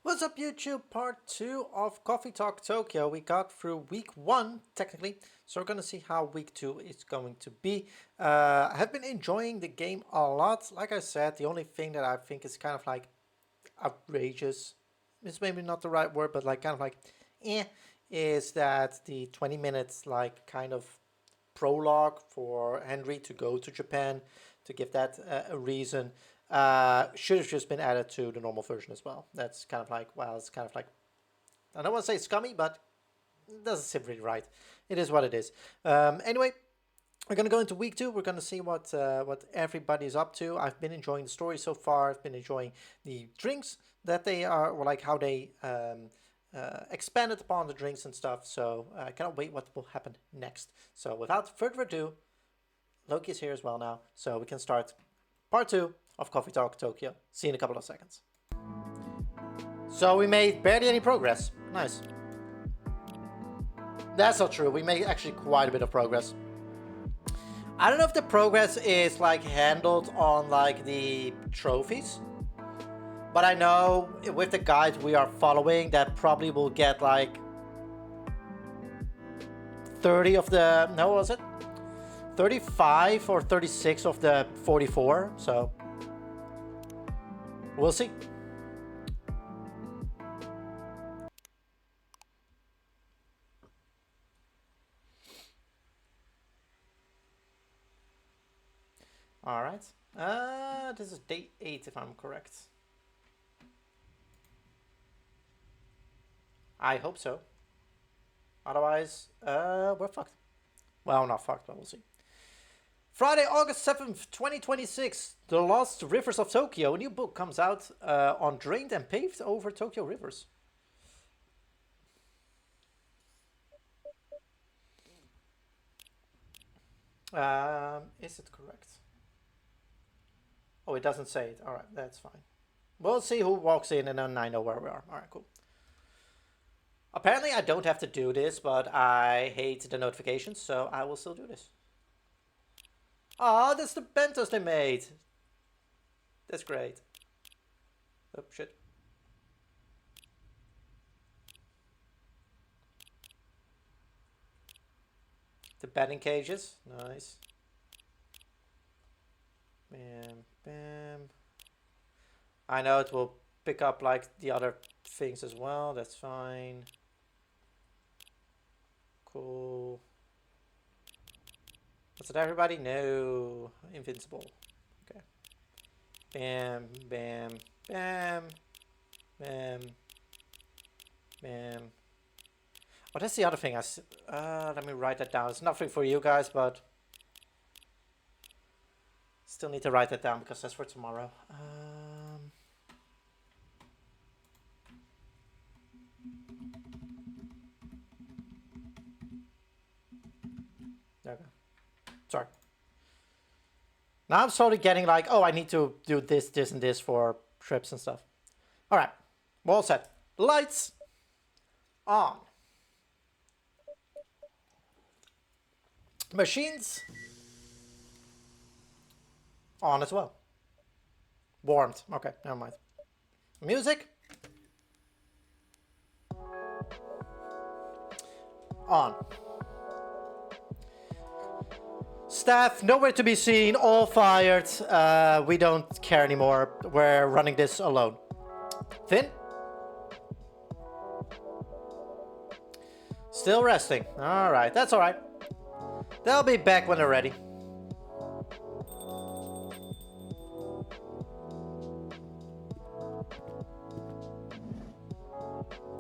What's up YouTube? Part 2 of Coffee Talk Tokyo. We got through week 1 technically, so we're gonna see how week 2 is going to be. I have been enjoying the game a lot. Like I said, the only thing that I think is kind of like outrageous, it's maybe not the right word, but like kind of like is that the 20 minutes like kind of prologue for Henry to go to Japan, to give that a reason. Should have just been added to the normal version as well. That's kind of like, well, it's kind of like, I don't want to say scummy, but it doesn't seem really right. It is what it is. Anyway, we're going to go into week 2. We're going to see what everybody's up to. I've been enjoying the story so far. I've been enjoying the drinks that they are, or like how they expanded upon the drinks and stuff. So I cannot wait what will happen next. So without further ado, Loki is here as well now. So we can start part 2 of Coffee Talk Tokyo. See you in a couple of seconds. So we made barely any progress. Nice. That's not true. We made actually quite a bit of progress. I don't know if the progress is like handled on like the trophies, but I know with the guide we are following that probably will get like 30 of the, no, was it 35 or 36 of the 44? So we'll see. All right. This is day 8 if I'm correct. I hope so. Otherwise, we're fucked. Well, not fucked, but we'll see. Friday, August 7th, 2026. The Lost Rivers of Tokyo. A new book comes out on drained and paved over Tokyo rivers. Is it correct? Oh, it doesn't say it. All right, that's fine. We'll see who walks in and then I know where we are. All right, cool. Apparently I don't have to do this, but I hate the notifications, so I will still do this. Oh, that's the bentos they made. That's great. Oh, shit. The batting cages. Nice. Bam, bam. I know it will pick up like the other things as well. That's fine. Cool. What's it, everybody? No. Invincible. Okay. Bam, bam, bam, bam, bam. Oh, that's the other thing. Let me write that down. It's nothing for you guys, but still need to write that down because that's for tomorrow. Okay. Sorry. Now I'm slowly getting like, oh, I need to do this, this, and this for trips and stuff. All right. We're all set. Lights on. Machines on as well. Warmed. Okay, never mind. Music on. Staff nowhere to be seen, all fired. We don't care anymore. We're running this alone. Finn? Still resting. All right, that's all right. They'll be back when they're ready.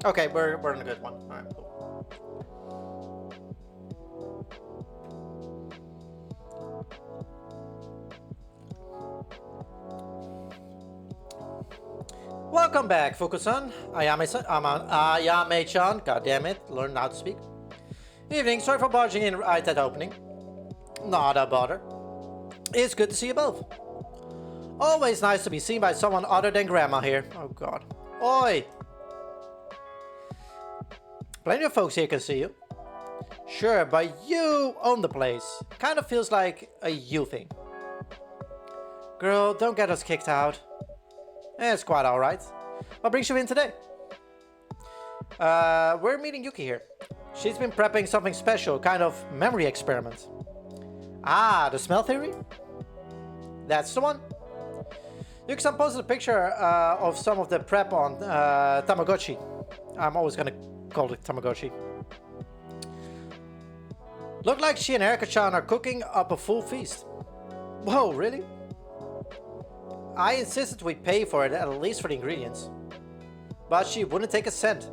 Okay, we're in a good one. All right, cool. Welcome back, Fuku-san. Ayame-chan. God damn it, learn how to speak. Evening, sorry for barging in right at opening. Not a bother. It's good to see you both. Always nice to be seen by someone other than Grandma here. Oh god. Oi! Plenty of folks here can see you. Sure, but you own the place. Kind of feels like a you thing. Girl, don't get us kicked out. It's quite alright. What brings you in today? We're meeting Yuki here. She's been prepping something special, kind of memory experiment. Ah, the smell theory? That's the one. Yuki-san posted a picture of some of the prep on Tamagotchi. I'm always gonna call it Tamagotchi. Look like she and Erika-chan are cooking up a full feast. Whoa, really? I insisted we pay for it, at least for the ingredients. But she wouldn't take a cent.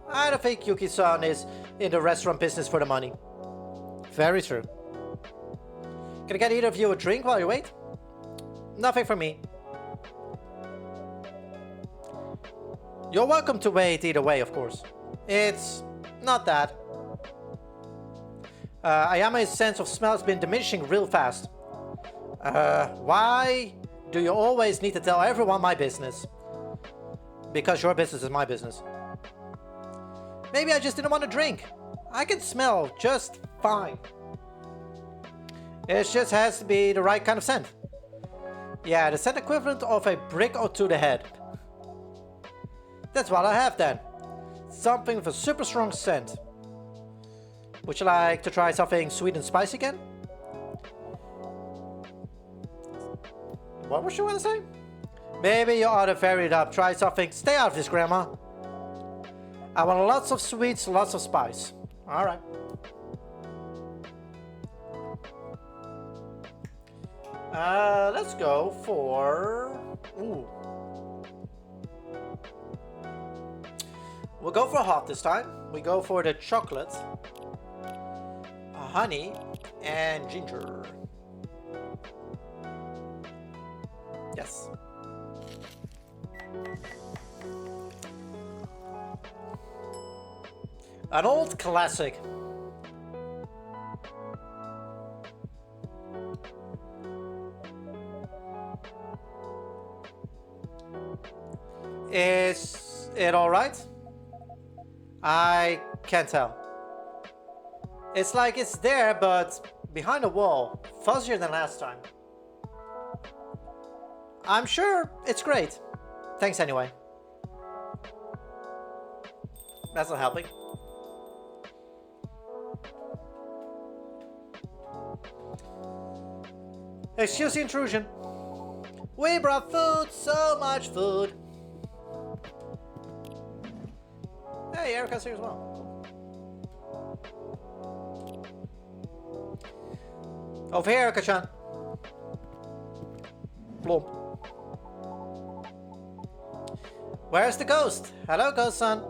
I don't think Yuki-san is in the restaurant business for the money. Very true. Can I get either of you a drink while you wait? Nothing for me. You're welcome to wait either way, of course. It's not that. Ayame's sense of smell has been diminishing real fast. Why do you always need to tell everyone my business? Because your business is my business. Maybe I just didn't want to drink. I can smell just fine. It just has to be the right kind of scent. Yeah, the scent equivalent of a brick or to the head. That's what I have then. Something with a super strong scent. Would you like to try something sweet and spicy again? What was she want to say? Maybe you ought to vary it up. Try something. Stay out of this, Grandma. I want lots of sweets, lots of spice. Alright. Let's go for... Ooh. We'll go for hot this time. We go for the chocolate, honey, and ginger. Yes. An old classic. Is it alright? I can't tell. It's like it's there, but behind a wall, fuzzier than last time. I'm sure it's great. Thanks anyway. That's not helping. Excuse the intrusion. We brought food, so much food. Hey, Erika's here as well. Over here, Erika-chan. Plump. Where's the ghost? Hello, ghost-san.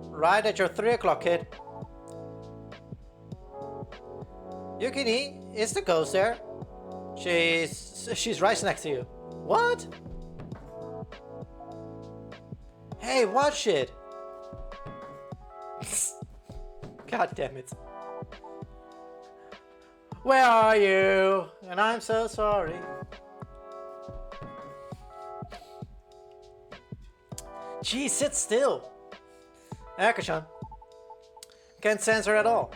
Right at your 3 o'clock, kid. Yukini, is the ghost there? She's right next to you. What? Hey, watch it. God damn it. Where are you? And I'm so sorry. Gee, sit still. Erika-chan. Can't sense her at all.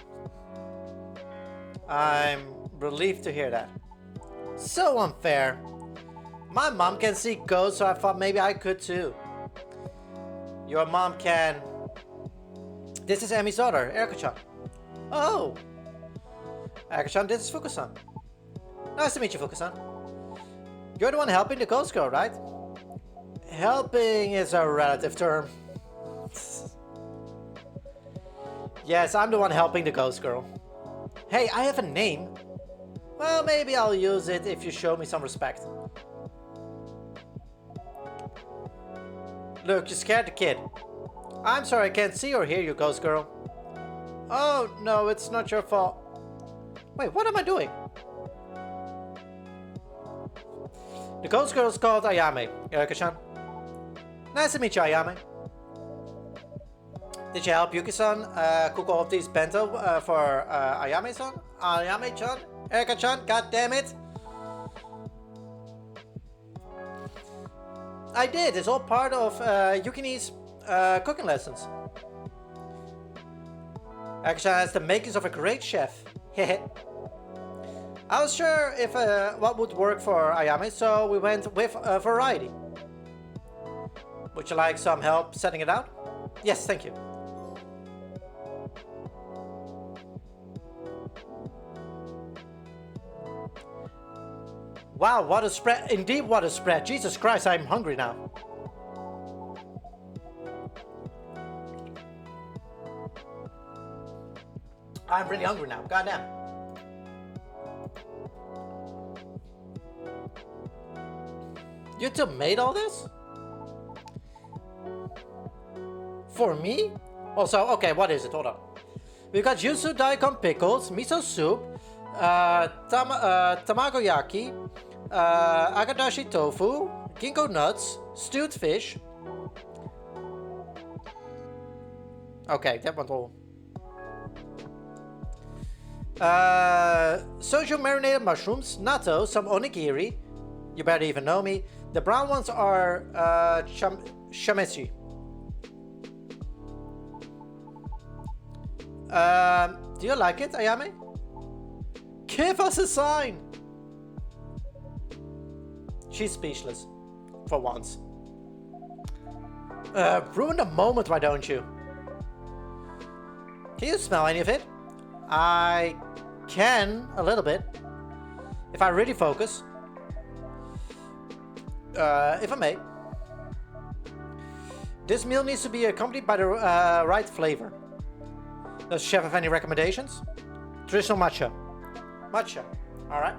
I'm relieved to hear that. So unfair. My mom can see ghosts, so I thought maybe I could too. Your mom can... This is Emi's daughter, Erika-chan. Oh! Erika-chan, this is Fuku-san. Nice to meet you, Fuku-san. You're the one helping the ghost girl, right? Helping is a relative term. Yes, I'm the one helping the ghost girl. Hey, I have a name. Well, maybe I'll use it if you show me some respect. Look, you scared the kid. I'm sorry, I can't see or hear you, ghost girl. Oh, no, it's not your fault. Wait, what am I doing? The ghost girl is called Ayame, Erika-chan. Nice to meet you, Ayame. Did you help Yuki-san cook all of these bento for Ayame-san? Ayame-chan? Erika-chan? God damn it! I did. It's all part of Yukini's cooking lessons. Erika-chan has the makings of a great chef. Hehe. I was sure if what would work for Ayame, so we went with a variety. Would you like some help setting it out? Yes, thank you. Wow, what a spread. Indeed, what a spread. Jesus Christ, I'm hungry now. I'm really hungry now. Goddamn. You two made all this? For me? Also, okay, what is it? Hold on. We got yuzu daikon pickles, miso soup, tamagoyaki, agadashi tofu, ginkgo nuts, stewed fish. Okay, that went all. Soju marinated mushrooms, natto, some onigiri. You better even know me. The brown ones are shameshi. Do you like it, Ayame? Give us a sign! She's speechless. For once. Ruin the moment, why don't you? Can you smell any of it? I can, a little bit. If I really focus. If I may. This meal needs to be accompanied by the right flavor. Does the chef have any recommendations? Traditional matcha. Matcha. Alright.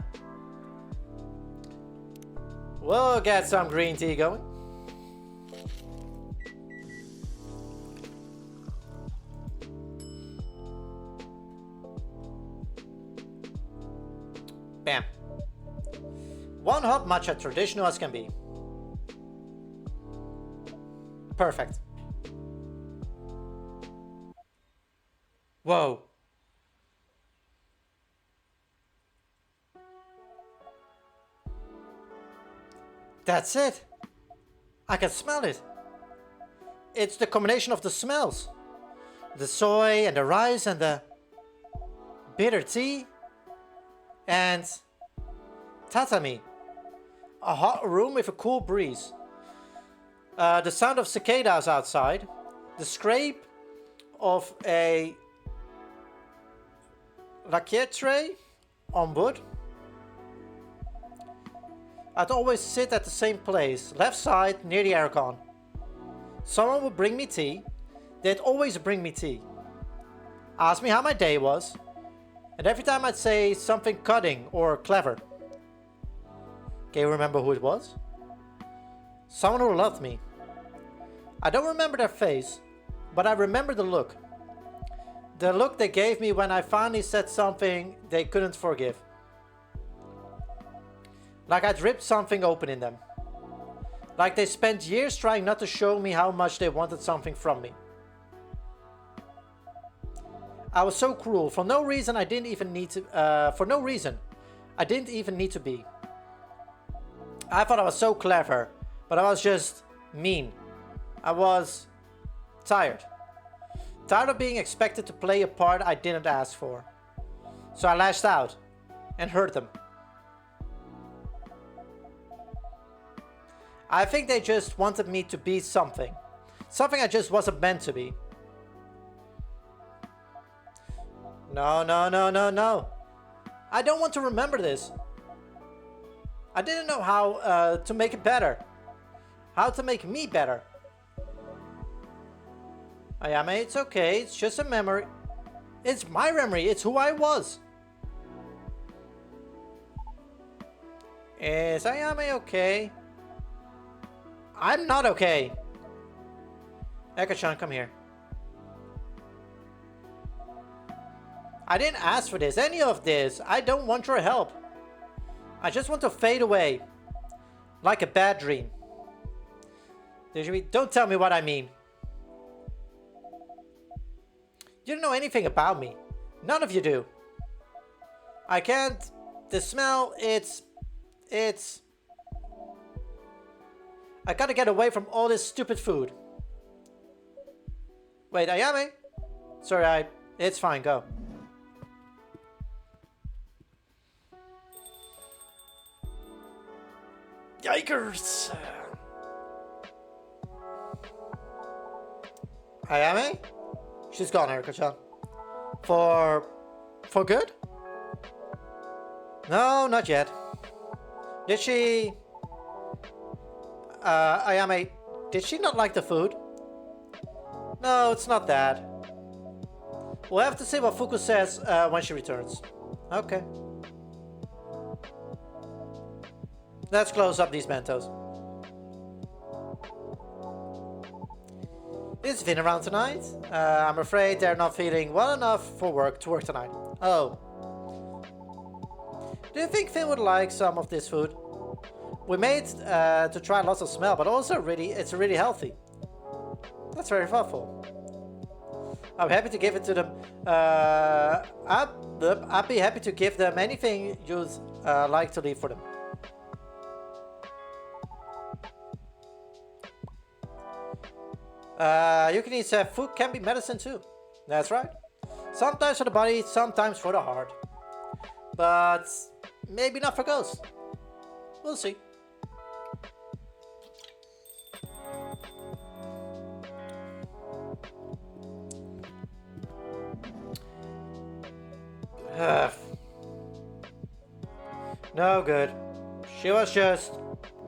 We'll get some green tea going. Bam. One hot matcha, traditional as can be. Perfect. Whoa. That's it. I can smell it. It's the combination of the smells. The soy and the rice and the bitter tea and tatami. A hot room with a cool breeze. The sound of cicadas outside. The scrape of a lacquer tray on wood. I'd always sit at the same place, left side near the aircon. Someone would bring me tea. They'd always bring me tea. Ask me how my day was. And every time I'd say something cutting or clever. Can you remember who it was? Someone who loved me. I don't remember their face, but I remember the look. The look they gave me when I finally said something they couldn't forgive. Like I'd ripped something open in them. Like they spent years trying not to show me how much they wanted something from me. I was so cruel. For no reason I didn't even need to... for no reason. I didn't even need to be. I thought I was so clever, but I was just mean. I was tired. Tired of being expected to play a part I didn't ask for. So I lashed out and hurt them. I think they just wanted me to be something. Something I just wasn't meant to be. No, no, no, no, no. I don't want to remember this. I didn't know how to make it better. How to make me better. Ayame, it's okay. It's just a memory. It's my memory. It's who I was. Is Ayame okay? I'm not okay. Eka-chan, come here. I didn't ask for this, any of this. I don't want your help. I just want to fade away. Like a bad dream. Don't tell me what I mean. You don't know anything about me. None of you do. I can't... The smell, it's... I gotta get away from all this stupid food. Wait, Ayame? Sorry, it's fine, go. Yikers! Ayame? She's gone, Erika-chan. For good? No, not yet. Did she... Ayame, did she not like the food? No, it's not that. We'll have to see what Fuku says when she returns. Okay. Let's close up these mentos. Is Vin around tonight? I'm afraid they're not feeling well enough to work tonight. Oh. Do you think Finn would like some of this food? We made to try lots of smell, but also it's really healthy. That's very thoughtful. I'm happy to give it to them. I'd be happy to give them anything you'd like to leave for them. You can eat food can be medicine too. That's right. Sometimes for the body, sometimes for the heart. But maybe not for ghosts. We'll see. No good. She was just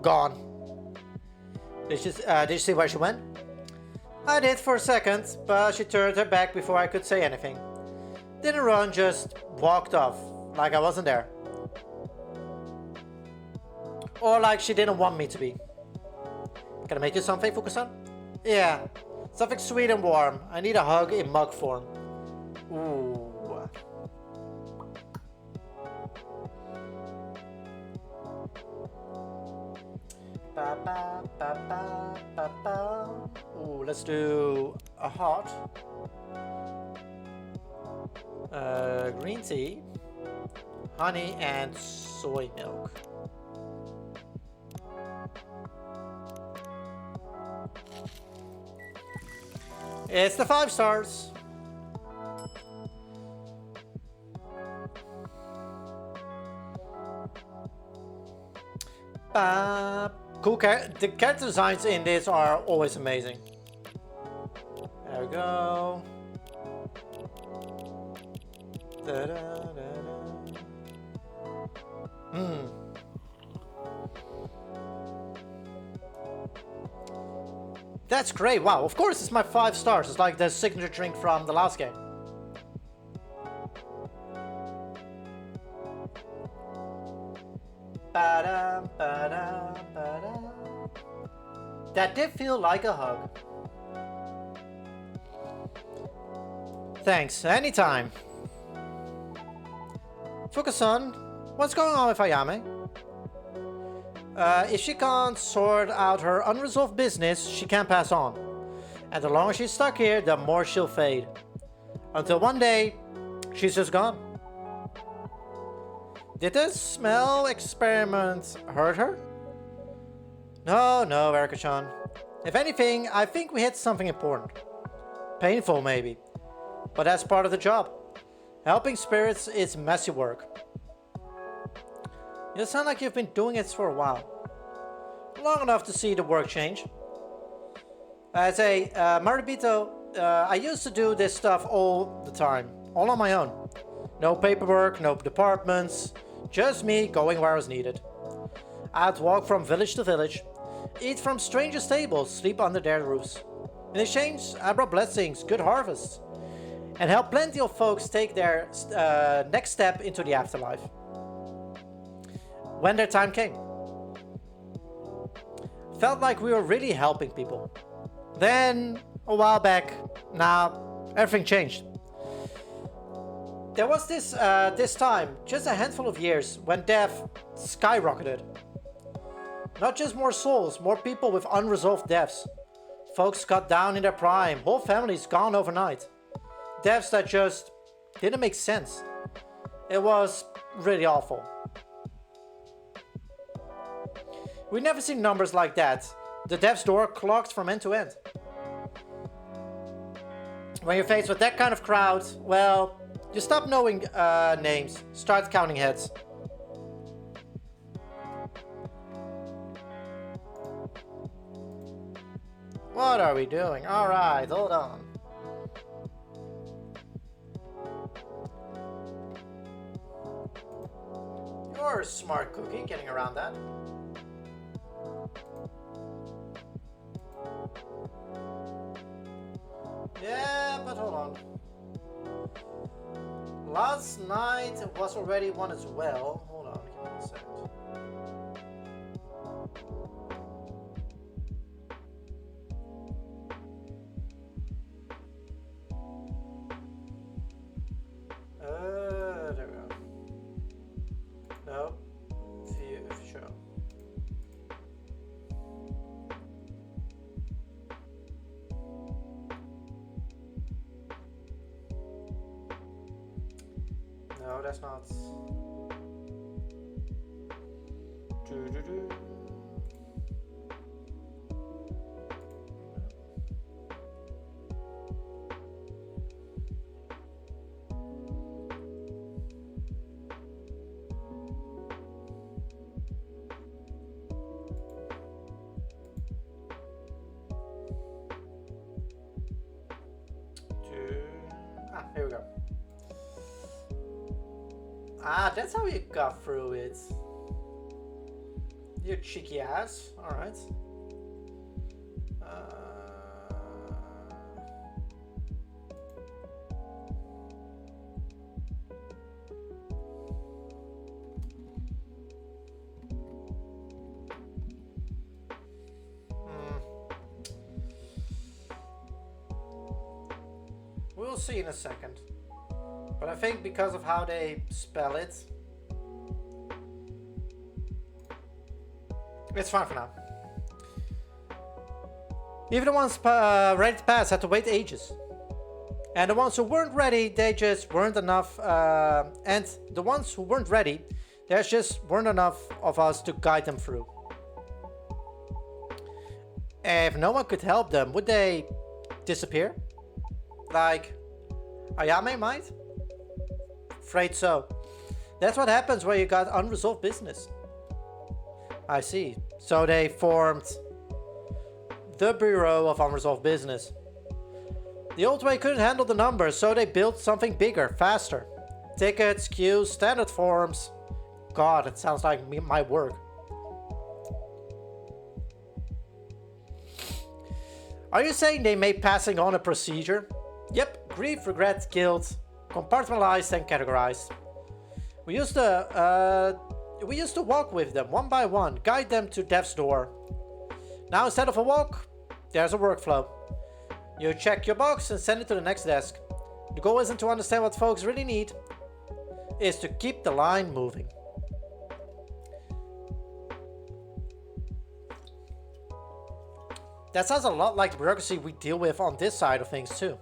gone. Did you see where she went? I did for a second, but she turned her back before I could say anything. Didn't run, just walked off, like I wasn't there. Or like she didn't want me to be. Can I make you something, Fuku-san? Yeah, something sweet and warm. I need a hug in mug form. Ooh. Ba, ba, ba, ba, ba, ba. Ooh, let's do a hot. Green tea, honey, and soy milk. It's the 5 stars. Cool the character designs in this are always amazing. There we go. Da, da, da, da. That's great. Wow, of course it's my 5 stars. It's like the signature drink from the last game. Ba-da, ba-da, ba-da. That did feel like a hug. Thanks, anytime. Fuku-san, what's going on with Ayame? If she can't sort out her unresolved business, she can't pass on. And the longer she's stuck here, the more she'll fade. Until one day, she's just gone. Did the smell experiment hurt her? No, Erika-chan. If anything, I think we hit something important. Painful, maybe. But that's part of the job. Helping spirits is messy work. You sound like you've been doing it for a while. Long enough to see the work change. As a Maribito, I used to do this stuff all the time. All on my own. No paperwork, no departments. Just me going where I was needed. I'd walk from village to village. Eat from strangers' tables, sleep under their roofs. In exchange, I brought blessings, good harvests. And helped plenty of folks take their next step into the afterlife. When their time came. Felt like we were really helping people. Then, a while back, now everything changed. There was this time, just a handful of years, when death skyrocketed. Not just more souls, more people with unresolved deaths. Folks cut down in their prime, whole families gone overnight. Deaths that just didn't make sense. It was really awful. We've never seen numbers like that. The death's door clogged from end to end. When you're faced with that kind of crowd, well, you stop knowing names, start counting heads. What are we doing? Alright, hold on. You're a smart cookie, getting around that. Yeah, but hold on. Last night was already one as well. Hold on, give me a second. There we go. No, view show. No, that's not. Doo-doo-doo. Here we go. Ah, that's how you got through it. You cheeky ass. Alright. We'll see in a second. But I think because of how they spell it, it's fine for now. Even the ones ready to pass had to wait ages. And the ones who weren't ready, they just weren't enough. And the ones who weren't ready, there just weren't enough of us to guide them through. If no one could help them, would they disappear? Like Ayame might? Afraid so. That's what happens when you got unresolved business. I see. So they formed the Bureau of Unresolved Business. The old way couldn't handle the numbers, so they built something bigger, faster. Tickets, queues, standard forms. God, it sounds like my work. Are you saying they made passing on a procedure? Yep, grief, regret, guilt, compartmentalized and categorized. We used to walk with them one by one, guide them to death's door. Now instead of a walk, there's a workflow. You check your box and send it to the next desk. The goal isn't to understand what folks really need, it's to keep the line moving. That sounds a lot like the bureaucracy we deal with on this side of things too.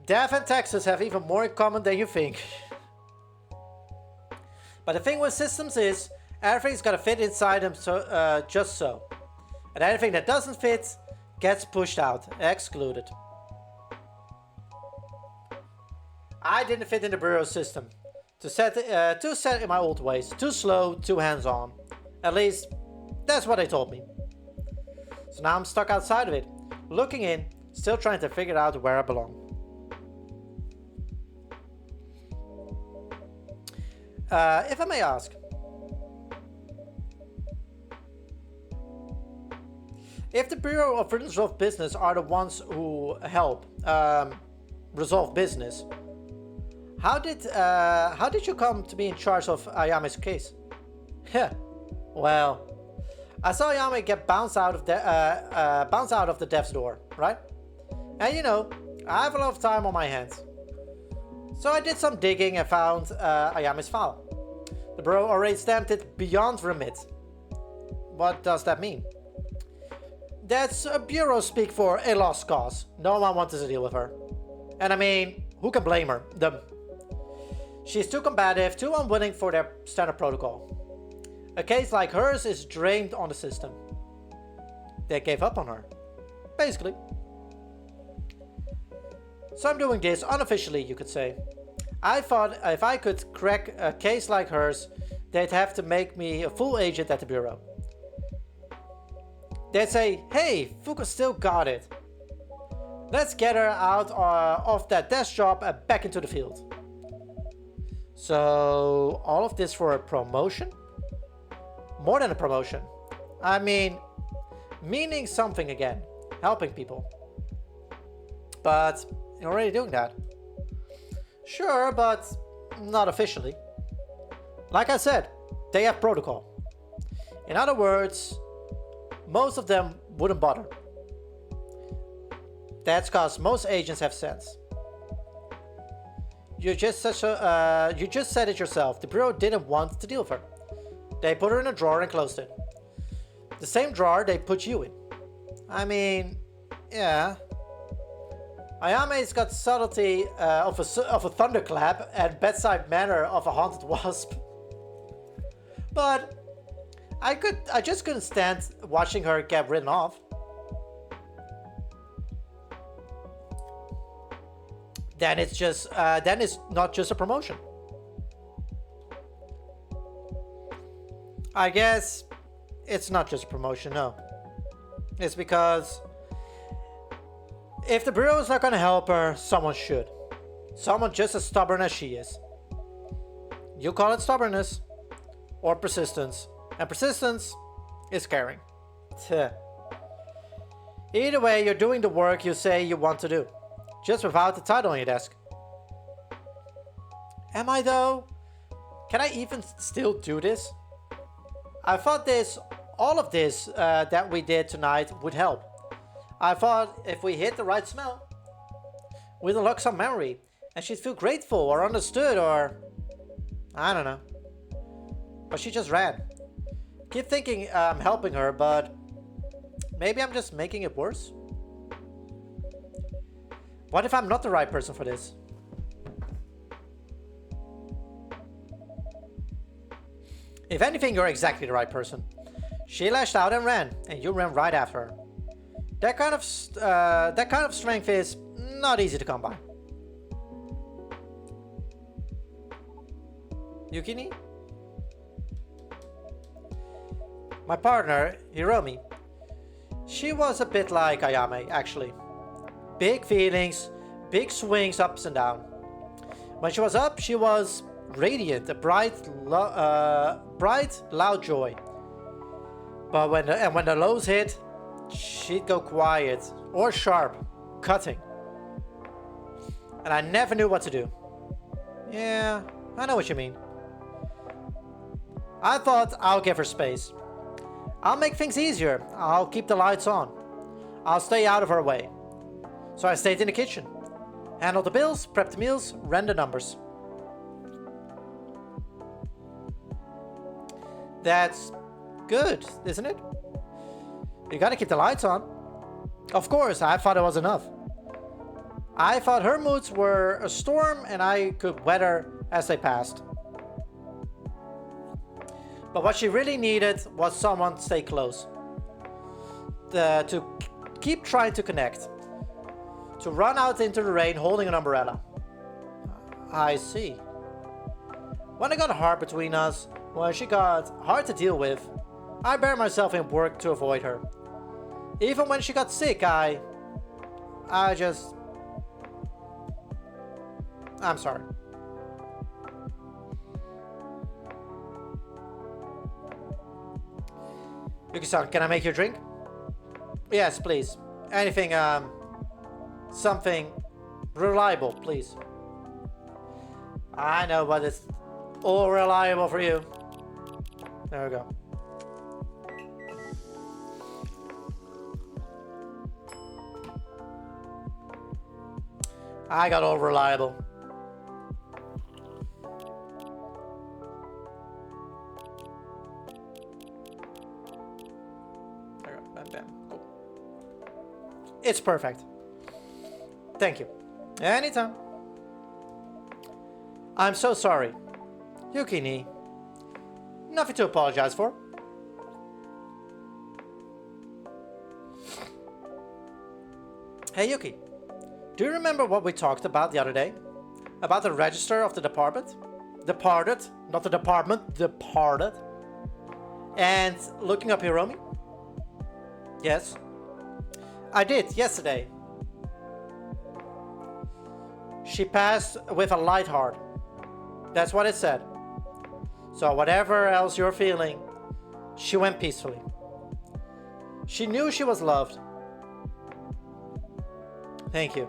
Dev and taxes have even more in common than you think. But the thing with systems is, everything's gotta fit inside them, so just so. And anything that doesn't fit gets pushed out, excluded. I didn't fit in the bureau system. Too set in my old ways, too slow, too hands-on. At least, that's what they told me. So now I'm stuck outside of it, looking in, still trying to figure out where I belong. If I may ask, if the Bureau of Unresolved Business are the ones who help resolve business, how did you come to be in charge of Ayame's case? Yeah, well, I saw Ayame get bounced out of the death's door, right? And you know, I have a lot of time on my hands. So I did some digging and found Ayame's file. The Bureau already stamped it beyond remit. What does that mean? That's a Bureau speak for a lost cause. No one wanted to deal with her. And I mean, who can blame her? Them. She's too combative, too unwilling for their standard protocol. A case like hers is drained on the system. They gave up on her. Basically. So I'm doing this unofficially, you could say. I thought if I could crack a case like hers, they'd have to make me a full agent at the Bureau. They'd say, hey, Fuka still got it. Let's get her out of that desk job and back into the field. So all of this for a promotion? More than a promotion. I mean, meaning something again. Helping people. But you're already doing that. Sure, but not officially. Like I said, they have protocol. In other words, most of them wouldn't bother. That's cause most agents have sense. You just said it yourself. The bureau didn't want to deal with her. They put her in a drawer and closed it. The same drawer they put you in. I mean, yeah. Ayame's got subtlety of a thunderclap and bedside manner of a haunted wasp. But I just couldn't stand watching her get written off. Then it's not just a promotion. I guess it's not just a promotion, no. It's because if the bureau is not going to help her, someone should. Someone just as stubborn as she is. You call it stubbornness or persistence. And persistence is caring. Either way, you're doing the work you say you want to do. Just without the title on your desk. Am I though? Can I even still do this? I thought all of this that we did tonight would help. I thought if we hit the right smell, we'd unlock some memory, and she'd feel grateful or understood or... I don't know. But she just ran. Keep thinking I'm helping her, but maybe I'm just making it worse? What if I'm not the right person for this? If anything, you're exactly the right person. She lashed out and ran, and you ran right after her. That kind of strength is not easy to come by. Yukini? My partner, Hiromi. She was a bit like Ayame, actually. Big feelings, big swings ups and down. When she was up, she was radiant, a bright, loud joy. But when the lows hit, she'd go quiet or sharp, cutting. And I never knew what to do. Yeah, I know what you mean. I thought I'll give her space. I'll make things easier. I'll keep the lights on. I'll stay out of her way. So I stayed in the kitchen. Handled the bills, prepped the meals, ran the numbers. That's good, isn't it? You gotta keep the lights on. Of course, I thought it was enough. I thought her moods were a storm and I could weather as they passed. But what she really needed was someone to stay close. To keep trying to connect. To run out into the rain holding an umbrella. I see. When it got hard between us, when she got hard to deal with, I buried myself in work to avoid her. Even when she got sick, I'm sorry. Yuki-san, can I make you a drink? Yes, please. Anything, something reliable, please. I know, but it's all reliable for you. There we go. I got all reliable. There we go. Bam, bam. Cool. It's perfect. Thank you. Anytime. I'm so sorry. Yukini. Nothing to apologize for. Hey Yuki. Do you remember what we talked about the other day? About the register of the department? Departed, not the department, departed. And looking up Hiromi? Yes. I did, yesterday. She passed with a light heart. That's what it said. So whatever else you're feeling, she went peacefully. She knew she was loved. Thank you.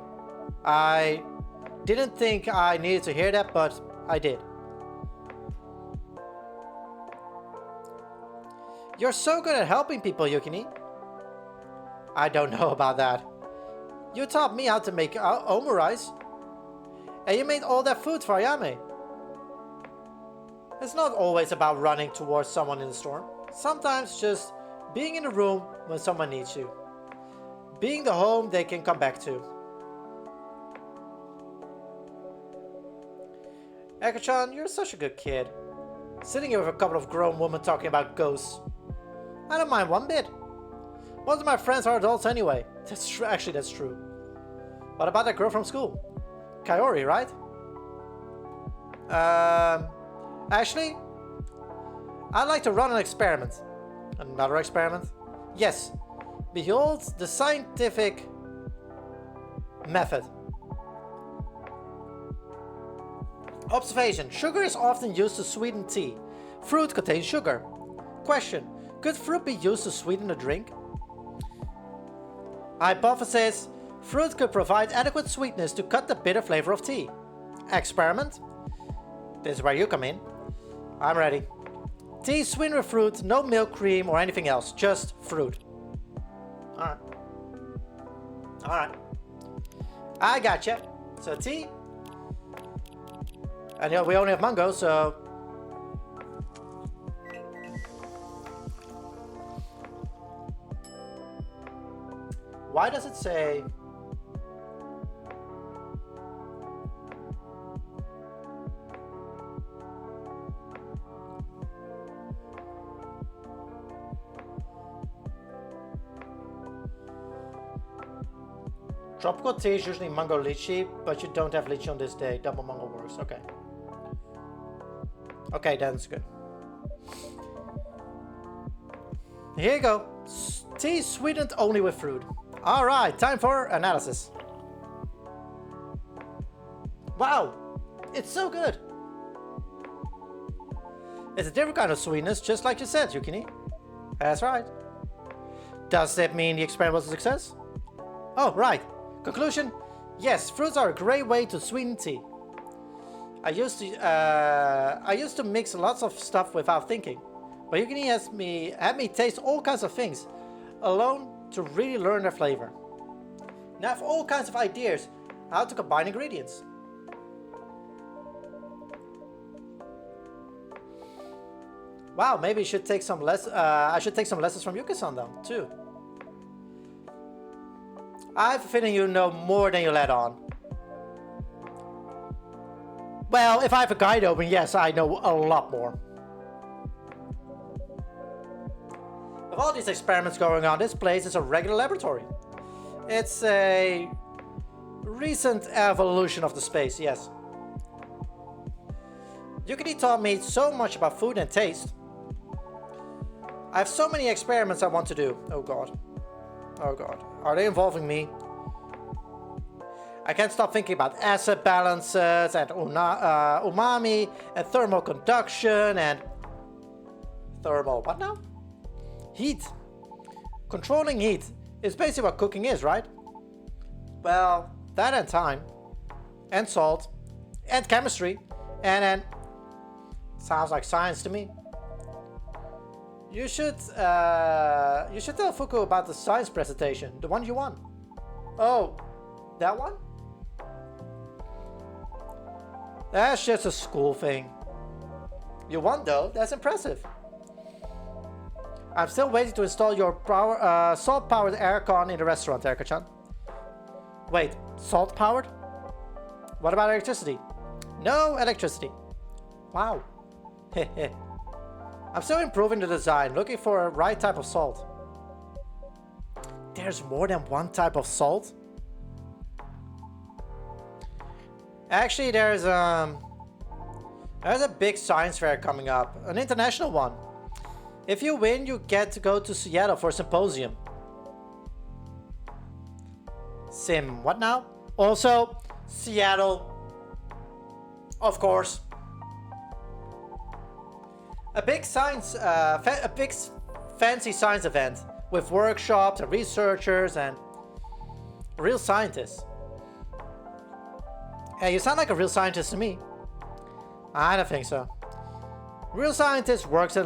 I didn't think I needed to hear that, but I did. You're so good at helping people, Yukini. I don't know about that. You taught me how to make omurice. And you made all that food for Ayame. It's not always about running towards someone in the storm. Sometimes just being in the room when someone needs you. Being the home they can come back to. Eka-chan, you're such a good kid. Sitting here with a couple of grown women talking about ghosts. I don't mind one bit. Most of my friends are adults anyway. That's true. Actually, that's true. What about that girl from school? Kaori, right? Actually, I'd like to run an experiment. Another experiment? Yes. Behold the scientific method. Observation. Sugar is often used to sweeten tea. Fruit contains sugar. Question. Could fruit be used to sweeten a drink? Hypothesis. Fruit could provide adequate sweetness to cut the bitter flavor of tea. Experiment. This is where you come in. I'm ready. Tea sweetened with fruit, no milk, cream, or anything else. Just fruit. Alright. Alright. I gotcha. So tea. And you know, we only have mango, so... Why does it say... Tropical tea is usually mango lychee, but you don't have lychee on this day. Double mango works. Okay. Okay, that's good. Here you go. Tea sweetened only with fruit. Alright, time for analysis. Wow, it's so good. It's a different kind of sweetness, just like you said, Yukini. That's right. Does that mean the experiment was a success? Oh, right. Conclusion? Yes, fruits are a great way to sweeten tea. I used to mix lots of stuff without thinking, but Yukini had me taste all kinds of things alone to really learn their flavor. Now I have all kinds of ideas how to combine ingredients. Wow, maybe I should take some lessons from Yuki-san though, too. I have a feeling you know more than you let on. Well, if I have a guide open, yes, I know a lot more. With all these experiments going on, this place is a regular laboratory. It's a recent evolution of the space, yes. Yukini taught me so much about food and taste. I have so many experiments I want to do. Oh god. Oh god. Are they involving me? I can't stop thinking about acid balances and umami and thermal conduction and... Thermal... what now? Heat. Controlling heat is basically what cooking is, right? Well, that and time. And salt. And chemistry. And... sounds like science to me. You should tell Fuku about the science presentation, the one you won. Oh, that one? That's just a school thing. You won though, that's impressive. I'm still waiting to install your salt-powered aircon in the restaurant, Erika-chan. Wait, salt-powered? What about electricity? No electricity. Wow. Heh. I'm still improving the design, looking for a right type of salt. There's more than one type of salt? Actually, there's a big science fair coming up, an international one. If you win, you get to go to Seattle for a symposium. What now? Also, Seattle. Of course. A big science, a big fancy science event with workshops and researchers and real scientists. Hey, you sound like a real scientist to me. I don't think so. Real scientists work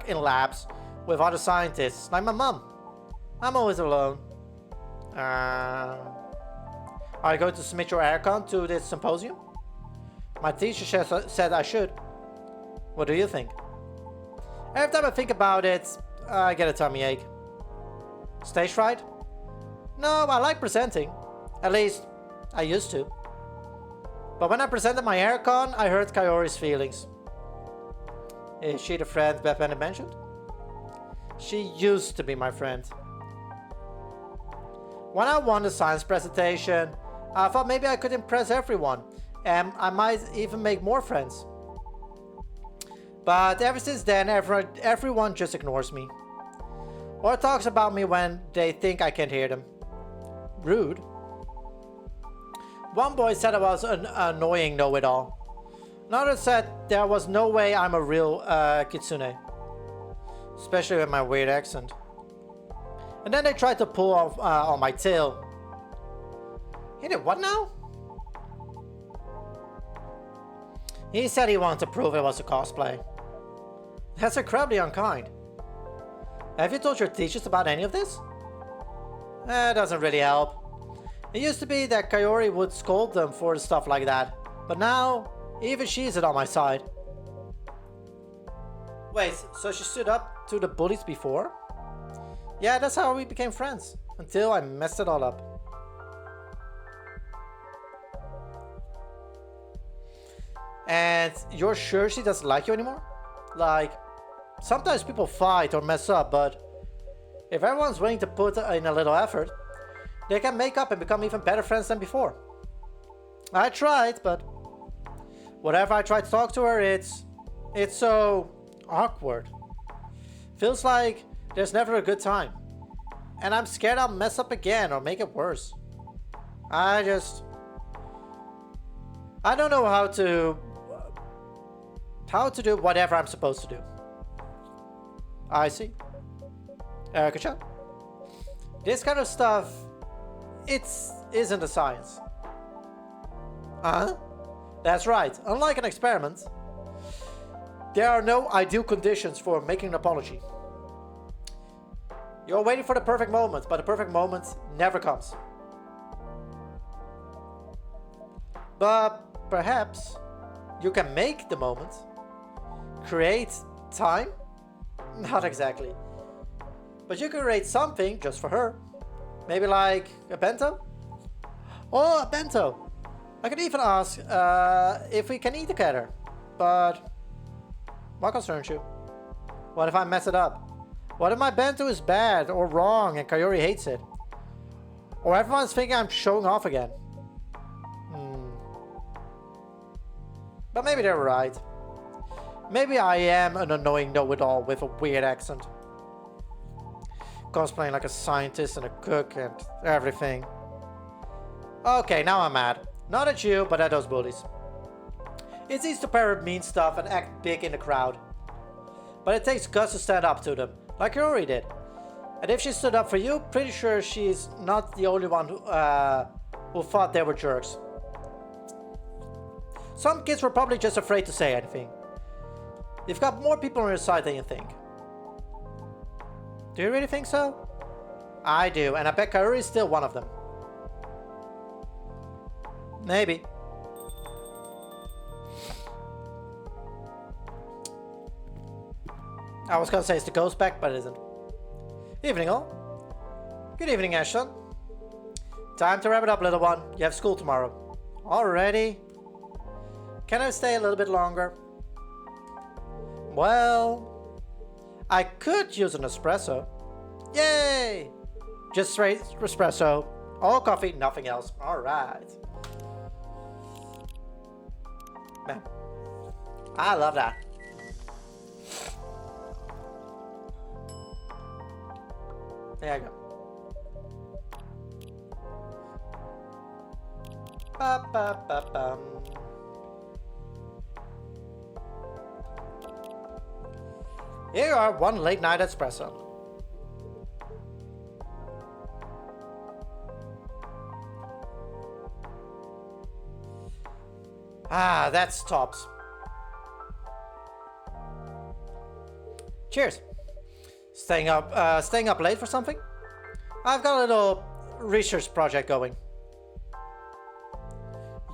in labs with other scientists, like my mom. I'm always alone. Are you going to submit your aircon to this symposium? My teacher said I should. What do you think? Every time I think about it, I get a tummy ache. Stage fright? No, I like presenting. At least, I used to. But when I presented my aircon, I hurt Kaori's feelings. Is she the friend Beth Bennett mentioned? She used to be my friend. When I won the science presentation, I thought maybe I could impress everyone, and I might even make more friends. But ever since then, everyone just ignores me. Or talks about me when they think I can't hear them. Rude. One boy said I was an annoying know-it-all. Another said there was no way I'm a real kitsune. Especially with my weird accent. And then they tried to pull off on my tail. He did what now? He said he wanted to prove it was a cosplay. That's incredibly unkind. Have you told your teachers about any of this? It doesn't really help. It used to be that Kaori would scold them for stuff like that. But now, even she isn't on my side. Wait, so she stood up to the bullies before? Yeah, that's how we became friends. Until I messed it all up. And you're sure she doesn't like you anymore? Like, sometimes people fight or mess up, but if everyone's willing to put in a little effort, they can make up and become even better friends than before. I tried, but whenever I try to talk to her, it's so awkward. Feels like there's never a good time. And I'm scared I'll mess up again or make it worse. I don't know how to do whatever I'm supposed to do. I see. Erica-chan, this kind of stuff, it isn't a science. Uh-huh. That's right. Unlike an experiment, there are no ideal conditions for making an apology. You're waiting for the perfect moment, but the perfect moment never comes. But perhaps you can make the moment. Create time? Not exactly. But you can create something just for her. Maybe like a bento? Oh, a bento! I could even ask if we can eat together. But what concerns you? What if I mess it up? What if my bento is bad or wrong and Kaori hates it? Or everyone's thinking I'm showing off again? But maybe they're right. Maybe I am an annoying know-it-all with a weird accent. Cosplaying like a scientist and a cook and everything. Okay, now I'm mad. Not at you, but at those bullies. It's easy to parrot mean stuff and act big in the crowd. But it takes guts to stand up to them, like Kaori did. And if she stood up for you, pretty sure she's not the only one who thought they were jerks. Some kids were probably just afraid to say anything. You've got more people on your side than you think. Do you really think so? I do, and I bet Kaori is still one of them. Maybe. I was gonna say it's the ghost back, but it isn't. Evening all. Good evening, Ashton. Time to wrap it up, little one. You have school tomorrow. Already? Can I stay a little bit longer? Well, I could use an espresso. Yay! Just straight espresso. All coffee, nothing else. Alright. Man, I love that. There you go. Ba, ba, ba, bum. Here you are, one late night espresso. Ah, that's tops. Cheers. Staying up late for something? I've got a little research project going.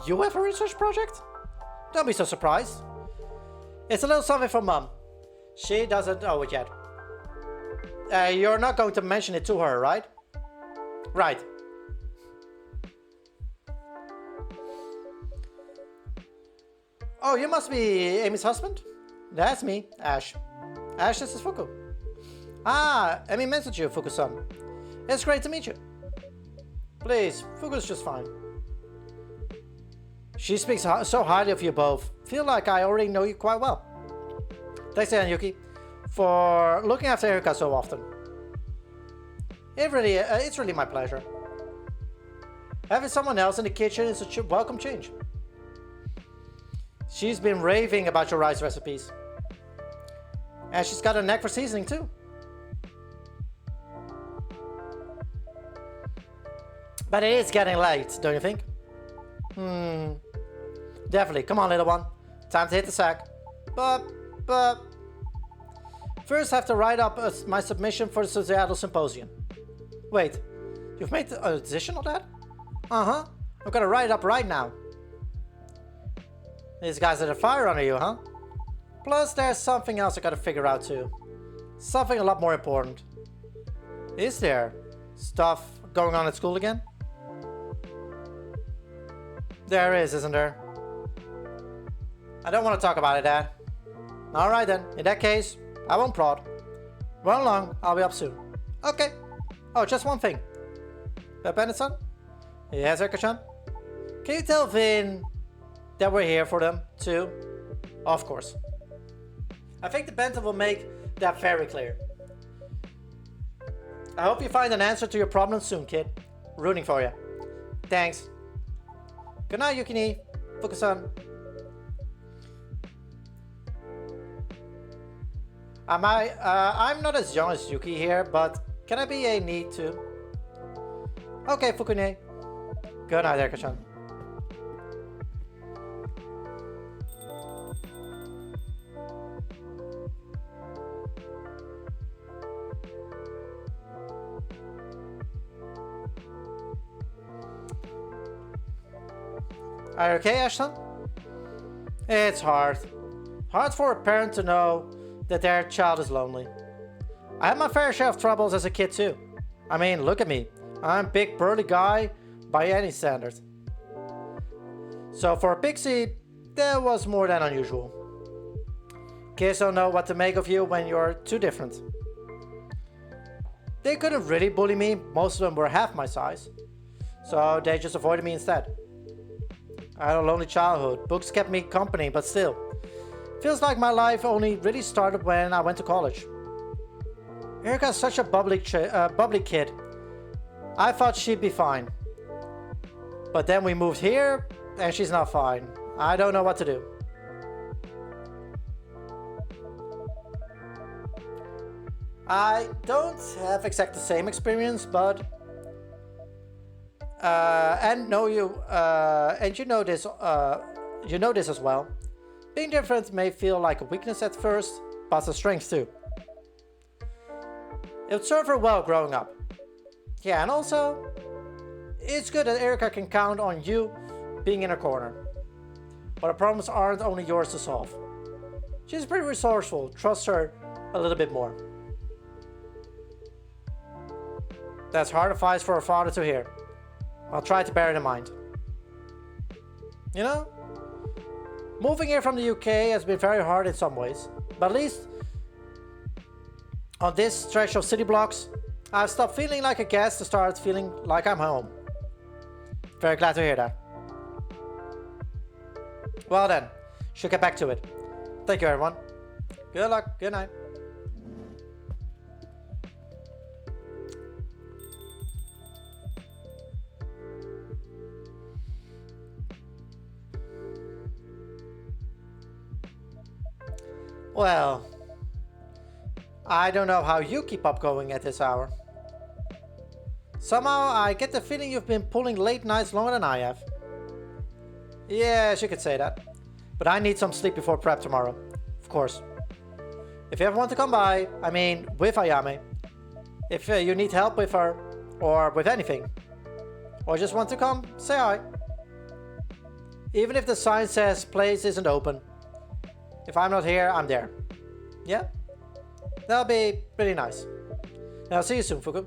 You have a research project? Don't be so surprised. It's a little something for Mum. She doesn't know it yet. You're not going to mention it to her, right? Right. Oh, you must be Amy's husband? That's me, Ash. Ash, this is Fuku. Ah, Amy messaged you, Fuku-san. It's great to meet you. Please, Fuku's just fine. She speaks so highly of you both. Feel like I already know you quite well. Thanks again, Yuki, for looking after Erika so often. It's really my pleasure. Having someone else in the kitchen is a welcome change. She's been raving about your rice recipes. And she's got a knack for seasoning too. But it is getting late, don't you think? Definitely. Come on, little one. Time to hit the sack. But... First, I have to write up my submission for the Societal Symposium. Wait, you've made a decision on that? Uh-huh. I'm gonna write it up right now. These guys are the fire under you, huh? Plus, there's something else I gotta figure out too. Something a lot more important. Is there stuff going on at school again? There is, isn't there? I don't want to talk about it, Dad. Alright then, in that case, I won't prod. Run along, I'll be up soon. Okay. Oh, just one thing. Bennett-san? Yes, Erika-chan? Can you tell Vin that we're here for them, too? Of course. I think the Bento will make that very clear. I hope you find an answer to your problem soon, kid. Rooting for you. Thanks. Good night, Yukini. Fuku-san. I'm not as young as Yuki here, but can I be a need too? Okay, Fukune. Good night, Erika-chan. Are you okay, Ashton? It's hard. Hard for a parent to know that their child is lonely. I had my fair share of troubles as a kid too. I mean, look at me. I'm a big burly guy by any standard. So for a pixie, that was more than unusual. Kids don't know what to make of you when you're too different. They couldn't really bully me, most of them were half my size. So they just avoided me instead. I had a lonely childhood, books kept me company, but still. Feels like my life only really started when I went to college. Erika's such a bubbly kid. I thought she'd be fine. But then we moved here, and she's not fine. I don't know what to do. I don't have exactly the same experience, but... and you know this as well. Being different may feel like a weakness at first, but it's a strength too. It would serve her well growing up. Yeah, and also, it's good that Erika can count on you being in her corner. But the problems aren't only yours to solve. She's pretty resourceful, trust her a little bit more. That's hard advice for a father to hear. I'll try to bear it in mind. You know, moving here from the UK has been very hard in some ways, but at least on this stretch of city blocks, I've stopped feeling like a guest to start feeling like I'm home. Very glad to hear that. Well then, should get back to it. Thank you everyone. Good luck, good night. Well, I don't know how you keep up going at this hour. Somehow I get the feeling you've been pulling late nights longer than I have. Yes, you could say that. But I need some sleep before prep tomorrow. Of course. If you ever want to come by, I mean, with Ayame. If you need help with her, or with anything. Or just want to come, say hi. Even if the sign says place isn't open. If I'm not here, I'm there. Yeah? That'll be really nice. Now, see you soon, Fuku.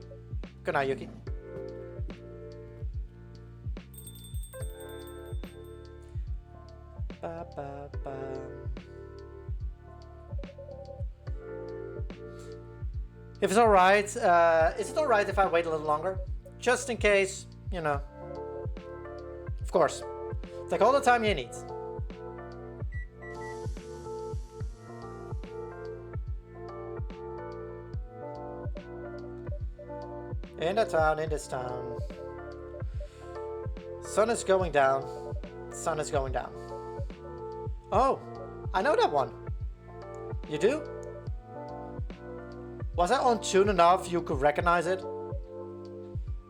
Good night, Yuki. Ba, ba, ba. If it's alright, is it alright if I wait a little longer? Just in case, you know. Of course. Take all the time you need. In this town. Sun is going down. Sun is going down. Oh, I know that one. You do? Was I on tune enough you could recognize it?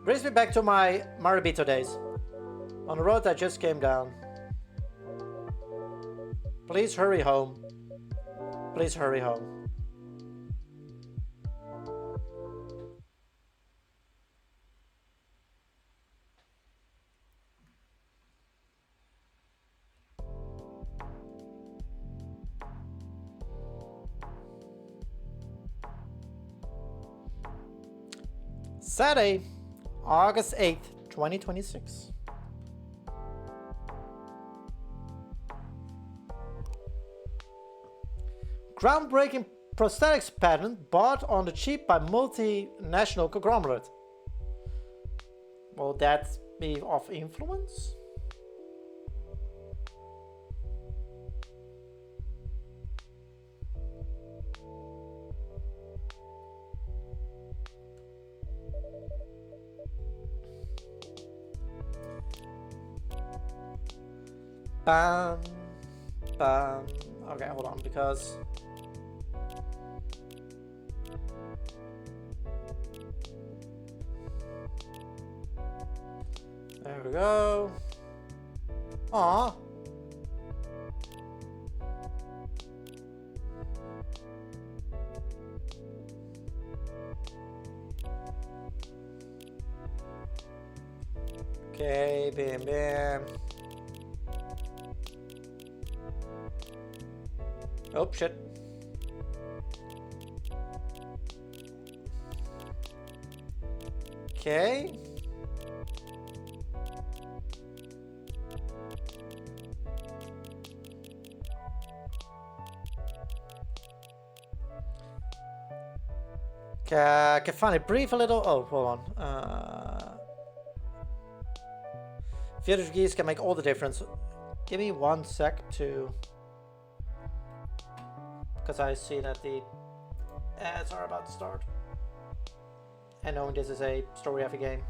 Brings me back to my Maribito days. On the road that just came down. Please hurry home. Please hurry home. Saturday, August 8th, 2026. Groundbreaking prosthetics patent bought on the cheap by multinational conglomerate. Will that be of influence? Bam, bam. Okay, hold on, because there we go. Aww. Okay, bam, bam. Oh, shit. Okay. Can finally breathe a little. Oh, hold on. Theater geese can make all the difference. Give me 1 sec to... because I see that the ads are about to start. And knowing this is a story-heavy game.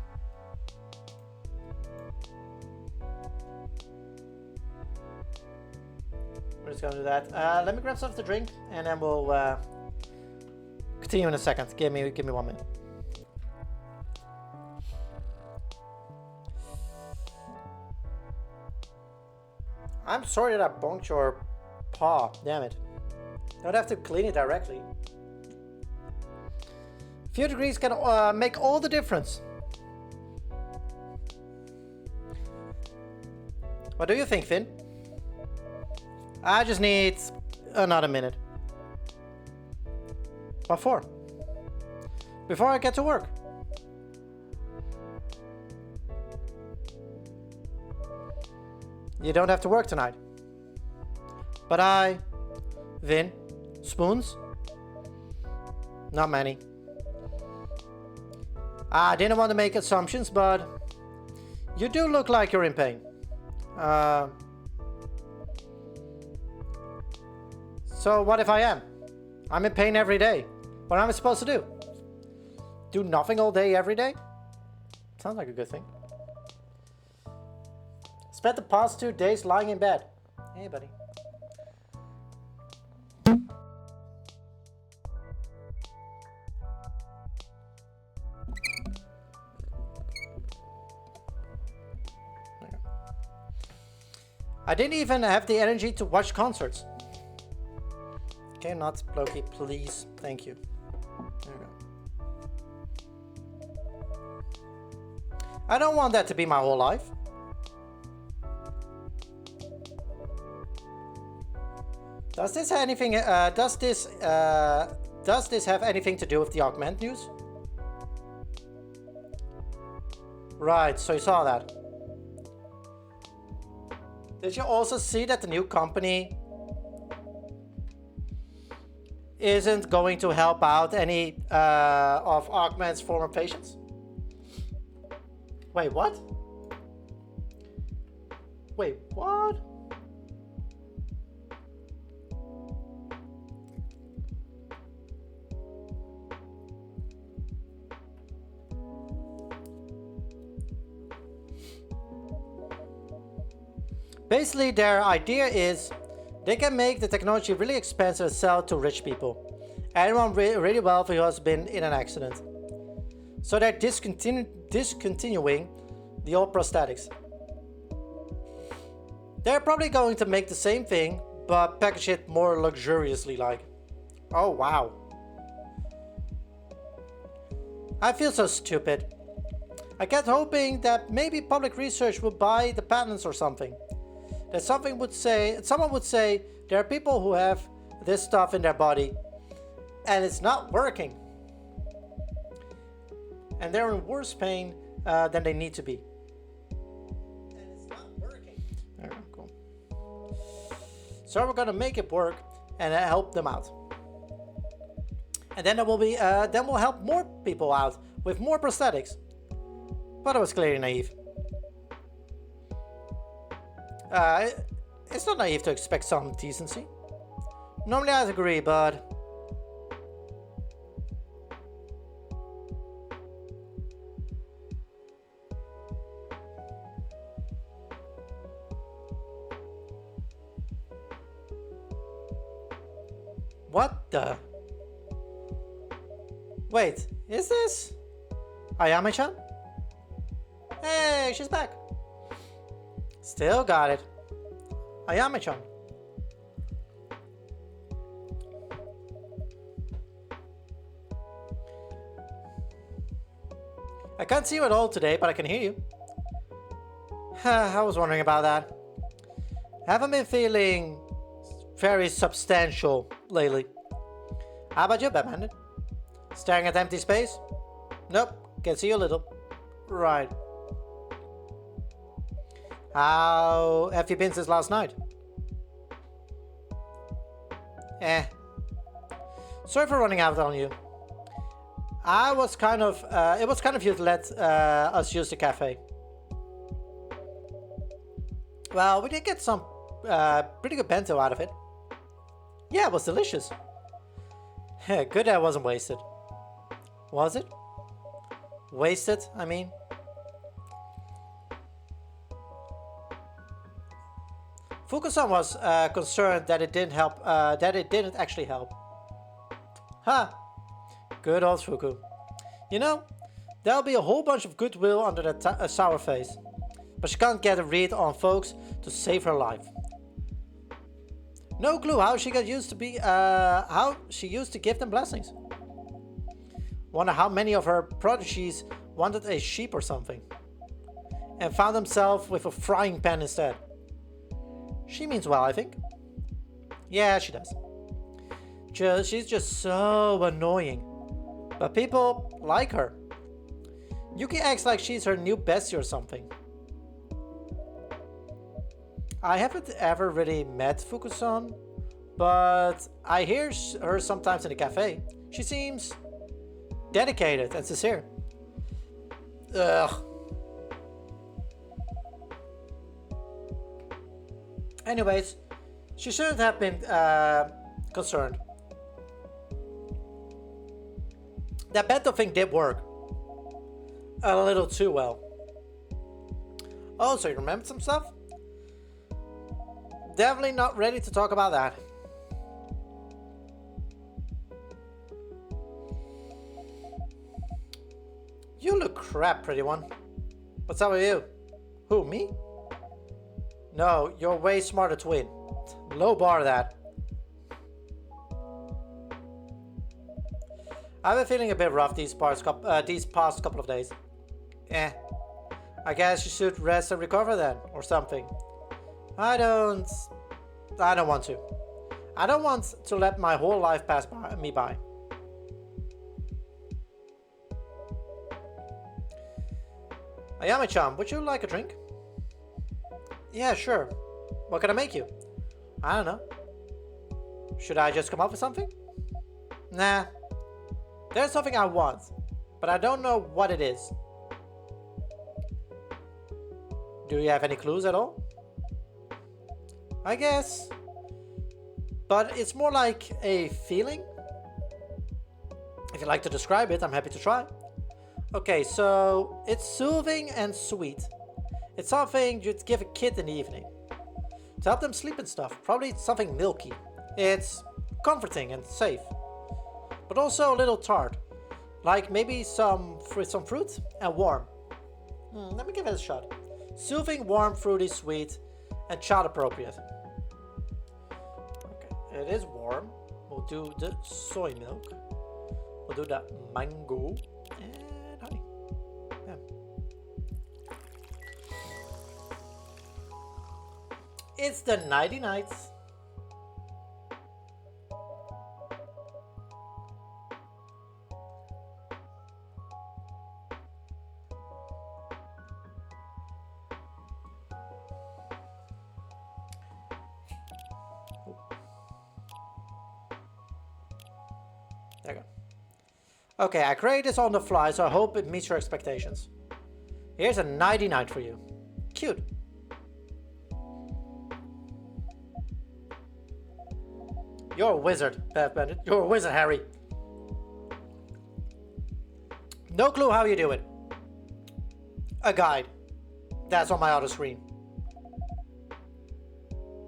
We're just gonna do that. Let me grab something to drink, and then we'll continue in a second. Give me 1 minute. I'm sorry that I bonked your paw. Damn it. Don't have to clean it directly. Few degrees can make all the difference. What do you think, Finn? I just need another minute. What for? Before I get to work. You don't have to work tonight. But Vin, spoons? Not many. I didn't want to make assumptions, but you do look like you're in pain. So what if I am? I'm in pain every day. What am I supposed to do? Do nothing all day every day? Sounds like a good thing. Spent the past 2 days lying in bed. Hey, buddy. I didn't even have the energy to watch concerts. Okay, not Loki, please. Thank you. There we go. I don't want that to be my whole life. Does this have anything? Does this have anything to do with the augment news? Right, so you saw that. Did you also see that the new company isn't going to help out any of Augment's former patients? Wait, what? Wait, what? Basically, their idea is they can make the technology really expensive and sell to rich people. Anyone really wealthy who has been in an accident. So they're discontinuing the old prosthetics. They're probably going to make the same thing, but package it more luxuriously like. Oh wow. I feel so stupid. I kept hoping that maybe public research would buy the patents or something. That someone would say there are people who have this stuff in their body and it's not working. And they're in worse pain than they need to be. And it's not working. There, cool. So we're gonna make it work and help them out. And then there will be then we'll help more people out with more prosthetics. But I was clearly naive. It's not naive to expect some decency. Normally I'd agree, but... What the... Wait, is this... Ayame-chan? Hey, she's back. Still got it. Ayame-chan. I can't see you at all today, but I can hear you. I was wondering about that. Haven't been feeling very substantial lately. How about you, Batman? Staring at empty space? Nope, can see you a little. Right. How have you been since last night? Sorry for running out on you. It was kind of you to let us use the cafe. Well, we did get some pretty good bento out of it. Yeah, it was delicious. Good that it wasn't wasted. Was it? Wasted, I mean. Fukusan was concerned that it didn't help. That it didn't actually help. Ha! Good old Fuku. You know, there'll be a whole bunch of goodwill under that sour face, but she can't get a read on folks to save her life. No clue how she got used to be. How she used to give them blessings. Wonder how many of her prodigies wanted a sheep or something, and found themselves with a frying pan instead. She means well, I think. Yeah, she does. She's just so annoying. But people like her. Yuki acts like she's her new bestie or something. I haven't ever really met Fukusan, but I hear her sometimes in the cafe. She seems dedicated and sincere. Ugh. Anyways, she shouldn't have been concerned. That bento thing did work. A little too well. Oh, so you remembered some stuff? Definitely not ready to talk about that. You look crap, pretty one. What's up with you? Who, me? No, you're way smarter to win. Low bar that. I've been feeling a bit rough these past couple of days. Eh. I guess you should rest and recover then, or something. I don't want to. I don't want to let my whole life pass me by. Ayami-chan, would you like a drink? Yeah, sure. What can I make you? I don't know. Should I just come up with something? Nah. There's something I want, but I don't know what it is. Do you have any clues at all? I guess. But it's more like a feeling. If you'd like to describe it, I'm happy to try. Okay, so it's soothing and sweet. It's something you'd give a kid in the evening to help them sleep and stuff. Probably something milky. It's comforting and safe, but also a little tart, like maybe some fruit and warm. Let me give it a shot. Soothing, warm, fruity, sweet, and child appropriate. Okay, it is warm. We'll do the soy milk. We'll do the mango and honey. Yeah. It's the Nighty Nights. There you go. Okay, I created this on the fly, so I hope it meets your expectations. Here's a Nighty Night for you. Cute. You're a wizard, Beth Bennett. You're a wizard, Harry. No clue how you do it. A guide. That's on my auto screen.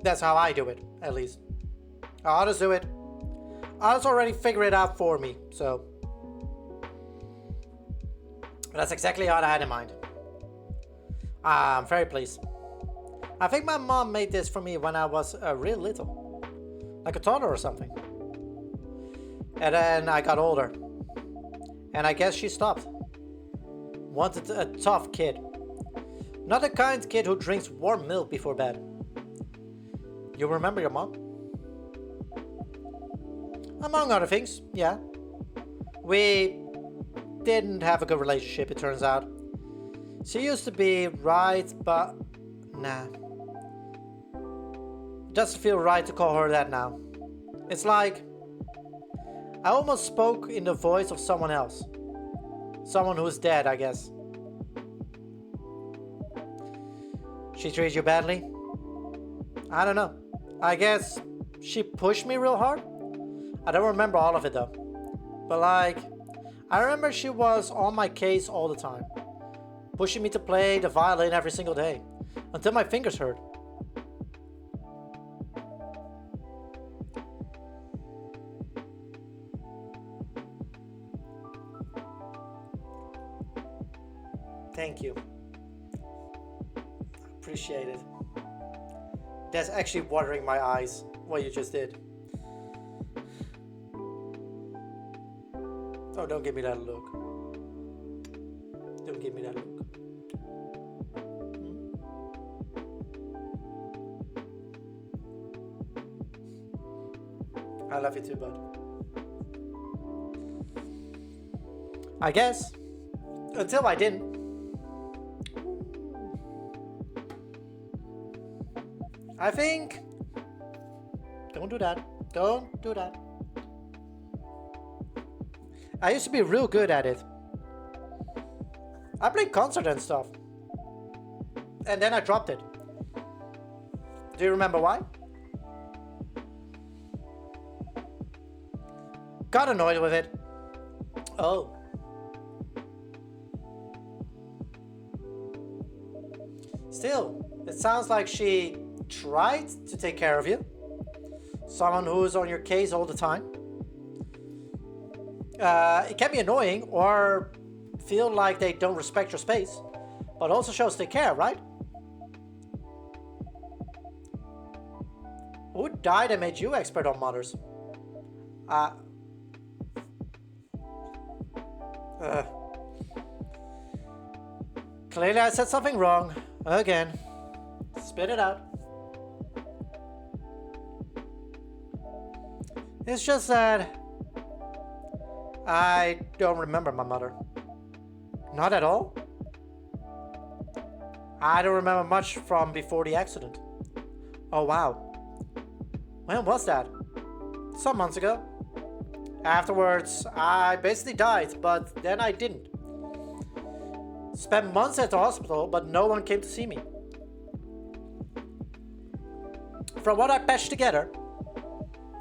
That's how I do it, at least. Others do it. Others already figure it out for me, so. That's exactly what I had in mind. I'm very pleased. I think my mom made this for me when I was real little. Like a toddler or something. And then I got older. And I guess she stopped. Wanted a tough kid. Not the kind kid who drinks warm milk before bed. You remember your mom? Among other things, yeah. We didn't have a good relationship, it turns out. She used to be right, but nah. It doesn't feel right to call her that now. It's like I almost spoke in the voice of someone else. Someone who's dead, I guess. She treated you badly? I don't know. I guess she pushed me real hard? I don't remember all of it though. But like, I remember she was on my case all the time. Pushing me to play the violin every single day. Until my fingers hurt. Thank you. Appreciate it. That's actually watering my eyes, what you just did. Oh, don't give me that look. Don't give me that look. I love you too, bud. I guess. Until I didn't. I think. Don't do that. Don't do that. I used to be real good at it. I played concert and stuff. And then I dropped it. Do you remember why? Got annoyed with it. Oh. Still, it sounds like she tried to take care of you. Someone who's on your case all the time. It can be annoying or feel like they don't respect your space, but also shows they care, right? Who died and made you expert on mothers? Clearly I said something wrong. Again. Spit it out. It's just that I don't remember my mother. Not at all? I don't remember much from before the accident. Oh wow. When was that? Some months ago. Afterwards, I basically died, but then I didn't. Spent months at the hospital, but no one came to see me. From what I patched together,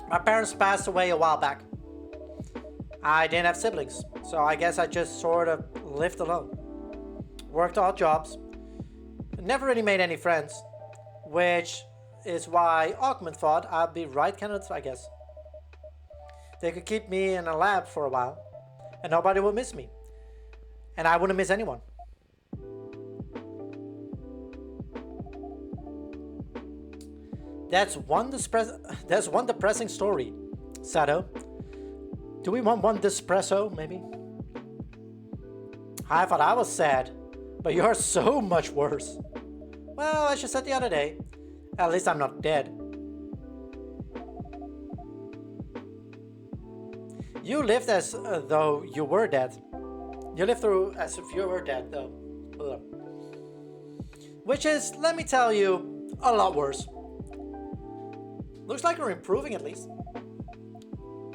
my parents passed away a while back. I didn't have siblings, so I guess I just sort of lived alone. Worked odd jobs. Never really made any friends, which is why Augment thought I'd be right candidate, I guess. They could keep me in a lab for a while, and nobody would miss me. And I wouldn't miss anyone. That's one depressing story, Sato. Do we want one Despresso, maybe? I thought I was sad, but you're so much worse. Well, as you said the other day, at least I'm not dead. You lived as though you were dead. You lived through as if you were dead, though. Ugh. Which is, let me tell you, a lot worse. Looks like you're improving at least.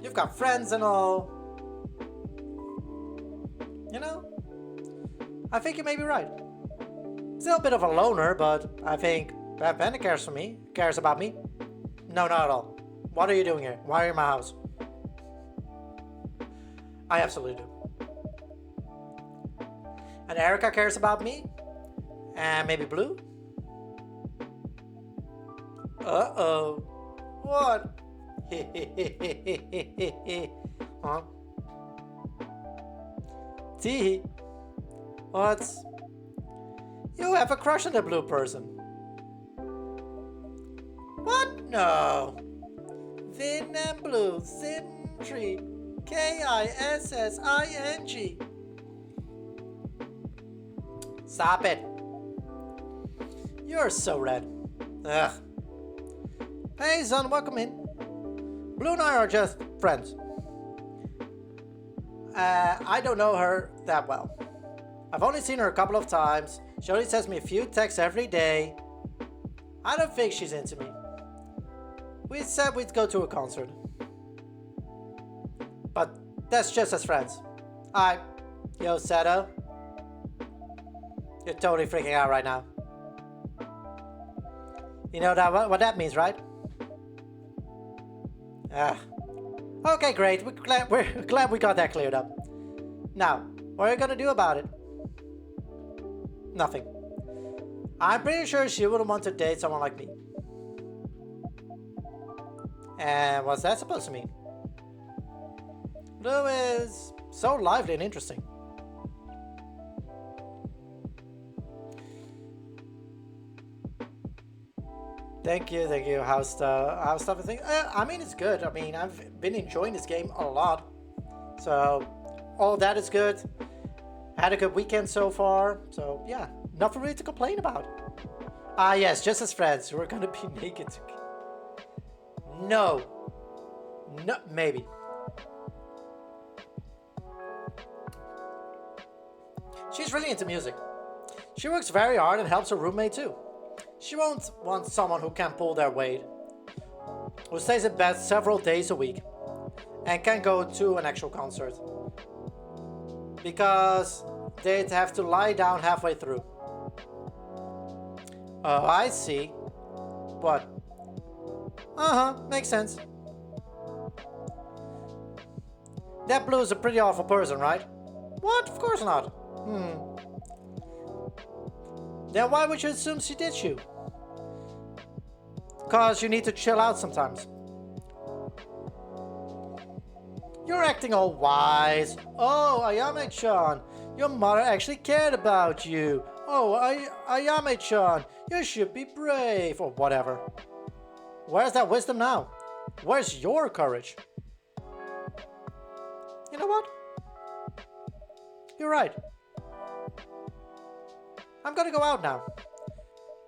You've got friends and all. You know? I think you may be right. Still a bit of a loner, but I think Bad Panda cares for me. Cares about me. No, not at all. What are you doing here? Why are you in my house? I absolutely do. And Erica cares about me? And maybe Blue? Uh-oh. What? Huh? Tee. What? You have a crush on the blue person. What? No. Vin and Blue. Sintry. Kissing. Stop it. You're so red. Ugh. Hey, son, welcome in. Blue and I are just friends. I don't know her that well. I've only seen her a couple of times. She only sends me a few texts every day. I don't think she's into me. We said we'd go to a concert. But that's just as friends. Yo, Sato. You're totally freaking out right now. You know what that means, right? Okay, great. We're glad we got that cleared up. Now, what are you gonna do about it? Nothing. I'm pretty sure she wouldn't want to date someone like me. And what's that supposed to mean? Blue is so lively and interesting. Thank you. How's stuff and things? I mean, it's good. I mean, I've been enjoying this game a lot. So, all that is good. Had a good weekend so far. So, yeah, nothing really to complain about. Yes, just as friends. We're gonna be naked. No, maybe. She's really into music. She works very hard and helps her roommate too. She won't want someone who can pull their weight, who stays in bed several days a week, and can go to an actual concert. Because they'd have to lie down halfway through. Oh, I see. What? Makes sense. That Blue's a pretty awful person, right? What? Of course not. Then why would you assume she did you? Cause you need to chill out sometimes. You're acting all wise. Oh, Ayame-chan, your mother actually cared about you. Oh, Ayame-chan, you should be brave, or whatever. Where's that wisdom now? Where's your courage? You know what? You're right. I'm gonna go out now.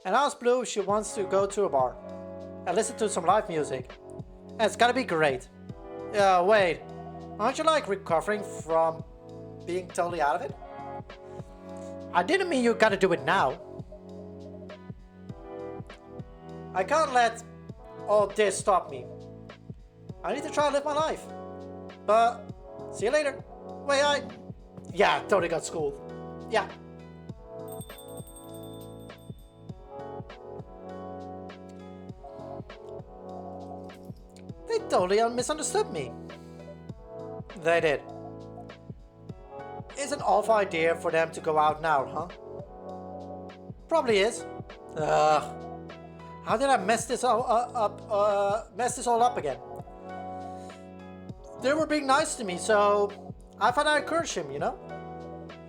And ask Blue if she wants to go to a bar and listen to some live music. And it's gonna be great. Wait. Aren't you like recovering from being totally out of it? I didn't mean you gotta do it now. I can't let all this stop me. I need to try to live my life. But, see you later. Wait, yeah, totally got schooled. Yeah. They totally misunderstood me. They did. It's an awful idea for them to go out now, huh? Probably is. How did I mess this all up again? They were being nice to me, so I thought I'd encourage him, you know?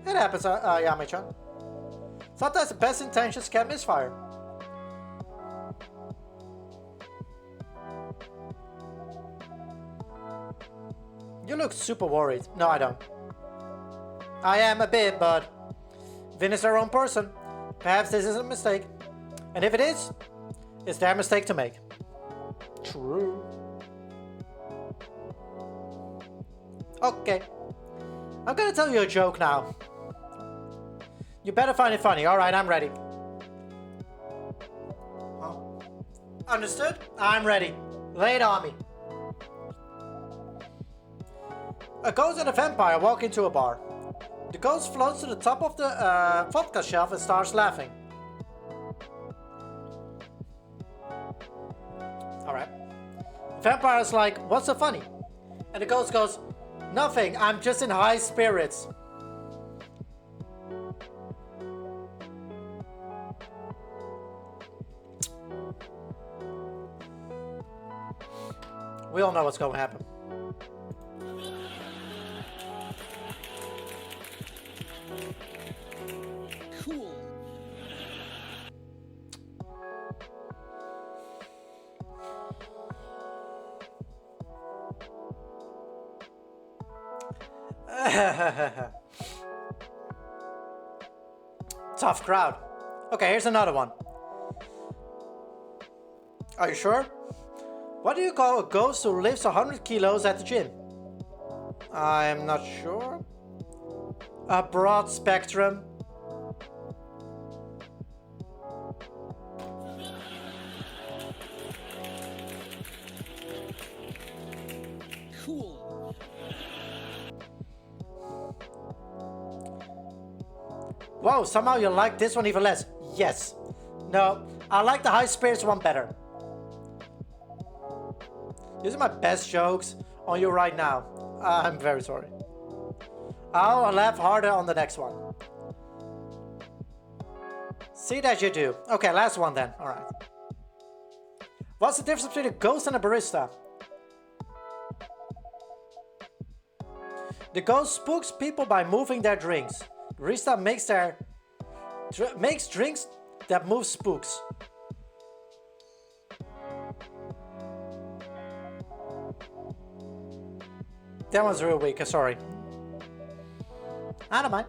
It happens, Yame-chan. Sometimes the best intentions can misfire. You look super worried. No, I don't. I am a bit, but Vin is their own person. Perhaps this is a mistake. And if it is, it's their mistake to make. True. Okay. I'm gonna tell you a joke now. You better find it funny. Alright, I'm ready. Oh. Understood? I'm ready. Lay it on me. A ghost and a vampire walk into a bar. The ghost floats to the top of the vodka shelf and starts laughing. Alright. The vampire is like, what's so funny? And the ghost goes, nothing, I'm just in high spirits. We all know what's going to happen. Cool. Tough crowd. Okay, here's another one. Are you sure? What do you call a ghost who lifts 100 kilos at the gym? I'm not sure. A broad spectrum. Cool. Whoa, somehow you like this one even less. Yes. No, I like the high spirits one better. These are my best jokes on you right now. I'm very sorry. I'll laugh harder on the next one. See that you do. Okay, last one then. Alright. What's the difference between a ghost and a barista? The ghost spooks people by moving their drinks. The barista makes drinks that move spooks. That one's real weak, sorry. I don't mind.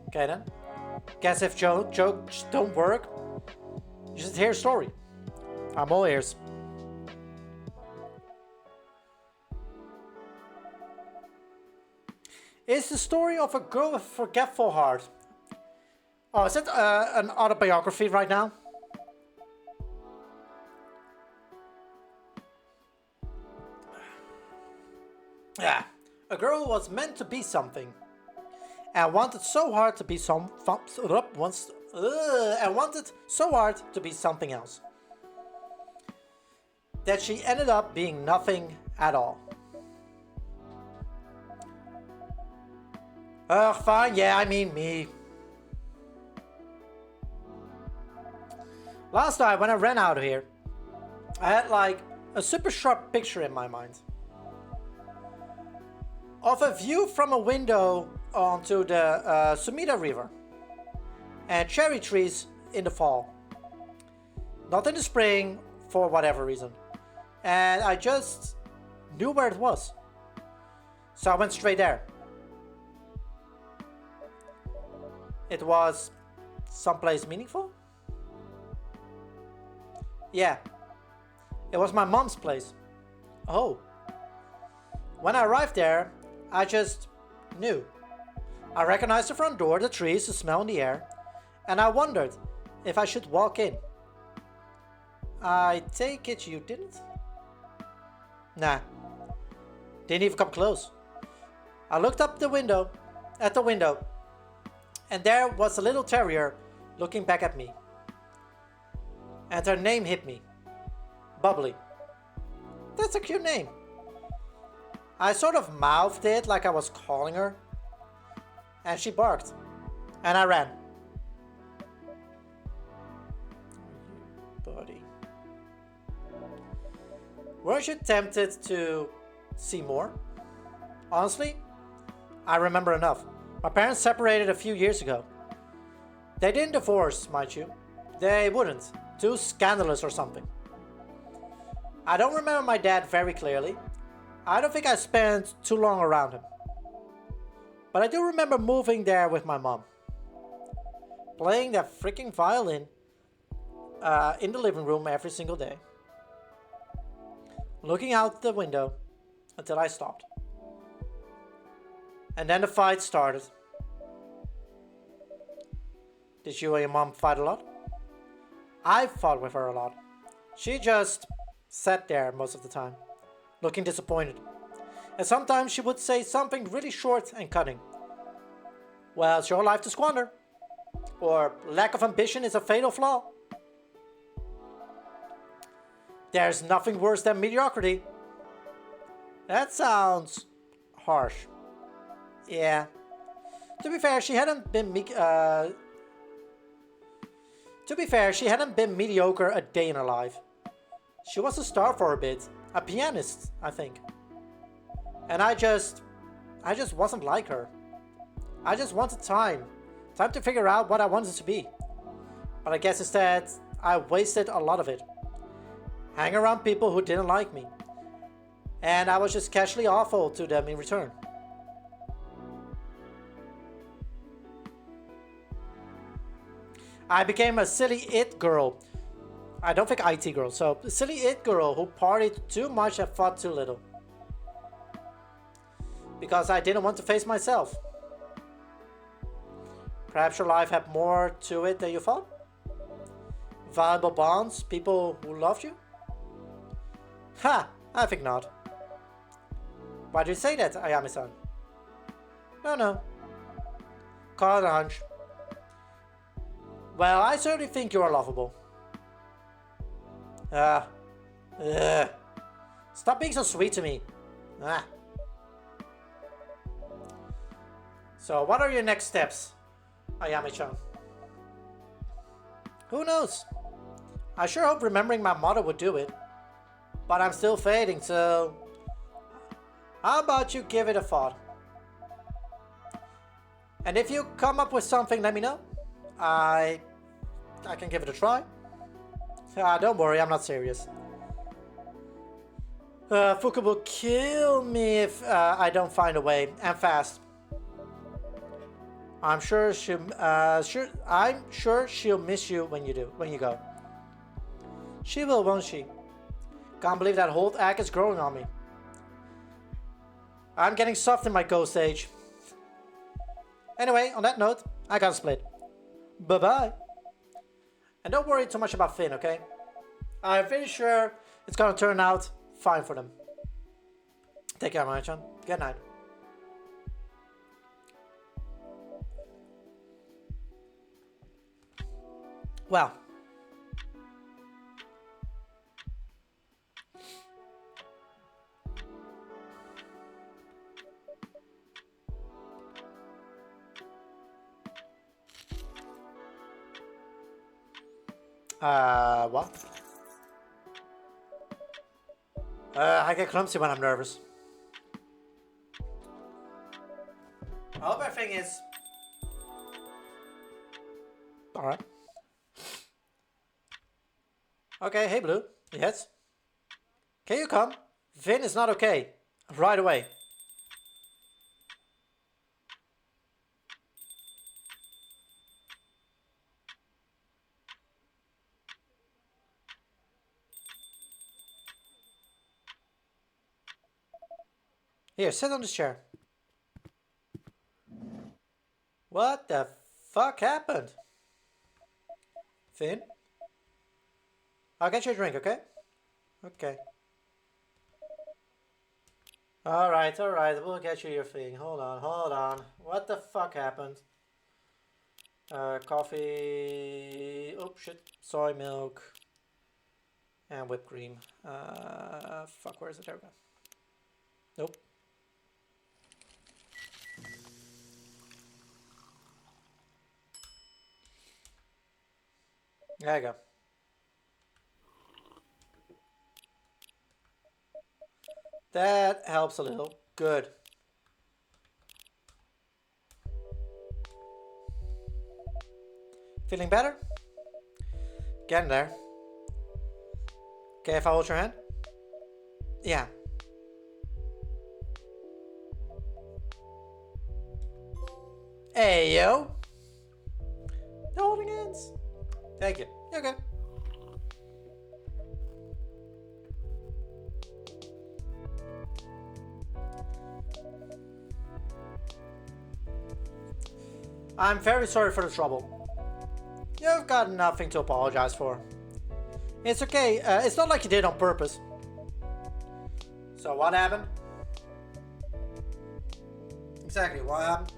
Okay then. Guess if jokes don't work, you should hear a story. I'm all ears. It's the story of a girl with a forgetful heart. Oh, is it an autobiography right now? Yeah, a girl was meant to be something, and wanted so hard to be something else that she ended up being nothing at all. Ugh, fine, yeah, I mean me. Last night when I ran out of here, I had like a super sharp picture in my mind of a view from a window onto the Sumida River and cherry trees in the fall. Not in the spring, for whatever reason. And I just knew where it was. So I went straight there. It was someplace meaningful? Yeah. It was my mom's place. Oh. When I arrived there, I just knew. I recognized the front door, the trees, the smell in the air, and I wondered if I should walk in. I take it you didn't? Nah. Didn't even come close. I looked up the window, and there was a little terrier looking back at me. And her name hit me. Bubbly. That's a cute name. I sort of mouthed it like I was calling her. And she barked. And I ran. Buddy. Weren't you tempted to see more? Honestly, I remember enough. My parents separated a few years ago. They didn't divorce, mind you. They wouldn't. Too scandalous or something. I don't remember my dad very clearly. I don't think I spent too long around him. But I do remember moving there with my mom. Playing that freaking violin in the living room every single day. Looking out the window until I stopped. And then the fight started. Did you and your mom fight a lot? I fought with her a lot. She just sat there most of the time, looking disappointed. And sometimes she would say something really short and cutting. Well, it's your life to squander. Or lack of ambition is a fatal flaw. There's nothing worse than mediocrity. That sounds harsh. Yeah. To be fair, she hadn't been mediocre a day in her life. She was a star for a bit, a pianist, I think. And I just wasn't like her. I just wanted time to figure out what I wanted to be. But I guess instead, I wasted a lot of it. Hanging around people who didn't like me. And I was just casually awful to them in return. I became a silly it girl. I don't think IT girl, so a silly it girl who partied too much and fought too little. Because I didn't want to face myself. Perhaps your life had more to it than you thought? Valuable bonds, people who loved you? Ha! I think not. Why do you say that, Ayami-san? No. Call it a hunch. Well, I certainly think you are lovable. Stop being so sweet to me. So, what are your next steps, Ayami-chan? Who knows? I sure hope remembering my motto would do it. But I'm still fading, so... How about you give it a thought? And if you come up with something, let me know. I can give it a try. Don't worry, I'm not serious. Fuka will kill me if I don't find a way, and fast. I'm sure she'll miss you when you go. She will, won't she? Can't believe that whole act is growing on me. I'm getting soft in my ghost age. Anyway, on that note, I gotta split. Bye-bye. And don't worry too much about Finn, okay? I'm pretty sure it's gonna turn out fine for them. Take care, Maya-chan. Good night. Well. What? I get clumsy when I'm nervous. I hope everything is... Alright. Okay, hey Blue. Yes? Can you come? Vin is not okay. Right away. Here, sit on this chair. What the fuck happened? Vin? I'll get you a drink, okay? Okay. Alright, we'll get you your thing. Hold on. What the fuck happened? Coffee... Oh, shit. Soy milk. And whipped cream. Fuck, where is it? There we go. Nope. There you go. That helps a little. Good. Feeling better? Getting there. Okay, if I hold your hand? Yeah. Hey, yo. No holding hands. Thank you. You're good. I'm very sorry for the trouble. You've got nothing to apologize for. It's okay. It's not like you did on purpose. So what happened? Exactly, what happened?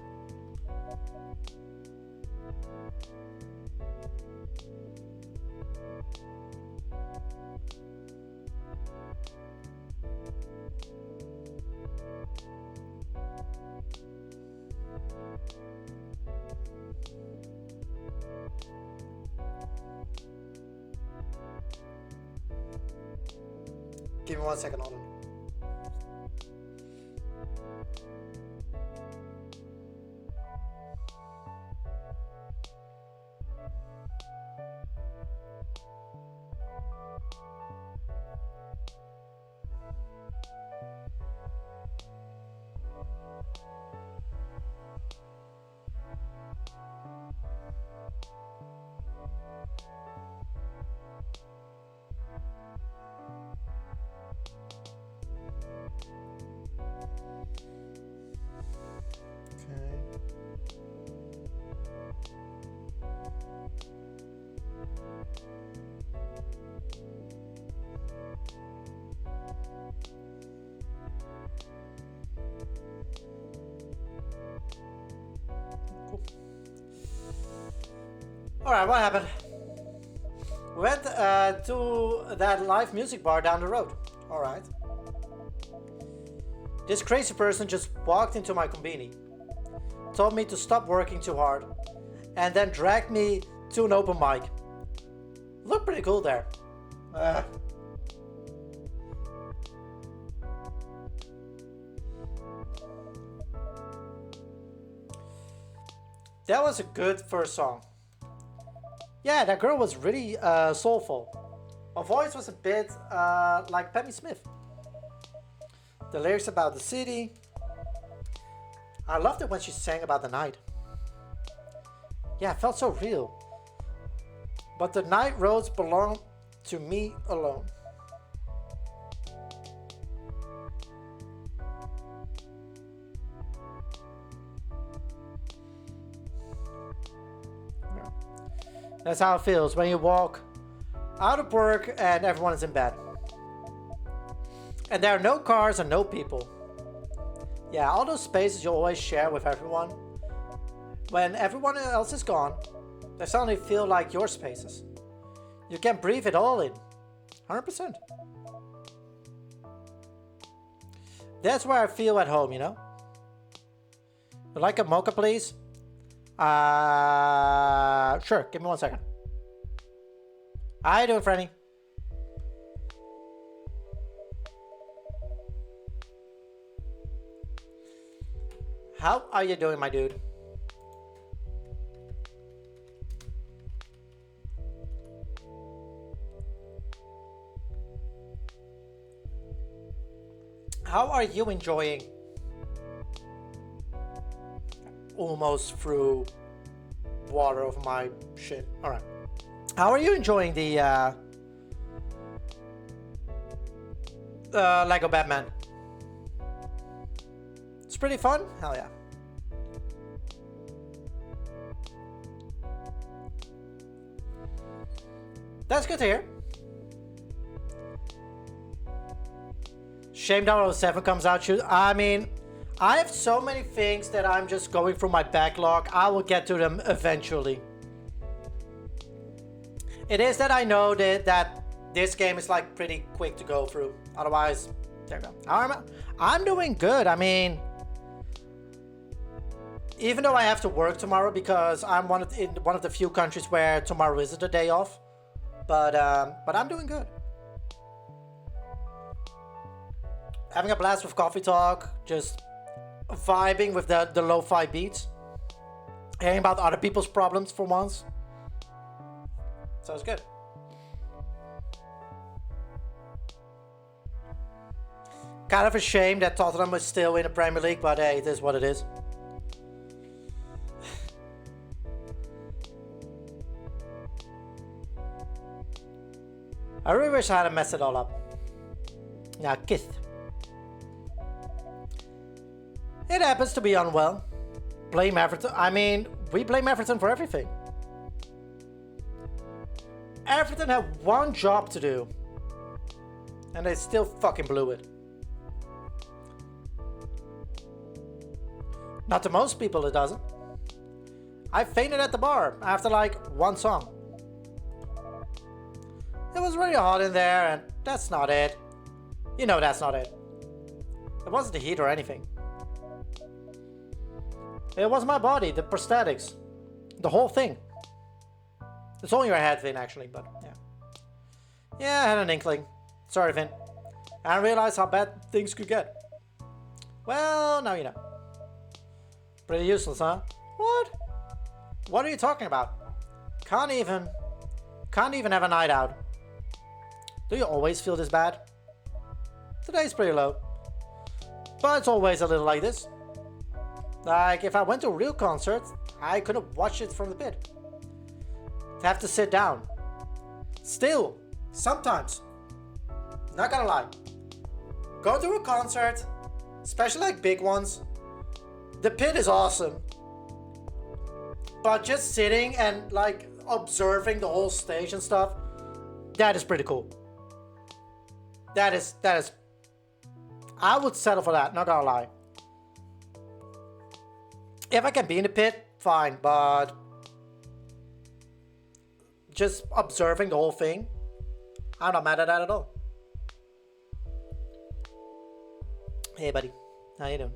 Give me 1 second, hold on. Cool. Alright, what happened? We went to that live music bar down the road. Alright. This crazy person just walked into my combini, told me to stop working too hard, and then dragged me to an open mic. Looked pretty cool there. That was a good first song. Yeah, that girl was really soulful. Her voice was a bit like Patti Smith. The lyrics about the city. I loved it when she sang about the night. Yeah, it felt so real. But the night roads belong to me alone. That's how it feels when you walk out of work and everyone is in bed. And there are no cars and no people. Yeah, all those spaces you always share with everyone. When everyone else is gone, they suddenly feel like your spaces. You can breathe it all in. 100%. That's where I feel at home, you know? You like a mocha, please? Sure, give me 1 second. How you doing, Franny? How are you doing, my dude? How are you enjoying? Almost through water over my shit. All right. How are you enjoying the Lego Batman? It's pretty fun. Hell yeah. That's good to hear. Shame 007 comes out. I mean, I have so many things that I'm just going through my backlog. I will get to them eventually. It is that I know that this game is like pretty quick to go through. Otherwise, there you go. I'm doing good. I mean, even though I have to work tomorrow because I'm in one of the few countries where tomorrow isn't a day off. But I'm doing good. Having a blast with Coffee Talk, just vibing with the lo-fi beats. Hearing about other people's problems for once. So it's good. Kind of a shame that Tottenham is still in the Premier League, but hey, it is what it is. I really wish I hadn't messed it all up. Now, kiss. It happens to be unwell. Blame Everton. I mean, we blame Everton for everything. Everton had one job to do. And they still fucking blew it. Not to most people it doesn't. I fainted at the bar after like one song. It was really hot in there and that's not it. You know that's not it. It wasn't the heat or anything. It was my body, the prosthetics. The whole thing. It's only your head, Vin, actually, but yeah. Yeah, I had an inkling. Sorry, Vin. I didn't realize how bad things could get. Well, now you know. Pretty useless, huh? What? What are you talking about? Can't even have a night out. Do you always feel this bad? Today's pretty low. But it's always a little like this. Like, if I went to a real concert, I couldn't watch it from the pit. I'd have to sit down. Still, sometimes. Not gonna lie. Go to a concert, especially like big ones. The pit is awesome. But just sitting and like observing the whole stage and stuff, that is pretty cool. That is, I would settle for that, not gonna lie. If I can be in the pit, fine, but just observing the whole thing, I'm not mad at that at all. Hey buddy, how you doing?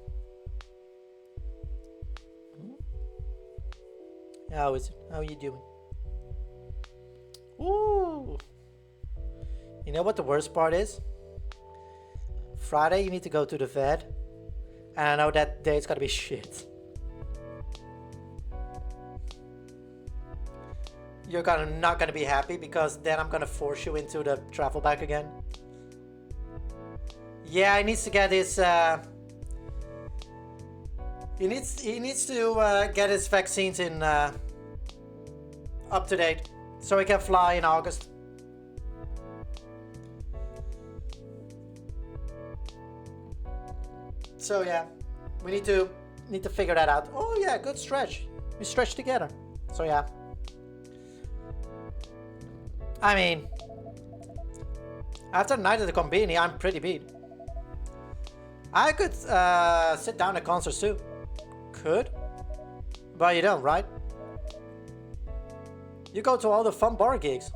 How is it? How are you doing? Ooh. You know what the worst part is? Friday you need to go to the VOD. And I know that day it's gonna be shit. You're not gonna be happy because then I'm gonna force you into the travel bag again. Yeah, he needs to get his he needs to get his vaccines in up to date so he can fly in August. So yeah, we need to figure that out. Oh yeah, good stretch. We stretch together. So yeah. I mean, after the night at the Combini, I'm pretty beat. I could sit down at concerts too. Could. But you don't, right? You go to all the fun bar gigs.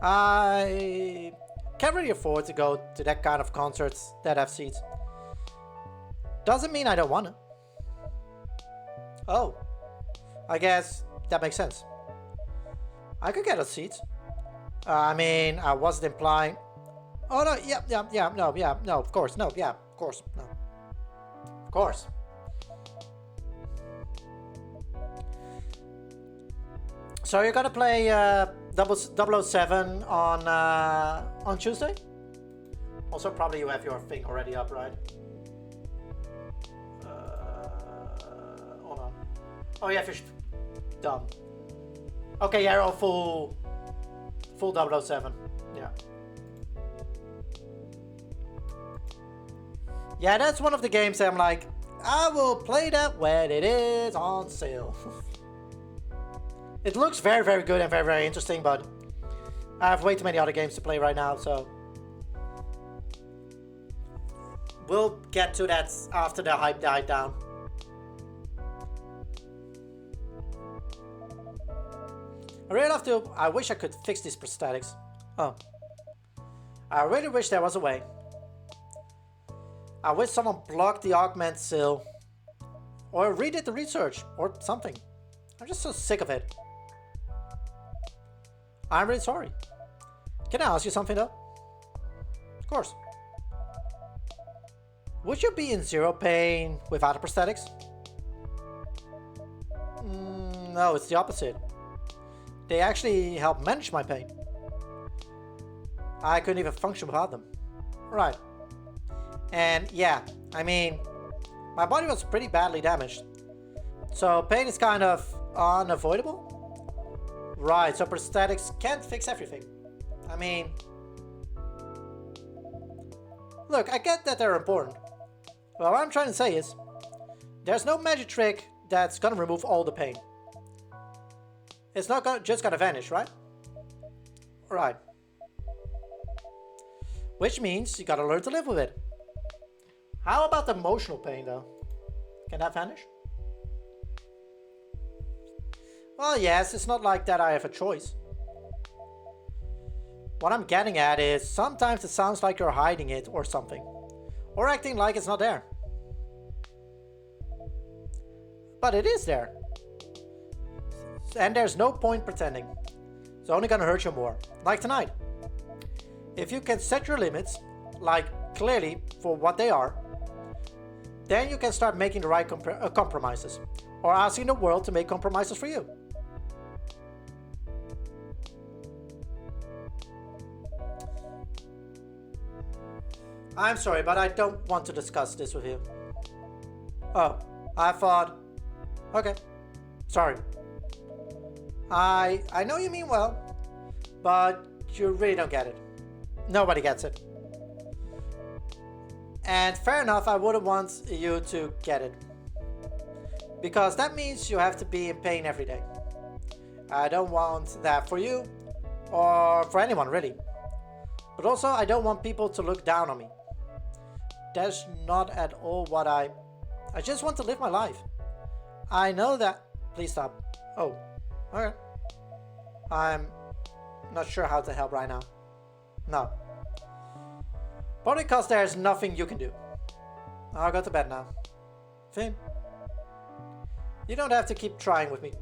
I can't really afford to go to that kind of concerts that have seats. Doesn't mean I don't want to. Oh. I guess that makes sense. I could get a seat. I mean, I wasn't implying. Oh no, no, of course, no, yeah, of course, no. Of course. So you're gonna play 007 on Tuesday? Also, probably you have your thing already up, right? Hold on. Oh yeah, fish. Done. Okay, yeah, full 007. Yeah. Yeah, that's one of the games that I'm like, I will play that when it is on sale. It looks very, very good and very, very interesting, but I have way too many other games to play right now, so we'll get to that after the hype died down. I wish I could fix these prosthetics. Oh. I really wish there was a way. I wish someone blocked the augment sill. Or redid the research. Or something. I'm just so sick of it. I'm really sorry. Can I ask you something though? Of course. Would you be in zero pain without the prosthetics? No, it's the opposite. They actually help manage my pain. I couldn't even function without them. Right. And yeah, I mean, my body was pretty badly damaged. So pain is kind of unavoidable. Right, so prosthetics can't fix everything. I mean, look, I get that they're important. But what I'm trying to say is, there's no magic trick that's gonna remove all the pain. It's not just gonna vanish, right? Right. Which means you gotta learn to live with it. How about the emotional pain though? Can that vanish? Well, yes, it's not like that I have a choice. What I'm getting at is sometimes it sounds like you're hiding it or something. Or acting like it's not there. But it is there. And there's no point pretending. It's only gonna hurt you more. Like tonight. If you can set your limits, like clearly for what they are, then you can start making the right compromises. Or asking the world to make compromises for you. I'm sorry, but I don't want to discuss this with you. Oh, I thought... Okay, sorry. I know you mean well, but you really don't get it. Nobody gets it. And fair enough, I wouldn't want you to get it. Because that means you have to be in pain every day. I don't want that for you, or for anyone really. But also, I don't want people to look down on me. That's not at all what I just want to live my life. I know that... Please stop. Oh, okay. I'm not sure how to help right now. No. Probably because there's nothing you can do. I'll go to bed now. Finn, you don't have to keep trying with me.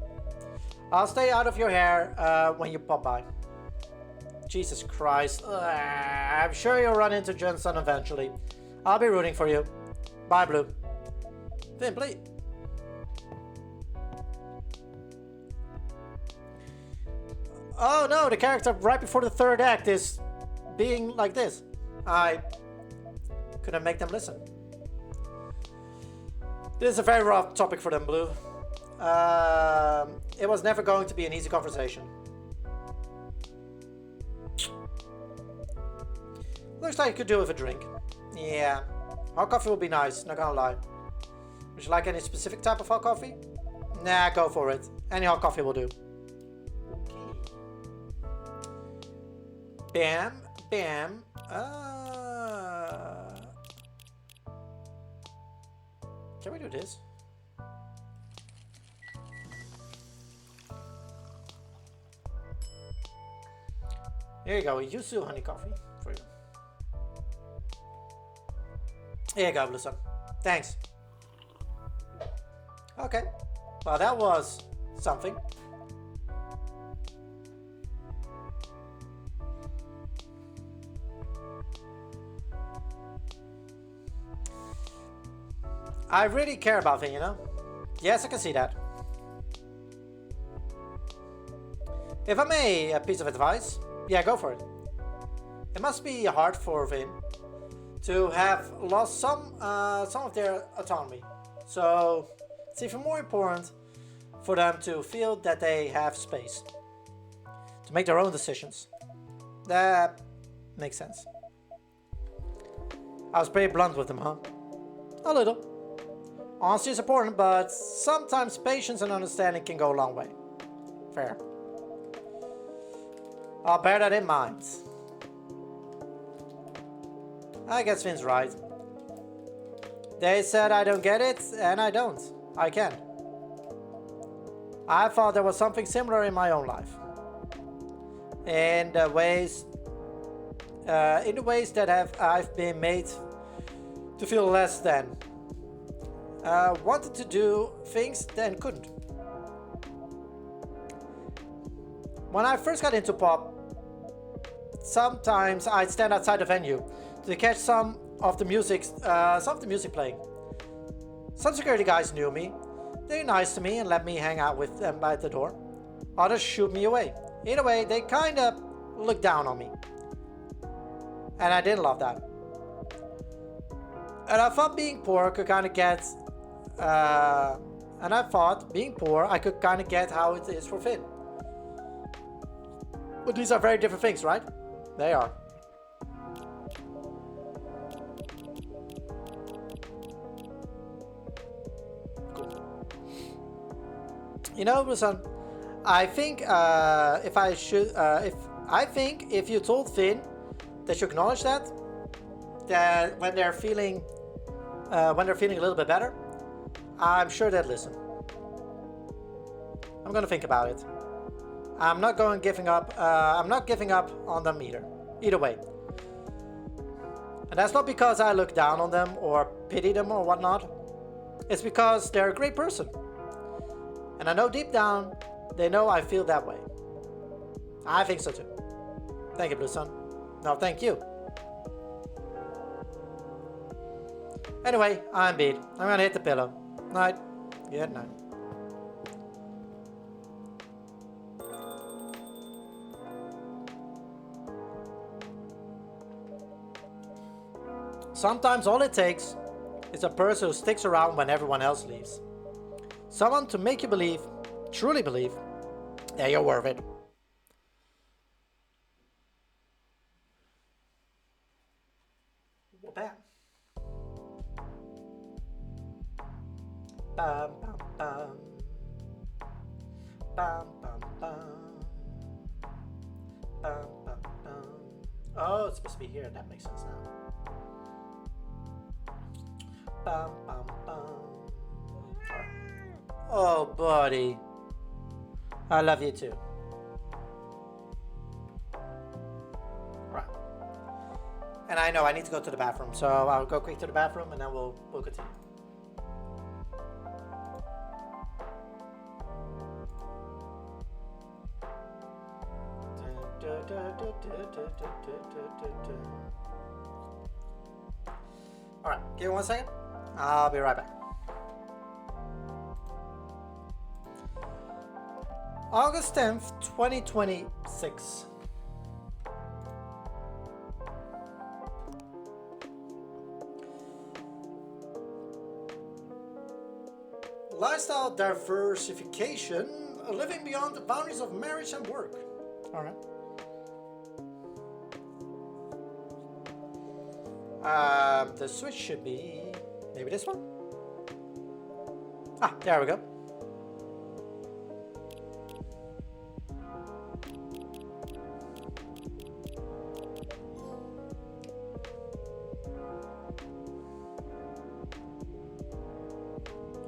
I'll stay out of your hair when you pop by. Jesus Christ. I'm sure you'll run into Johnson eventually. I'll be rooting for you. Bye, Blue. Finn, please. Oh no, the character right before the third act is being like this. I couldn't make them listen. This is a very rough topic for them, Blue. It was never going to be an easy conversation. Looks like you could do with a drink. Yeah, hot coffee would be nice, not gonna lie. Would you like any specific type of hot coffee? Nah, go for it. Any hot coffee will do. Bam, bam. Can we do this? Here you go, Yuzu honey coffee for you. Here you go, Blusa. Thanks. Okay. Well, that was something. I really care about him, you know? Yes, I can see that. If I may, a piece of advice, yeah, go for it. It must be hard for Vin to have lost some of their autonomy. So it's even more important for them to feel that they have space to make their own decisions. That makes sense. I was pretty blunt with them, huh? A little. Honesty is important, but sometimes patience and understanding can go a long way. Fair. I'll bear that in mind. I guess Finn's right. They said I don't get it, and I don't. I can. I thought there was something similar in my own life. In the ways that I've been made to feel less than. Wanted to do things, then couldn't. When I first got into pop, sometimes I'd stand outside the venue to catch some of the music playing. Some security guys knew me. They're nice to me and let me hang out with them by the door. Others shoot me away. Either way, they kinda looked down on me. And I didn't love that. And I thought being poor could kinda get I could kinda get how it is for Finn. But these are very different things, right? They are. Cool. You know, son, I think if you told Finn that you acknowledge that when they're feeling a little bit better, I'm sure they'd listen. I'm gonna think about it. I'm not giving up on them either. Either way. And that's not because I look down on them or pity them or whatnot. It's because they're a great person. And I know deep down, they know I feel that way. I think so too. Thank you, Blue Sun. No, thank you. Anyway, I'm beat. I'm gonna hit the pillow. Night. Good night. Sometimes all it takes is a person who sticks around when everyone else leaves. Someone to make you believe, truly believe, that you're worth it. Bam. Bam, bam, bam. Bam, bam, bam. Bam, bam, bam. Oh, it's supposed to be here. That makes sense now. Bam, bam, bam. Oh, buddy. I love you too. Right. And I know I need to go to the bathroom, so I'll go quick to the bathroom and then we'll continue. Alright, give me 1 second. I'll be right back. August 10th, 2026. Lifestyle diversification, living beyond the boundaries of marriage and work. Alright. The switch should be maybe this one. Ah, there we go.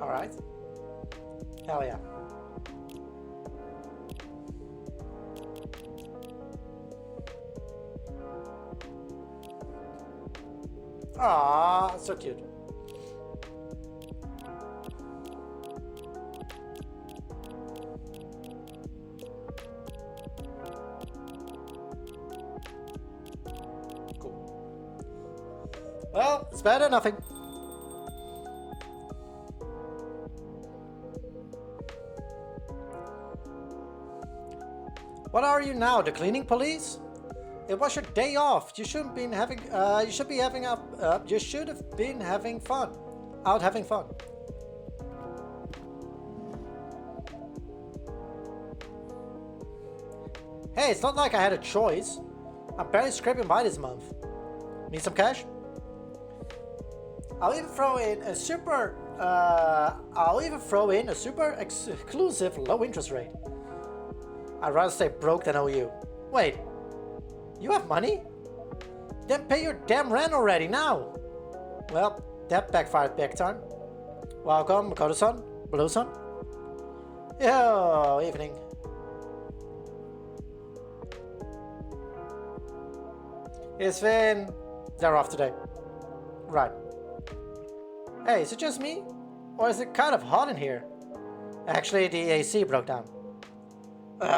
All right. Hell yeah. Aww, so cute. Cool. Well, it's better than nothing. What are you now, the cleaning police? It was your day off. You shouldn't been having. You should be having up. You should have been having fun. Out having fun. Hey, it's not like I had a choice. I'm barely scraping by this month. Need some cash? I'll even throw in a super exclusive low interest rate. I'd rather stay broke than owe you. Wait, you have money? Then pay your damn rent already now. Well, that backfired big time. Welcome, Makoto-san, Blue-san. Yo, evening. It's Finn. They're off today. Right. Hey, is it just me? Or is it kind of hot in here? Actually, the AC broke down.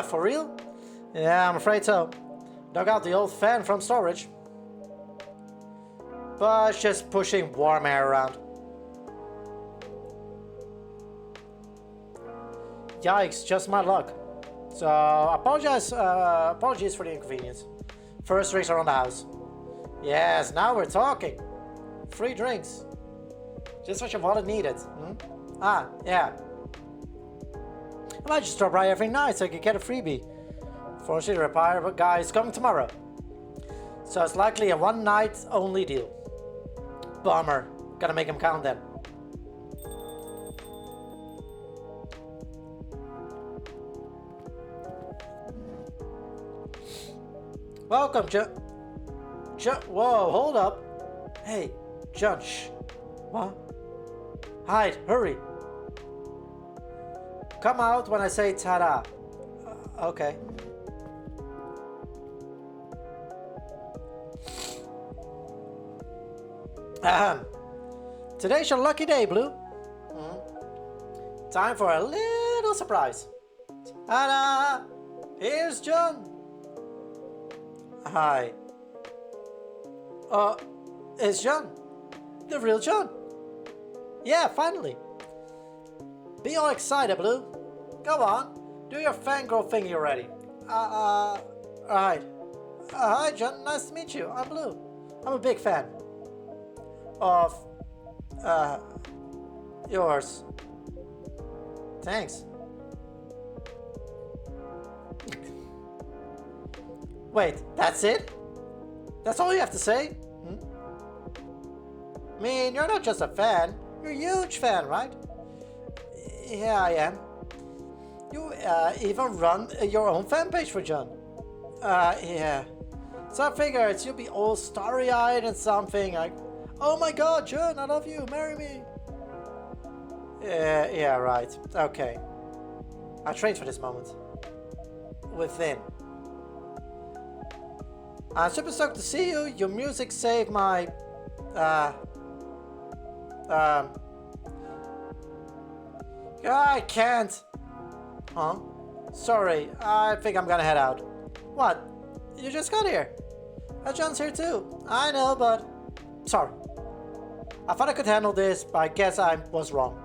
For real? Yeah, I'm afraid so. Dug out the old fan from storage. But it's just pushing warm air around. Yikes, just my luck. So, apologies for the inconvenience. First drinks are on the house. Yes, now we're talking. Free drinks. Just what your wallet needed. Ah, yeah. I might just drop by every night so I could get a freebie. Fortunately, the repair guy is coming tomorrow. So it's likely a one night only deal. Bummer. Gotta make him count then. Welcome, whoa, hold up. Hey, John, shh. What? Hide, hurry. Come out when I say ta-da. Okay. Today's your lucky day, Blue. Time for a little surprise. Ta-da! Here's John. Hi. It's John. The real John. Yeah, finally. Be all excited, Blue. Go on. Do your fangirl thingy already. Alright. Hi, John. Nice to meet you. I'm Blue. I'm a big fan. Of, yours. Thanks. Wait, that's it? That's all you have to say? I mean, you're not just a fan. You're a huge fan, right? Yeah, I am. You even run your own fan page for John. Yeah. So I figured you'll be all starry-eyed and something like, oh my god, John, I love you, marry me. Yeah, right. Okay. I trained for this moment. Within. I'm super stoked to see you. Your music saved my... I can't. Huh? Sorry, I think I'm gonna head out. What? You just got here. John's here too. I know, but... Sorry. I thought I could handle this, but I guess I was wrong.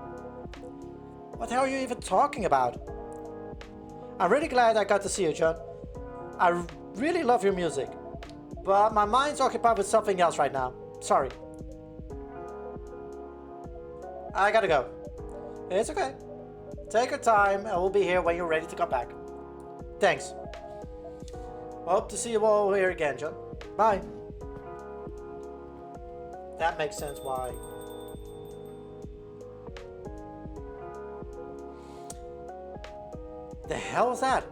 What the hell are you even talking about? I'm really glad I got to see you, John. I really love your music. But my mind's occupied with something else right now. Sorry. I gotta go. It's okay. Take your time and we'll be here when you're ready to come back. Thanks. Hope to see you all here again, John. Bye. That makes sense why. The hell was that?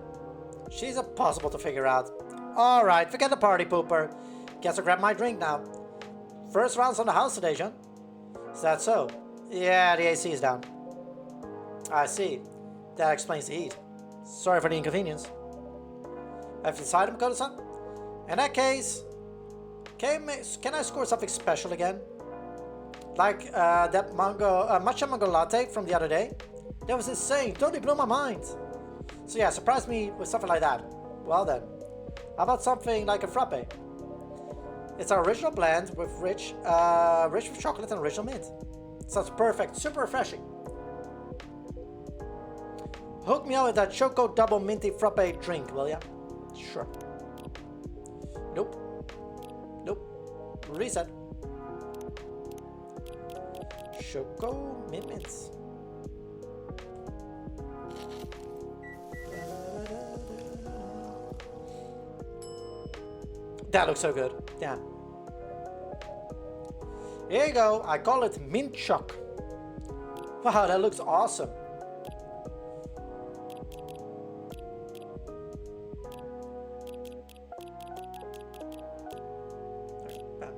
She's impossible to figure out. Alright, forget the party pooper. Guess I'll grab my drink now. First round's on the house today, John. Is that so? Yeah, the AC is down. I see. That explains the heat. Sorry for the inconvenience. Have you decided, Makoto-san? In that case, can I score something special again? Like that matcha mango latte from the other day? That was insane, totally blew my mind. So yeah, surprise me with something like that. Well then, how about something like a frappe? It's our original blend with rich with chocolate and original mint. Sounds perfect, super refreshing. Hook me up with that choco double minty frappe drink, will ya? Sure. Nope. Nope. Reset. Choco Mints. That looks so good. Damn. Here you go. I call it Mint Choc. Wow, that looks awesome. Bam.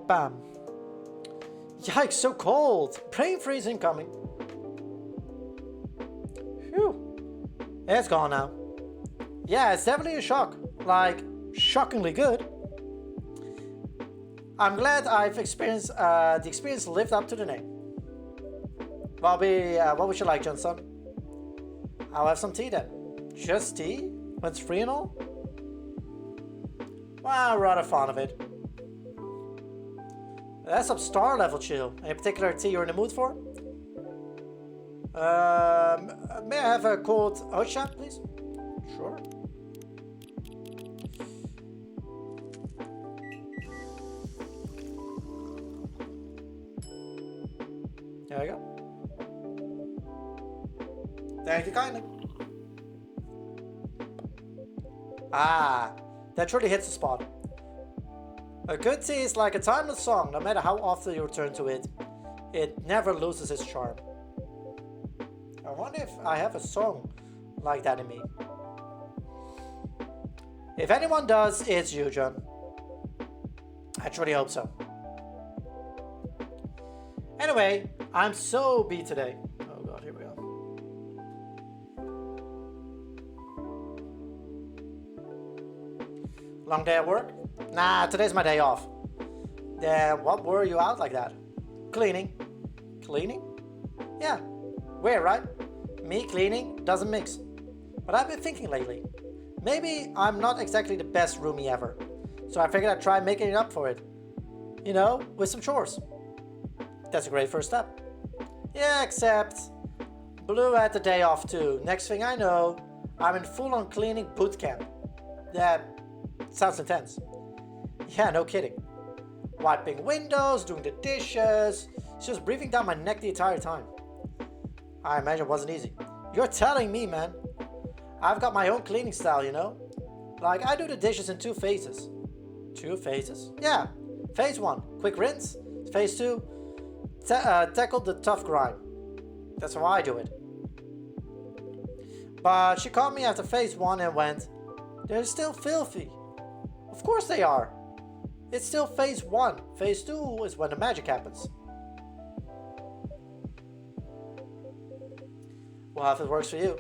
Bam. Yikes, so cold. Brain freeze incoming. Phew. It's gone now. Yeah, it's definitely a shock. Like, shockingly good. I'm glad I've experienced, the experience lived up to the name. Bobby, what would you like, Johnson? I'll have some tea then. Just tea? When it's free and all? Well, rather fond of it. That's some star level chill. Any particular tea you're in the mood for? May I have a cold Ocha, please? Sure. There you go. Thank you kindly. Ah, that really hits the spot. A good tea is like a timeless song. No matter how often you return to it, it never loses its charm. I wonder if I have a song like that in me. If anyone does, it's you, John. I truly hope so. Anyway, I'm so beat today. Oh god, here we go. Long day at work? Nah, today's my day off. Then what wore you out like that? Cleaning. Cleaning? Yeah. Weird, right? Me cleaning doesn't mix. But I've been thinking lately. Maybe I'm not exactly the best roomie ever. So I figured I'd try making it up for it. You know, with some chores. That's a great first step. Yeah, except Blue had the day off too. Next thing I know, I'm in full-on cleaning boot camp. That sounds intense. Yeah, no kidding. Wiping windows, doing the dishes, just breathing down my neck the entire time. I imagine it wasn't easy. You're telling me, man. I've got my own cleaning style, you know? Like, I do the dishes in 2 phases. 2 phases? Yeah. Phase 1, quick rinse. Phase 2, tackle the tough grind. That's how I do it. But she called me after phase 1 and went, "They're still filthy." Of course they are. It's still phase 1. Phase 2 is when the magic happens. Well, if it works for you.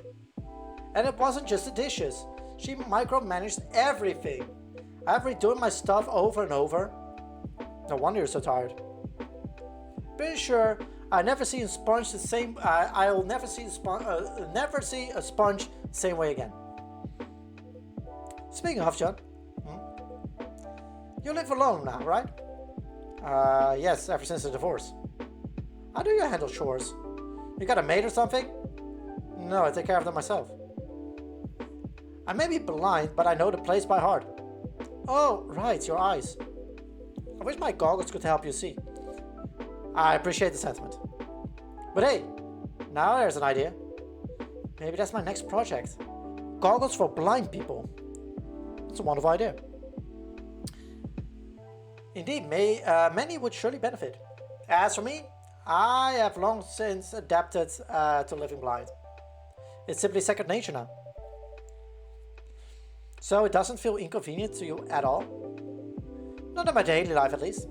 And it wasn't just the dishes. She micromanaged everything. I've redoing my stuff over and over. No wonder you're so tired. Pretty sure I never see a sponge the same. I'll never see a sponge the same way again. Speaking of, John, you live alone now, right? Yes, ever since the divorce. How do you handle chores? You got a maid or something? No, I take care of them myself. I may be blind, but I know the place by heart. Oh, right, your eyes. I wish my goggles could help you see. I appreciate the sentiment. But hey, now there's an idea. Maybe that's my next project. Goggles for blind people. It's a wonderful idea. Indeed, many would surely benefit. As for me, I have long since adapted to living blind. It's simply second nature now. So it doesn't feel inconvenient to you at all? Not in my daily life, at least.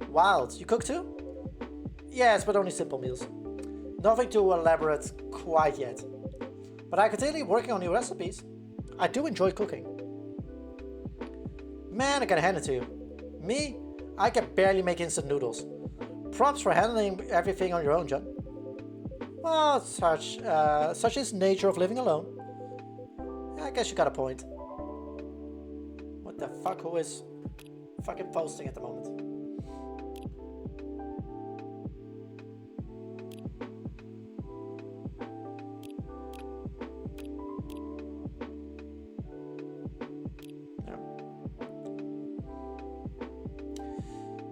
Wild, you cook too? Yes, but only simple meals. Nothing too elaborate quite yet. But I continue working on new recipes. I do enjoy cooking. Man, I gotta hand it to you. Me, I can barely make instant noodles. Props for handling everything on your own, John. Well, such is the nature of living alone. I guess you got a point. What the fuck, who is fucking posting at the moment?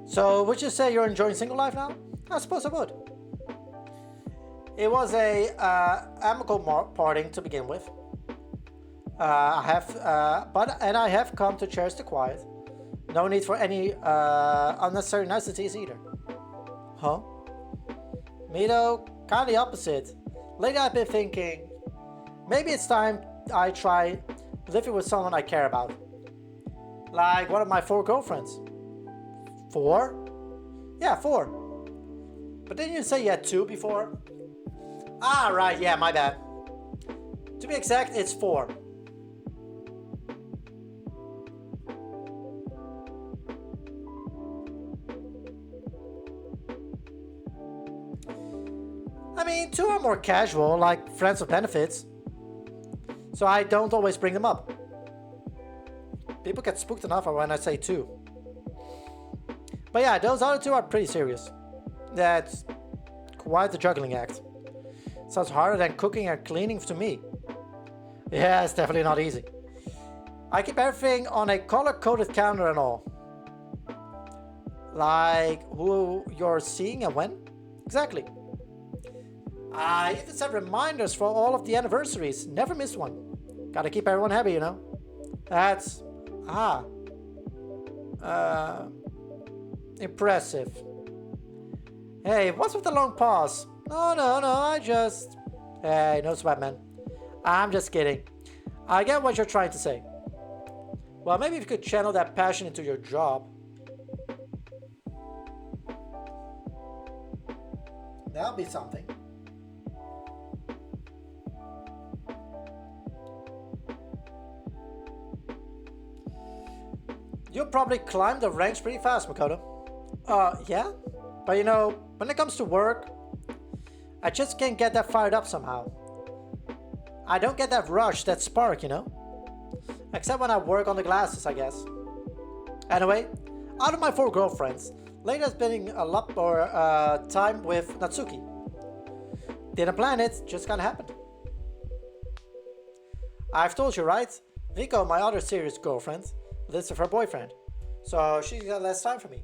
So, would you say you're enjoying single life now? I suppose I would. It was a amicable parting to begin with. I have come to cherish the quiet. No need for any unnecessary niceties either. Huh? Me though, kind of the opposite. Lately I've been thinking, maybe it's time I try living with someone I care about. Like one of my 4 girlfriends. 4? Yeah, 4. But didn't you say you had 2 before? Ah, right, yeah, my bad. To be exact, it's 4. I mean, 2 are more casual, like friends with benefits. So I don't always bring them up. People get spooked enough when I say 2. But yeah, those other 2 are pretty serious. That's quite the juggling act. Sounds harder than cooking and cleaning to me. Yeah, it's definitely not easy. I keep everything on a color-coded calendar and all. Like who you're seeing and when? Exactly. I even set reminders for all of the anniversaries. Never miss one. Gotta keep everyone happy, you know? That's... impressive. Hey, what's with the long pause? No, I just... Hey, no sweat, man. I'm just kidding. I get what you're trying to say. Well, maybe if you could channel that passion into your job. That'll be something. You'll probably climb the ranks pretty fast, Makoto. Yeah? But you know, when it comes to work, I just can't get that fired up somehow. I don't get that rush, that spark, you know? Except when I work on the glasses, I guess. Anyway, out of my 4 girlfriends, lately has been a lot more time with Natsuki. Didn't plan it, just kinda happened. I've told you, right? Riko, my other serious girlfriend, lives with her boyfriend. So she's got less time for me.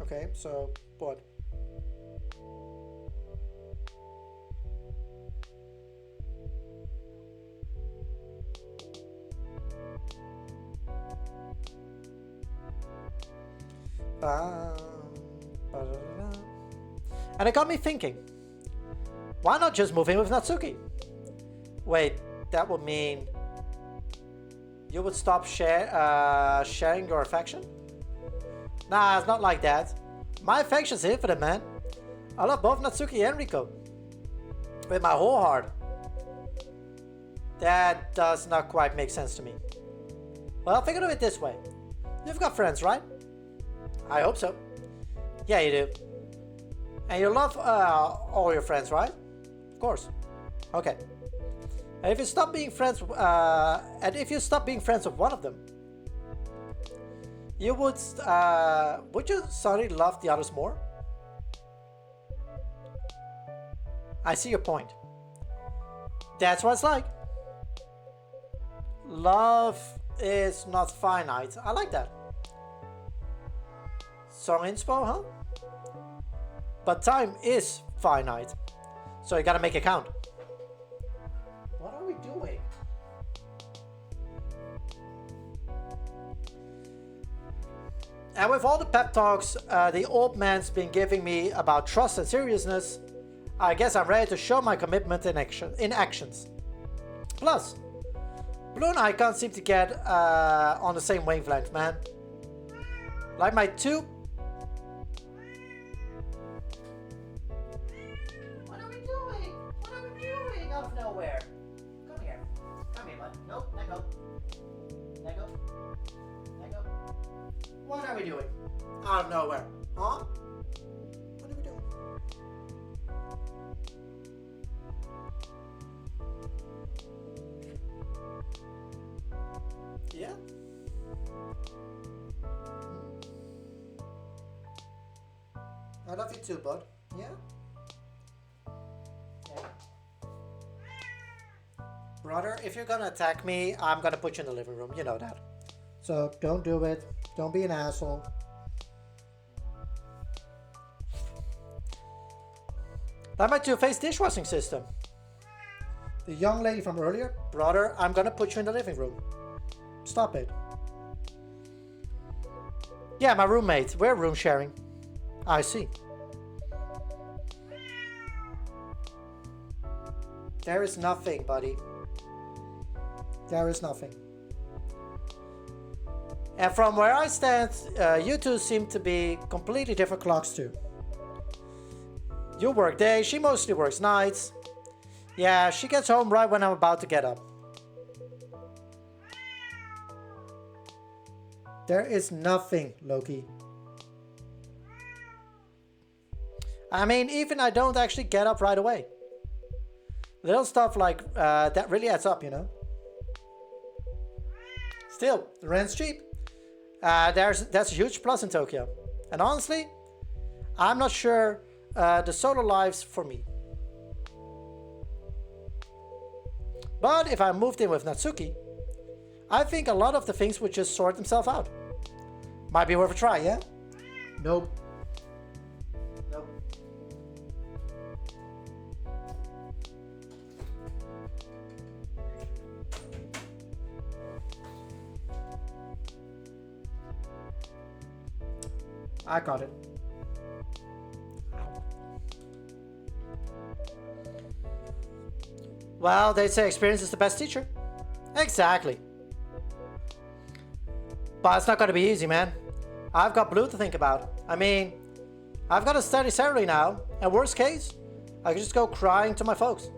Okay, so what? And it got me thinking, why not just move in with Natsuki? Wait, that would mean you would stop sharing your affection? Nah, it's not like that. My affection's infinite, man. I love both Natsuki and Riko. With my whole heart. That does not quite make sense to me. Well, think of it this way. You've got friends, right? I hope so. Yeah, you do. And you love all your friends, right? Of course. Okay. And if you stop being friends, with one of them, you would you suddenly love the others more? I see your point. That's what it's like. Love is not finite. I like that. Song inspo, huh? But time is finite. So you gotta make it count. What are we doing? And with all the pep talks the old man's been giving me about trust and seriousness, I guess I'm ready to show my commitment in actions. Plus, Blue and I can't seem to get on the same wavelength, man. Like my 2... What are we doing? What are we doing out of nowhere? Come here. Come here, bud. Nope, let go. Let go. Let go. What are we doing? Out of nowhere. Huh? What are we doing? Yeah? I love you too, bud. Yeah? Yeah. Brother, if you're gonna attack me, I'm gonna put you in the living room. You know that. So don't do it. Don't be an asshole. That my two-phase dishwashing system. The young lady from earlier. Brother, I'm gonna put you in the living room. Stop it. Yeah, my roommate. We're room sharing. I see. There is nothing, buddy. There is nothing. And from where I stand, you two seem to be completely different clocks too. You work days, she mostly works nights. Yeah, she gets home right when I'm about to get up. There is nothing, Loki. I mean, even I don't actually get up right away. Little stuff like that really adds up, you know? Still, the rent's cheap. That's a huge plus in Tokyo. And honestly, I'm not sure the solo life's for me. But if I moved in with Natsuki, I think a lot of the things would just sort themselves out. Might be worth a try, yeah? Nope. Nope. I got it. Well, they say experience is the best teacher. Exactly. But it's not going to be easy, man. I've got Blue to think about. I mean, I've got a steady salary now, and worst case, I could just go crying to my folks.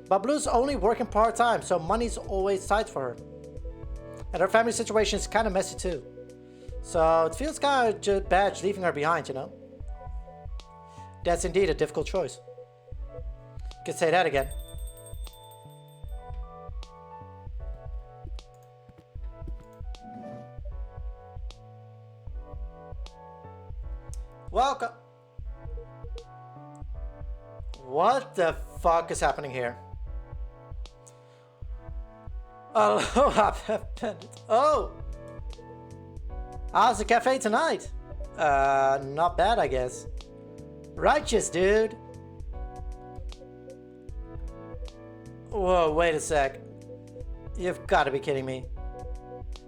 But Blue's only working part-time, so money's always tight for her. And her family situation is kind of messy too. So it feels kind of bad leaving her behind, you know? That's indeed a difficult choice. Could say that again. Welcome. What the fuck is happening here? Oh, oh. How's the cafe tonight? Not bad, I guess. Righteous, dude. Whoa, wait a sec. You've got to be kidding me.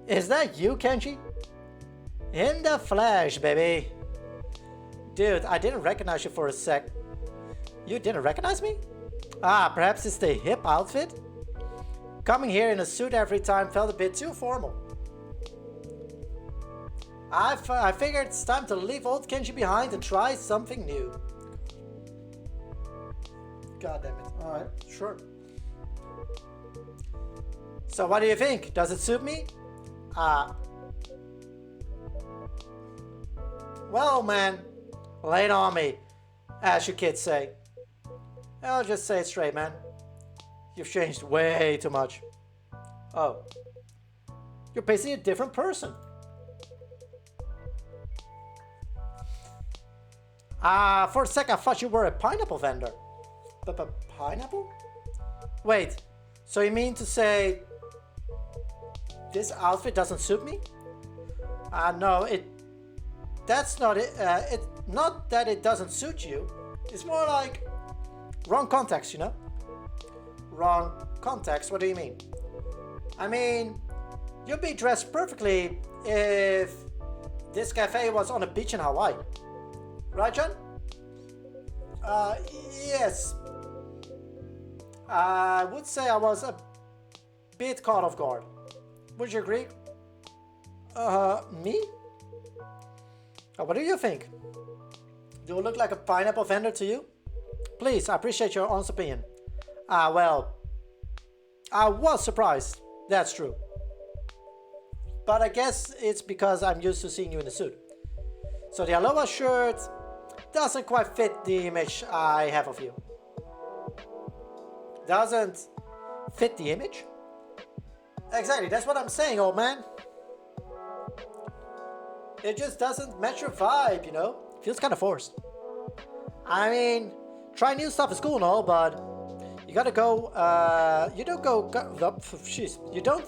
Is that you, Kenji? In the flesh, baby. Dude, I didn't recognize you for a sec. You didn't recognize me? Ah, perhaps it's the hip outfit? Coming here in a suit every time felt a bit too formal. I figured it's time to leave old Kenji behind and try something new. God damn it. Alright, sure. So what do you think? Does it suit me? Well, man, lay it on me, as you kids say. I'll just say it straight, man. You've changed way too much. Oh. You're basically a different person. For a sec I thought you were a pineapple vendor. Pineapple? Wait, so you mean to say this outfit doesn't suit me? No, that's not it. It's not that it doesn't suit you. It's more like wrong context, you know? Wrong context, what do you mean? I mean, you'd be dressed perfectly if this cafe was on a beach in Hawaii. Right, John? Yes. I would say I was a bit caught off guard. Would you agree? Me? What do you think? Do I look like a pineapple vendor to you? Please, I appreciate your honest opinion. Well, I was surprised. That's true. But I guess it's because I'm used to seeing you in a suit. So the aloha shirt doesn't quite fit the image I have of you. Doesn't fit the image? Exactly, that's what I'm saying, old man. It just doesn't match your vibe, you know? Feels kind of forced. I mean, trying new stuff is cool and all, but you You gotta go, you don't jeez, you don't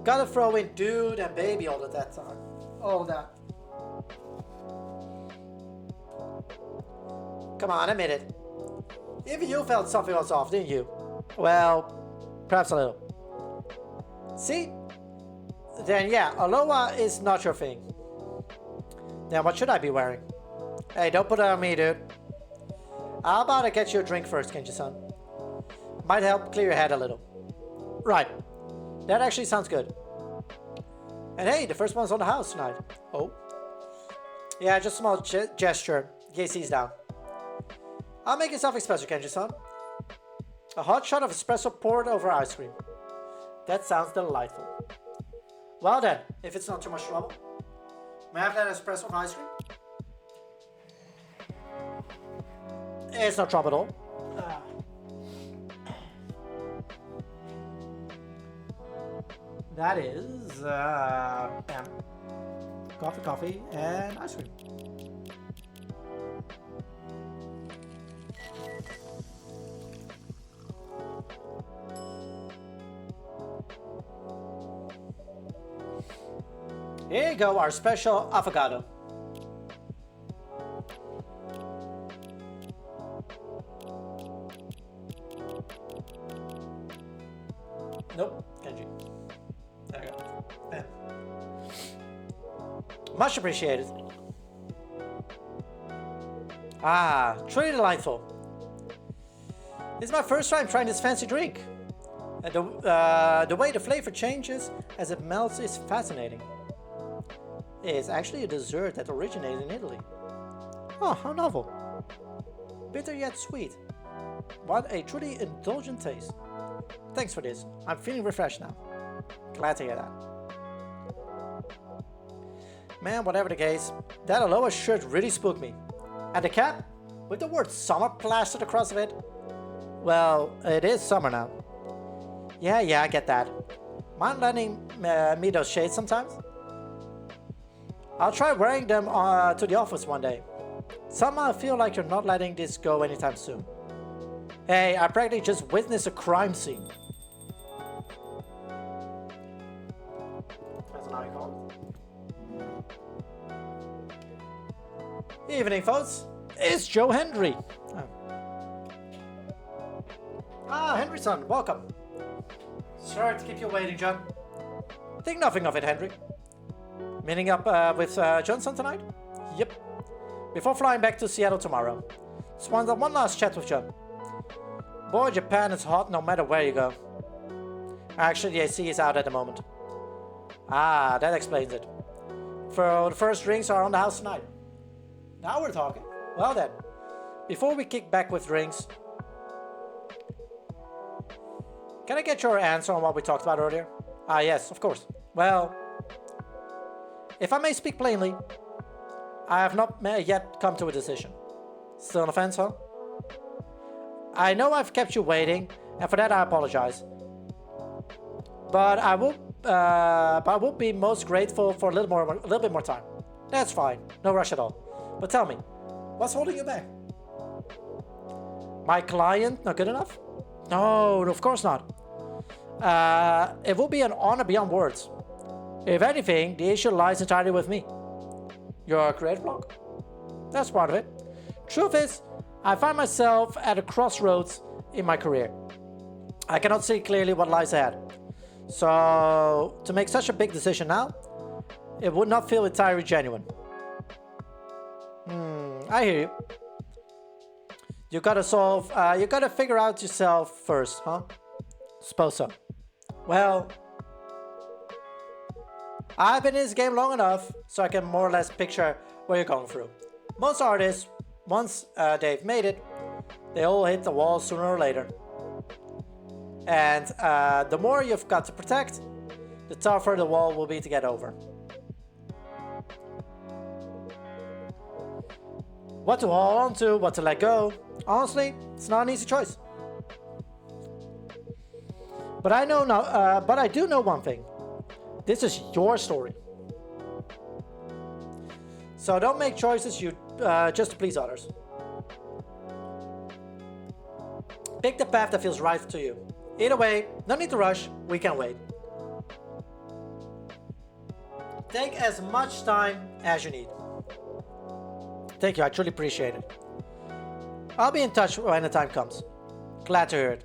gotta throw in dude and baby all of that time. All of that. Come on, admit it. Even you felt something was off, didn't you? Well, perhaps a little. See? Then yeah, Aloha is not your thing. Then what should I be wearing? Hey, don't put it on me, dude. How about I get you a drink first, Kenji-san? Might help clear your head a little. Right. That actually sounds good. And hey, the first one's on the house tonight. Oh. Yeah, just a small gesture. In case he's down. I'll make you something special, Kenji-san. A hot shot of espresso poured over ice cream. That sounds delightful. Well then, if it's not too much trouble. May I have that espresso with ice cream? It's no trouble at all. That is, coffee, and ice cream. Here you go, our special avocado. Nope, Kenji. There you go. Yeah. Much appreciated. Ah, truly delightful. This is my first time trying this fancy drink. The way the flavor changes as it melts is fascinating. It's actually a dessert that originated in Italy. Oh, how novel. Bitter yet sweet. What a truly indulgent taste. Thanks for this. I'm feeling refreshed now. Glad to hear that. Man, whatever the case, that Aloha shirt really spooked me. And the cap? With the word summer plastered across of it? Well, it is summer now. Yeah, I get that. Mind lending me those shades sometimes? I'll try wearing them to the office one day. Somehow I feel like you're not letting this go anytime soon. Hey, I practically just witnessed a crime scene. That's how you call it. Evening, folks. It's Joe Hendry. Oh. Ah, Henry-san, welcome. Sorry to keep you waiting, John. Think nothing of it, Henry. Meeting up with Johnson tonight? Yep. Before flying back to Seattle tomorrow. Just wanted one last chat with John. Boy, Japan is hot no matter where you go. Actually, the AC is out at the moment. Ah, that explains it. For the first drinks are on the house tonight. Now we're talking. Well then, before we kick back with drinks, can I get your answer on what we talked about earlier? Ah, yes, of course. Well, if I may speak plainly, I have not yet come to a decision. Still on the fence, huh? I know I've kept you waiting, and for that I apologize. But I will be most grateful for a little bit more time. That's fine, no rush at all. But tell me, what's holding you back? My client not good enough? No, of course not. It will be an honor beyond words. If anything, the issue lies entirely with me. Your creative block? That's part of it. Truth is, I find myself at a crossroads in my career. I cannot see clearly what lies ahead. So, to make such a big decision now, it would not feel entirely genuine. I hear you. You gotta figure out yourself first, huh? Suppose so. Well, I've been in this game long enough so I can more or less picture what you're going through. Most artists, once they've made it, they all hit the wall sooner or later. And the more you've got to protect, the tougher the wall will be to get over. What to hold on to, what to let go. Honestly, it's not an easy choice. But I know now. But I do know one thing. This is your story. So don't make choices just to please others. Pick the path that feels right to you. Either way, no need to rush, we can wait. Take as much time as you need. Thank you, I truly appreciate it. I'll be in touch when the time comes. Glad to hear it.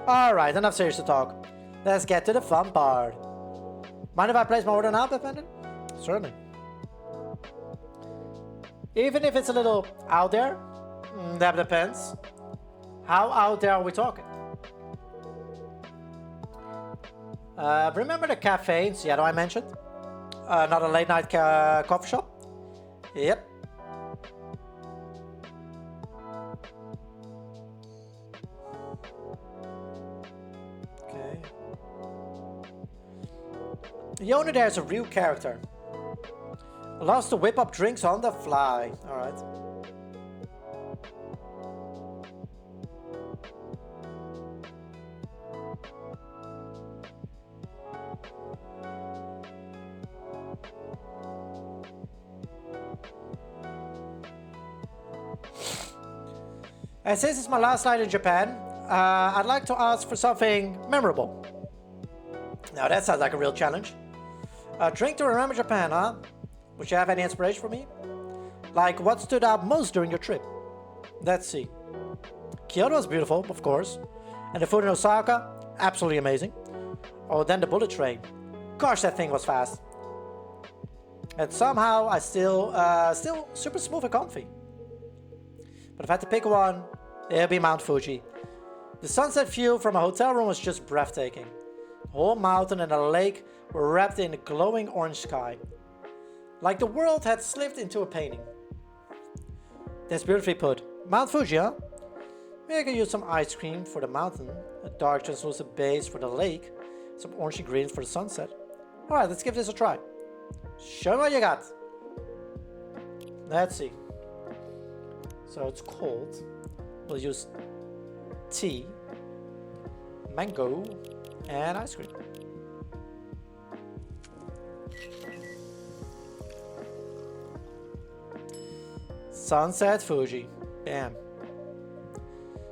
Alright, enough serious to talk. Let's get to the fun part. Mind if I place my order now, Bethany? Certainly. Even if it's a little out there, that depends. How out there are we talking? Remember the cafe in Seattle I mentioned? Not a late night coffee shop? Yep. Okay. The owner there is a real character. Loves to whip up drinks on the fly. Alright. And since it's my last night in Japan, I'd like to ask for something memorable. Now that sounds like a real challenge. A drink to remember Japan, huh? Would you have any inspiration for me? Like what stood out most during your trip? Let's see. Kyoto was beautiful, of course. And the food in Osaka, absolutely amazing. Oh, then the bullet train. Gosh, that thing was fast. And somehow I still super smooth and comfy. But if I had to pick one, it'd be Mount Fuji. The sunset view from a hotel room was just breathtaking. The whole mountain and the lake were wrapped in a glowing orange sky. Like the world had slipped into a painting. That's beautifully put. Mount Fuji, huh? Maybe I could use some ice cream for the mountain, a dark translucent base for the lake, some orangey greens for the sunset. Alright, let's give this a try. Show me what you got. Let's see. So it's cold. We'll use tea, mango, and ice cream. Sunset Fuji. Bam.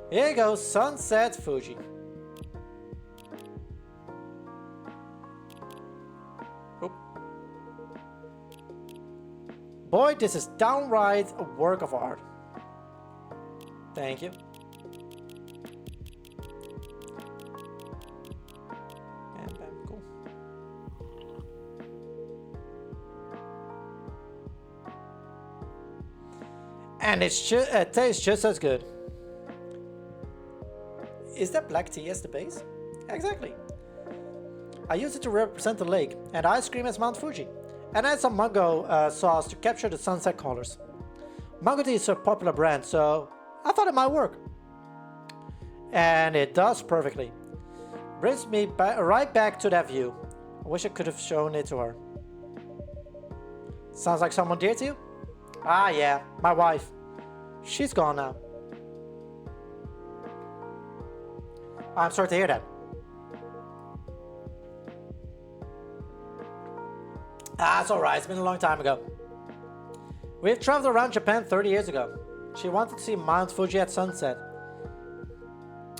Here you go, Sunset Fuji. Oop. Boy, this is downright a work of art. Thank you. Bam, bam, cool. And it tastes just as good. Is that black tea as the base? Exactly. I use it to represent the lake, and ice cream as Mount Fuji. And add some mango sauce to capture the sunset colors. Mango tea is a popular brand, so I thought it might work. And it does perfectly. Brings me right back to that view. I wish I could have shown it to her. Sounds like someone dear to you? Ah yeah, my wife. She's gone now. I'm sorry to hear that. Ah, it's alright, it's been a long time ago. We've traveled around Japan 30 years ago. She wanted to see Mount Fuji at sunset.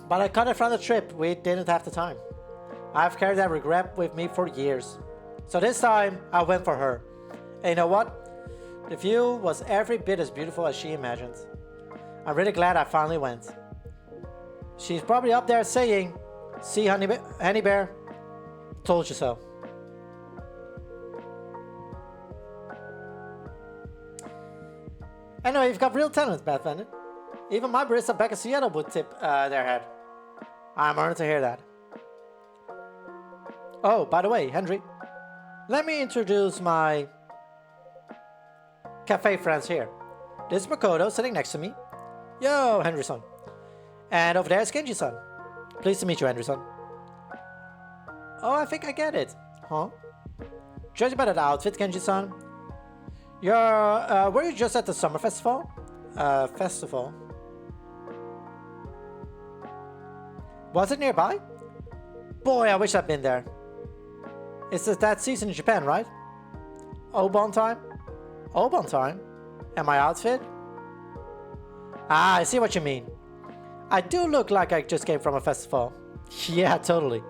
But I cut it from the trip, we didn't have the time. I've carried that regret with me for years. So this time, I went for her. And you know what? The view was every bit as beautiful as she imagined. I'm really glad I finally went. She's probably up there saying, "See, honey bear, told you so." Anyway, you've got real talent, Beth Bennett. Even my barista back in Seattle would tip their head. I'm honored to hear that. Oh, by the way, Henry, let me introduce my cafe friends here. This is Makoto sitting next to me. Yo, Henry-san. And over there is Kenji-san. Pleased to meet you, Henry-san. Oh, I think I get it. Huh? Judging by that outfit, Kenji-san, were you just at the summer festival? Festival? Was it nearby? Boy, I wish I'd been there. It's that season in Japan, right? Obon time? Obon time? And my outfit? Ah, I see what you mean. I do look like I just came from a festival. Yeah, totally.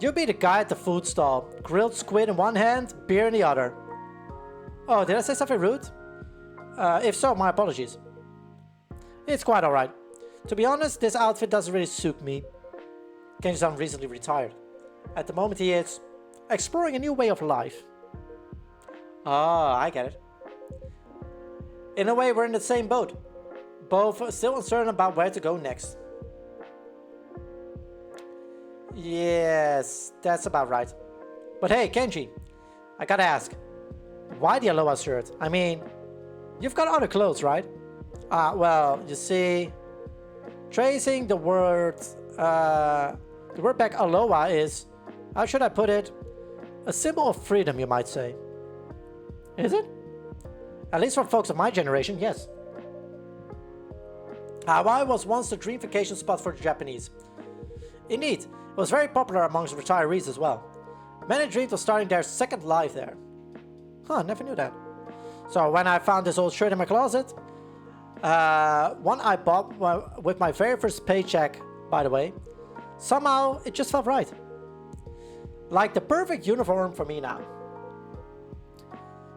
You'll be the guy at the food stall. Grilled squid in one hand, beer in the other. Oh, did I say something rude? If so, my apologies. It's quite alright. To be honest, this outfit doesn't really suit me. Kenji-san recently retired. At the moment he is exploring a new way of life. Ah, I get it. In a way, we're in the same boat. Both still uncertain about where to go next. Yes, that's about right. But hey, Kenji, I gotta ask. Why the Aloha shirt? I mean, you've got other clothes, right? Well, you see, tracing the word back Aloha is, how should I put it? A symbol of freedom, you might say. Is it? At least for folks of my generation, yes. Hawaii was once the dream vacation spot for the Japanese. Indeed, it was very popular amongst retirees as well. Many dreamed of starting their second life there. Huh, never knew that. So when I found this old shirt in my closet, one I bought with my very first paycheck, by the way, somehow it just felt right. Like the perfect uniform for me now.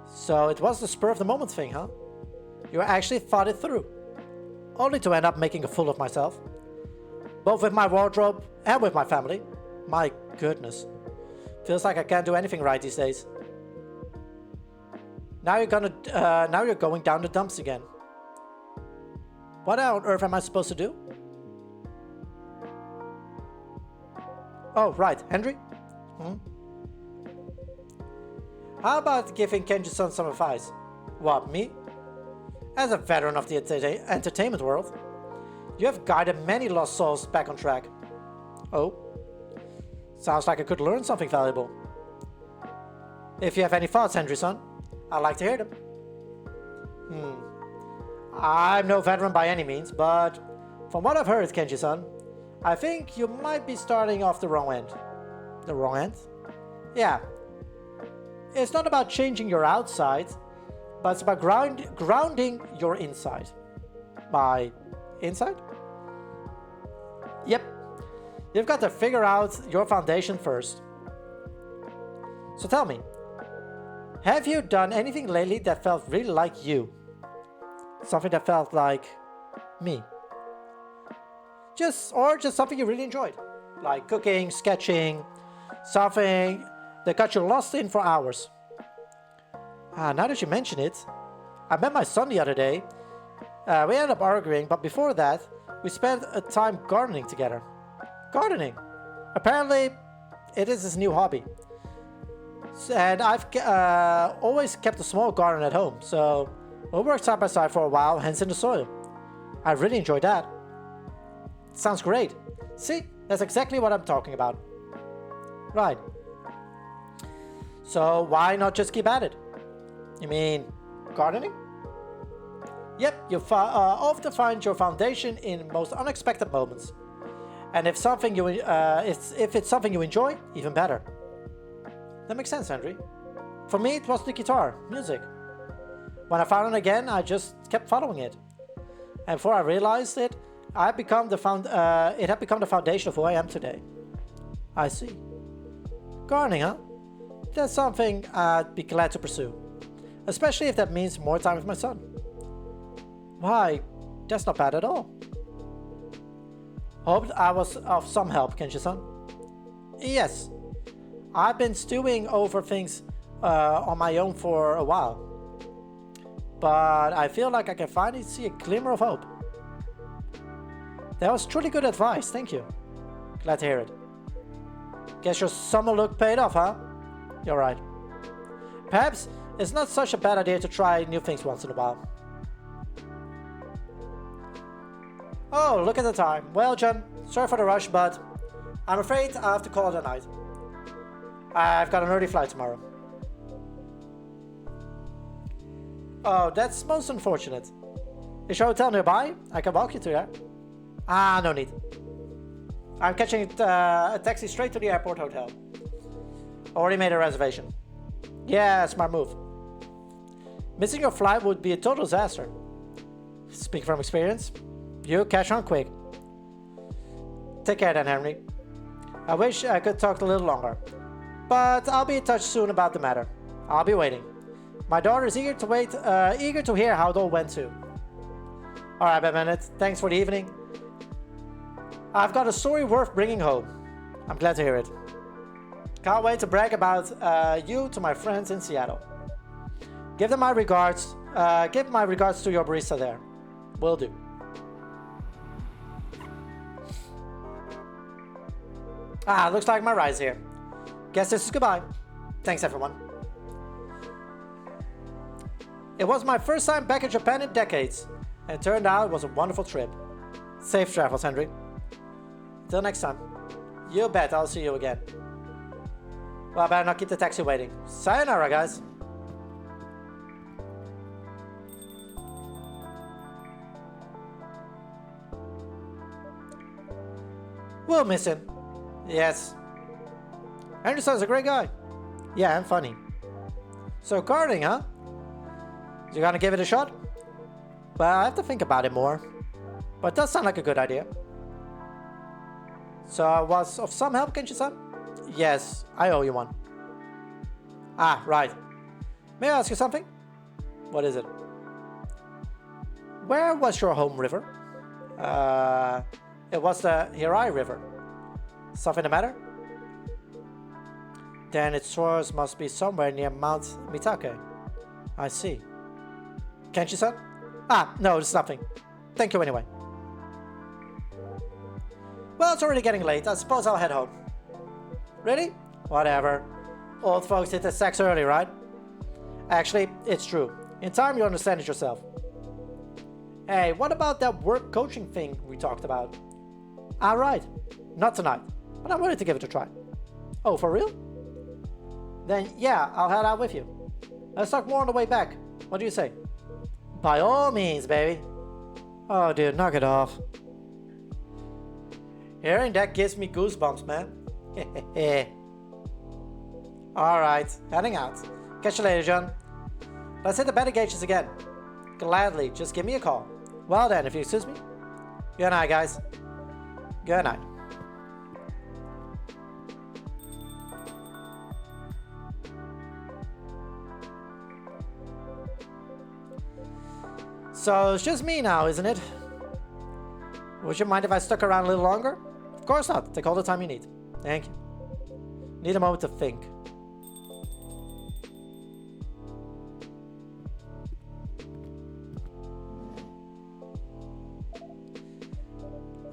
So it was the spur of the moment thing, huh? You actually thought it through. Only to end up making a fool of myself. Both with my wardrobe and with my family. My goodness. Feels like I can't do anything right these days. Now you're going down the dumps again. What on earth am I supposed to do? Oh, right, Henry? How about giving Kenji-san some advice? What, me? As a veteran of the entertainment world, you have guided many lost souls back on track. Oh? Sounds like I could learn something valuable. If you have any thoughts, Henry-san, I'd like to hear them. I'm no veteran by any means, but from what I've heard, Kenji-san, I think you might be starting off the wrong end. The wrong end? Yeah. It's not about changing your outside, but it's about grounding your inside. My inside? Yep. You've got to figure out your foundation first. So tell me, have you done anything lately that felt really like you? Something that felt like me? Just something you really enjoyed. Like cooking, sketching, something that got you lost in for hours. Now that you mention it, I met my son the other day. We ended up arguing, but before that, we spent a time gardening together. Gardening! Apparently, it is his new hobby. And I've always kept a small garden at home, so we worked side by side for a while, hence in the soil. I really enjoyed that. Sounds great. See, that's exactly what I'm talking about. Right. So why not just keep at it? You mean gardening? Yep, you often find your foundation in most unexpected moments. And if it's something you enjoy, even better. That makes sense, Henry. For me, it was the guitar, music. When I found it again, I just kept following it. And before I realized it, it had become the foundation of who I am today. I see. Gardening, huh? That's something I'd be glad to pursue. Especially if that means more time with my son. Why, that's not bad at all. Hope I was of some help, Kenji-san. Yes. I've been stewing over things on my own for a while. But I feel like I can finally see a glimmer of hope. That was truly good advice, thank you. Glad to hear it. Guess your summer look paid off, huh? You're right. Perhaps it's not such a bad idea to try new things once in a while. Oh, look at the time. Well, John, sorry for the rush, but I'm afraid I have to call it a night. I've got an early flight tomorrow. Oh, that's most unfortunate. Is your hotel nearby? I can walk you to there. No need. I'm catching a taxi straight to the airport hotel. Already made a reservation. Yeah, smart move. Missing your flight would be a total disaster. Speaking from experience. You catch on quick. Take care then, Henry. I wish I could talk a little longer, but I'll be in touch soon about the matter. I'll be waiting. My daughter is eager to hear how it all went too. Alright, Bennett, thanks for the evening. I've got a story worth bringing home. I'm glad to hear it. Can't wait to brag about you to my friends in Seattle. Give my regards to your barista there. Will do. Looks like my ride's here. Guess this is goodbye. Thanks, everyone. It was my first time back in Japan in decades, and it turned out it was a wonderful trip. Safe travels, Henry. Till next time. You bet I'll see you again. Well, I better not keep the taxi waiting. Sayonara, guys. We'll miss him. Yes. Anderson's a great guy. Yeah, and funny. So karting, huh? You gonna give it a shot? Well, I have to think about it more. But it does sound like a good idea. So I was of some help, Kenshi-san? Yes, I owe you one. Right. May I ask you something? What is it? Where was your home river? It was the Hirai River. Something the matter? Then its source must be somewhere near Mount Mitake. I see. Kenshi-san? No, it's nothing. Thank you anyway. Well, it's already getting late. I suppose I'll head home. Really? Whatever. Old folks hit the sex early, right? Actually, it's true. In time, you'll understand it yourself. Hey, what about that work coaching thing we talked about? Right. Not tonight, but I'm willing to give it a try. Oh, for real? Then, yeah, I'll head out with you. Let's talk more on the way back. What do you say? By all means, baby. Oh, dude, knock it off. Hearing that gives me goosebumps, man. Alright, heading out. Catch you later, John. Let's hit the better gauges again. Gladly, just give me a call. Well then, if you excuse me. Good night, guys. Good night. So it's just me now, isn't it? Would you mind if I stuck around a little longer? Of course not. Take all the time you need. Thank you. Need a moment to think.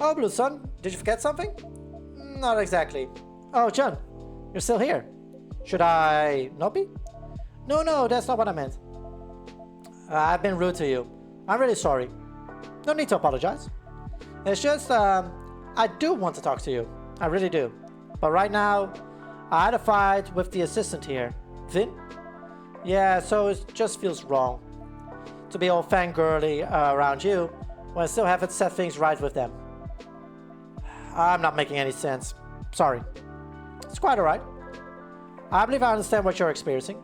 Oh, Blue Sun, did you forget something? Not exactly. Oh, John, you're still here. Should I not be? No, that's not what I meant. I've been rude to you. I'm really sorry. No need to apologize. It's just, I do want to talk to you. I really do. But right now, I had a fight with the assistant here. Vin? Yeah, so it just feels wrong to be all fangirly around you when I still haven't set things right with them. I'm not making any sense. Sorry. It's quite alright. I believe I understand what you're experiencing.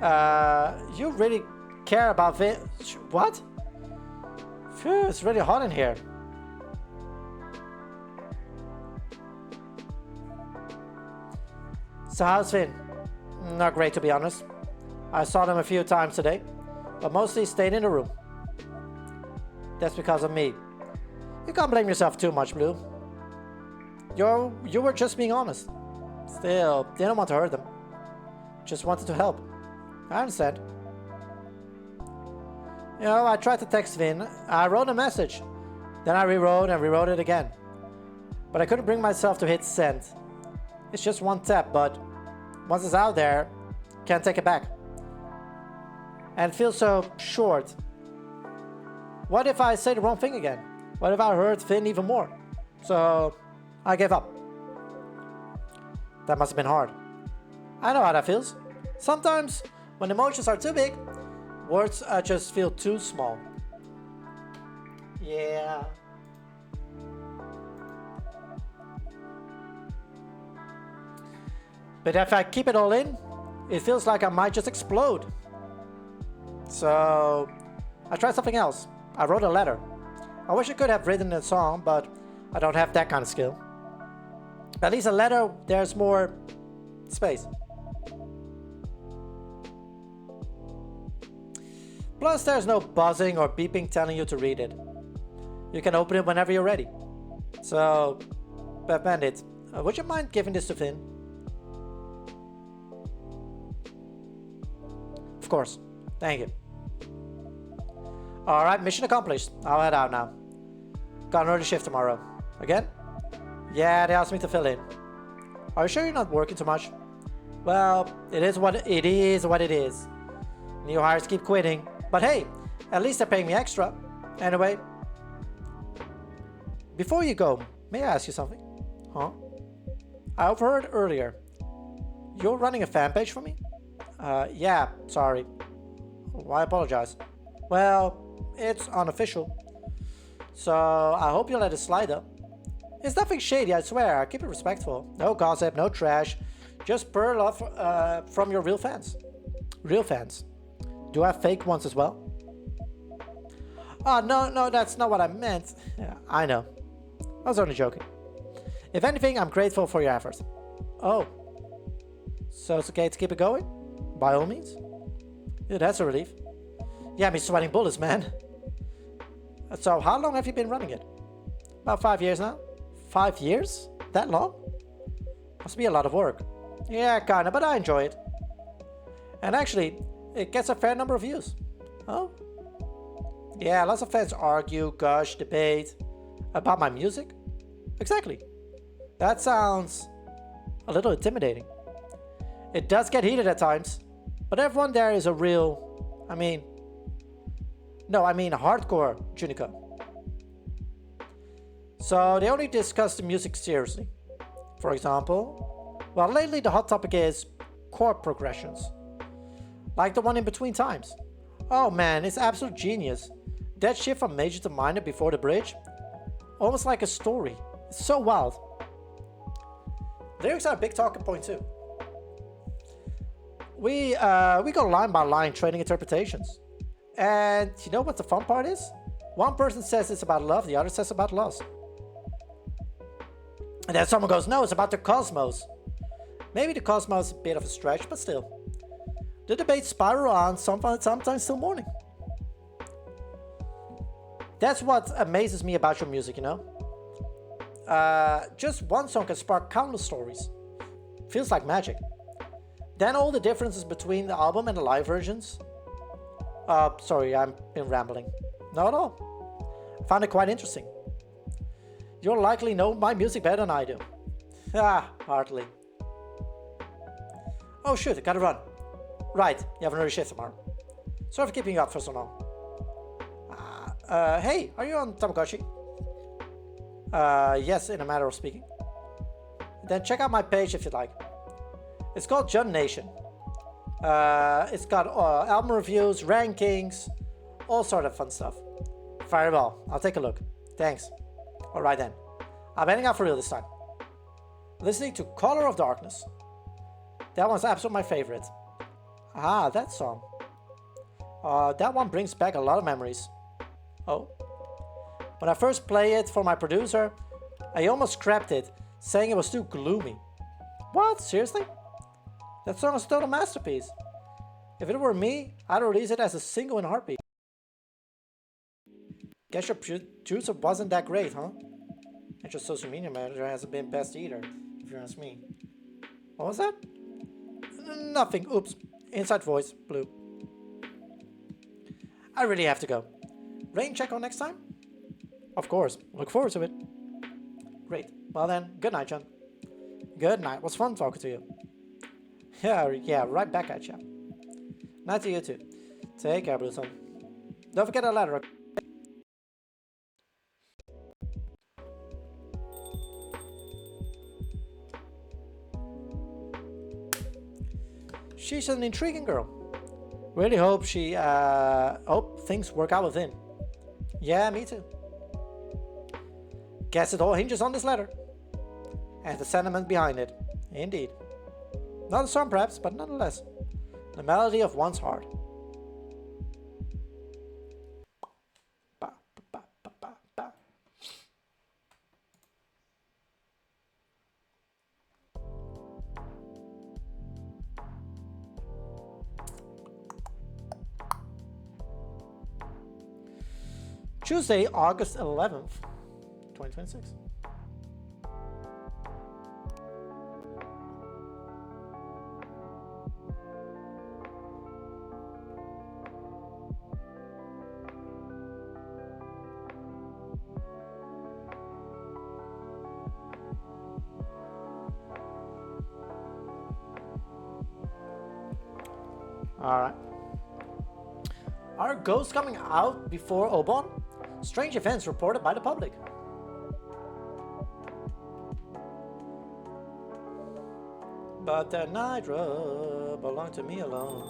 You really care about Vin? What? Phew, it's really hot in here. So how's Vin? Not great, to be honest. I saw them a few times today, but mostly stayed in the room. That's because of me. You can't blame yourself too much, Blue. You were just being honest. Still, didn't want to hurt them. Just wanted to help. I understand. You know, I tried to text Vin. I wrote a message. Then I rewrote and rewrote it again. But I couldn't bring myself to hit send. It's just one tap, but once it's out there, can't take it back. And it feels so short. What if I say the wrong thing again? What if I hurt Vin even more? So I gave up. That must have been hard. I know how that feels. Sometimes, when emotions are too big, words just feel too small. Yeah. But if I keep it all in, it feels like I might just explode. So I tried something else. I wrote a letter. I wish I could have written a song, but I don't have that kind of skill. At least a letter, there's more space. Plus, there's no buzzing or beeping telling you to read it. You can open it whenever you're ready. So, Bandit, would you mind giving this to Finn? Of course. Thank you. Alright, mission accomplished. I'll head out now. Got an early shift tomorrow. Again? Yeah, they asked me to fill in. Are you sure you're not working too much? Well, it is what it is. New hires keep quitting. But hey, at least they're paying me extra. Anyway, before you go, may I ask you something? Huh? I overheard earlier. You're running a fan page for me? Yeah, sorry. I apologize. Well, it's unofficial. So, I hope you'll let it slide though. It's nothing shady, I swear. I keep it respectful. No gossip, no trash. Just pure love from your real fans. Real fans. Do I have fake ones as well? Oh, no, that's not what I meant. Yeah, I know. I was only joking. If anything, I'm grateful for your efforts. Oh. So it's okay to keep it going? By all means. Yeah, that's a relief. Yeah, me sweating bullets, man. So how long have you been running it? About 5 years now. 5 years? That long? Must be a lot of work. Yeah, kinda, but I enjoy it. And actually, it gets a fair number of views. Oh? Yeah, lots of fans argue, gush, debate about my music. Exactly. That sounds a little intimidating. It does get heated at times, but everyone there is a real, I mean hardcore Junica. So they only discuss the music seriously. For example, well, lately the hot topic is chord progressions. Like the one in between times. Oh man, it's absolute genius. That shift from major to minor before the bridge. Almost like a story. It's so wild. Lyrics are a big talking point too. We go line by line trading interpretations. And you know what the fun part is? One person says it's about love, the other says about loss. And then someone goes, no, it's about the cosmos. Maybe the cosmos is a bit of a stretch, but still. The debates spiral on, sometimes till morning. That's what amazes me about your music, you know? Just one song can spark countless stories. Feels like magic. Then all the differences between the album and the live versions. Sorry, I've been rambling. Not at all. I found it quite interesting. You'll likely know my music better than I do. Hardly. Oh shoot, I gotta run. Right, you have another shift tomorrow. Sorry for keeping you up for so long. Hey, are you on Tamagotchi? Yes, in a matter of speaking. Then check out my page if you'd like. It's called Jun Nation. It's got album reviews, rankings, all sort of fun stuff. Very well, I'll take a look. Thanks. Alright then, I'm heading out for real this time. Listening to Color of Darkness. That one's absolutely my favorite. Ah, that song. That one brings back a lot of memories. Oh. When I first played it for my producer, I almost scrapped it, saying it was too gloomy. What? Seriously? That song is a total masterpiece. If it were me, I'd release it as a single in a heartbeat. Guess your producer wasn't that great, huh? And your social media manager hasn't been best either, if you ask me. What was that? Nothing. Oops. Inside voice. Blue. I really have to go. Rain check on next time? Of course. Look forward to it. Great. Well then, good night, John. Good night. Was fun talking to you. Yeah, right back at you. Night to you too. Take care, Blue Sun. Don't forget that letter. She's an intriguing girl. Really hope hope things work out with him. Yeah, me too. Guess it all hinges on this letter. And the sentiment behind it. Indeed. Not a song perhaps, but nonetheless. The melody of one's heart. Bah. Tuesday, August 11th, 2026. Alright. Are ghosts coming out before Obon? Strange events reported by the public. But that Nitra belonged to me alone.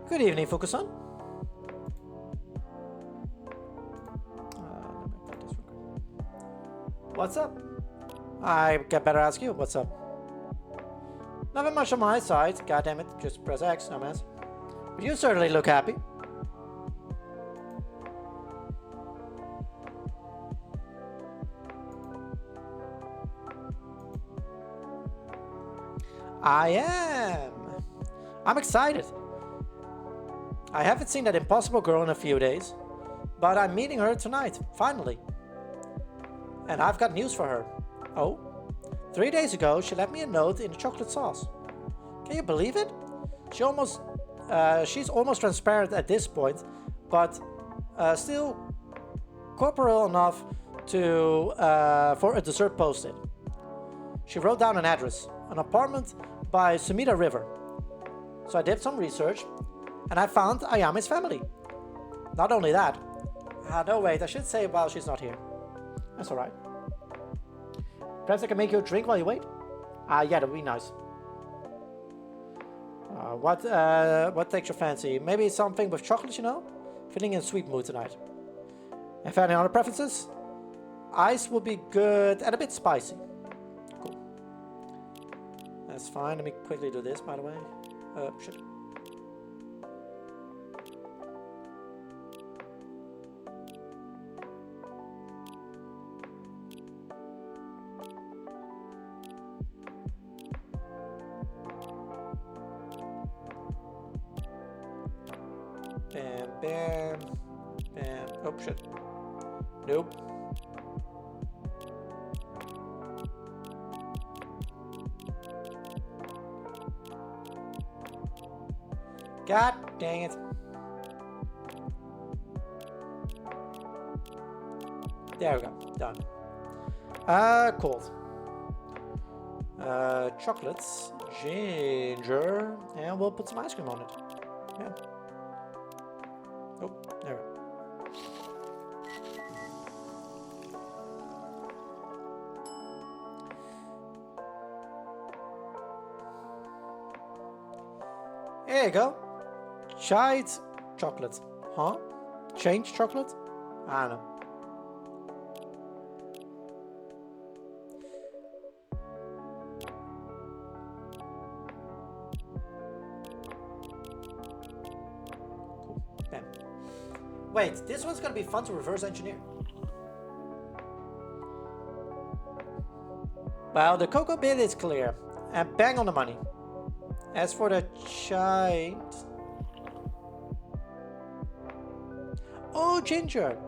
Good evening, Fukusan. What's up? I get better ask you, what's up? Nothing much on my side, goddammit, just press X, dumbass. But you certainly look happy. I am. I'm excited. I haven't seen that impossible girl in a few days, but I'm meeting her tonight, finally. And I've got news for her. Oh, 3 days ago she left me a note in the chocolate sauce. Can you believe it? She's almost transparent at this point, but still corporeal enough to for a dessert post-it. She wrote down an address, an apartment by Sumida River. So I did some research, and I found Ayame's family. Not only that, no wait, I should say while she's not here. That's alright. Perhaps I can make you a drink while you wait? Yeah, that'd be nice. What takes your fancy? Maybe something with chocolate, you know? Feeling in a sweet mood tonight. Have any other preferences? Ice would be good and a bit spicy. Cool. That's fine. Let me quickly do this, by the way. Shit. Bam, bam, bam. Oh, shit. Nope. God dang it. There we go. Done. Cold. Chocolates, ginger, and we'll put some ice cream on it. Yeah. Oh, there we go. There you go. Chide chocolate. Huh? Change chocolate? I don't know. Cool. Bam. Wait, this one's gonna be fun to reverse engineer. Well, the cocoa bit is clear. And bang on the money. As for the chide... Oh, ginger.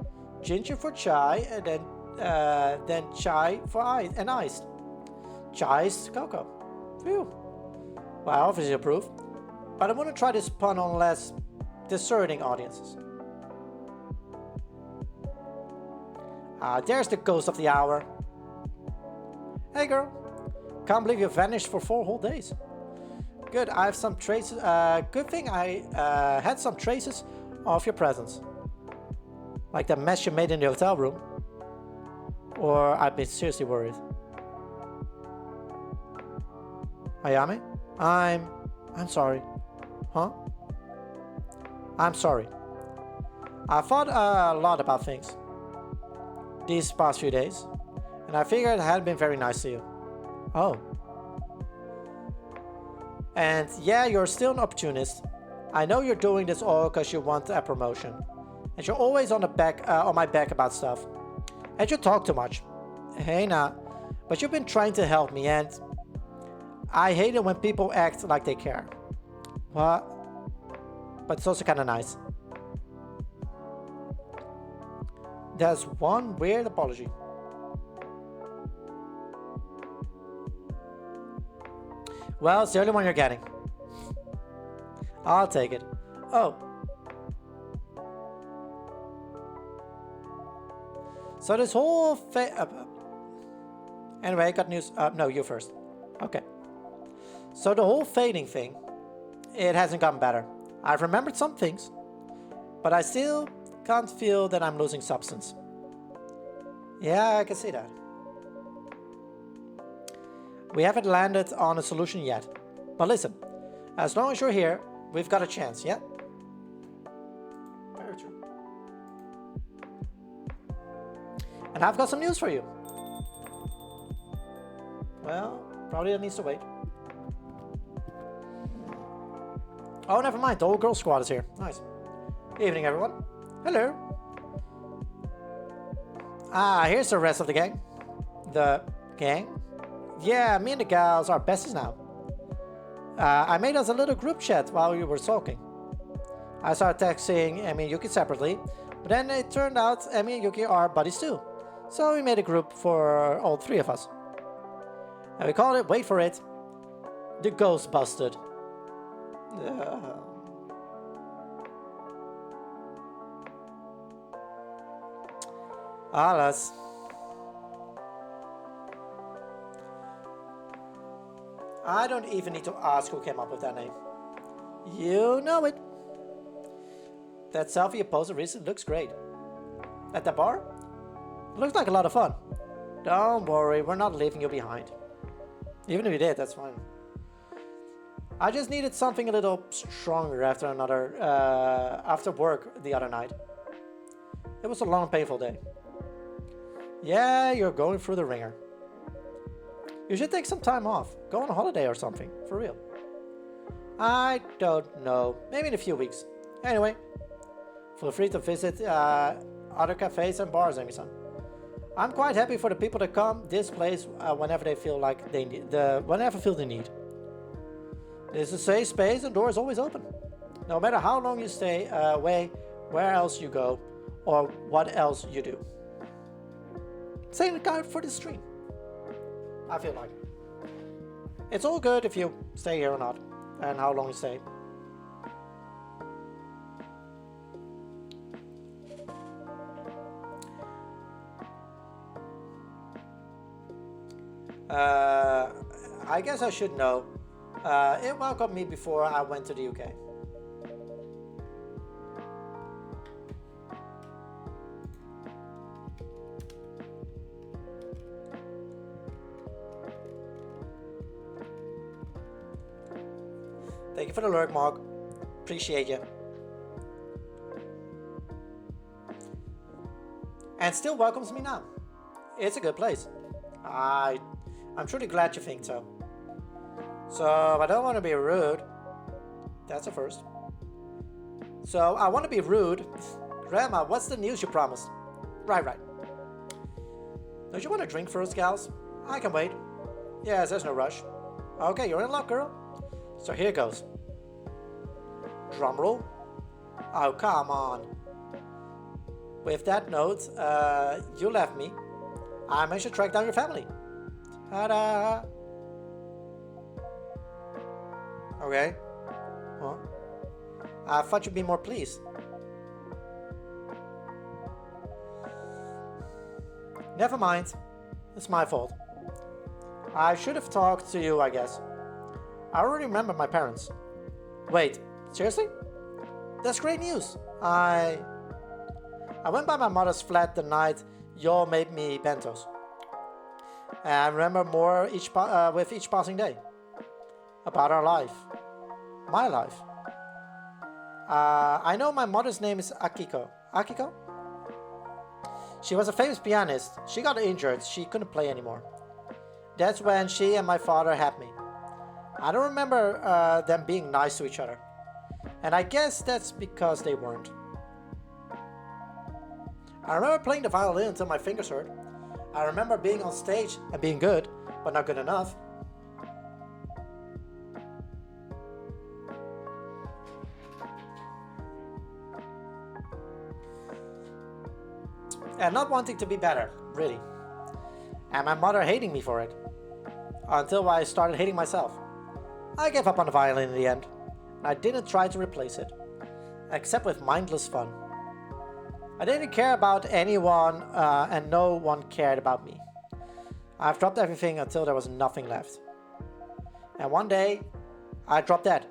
Ginger for chai, and then chai for ice and iced. Chai's cocoa. Phew. Well, I obviously approve. But I want to try this pun on less discerning audiences. There's the ghost of the hour. Hey girl. Can't believe you vanished for 4 whole days. Good, I have some traces. Good thing I had some traces of your presence. Like the mess you made in the hotel room. Or I'd be seriously worried. Ayame? I'm sorry. Huh? I'm sorry. I thought a lot about things these past few days, and I figured I hadn't been very nice to you. Oh. And yeah, you're still an opportunist. I know you're doing this all because you want a promotion. And you're always on my back about stuff. And you talk too much. Hey now. But you've been trying to help me, and I hate it when people act like they care. What? But it's also kind of nice. There's one weird apology. Well, it's the only one you're getting. I'll take it. Oh. So this whole anyway, I got news. No, you first. Okay. So the whole fading thing, it hasn't gotten better. I've remembered some things, but I still can't feel that I'm losing substance. Yeah, I can see that. We haven't landed on a solution yet. But listen, as long as you're here, we've got a chance, yeah? Very true. And I've got some news for you. Well, probably that needs to wait. Oh, never mind. The whole girl squad is here. Nice. Evening, everyone. Hello. Ah, here's the rest of the gang. The gang? Yeah, me and the gals are besties now. I made us a little group chat while you were talking. I started texting Emmy and Yuki separately, but then it turned out Emmy and Yuki are buddies too. So we made a group for all three of us. And we called it, wait for it, the Ghost Busted. Alas. I don't even need to ask who came up with that name. You know it. That selfie you posted recently looks great. At the bar? It looks like a lot of fun. Don't worry, we're not leaving you behind. Even if you did, that's fine. I just needed something a little stronger after work the other night. It was a long, painful day. Yeah, you're going through the ringer. You should take some time off. Go on a holiday or something, for real. I don't know. Maybe in a few weeks. Anyway, feel free to visit other cafes and bars, Amy-san. I'm quite happy for the people that come this place whenever they feel like they need whenever feel the need. This is a safe space and door is always open. No matter how long you stay away, where else you go, or what else you do. Same guy for the stream. I feel like it's all good if you stay here or not, and how long you stay. I guess I should know. It welcomed me before I went to the UK. Thank you for the lurk, Mark. Appreciate you. And still welcomes me now. It's a good place. I'm truly glad you think so. So, I don't want to be rude. That's a first. So, I want to be rude. Grandma, what's the news you promised? Right. Don't you want a drink first, gals? I can wait. Yes, there's no rush. Okay, you're in luck, girl. So here goes. Drum roll. Oh, come on. With that note, you left me. I managed to track down your family. Ta-da! Okay. Huh? I thought you'd be more pleased. Never mind. It's my fault. I should have talked to you, I guess. I already remember my parents. Wait, seriously? That's great news. I went by my mother's flat the night y'all made me bentos. And I remember more with each passing day. About our life. My life. I know my mother's name is Akiko. Akiko? She was a famous pianist. She got injured. She couldn't play anymore. That's when she and my father had me. I don't remember them being nice to each other. And I guess that's because they weren't. I remember playing the violin until my fingers hurt. I remember being on stage and being good, but not good enough. and not wanting to be better, really. And my mother hating me for it. Until I started hating myself. I gave up on the violin in the end. And I didn't try to replace it. Except with mindless fun. I didn't care about anyone and no one cared about me. I've dropped everything until there was nothing left. And one day, I dropped dead.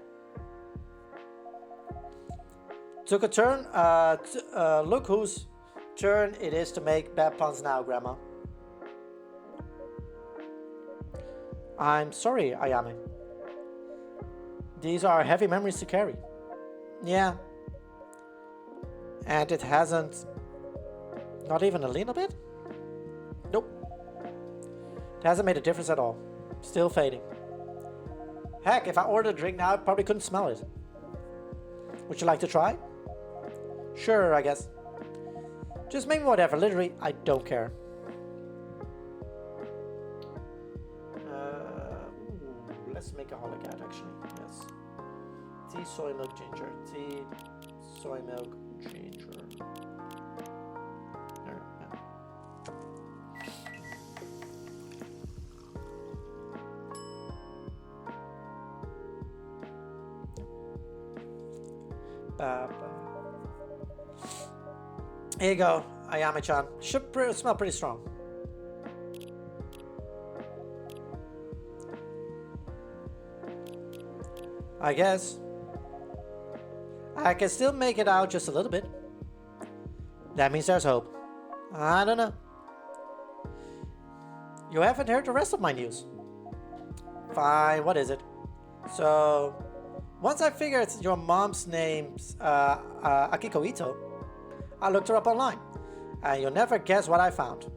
Took a turn. Look whose turn it is to make bad puns now, Grandma. I'm sorry, Ayame. These are heavy memories to carry. Yeah. And it hasn't... Not even a little bit? Nope. It hasn't made a difference at all. Still fading. Heck, if I ordered a drink now, I probably couldn't smell it. Would you like to try? Sure, I guess. Just make me whatever. Literally, I don't care. Let's make a holocat, actually. Yes. Tea, soy milk, ginger. Tea, soy milk, ginger. There, yeah. Here you go, Ayame-chan. Should smell pretty strong. I guess. I can still make it out just a little bit. That means there's hope. I don't know. You haven't heard the rest of my news. Fine, what is it? So, once I figured your mom's name's Akiko Ito, I looked her up online. And you'll never guess what I found.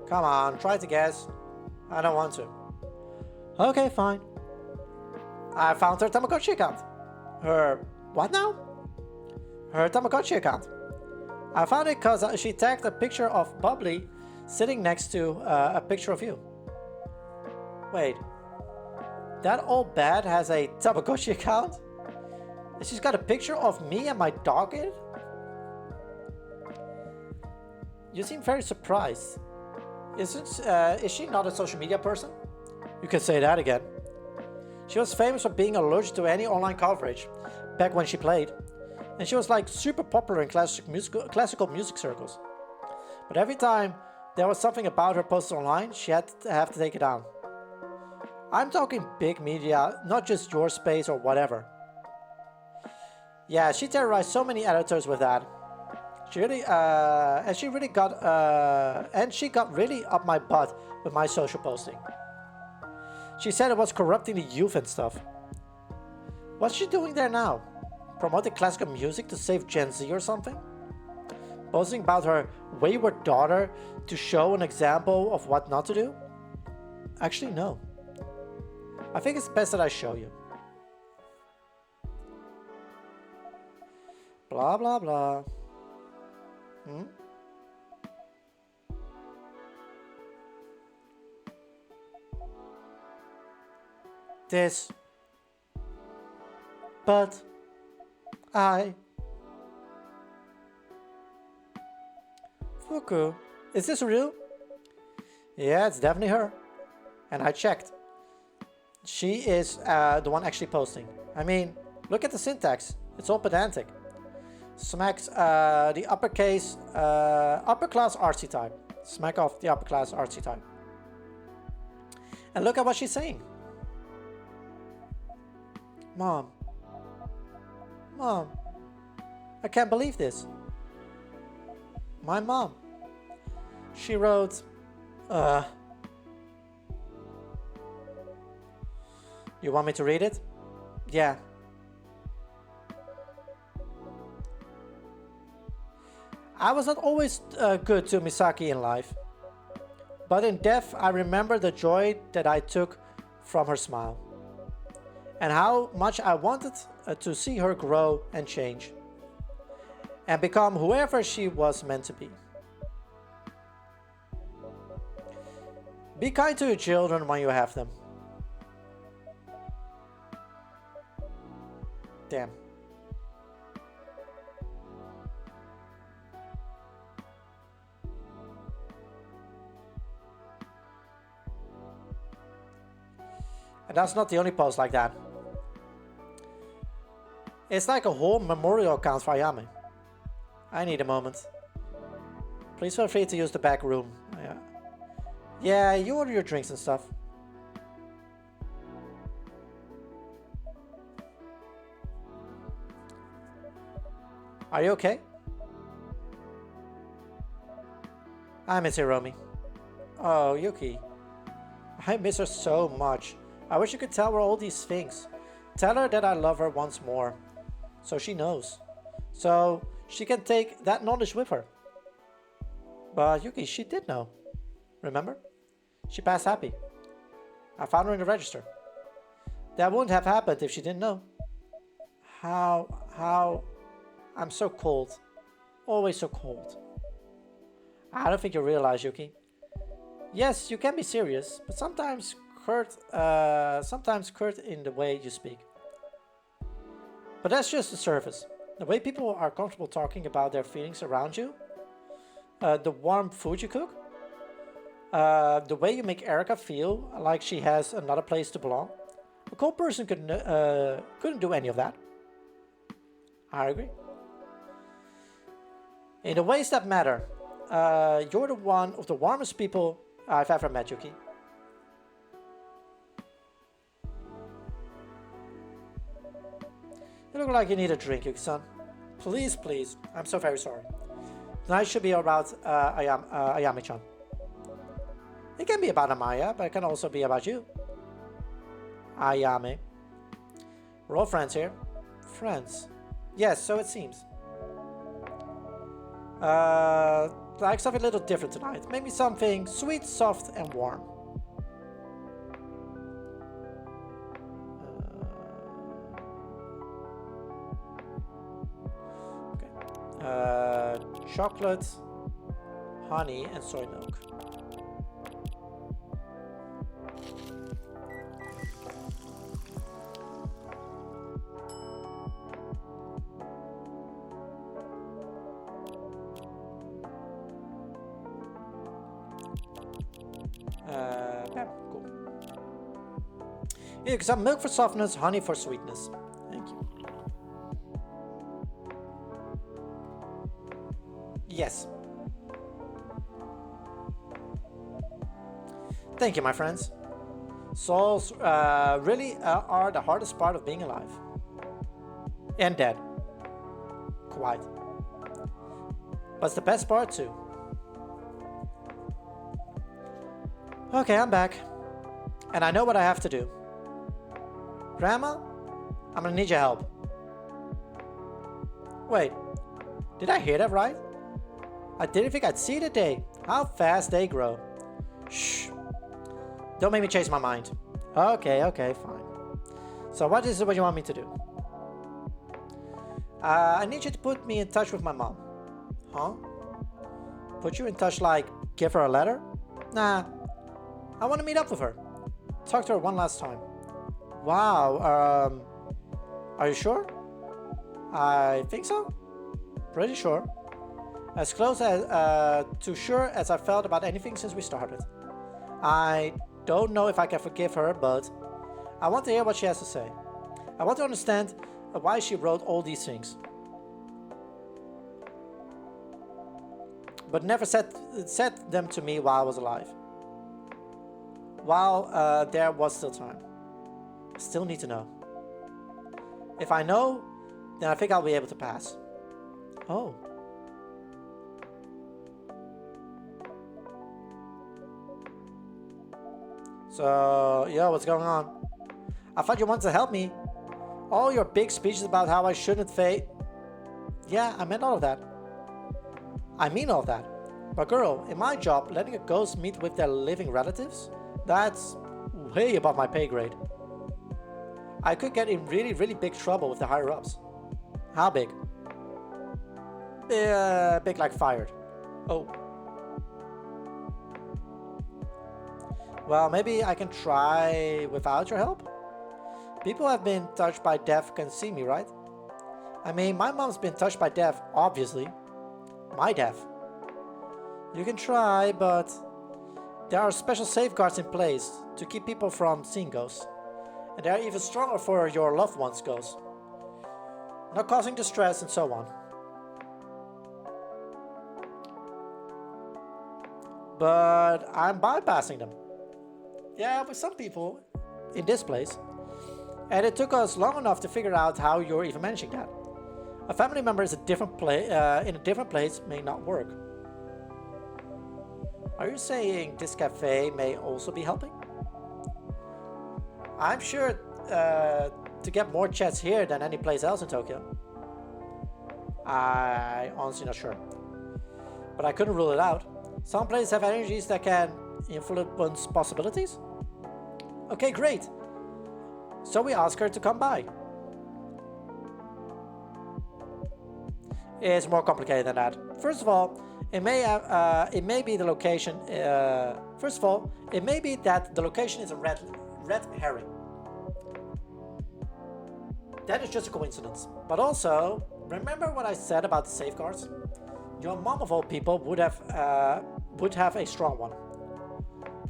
Come on, try to guess. I don't want to. Okay, fine. I found her Tamagotchi account. Her... what now? Her Tamagotchi account. I found it because she tagged a picture of Bubbly sitting next to a picture of you. Wait. That old bat has a Tamagotchi account? And she's got a picture of me and my dog in it? You seem very surprised. Is she not a social media person? You can say that again. She was famous for being allergic to any online coverage back when she played. And she was like super popular in classical music circles. But every time there was something about her posted online, she had to have to take it down. I'm talking big media, not just your space or whatever. Yeah, she terrorized so many editors with that. She really, she got really up my butt with my social posting. She said it was corrupting the youth and stuff. What's she doing there now? Promoting classical music to save Gen Z or something? Posting about her wayward daughter to show an example of what not to do? Actually, no. I think it's best that I show you. Blah, blah, blah. This. But Fuku, is this real? Yeah, it's definitely her. And I checked. She is the one actually posting. I mean, look at the syntax. It's all pedantic. Smacks the uppercase, upper-class artsy type. Smack off the upper-class artsy type. And look at what she's saying. Mom, I can't believe this. My mom. She wrote, You want me to read it? Yeah. I was not always good to Misaki in life. But in death, I remember the joy that I took from her smile. And how much I wanted to see her grow and change. And become whoever she was meant to be. Be kind to your children when you have them. And that's not the only post like that. It's like a whole memorial account for Ayame. I need a moment. Please feel free to use the back room. Yeah, you order your drinks and stuff. Are you okay? I miss Hiromi. Oh, Yuki. I miss her so much. I wish you could tell her all these things. Tell her that I love her once more. So she knows. So she can take that knowledge with her. But Yuki, she did know. Remember? She passed happy. I found her in the register. That wouldn't have happened if she didn't know. How... I'm so cold. Always so cold. I don't think you realize, Yuki. Yes, you can be serious, but sometimes curt in the way you speak. But that's just the surface. The way people are comfortable talking about their feelings around you. The warm food you cook. The way you make Erica feel like she has another place to belong. A cold person couldn't do any of that. I agree. In the ways that matter, you're the one of the warmest people I've ever met, Yuki. You look like you need a drink, Yuki-san. Please, please. I'm so very sorry. Tonight should be about Ayame-chan. It can be about Amaya, but it can also be about you. Ayame. We're all friends here. Friends. Yes, so it seems. Like something a little different tonight. Maybe something sweet, soft, and warm. Chocolate, honey, and soy milk. Yeah, cool. Here, some milk for softness, honey for sweetness. Thank you. Yes. Thank you, my friends. Souls really are the hardest part of being alive. And dead. Quite. But it's the best part too. Okay, I'm back. And I know what I have to do. Grandma, I'm gonna need your help. Wait, did I hear that right? I didn't think I'd see the day. How fast they grow. Shh. Don't make me change my mind. Okay, fine. So what is it what you want me to do? I need you to put me in touch with my mom. Huh? Put you in touch like give her a letter? Nah. I want to meet up with her. Talk to her one last time. Wow, are you sure? I think so. Pretty sure. As close as to sure as I felt about anything since we started. I don't know if I can forgive her, but I want to hear what she has to say. I want to understand why she wrote all these things. But never said them to me while I was alive. While there was still time. I still need to know. If I know, then I think I'll be able to pass. Oh. So, yo, what's going on? I thought you wanted to help me. All your big speeches about how I shouldn't fade. Yeah, I meant all of that. I mean all of that. But girl, in my job, letting a ghost meet with their living relatives? That's way above my pay grade. I could get in really, really big trouble with the higher-ups. How big? Big like fired. Oh. Well, maybe I can try without your help? People who have been touched by death can see me, right? I mean, my mom's been touched by death, obviously. My death. You can try, but there are special safeguards in place to keep people from seeing ghosts. And they're even stronger for your loved ones goes. Not causing distress and so on. But I'm bypassing them. Yeah, with some people in this place. And it took us long enough to figure out how you're even managing that. A family member is in a different place may not work. Are you saying this cafe may also be helping? I'm sure to get more chats here than any place else in Tokyo. I honestly not sure. But I couldn't rule it out. Some places have energies that can influence possibilities. Okay, great. So we ask her to come by. It's more complicated than that. First of all, it may be the location. First of all, it may be that the location is a red herring. That is just a coincidence. But also, remember what I said about the safeguards? Your mom of all people would have a strong one.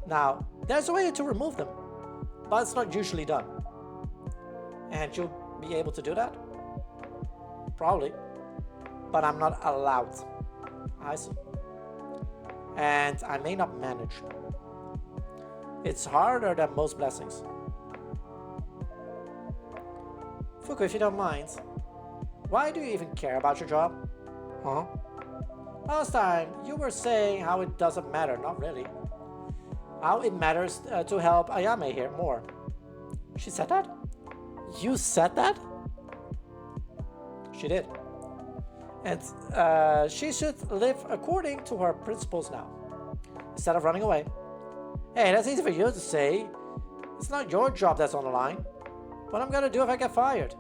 Now, there's a way to remove them, but it's not usually done. And you'll be able to do that? Probably. But I'm not allowed. I see. And I may not manage. It's harder than most blessings. Fuku, if you don't mind, why do you even care about your job? Huh? Last time, you were saying how it doesn't matter. Not really. How it matters to help Ayame here more. She said that? You said that? She did. And she should live according to her principles now, instead of running away. Hey, that's easy for you to say. It's not your job that's on the line. What I'm gonna do if I get fired?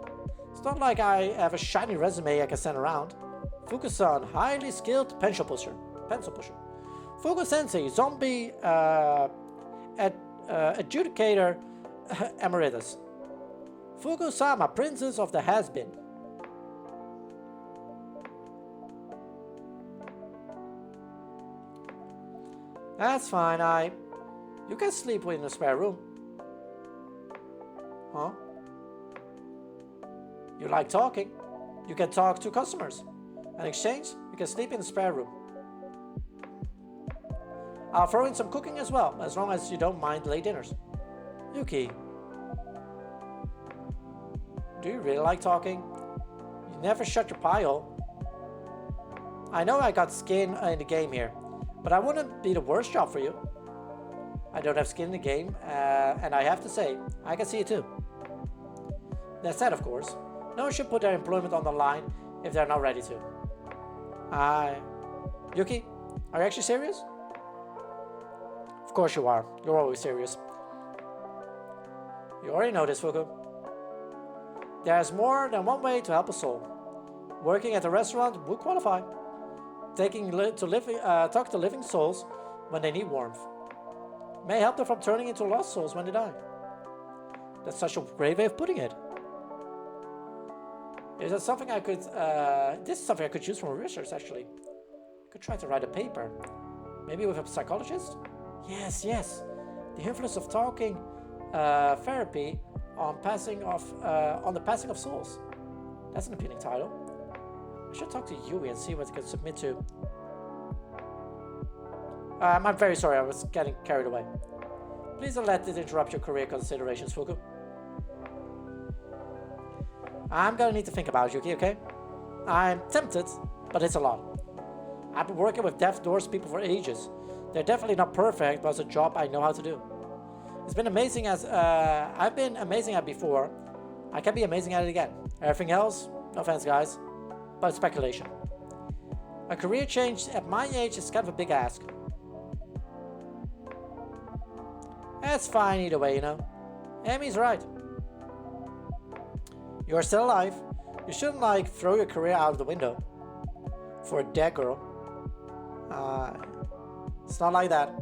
It's not like I have a shiny resume I can send around. Fuku-san, highly skilled pencil pusher. Fuku-sensei, zombie adjudicator emeritus. Fuku-sama, princess of the has-been. That's fine, you can sleep in the spare room. Huh? You like talking? You can talk to customers. In exchange, you can sleep in the spare room. I'll throw in some cooking as well, as long as you don't mind late dinners. Yuki, do you really like talking? You never shut your pie hole. I know I got skin in the game here, but I wouldn't be the worst job for you. I don't have skin in the game, and I have to say, I can see it too. That said, of course, no one should put their employment on the line if they're not ready to. Yuki, are you actually serious? Of course you are. You're always serious. You already know this, Fuku. There's more than one way to help a soul. Working at a restaurant would qualify. Talk to living souls when they need warmth. May help them from turning into lost souls when they die. That's such a great way of putting it. Is that something I could... this is something I could choose from research, actually. I could try to write a paper. Maybe with a psychologist? Yes. The influence of talking therapy on the passing of souls. That's an appealing title. I should talk to Yui and see what I can submit to. I'm very sorry, I was getting carried away. Please don't let this interrupt your career considerations, Fuku. I'm gonna need to think about it, Yuki, okay? I'm tempted, but it's a lot. I've been working with deaf doors people for ages. They're definitely not perfect, but it's a job I know how to do. It's been amazing as I've been amazing at before. I can be amazing at it again. Everything else, no offense guys, but it's speculation. A career change at my age is kind of a big ask. That's fine either way, you know. Amy's right. You're still alive. You shouldn't throw your career out of the window for a dead girl. It's not like that.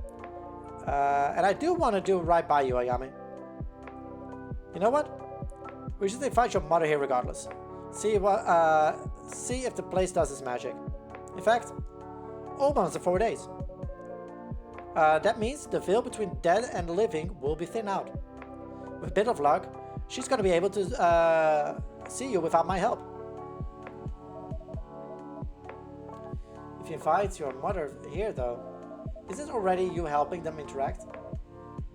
And I do want to do right by you, Ayame. You know what? We should invite your mother here regardless. See if the place does its magic. In fact, almost in 4 days. That means the veil between dead and living will be thinned out. With a bit of luck, she's gonna be able to see you without my help. If you invite your mother here, though, is this already you helping them interact?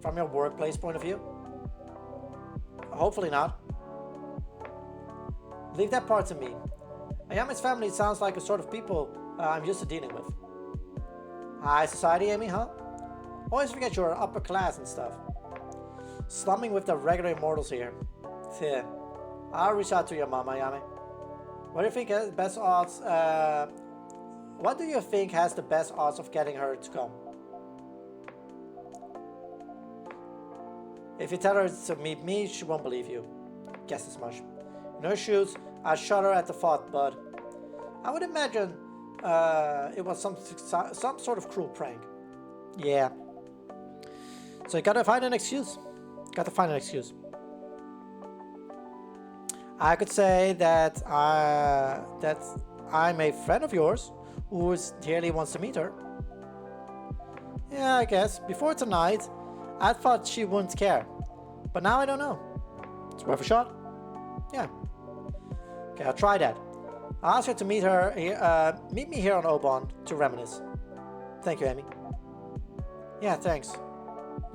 From your workplace point of view? Hopefully not. Leave that part to me. Ayami's family sounds like a sort of people I'm used to dealing with. High society, Amy, huh? Always forget you're upper class and stuff. Slumming with the regular immortals here. I'll reach out to your mom, Ayami. What do you think has the best odds? What do you think has the best odds of getting her to come? If you tell her to meet me, she won't believe you. Guess as much. In her shoes, I shudder at the thought, but I would imagine it was some sort of cruel prank. Yeah. So you gotta find an excuse. I could say that I'm a friend of yours who dearly wants to meet her. Yeah, I guess. Before tonight, I thought she wouldn't care. But now I don't know. It's worth a shot. Yeah. Okay, I'll try that. I'll ask her to meet me here on Oban to reminisce. Thank you, Amy. Yeah, thanks.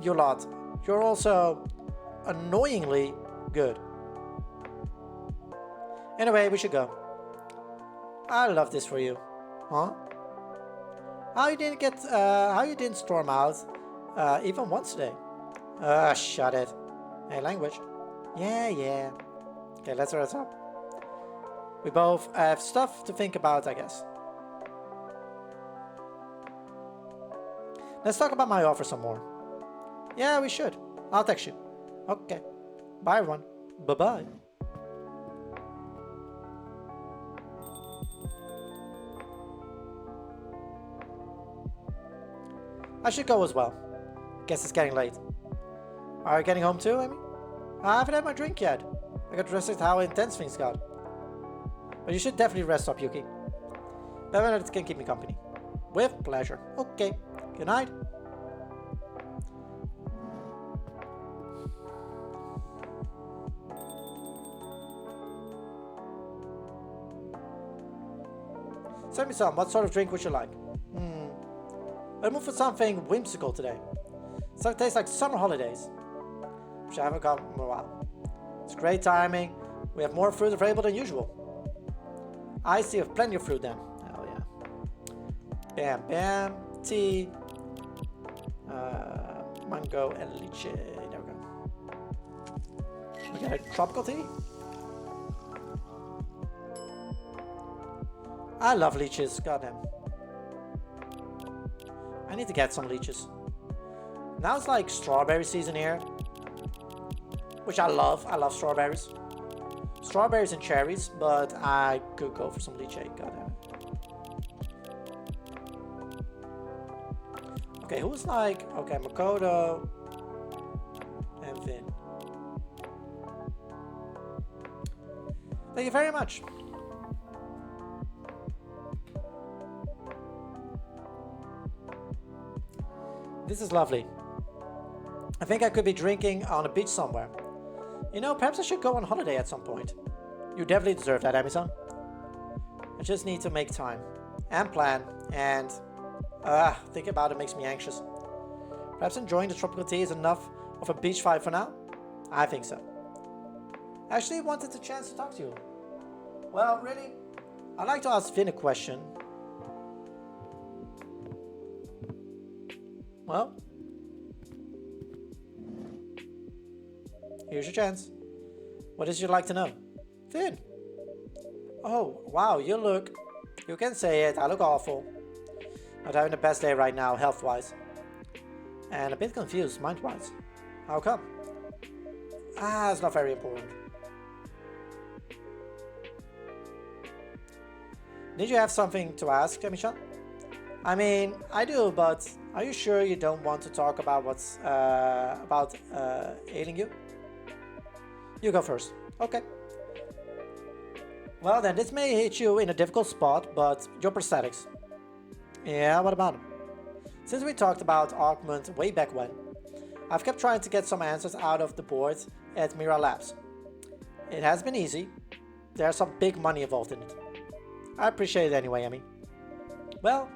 You lot. You're also annoyingly good. Anyway, we should go. I love this for you. Huh? How you didn't storm out even once today? Shut it. Hey, language. Yeah. Okay, let's wrap up. We both have stuff to think about, I guess. Let's talk about my offer some more. Yeah, we should. I'll text you. Okay. Bye, everyone. Bye-bye. I should go as well. Guess it's getting late. Are you getting home too, Amy? I haven't had my drink yet. I got dressed at how intense things got. But you should definitely rest up, Yuki. That can keep me company. With pleasure. Okay. Good night. Send me some. What sort of drink would you like? I'll move for something whimsical today. Something tastes like summer holidays, which I haven't gotten in a while. It's great timing. We have more fruit available than usual. I see have plenty of fruit then. Oh yeah. Bam. Tea. Mango and lychee. There we go. We got a tropical tea. I love lychees. Goddamn. I need to get some lychees. Now it's like strawberry season here, which I love. I love strawberries. Strawberries and cherries, but I could go for some lychee. Goddamn. Okay, who's like... Okay, Makoto and Vin. Thank you very much. This is lovely. I think I could be drinking on a beach somewhere. You know, perhaps I should go on holiday at some point. You definitely deserve that, Amazon. I just need to make time and plan, and thinking about it makes me anxious. Perhaps enjoying the tropical tea is enough of a beach vibe for now? I think so. I actually wanted the chance to talk to you. Well, really, I'd like to ask Vin a question. Well, here's your chance. What is you like to know? Vin. Oh, wow, you can say it, I look awful. Not having the best day right now, health-wise. And a bit confused, mind-wise. How come? It's not very important. Did you have something to ask, Michelle? I mean, I do, but are you sure you don't want to talk about what's ailing you? You go first. Okay. Well then, this may hit you in a difficult spot, but your prosthetics. Yeah, what about them? Since we talked about Augment way back when, I've kept trying to get some answers out of the board at Mira Labs. It has been easy. There's some big money involved in it. I appreciate it anyway, Emmy. Well,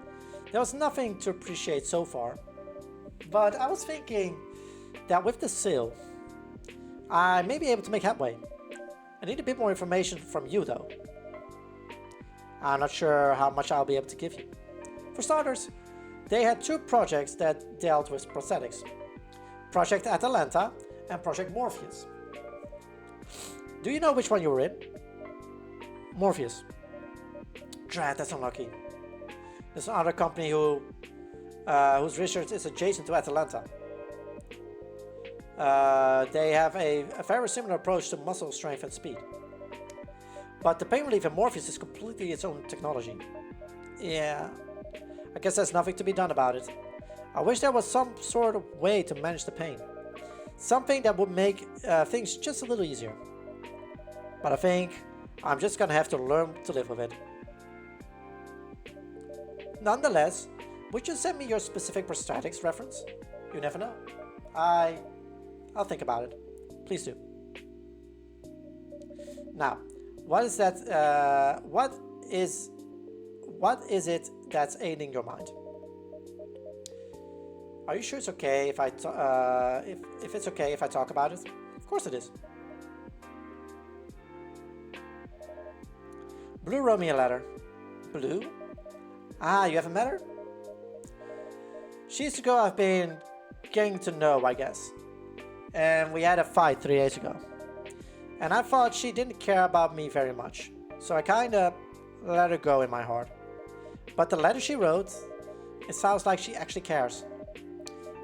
there was nothing to appreciate so far, but I was thinking that with the sale, I may be able to make headway. I need a bit more information from you, though. I'm not sure how much I'll be able to give you. For starters, they had two projects that dealt with prosthetics. Project Atalanta and Project Morpheus. Do you know which one you were in? Morpheus. Drat, that's unlucky. There's another company whose research is adjacent to Atalanta. They have a very similar approach to muscle strength and speed. But the pain relief in Morpheus is completely its own technology. Yeah, I guess there's nothing to be done about it. I wish there was some sort of way to manage the pain. Something that would make things just a little easier. But I think I'm just gonna have to learn to live with it. Nonetheless, would you send me your specific prosthetics reference? You never know. I'll think about it. Please do. Now, what is that? What is it that's ailing your mind? Are you sure it's okay if if it's okay if I talk about it? Of course it is. Blue wrote me a letter. Blue? Ah, you haven't met her? She's the girl I've been getting to know, I guess. And we had a fight 3 days ago. And I thought she didn't care about me very much. So I kinda let her go in my heart. But the letter she wrote, it sounds like she actually cares.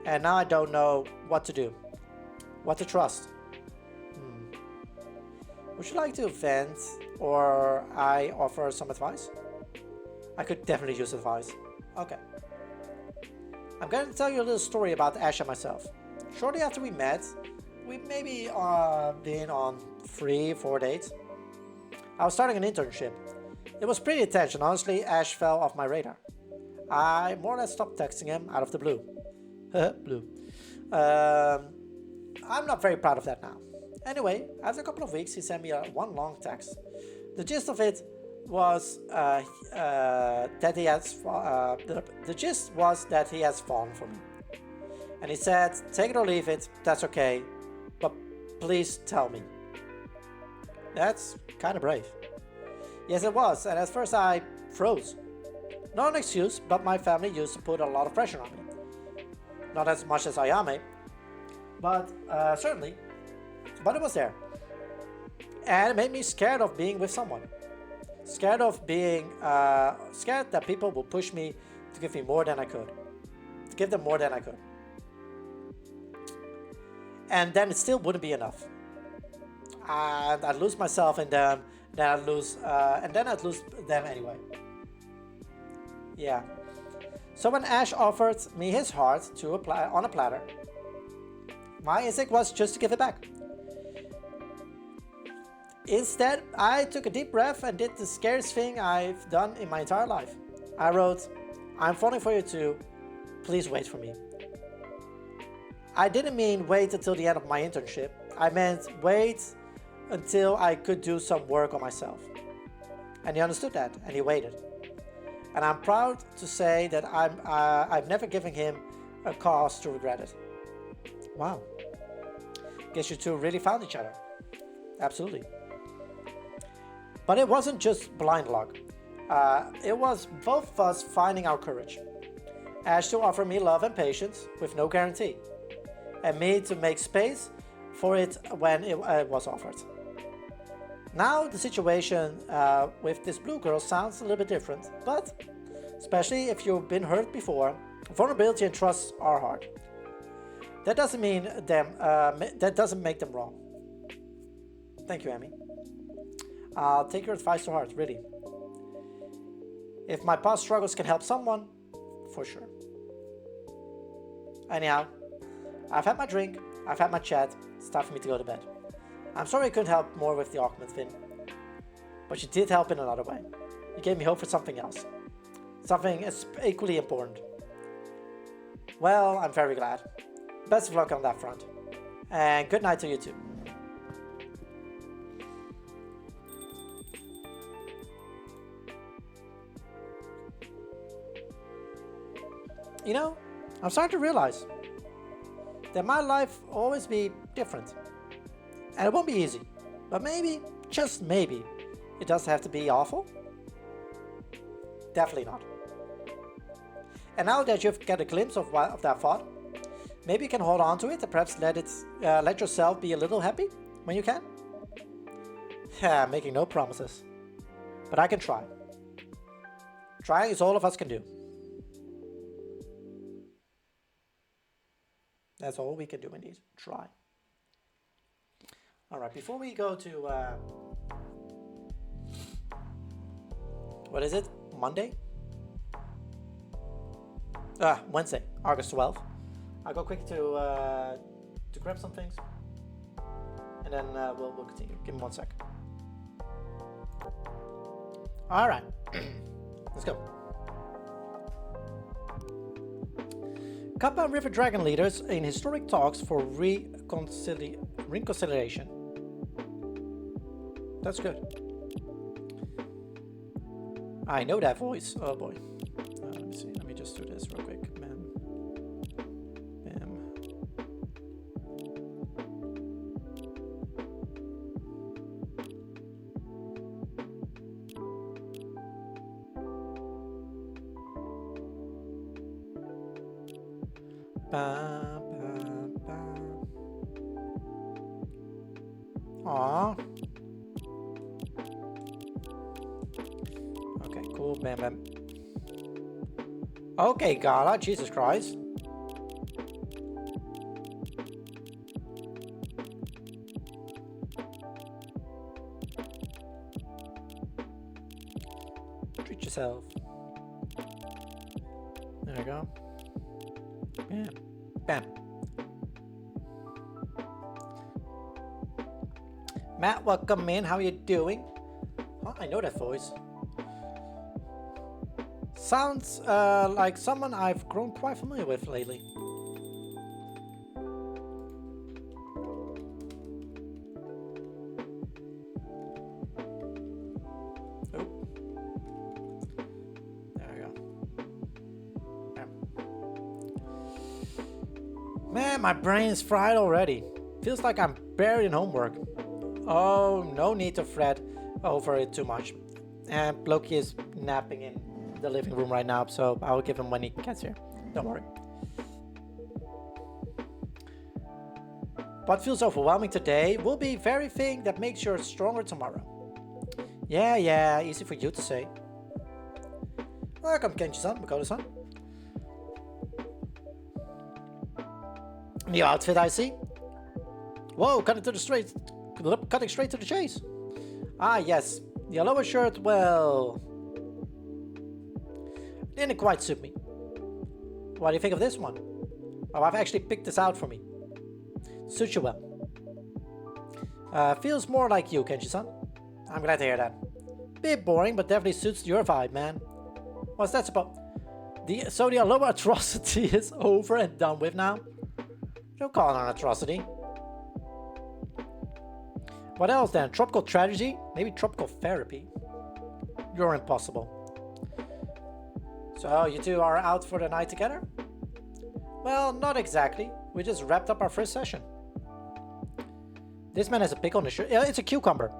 And now I don't know what to do. What to trust. Would you like to vent, or I offer some advice? I could definitely use advice. Okay. I'm going to tell you a little story about Ash and myself. Shortly after we met, we maybe been on 3-4 dates. I was starting an internship. It was pretty intense, and honestly, Ash fell off my radar. I more or less stopped texting him out of the blue. Blue. I'm not very proud of that now. Anyway, after a couple of weeks, he sent me one long text. The gist of it was that he has the gist was that he has fallen for me, and he said, "Take it or leave it. That's okay, but please tell me." That's kind of brave. Yes, it was, and at first I froze. Not an excuse, but my family used to put a lot of pressure on me. Not as much as Ayame, but certainly. But it was there. And it made me scared of being with someone. Scared of being, scared that people would push me to give me more than I could. To give them more than I could. And then it still wouldn't be enough. And I'd lose myself in them, then I'd lose them anyway. Yeah. So when Ash offered me his heart to apply on a platter, my instinct was just to give it back. Instead, I took a deep breath and did the scariest thing I've done in my entire life. I wrote, "I'm falling for you too. Please wait for me." I didn't mean wait until the end of my internship. I meant wait until I could do some work on myself. And he understood that, and he waited. And I'm proud to say that I've never given him a cause to regret it. Wow. Guess you two really found each other. Absolutely. But it wasn't just blind luck. It was both of us finding our courage. Ash to offer me love and patience with no guarantee, and me to make space for it when it was offered. Now the situation with this blue girl sounds a little bit different, but especially if you've been hurt before, vulnerability and trust are hard. That doesn't mean that doesn't make them wrong. Thank you, Amy. I'll take your advice to heart, really. If my past struggles can help someone, for sure. Anyhow, I've had my drink, I've had my chat, it's time for me to go to bed. I'm sorry I couldn't help more with the argument, Finn. But you did help in another way. You gave me hope for something else. Something equally important. Well, I'm very glad. Best of luck on that front. And good night to you too. You know, I'm starting to realize that my life will always be different. And it won't be easy. But maybe, just maybe, it doesn't have to be awful. Definitely not. And now that you've got a glimpse of that thought, maybe you can hold on to it and perhaps let yourself be a little happy when you can. Yeah, making no promises. But I can try. Trying is all of us can do. That's all we can do indeed. Try. Alright, before we go to... what is it? Monday? Wednesday, August 12th. I'll go quick to grab some things. And then we'll continue. Give me 1 sec. Alright. Let's go. Kappa and River Dragon leaders in historic talks for reconciliation. That's good. I know that voice. Oh boy. Let me see. Let me just do this real quick. Man. Bam. Aww. Okay, cool. Bam, bam. Okay, Gala. Jesus Christ. Treat yourself. There we go. Bam. Bam. Matt, welcome in. How are you doing? Oh, I know that voice. Sounds like someone I've grown quite familiar with lately. Oh. There we go. Bam. Man, my brain's fried already. Feels like I'm buried in homework. Oh, no need to fret over it too much. And Loki is napping in the living room right now, so I'll give him when he gets here. Don't worry. What feels overwhelming today will be the very thing that makes you stronger tomorrow. Yeah, easy for you to say. Welcome, Kenji-san, Makoto-san. New outfit, I see. Whoa, cutting straight to the chase. Ah, yes. The yellow shirt, well... didn't quite suit me. What do you think of this one? Oh, I've actually picked this out for me. Suits you well. Feels more like you, Kenji-san. I'm glad to hear that. Bit boring, but definitely suits your vibe, man. What's that about? So the Aloha atrocity is over and done with now? Don't call it an atrocity. What else then? Tropical tragedy? Maybe tropical therapy? You're impossible. So you two are out for the night together? Well, not exactly. We just wrapped up our first session. This man has a pick on his shirt. It's a cucumber.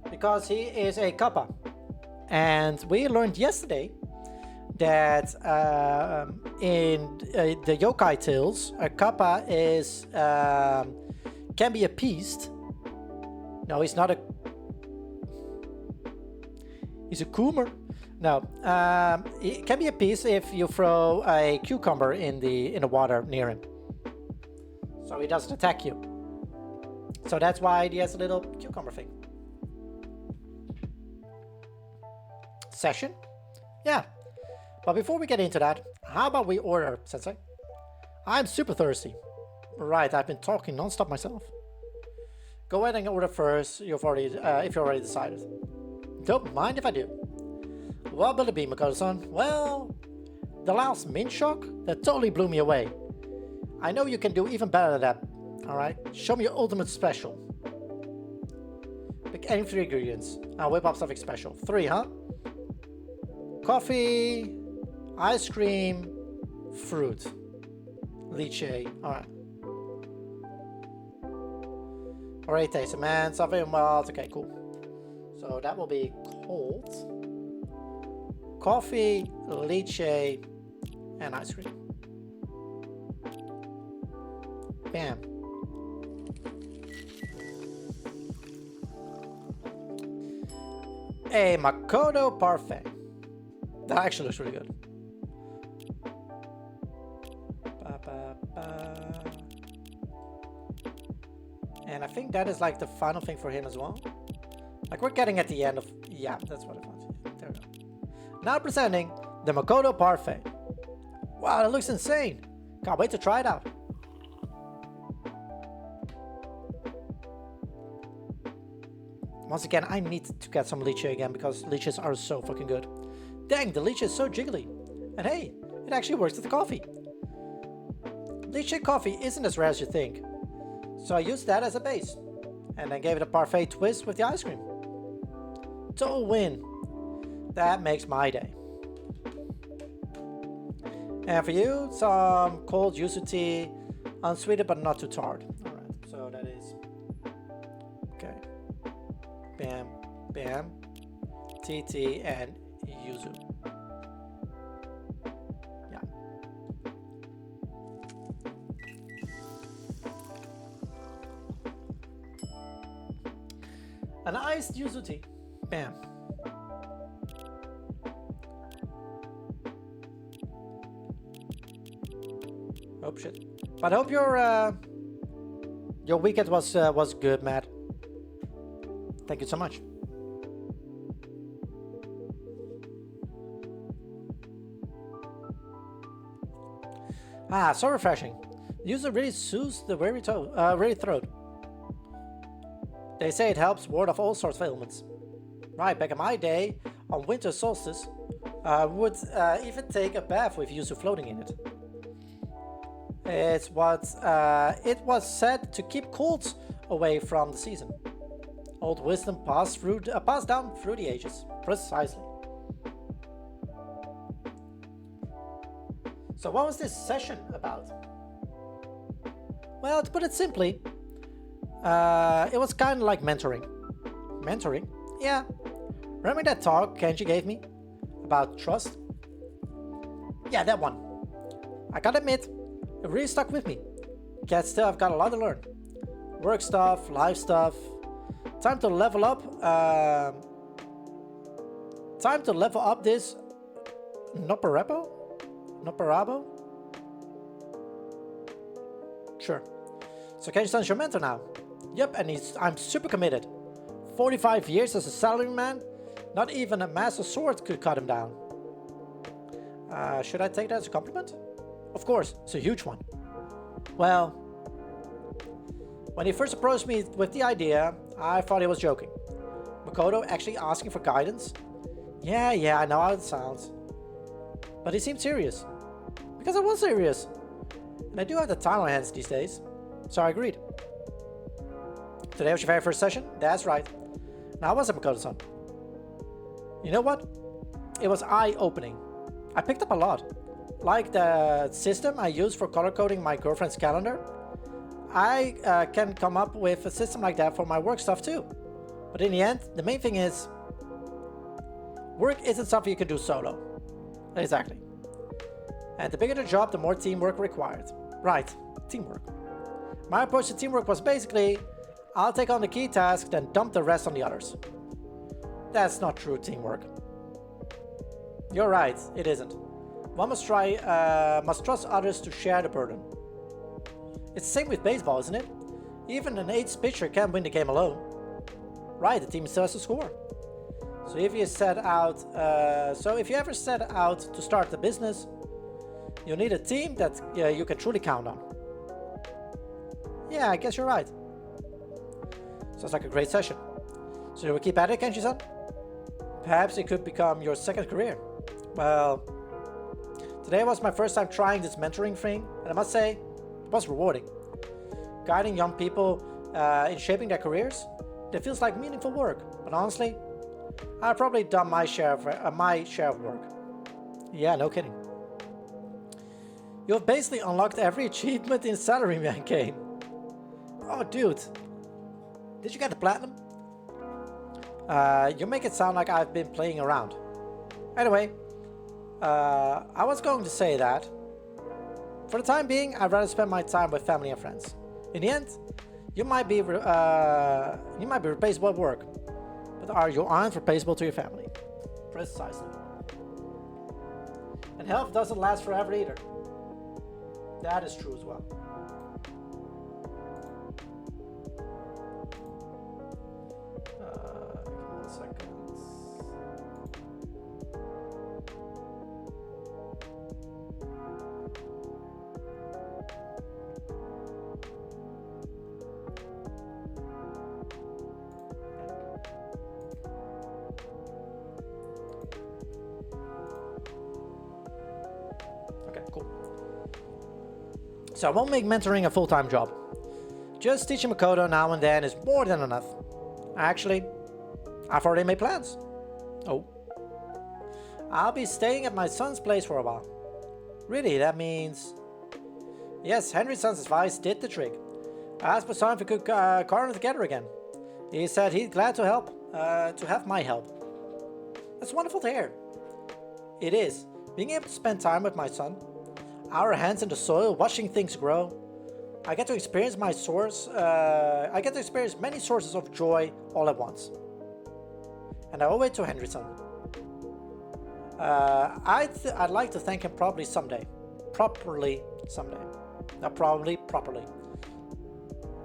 Because he is a kappa. And we learned yesterday that in the yokai tales, a kappa is can be appeased. No, he's not a... he's a coomer. No, it can be appeased if you throw a cucumber in the water near him. So he doesn't attack you. So that's why he has a little cucumber thing. Session? Yeah. But before we get into that, how about we order, Sensei? I'm super thirsty. Right, I've been talking non-stop myself. Go ahead and order first, if you already decided. Don't mind if I do. What will it be, Makoto-san? Well, the last mint shock, that totally blew me away. I know you can do even better than that. Alright, show me your ultimate special. Pick any 3 ingredients. I'll whip up something special. 3, huh? Coffee, ice cream, fruit. Lychee. Alright. Already tasted, man. Something wild. Okay, cool. So that will be cold. Coffee, lychee, and ice cream. Bam. A Makoto parfait. That actually looks really good. Ba, ba, ba. And I think that is like the final thing for him as well. Like we're getting at the end of... Yeah, that's what I want. There we go. Now presenting the Makoto parfait. Wow, that looks insane. Can't wait to try it out. Once again, I need to get some lychee again because lychees are so fucking good. Dang, the lychee is so jiggly. And hey, it actually works with the coffee. Lychee coffee isn't as rare as you think. So I used that as a base. And then gave it a parfait twist with the ice cream. Total win. That makes my day. And for you, some cold yuzu tea. Unsweetened but not too tart. Alright, so that is... Okay. Bam, bam, TT, and yuzu. Yeah. An iced yuzu tea. Bam. Oh shit. But I hope your weekend was good, Matt. Thank you so much. Ah, so refreshing. User really soothes the weary throat. They say it helps ward off all sorts of ailments. Right, back in my day, on winter solstice, would even take a bath with yuzu floating in it. It's what it was said to keep colds away from the season. Old wisdom passed down through the ages. Precisely. So what was this session about? Well, to put it simply, it was kind of like mentoring. Mentoring? Yeah. Remember that talk Kenji gave me? About trust? Yeah, that one. I gotta admit, it really stuck with me. Yet still, I've got a lot to learn. Work stuff, life stuff. Time to level up. Time to level up this Nopperabo? Nopperabo? Sure. So Kenji-san's your mentor now. Yep, and I'm super committed. 45 years as a salaryman, not even a master sword could cut him down. Should I take that as a compliment? Of course, it's a huge one. Well, when he first approached me with the idea, I thought he was joking. Makoto actually asking for guidance? Yeah, I know how it sounds. But he seemed serious. Because I was serious. And I do have the time on my hands these days. So I agreed. Today was your very first session? That's right. Now was it, Makoto-san? You know what? It was eye-opening. I picked up a lot. Like the system I use for color-coding my girlfriend's calendar. I can come up with a system like that for my work stuff too. But in the end, the main thing is, work isn't something you can do solo. Exactly. And the bigger the job, the more teamwork required. Right, teamwork. My approach to teamwork was basically, I'll take on the key task, then dump the rest on the others. That's not true teamwork. You're right, it isn't. One must trust others to share the burden. It's the same with baseball, isn't it? Even an ace pitcher can't win the game alone. Right, the team still has to score. So if you ever set out to start a business, you need a team that you can truly count on. Yeah, I guess you're right. Sounds like a great session. So you will keep at it, Kenji-san? Perhaps it could become your second career. Well, today was my first time trying this mentoring thing, and I must say, it was rewarding. Guiding young people in shaping their careers, it feels like meaningful work. But honestly, I've probably done my share of work. Yeah, no kidding. You've basically unlocked every achievement in Salaryman game. Oh, dude. Did you get the platinum? You make it sound like I've been playing around. Anyway, I was going to say that for the time being, I'd rather spend my time with family and friends. In the end, you might be replaceable at work, but you aren't replaceable to your family. Precisely. And health doesn't last forever either. That is true as well. Give me 1 second. Okay, cool. So I won't make mentoring a full-time job. Just teaching Makoto now and then is more than enough. Actually, I've already made plans. Oh. I'll be staying at my son's place for a while. Really, that means... Yes, Henry's son's advice did the trick. I asked my son if we could garden together again. He said he'd glad to help, to have my help. That's wonderful to hear. It is. Being able to spend time with my son, our hands in the soil, watching things grow. I get to experience many sources of joy all at once. And I owe it to Henry's son. I'd like to thank him properly someday. Properly someday. Not probably, properly.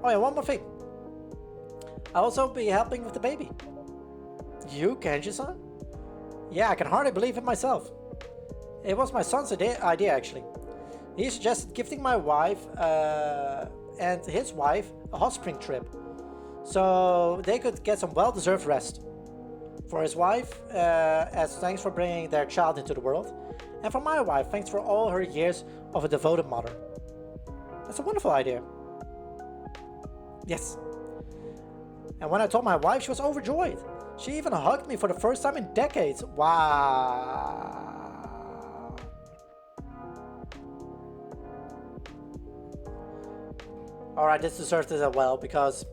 Oh yeah, one more thing. I'll also be helping with the baby. You, Kenji-san? Yeah, I can hardly believe it myself. It was my son's idea actually. He suggested gifting my wife and his wife a hot spring trip, so they could get some well-deserved rest. For his wife, as thanks for bringing their child into the world, and for my wife, thanks for all her years of a devoted mother. That's a wonderful idea. Yes. And when I told my wife, she was overjoyed. She even hugged me for the first time in decades. Wow. Alright, this deserves it as well, because...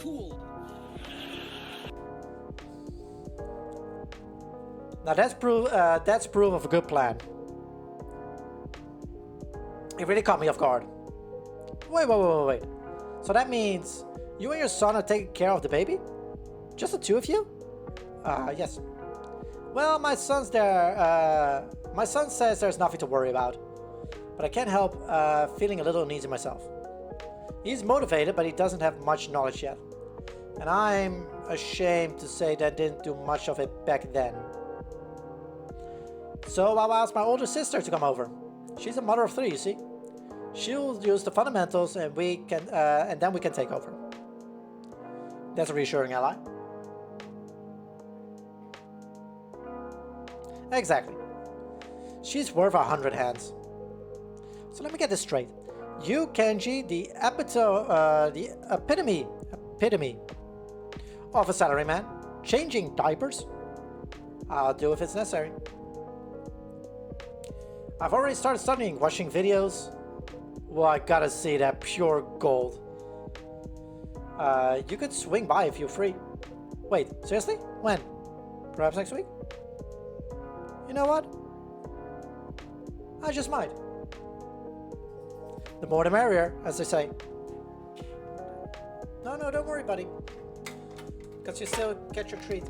Cool. Now that's proof of a good plan. It really caught me off guard. Wait. So that means you and your son are taking care of the baby? Just the two of you? Yes. Well, my son's there. My son says there's nothing to worry about, but I can't help feeling a little uneasy myself. He's motivated, but he doesn't have much knowledge yet. And I'm ashamed to say that I didn't do much of it back then. So I'll ask my older sister to come over. She's a mother of 3, you see. She'll use the fundamentals and then we can take over. That's a reassuring ally. Exactly. She's worth 100 hands. So let me get this straight. You, Kenji, the epitome of a salaryman, changing diapers? I'll do if it's necessary. I've already started studying, watching videos. Well, I gotta see that pure gold. You could swing by if you're free. Wait, seriously? When? Perhaps next week? You know what? I just might. The more the merrier, as they say. No, don't worry, buddy. Because you still get your treat.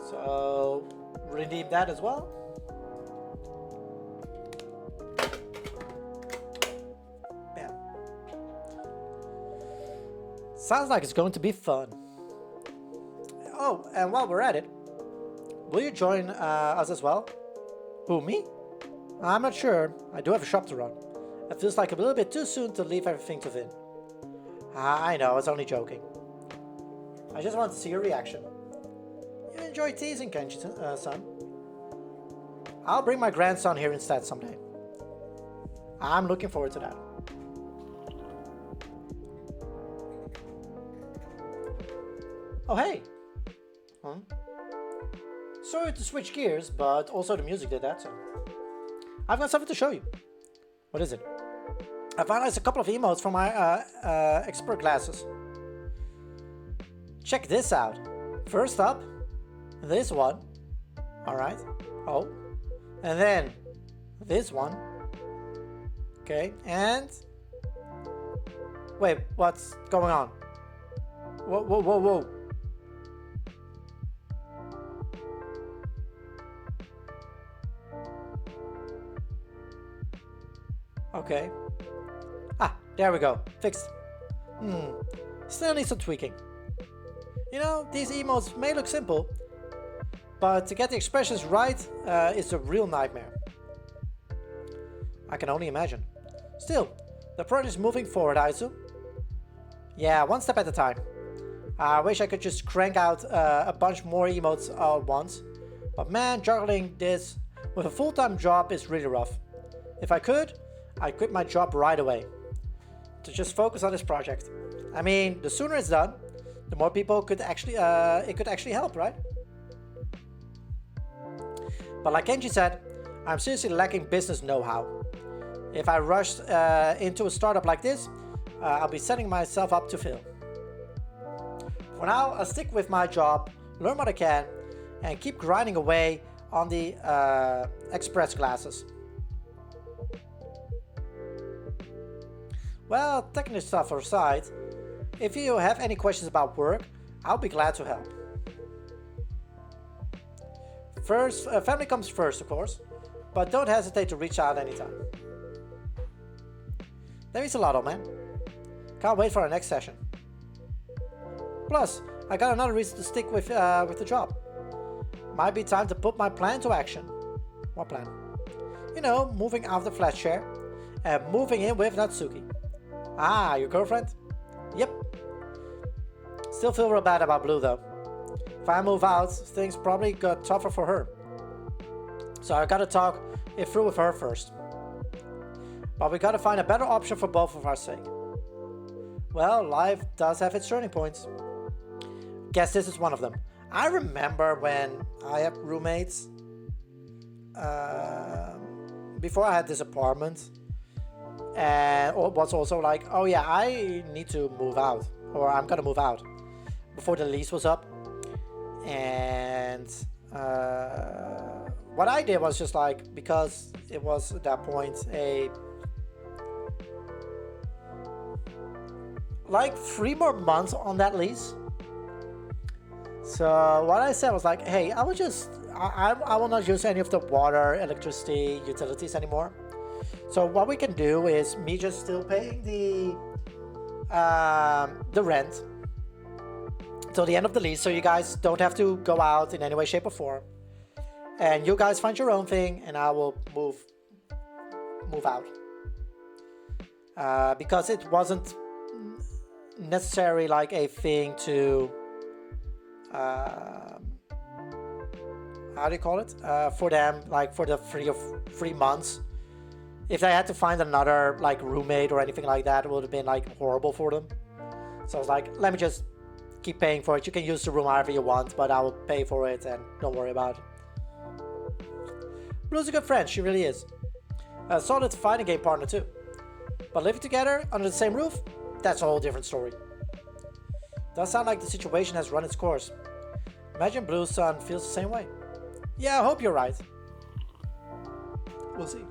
So, redeem that as well. Bam. Sounds like it's going to be fun. Oh, and while we're at it, will you join us as well? Who, me? I'm not sure. I do have a shop to run. It feels like a little bit too soon to leave everything to Vin. I know, I was only joking. I just want to see your reaction. You enjoy teasing, Kenji-san? I'll bring my grandson here instead someday. I'm looking forward to that. Oh, hey. Sorry to switch gears, but also the music did that, so. I've got something to show you. What is it? I finalized a couple of emotes for my expert glasses. Check this out. First up, this one. Alright. Oh. And then this one. Okay, and... Wait, what's going on? Whoa, whoa, whoa, whoa. Okay. Ah, there we go. Fixed. Still needs some tweaking. You know, these emotes may look simple, but to get the expressions right is a real nightmare. I can only imagine. Still, the project is moving forward, Aizu. Yeah, one step at a time. I wish I could just crank out a bunch more emotes at once, but man, juggling this with a full-time job is really rough. If I could, I'd quit my job right away to just focus on this project. I mean, the sooner it's done, the more people could actually it could actually help, right? But like Kenji said, I'm seriously lacking business know-how. If I rushed into a startup like this, I'll be setting myself up to fail. For now, I'll stick with my job, learn what I can, and keep grinding away on the express classes. Well, technical stuff aside, if you have any questions about work, I'll be glad to help. First, family comes first, of course, but don't hesitate to reach out anytime. Thanks a lot, old man. Can't wait for our next session. Plus, I got another reason to stick with the job. Might be time to put my plan to action. What plan? You know, moving out of the flat share and moving in with Natsuki. Ah, your girlfriend? Yep. Still feel real bad about Blue though. If I move out, things probably got tougher for her. So I gotta talk it through with her first. But we gotta find a better option for both of our sake. Well, life does have its turning points. Guess this is one of them. I remember when I had roommates, before I had this apartment, and it was also like, oh yeah, I need to move out, or I'm gonna move out, before the lease was up. And what I did was just like, because it was at that point like 3 more months on that lease. So what I said was like, hey, I will not use any of the water, electricity, utilities anymore. So what we can do is me just still paying the rent till the end of the lease, so you guys don't have to go out in any way, shape, or form. And you guys find your own thing, and I will move out. Because it wasn't necessarily like a thing to how do you call it, for them, like for the 3 months. If they had to find another like roommate or anything like that, it would have been like horrible for them. So I was like, let me just keep paying for it. You can use the room however you want, but I will pay for it and don't worry about it. Blue's a good friend, she really is. A solid fighting game partner too. But living together under the same roof, that's a whole different story. Does sound like the situation has run its course. Imagine Blue's son feels the same way. Yeah, I hope you're right. We'll see.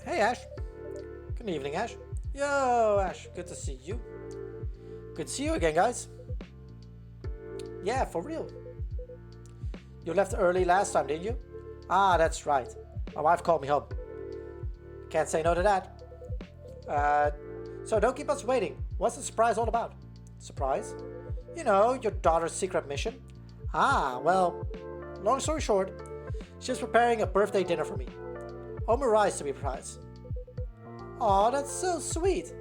Hey Ash. Good evening, Ash. Yo, Ash, good to see you. Good to see you again, guys. Yeah, for real. You left early last time, didn't you? Ah, that's right. My wife called me home. Can't say no to that. So don't keep us waiting. What's the surprise all about? Surprise? You know, your daughter's secret mission. Ah, well, long story short, she's preparing a birthday dinner for me. Omurice to be precise. Aw, that's so sweet.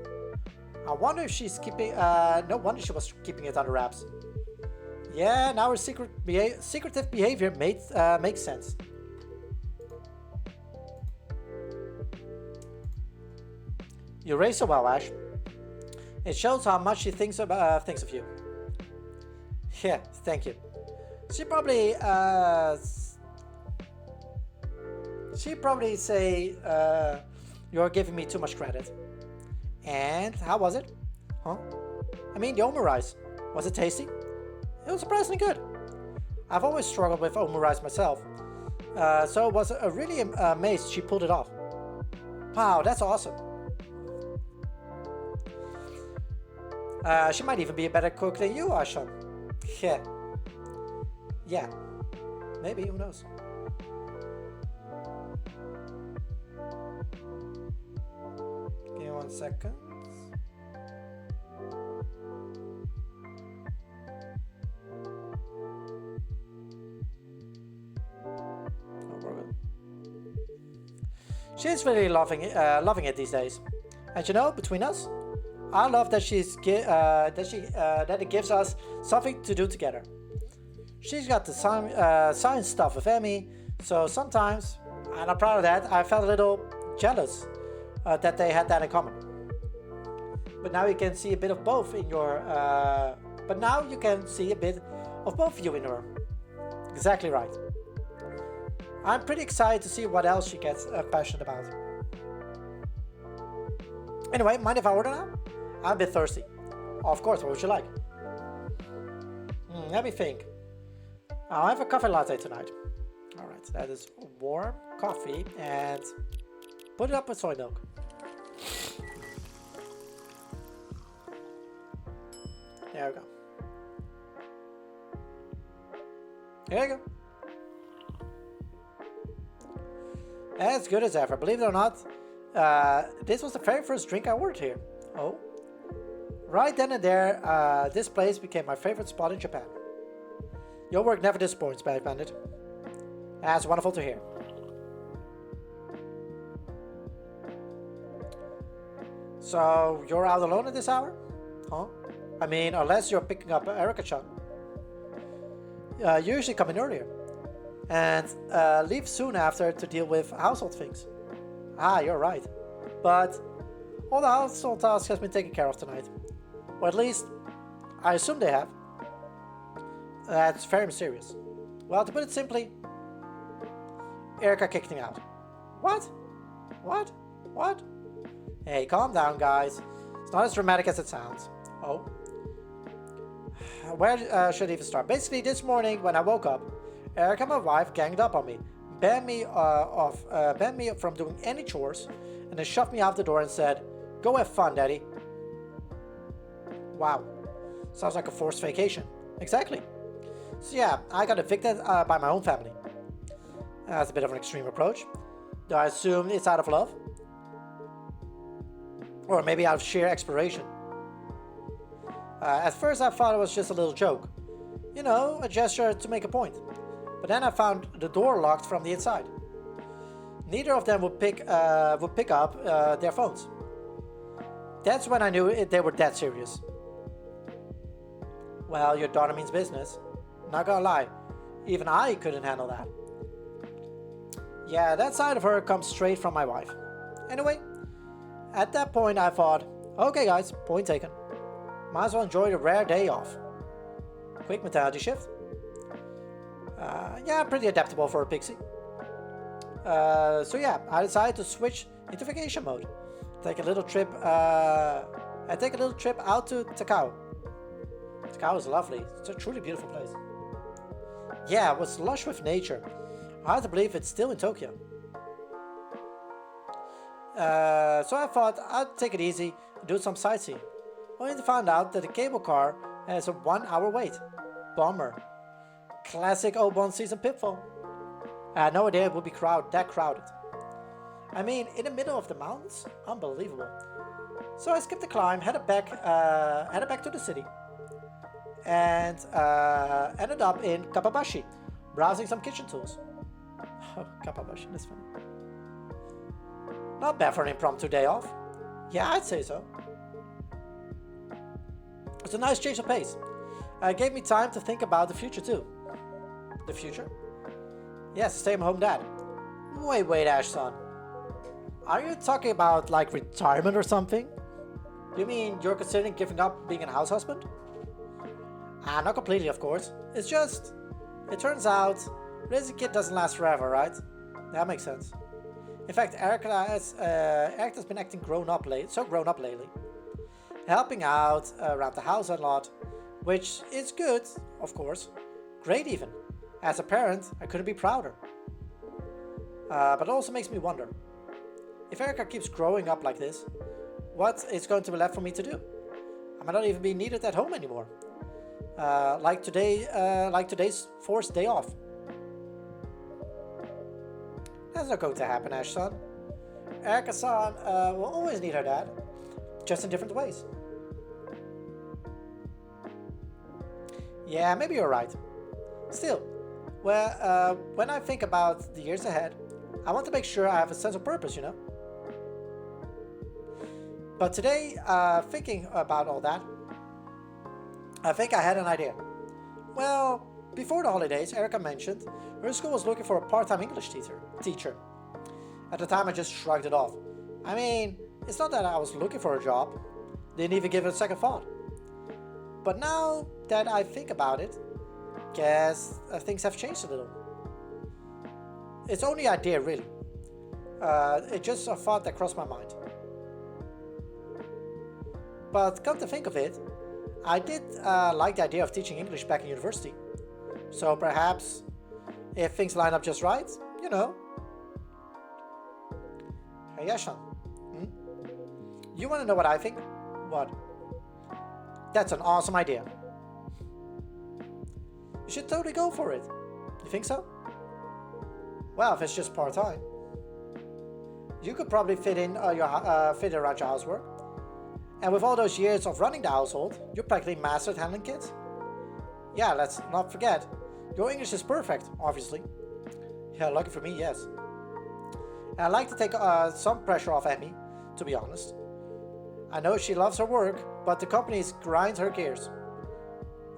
I wonder if she's keeping, no wonder she was keeping it under wraps. Yeah, now her secretive behavior makes sense. You raise so well, Ash. It shows how much she thinks of you. Yeah, thank you. She'd probably say, you're giving me too much credit. And how was it? Huh? I mean, the omurice. Was it tasty? It was surprisingly good. I've always struggled with omurice myself. So it was really amazed she pulled it off. Wow, that's awesome. She might even be a better cook than you are, Sean. Yeah. Yeah. Maybe, who knows? Give me 1 second. Oh, we're good. She's really loving it these days. And you know, between us, I love that that it gives us something to do together. She's got the science stuff with Emmy, so sometimes, and I'm proud of that, I felt a little jealous that they had that in common. But now you can see a bit of both in your. But now you can see a bit of both of you in her. Exactly right. I'm pretty excited to see what else she gets passionate about. Anyway, mind if I order now? I'm a bit thirsty. Oh, of course, what would you like? Let me think. I'll have a coffee latte tonight. Alright, that is warm coffee and put it up with soy milk. There we go. Here you go. As good as ever. Believe it or not, this was the very first drink I ordered here. Oh. Right then and there, this place became my favorite spot in Japan. Your work never disappoints, Bad Bandit. That's wonderful to hear. So, you're out alone at this hour? Huh? I mean, unless you're picking up Erica-chan. You usually come in earlier. And leave soon after to deal with household things. Ah, you're right. But all the household tasks has been taken care of tonight. Or at least, I assume they have. That's very mysterious. Well, to put it simply, Erica kicked me out. What? What? What? Hey, calm down, guys. It's not as dramatic as it sounds. Oh. Where should I even start? Basically, this morning when I woke up, Erica, my wife, ganged up on me, banned me from doing any chores, and then shoved me out the door and said, "Go have fun, Daddy." Wow. Sounds like a forced vacation. Exactly. So yeah, I got evicted by my own family. That's a bit of an extreme approach. Do I assume it's out of love? Or maybe out of sheer exploration? At first I thought it was just a little joke. You know, a gesture to make a point. But then I found the door locked from the inside. Neither of them would pick up their phones. That's when I knew they were that serious. Well, your daughter means business. Not gonna lie, even I couldn't handle that. Yeah, that side of her comes straight from my wife. Anyway, at that point I thought, okay guys, point taken. Might as well enjoy the rare day off. Quick mentality shift. Yeah, pretty adaptable for a pixie. So yeah, I decided to switch into vacation mode. Take a little trip out to Takao. Takao is lovely. It's a truly beautiful place. Yeah, it was lush with nature. Hard to believe it's still in Tokyo. So I thought I'd take it easy and do some sightseeing. Only to find out that the cable car has a 1-hour wait. Bummer. Classic Obon season pitfall. I had no idea it would be that crowded. I mean, in the middle of the mountains? Unbelievable. So I skipped the climb, headed back to the city. And ended up in Kappabashi, browsing some kitchen tools. Oh, Kappabashi, that's funny. Not bad for an impromptu day off. Yeah, I'd say so. It's a nice change of pace. It gave me time to think about the future too. The future? Yes, stay-at-home dad. Wait, Ashton. Are you talking about like retirement or something? You mean you're considering giving up being a house husband? Ah, not completely, of course. It's just, it turns out, raising a kid doesn't last forever, right? That makes sense. In fact, Erica's been acting grown up lately, helping out around the house a lot, which is good, of course, great even. As a parent, I couldn't be prouder. But it also makes me wonder, if Erica keeps growing up like this, what is going to be left for me to do? I might not even be needed at home anymore. Like today's forced day off. That's not going to happen, Ash-san. Erica-san will always need her dad, just in different ways. Yeah, maybe you're right. Still, well, when I think about the years ahead, I want to make sure I have a sense of purpose, you know? But today, thinking about all that, I think I had an idea. Well, before the holidays, Erica mentioned her school was looking for a part-time English teacher. At the time, I just shrugged it off. I mean, it's not that I was looking for a job. Didn't even give it a second thought. But now that I think about it, guess things have changed a little. It's only an idea, really. It's just a thought that crossed my mind. But come to think of it, I did like the idea of teaching English back in university. So perhaps, if things line up just right, you know. Hey Yashan, you want to know what I think? What? That's an awesome idea. You should totally go for it. You think so? Well, if it's just part-time. You could probably fit in fit around your housework. And with all those years of running the household, you're practically mastered handling kids. Yeah, let's not forget, your English is perfect, obviously. Yeah, lucky for me, yes. And I'd like to take some pressure off Emmy, to be honest. I know she loves her work, but the company grinds her gears.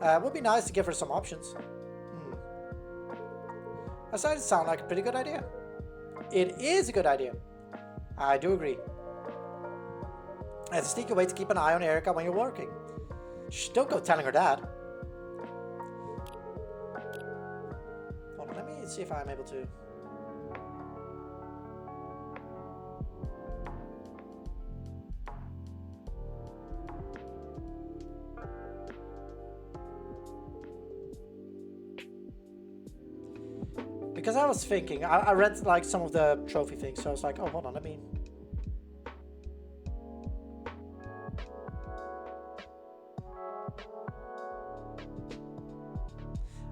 It would be nice to give her some options. That started to sound like a pretty good idea. It is a good idea. I do agree. It's a sneaky way to keep an eye on Erica when you're working. Shh, don't go telling her that. Hold on, let me see if I'm able to... Because I was thinking, I read like some of the trophy things, so I was like, oh, hold on, let me...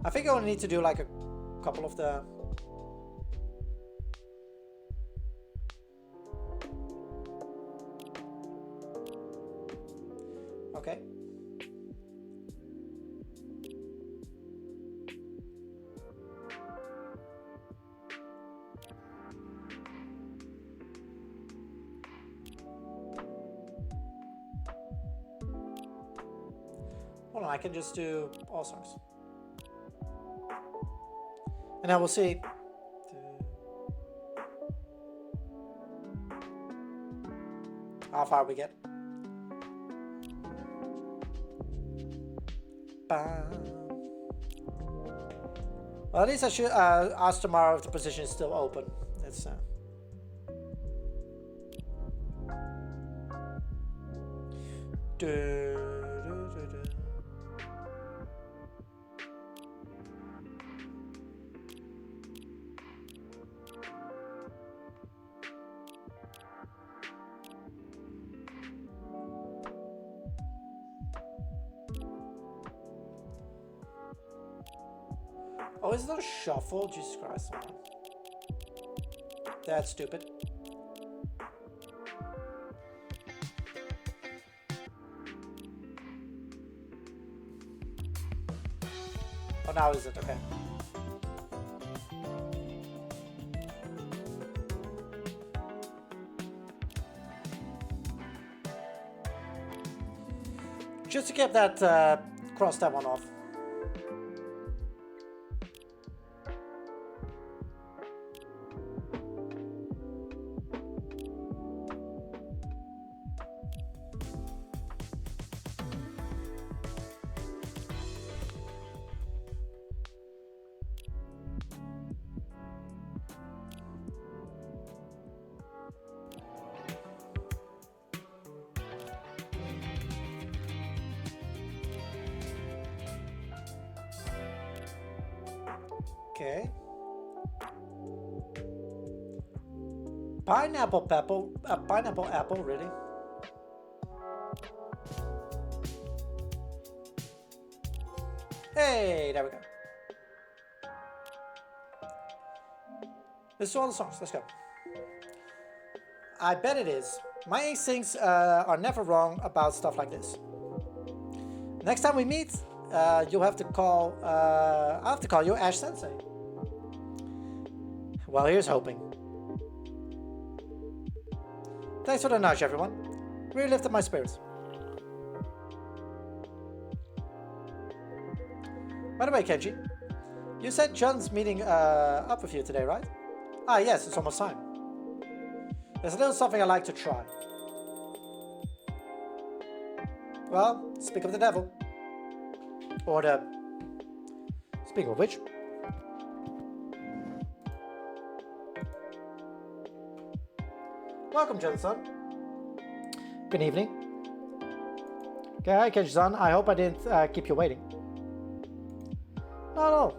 I think I only need to do like a couple of the... Okay. Hold on, I can just do all songs. And I will see how far we get. Well, at least I should ask tomorrow if the position is still open. It's Oh, is that a shuffle? Jesus Christ. That's stupid. Oh, now is it? Okay. Just to get that, cross that one off. Okay. Pineapple apple, really? Hey, there we go. This is all the songs, let's go. I bet it is. My instincts are never wrong about stuff like this. Next time we meet, you'll have to call, I'll have to call you Ash Sensei. Well, here's hoping. Thanks for the nudge, everyone. Really lifted my spirits. By the way, Kenji, you said John's meeting up with you today, right? Ah, yes, it's almost time. There's a little something I'd like to try. Well, speak of the devil. Or the... Speaking of which... Welcome, Johnson. Good evening. Okay, hi, Kenji-san. I hope I didn't keep you waiting. Not at all.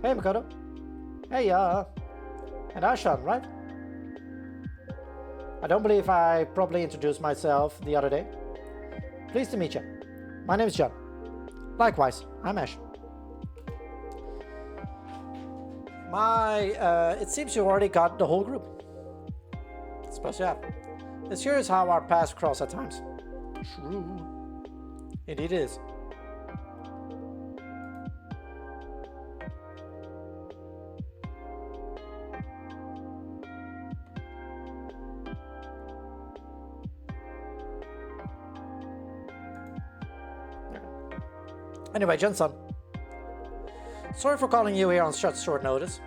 Hey, Makoto. Hey, and Ashan, right? I don't believe I properly introduced myself the other day. Pleased to meet you. My name is John. Likewise, I'm Ash. It seems you already got the whole group. I suppose you have. It's curious how our paths cross at times. True. Indeed it is. Anyway, Johnson. Sorry for calling you here on such short notice.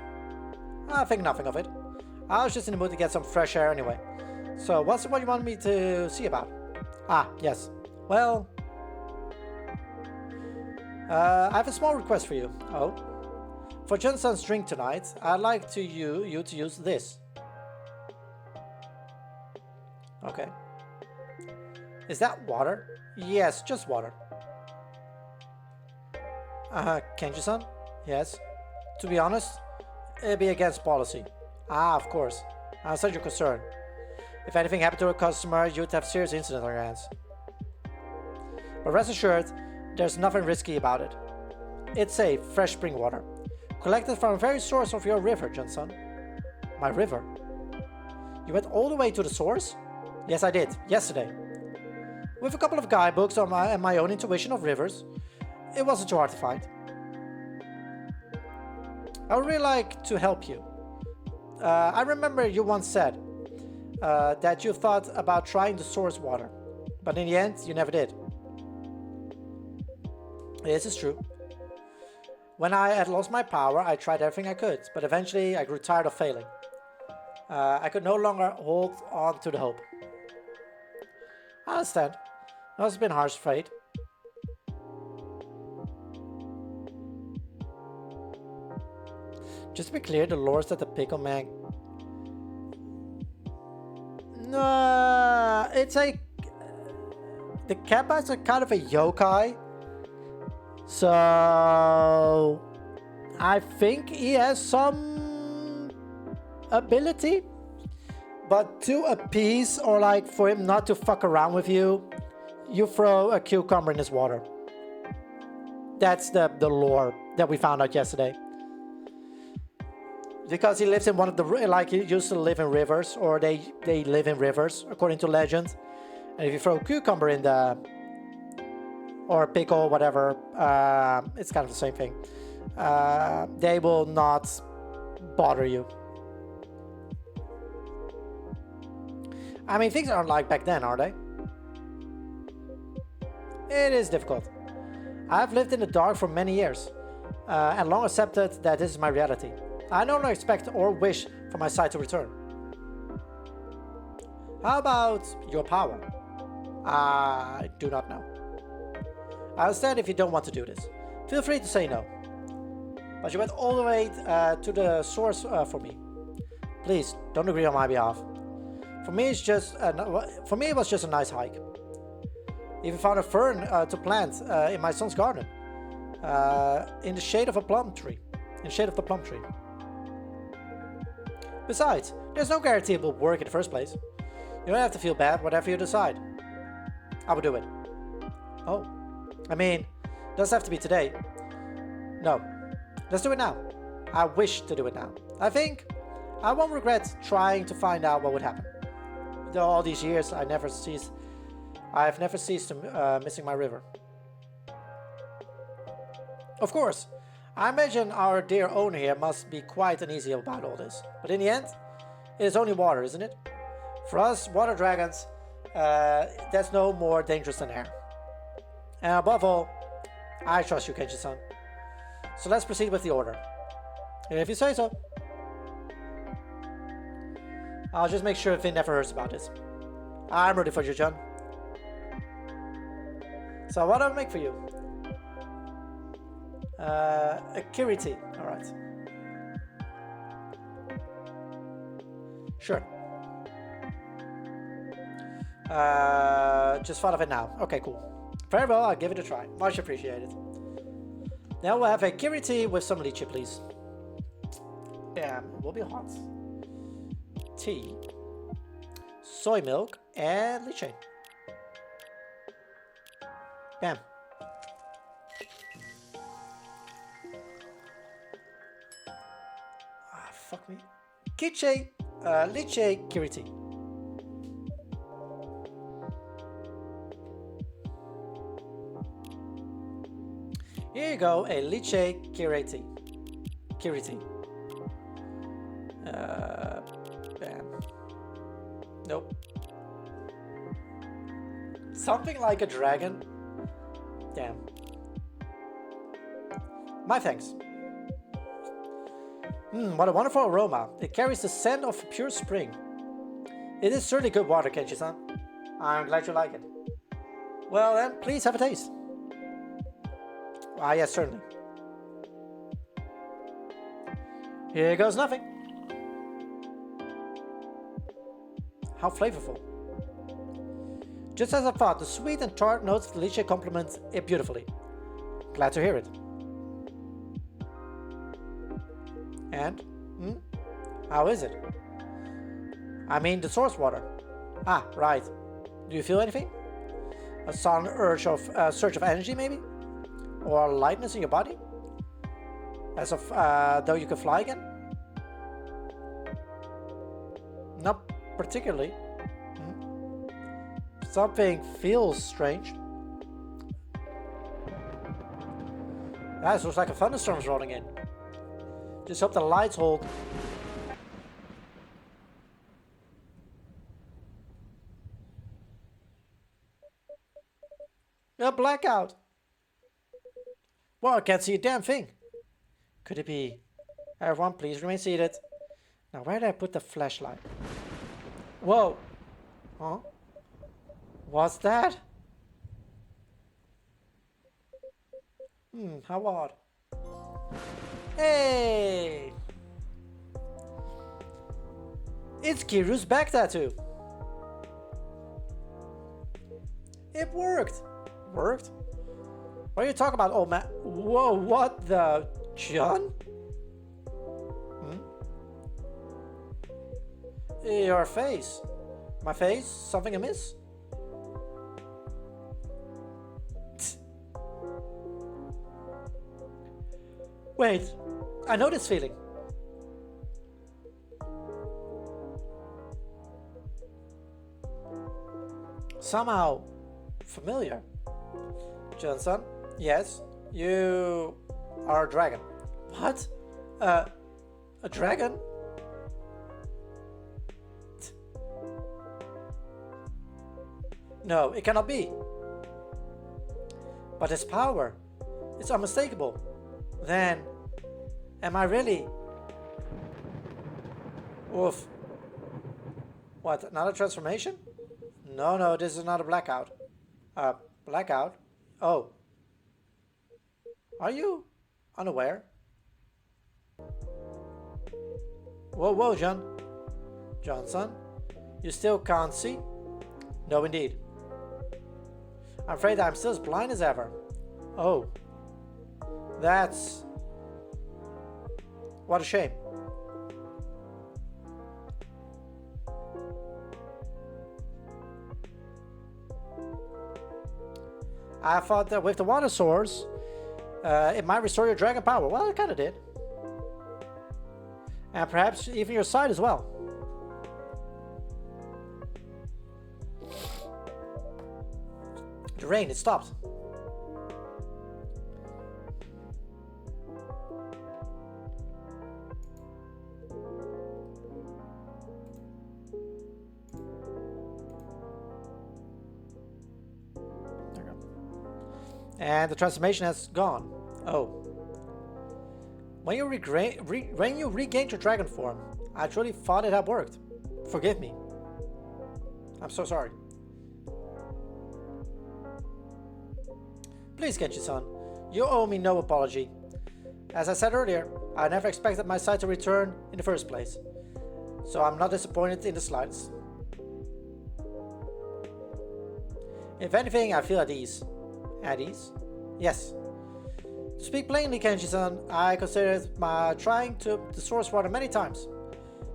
I think nothing of it. I was just in the mood to get some fresh air anyway. So, what's what you want me to see about? Ah, yes. Well... I have a small request for you. Oh? For Johnson's drink tonight, I'd like you to use this. Okay. Is that water? Yes, just water. Kenji-san? Yes. To be honest, it'd be against policy. Ah, of course. I understand your concern. If anything happened to a customer, you'd have serious incident on your hands. But rest assured, there's nothing risky about it. It's safe, fresh spring water. Collected from the very source of your river, Johnson. My river? You went all the way to the source? Yes, I did. Yesterday. With a couple of guidebooks and my own intuition of rivers, it wasn't too hard to find. I would really like to help you. I remember you once said that you thought about trying the source water, but in the end, you never did. This is true. When I had lost my power, I tried everything I could, but eventually I grew tired of failing. I could no longer hold on to the hope. I understand. It must have been harsh fate. Just to be clear, the lore that the Pickle Man... No, it's a... The Kappa's are kind of a yokai. So... I think he has some... ability. But to appease, or like for him not to fuck around with you, you throw a cucumber in his water. That's the lore that we found out yesterday. Because he lives in one of the, like he used to live in rivers, or they live in rivers, according to legend. And if you throw a cucumber in the, or a pickle, whatever, it's kind of the same thing. They will not bother you. I mean, things aren't like back then, are they? It is difficult. I've lived in the dark for many years, and long accepted that this is my reality. I no longer expect or wish for my sight to return. How about your power? I do not know. I understand if you don't want to do this. Feel free to say no. But you went all the way to the source for me. Please, don't agree on my behalf. For me, it was just a nice hike. Even found a fern to plant in my son's garden, in the shade of a plum tree. In the shade of the plum tree. Besides, there's no guarantee it will work in the first place. You don't have to feel bad, whatever you decide. I will do it. Oh, I mean, it doesn't have to be today. No, let's do it now. I wish to do it now. I think I won't regret trying to find out what would happen. Though all these years, I've never ceased missing my river. Of course, I imagine our dear owner here must be quite uneasy about all this. But in the end, it is only water, isn't it? For us, water dragons, that's no more dangerous than air. And above all, I trust you, Kenji-san. So let's proceed with the order. And if you say so. I'll just make sure Finn never hears about this. I'm ready for you, John. So what do I make for you? A Kiri tea. Alright. Sure. Just thought of it now. Okay, cool. Very well, I'll give it a try. Much appreciated. Now we'll have a Kiri tea with some lychee, please. Yeah, it will be hot. Tea, soy milk, and lychee. Bam. Ah, fuck me. Lychee Kiri tea. Here you go, a lychee Kiri tea. Kiri tea. Bam. Nope. Something like a dragon. Damn. My thanks. What a wonderful aroma. It carries the scent of pure spring. It is certainly good water, Kenji-san. I'm glad you like it. Well then, please have a taste. Ah, yes, certainly. Here goes nothing. How flavorful. Just as I thought, the sweet and tart notes of the lychee complement it beautifully. Glad to hear it. And? How is it? I mean the source water. Ah, right. Do you feel anything? A sudden surge of energy, maybe? Or lightness in your body? As of though you could fly again? Not particularly. Something feels strange. That looks like a thunderstorm's rolling in. Just hope the lights hold. A blackout. Well, I can't see a damn thing. Could it be? Everyone, please remain seated. Now, where did I put the flashlight? Whoa. Huh? What's that? How odd. Hey! It's Kiru's back tattoo. It worked. Worked? What are you talking about, old man? Whoa, what the? John? Your face. My face? Something amiss? Wait, I know this feeling. Somehow familiar. Johnson? Yes, you are a dragon. What? A dragon? No, it cannot be. But its power, it's unmistakable. Then, am I really? Oof. What, another transformation? No, no, this is another blackout. Blackout? Oh. Are you unaware? Whoa, whoa, Johnson. You still can't see? No, indeed. I'm afraid I'm still as blind as ever. Oh. That's... What a shame. I thought that with the water source, it might restore your dragon power. Well, it kind of did. And perhaps even your sight as well. The rain, it stopped. There we go. And the transformation has gone. Oh. When you regained your dragon form, I truly thought it had worked. Forgive me. I'm so sorry. Please, Kenshi-san, you owe me no apology. As I said earlier, I never expected my sight to return in the first place, so I'm not disappointed in the slightest. If anything, I feel at ease. At ease? Yes. To speak plainly, Kenshi-san, I considered trying the source water many times,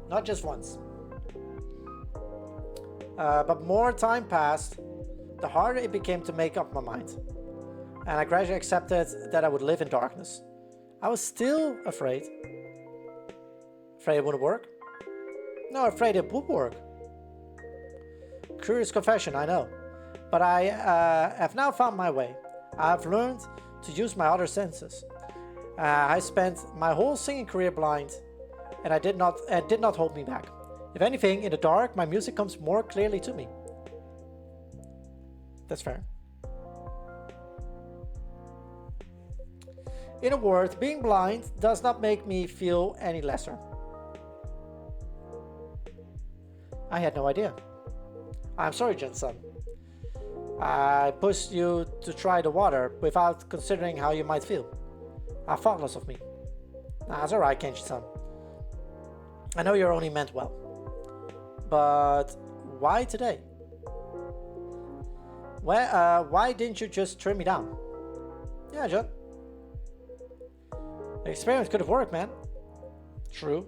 not just once. But more time passed, the harder it became to make up my mind. And I gradually accepted that I would live in darkness. I was still afraid. Afraid it wouldn't work? No, afraid it would work. Curious confession, I know. But I have now found my way. I have learned to use my other senses. I spent my whole singing career blind, and it did not hold me back. If anything, in the dark, my music comes more clearly to me. That's fair. In a word, being blind does not make me feel any lesser. I had no idea. I'm sorry, Jin-san. I pushed you to try the water without considering how you might feel. How thoughtless of me. That's alright, Kenshi-san. I know you only meant well. But why today? Why didn't you just turn me down? Yeah, John. The experiment could have worked, man. True.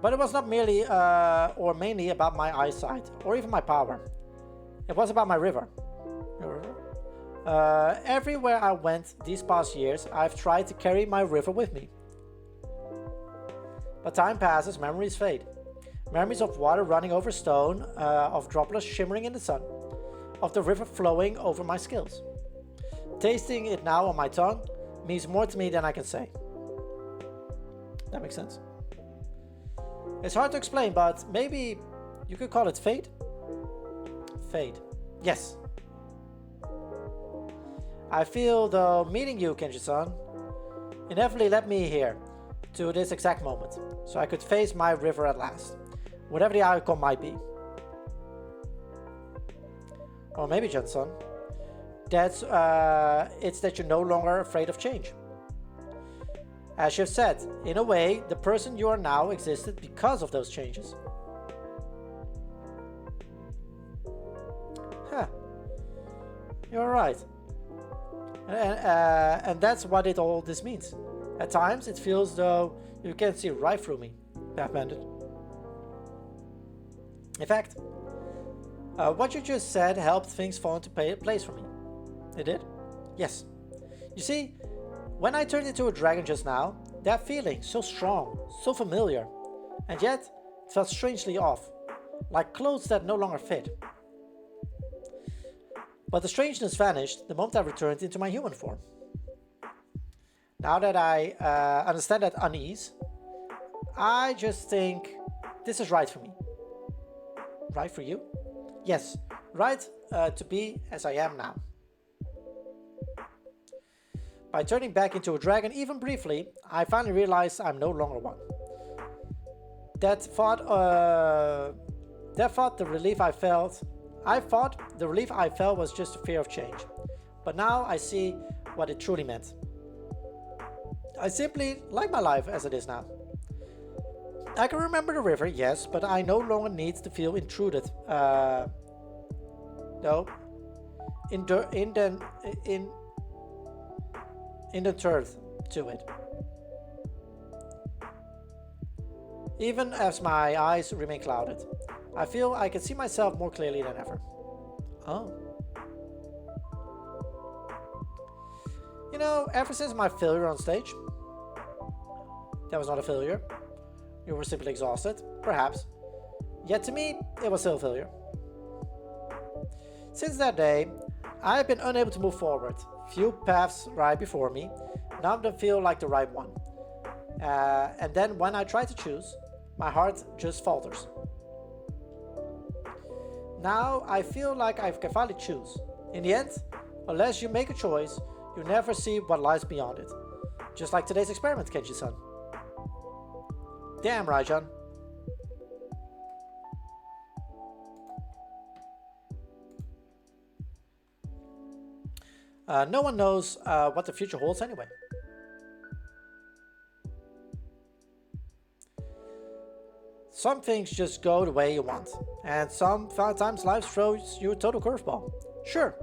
But it was not merely or mainly about my eyesight or even my power. It was about my river. Your river? Everywhere I went these past years, I've tried to carry my river with me. But time passes, memories fade. Memories of water running over stone, of droplets shimmering in the sun, of the river flowing over my skills. Tasting it now on my tongue means more to me than I can say. That makes sense. It's hard to explain, but maybe you could call it fate? Fate. Yes. I feel, though, meeting you, Kenji-san, inevitably led me here, to this exact moment, so I could face my river at last, whatever the outcome might be. Or maybe, Jen-san, it's that you're no longer afraid of change. As you've said, in a way, the person you are now existed because of those changes. Huh. You're right. And that's what all this means. At times, it feels though you can see right through me, Half-Banded. In fact, what you just said helped things fall into place for me. It did? Yes. You see, when I turned into a dragon just now, that feeling, so strong, so familiar, and yet it felt strangely off, like clothes that no longer fit. But the strangeness vanished the moment I returned into my human form. Now that I understand that unease, I just think this is right for me. Right for you? Yes, right to be as I am now. By turning back into a dragon even briefly, I finally realized I'm no longer one. That thought, the relief I felt, was just a fear of change. But now I see what it truly meant. I simply like my life as it is now. I can remember the river, yes, but I no longer need to feel intruded. No. Indentured to it. Even as my eyes remain clouded, I feel I can see myself more clearly than ever. Oh. You know, ever since my failure on stage, that was not a failure. You were simply exhausted, perhaps. Yet to me, it was still a failure. Since that day, I have been unable to move forward. Few paths right before me, none of them feel like the right one. And then when I try to choose, my heart just falters. Now I feel like I can finally choose. In the end, unless you make a choice, you never see what lies beyond it. Just like today's experiment, Kenji-san. Damn, Rajan. No one knows what the future holds anyway. Some things just go the way you want, and sometimes life throws you a total curveball. Sure,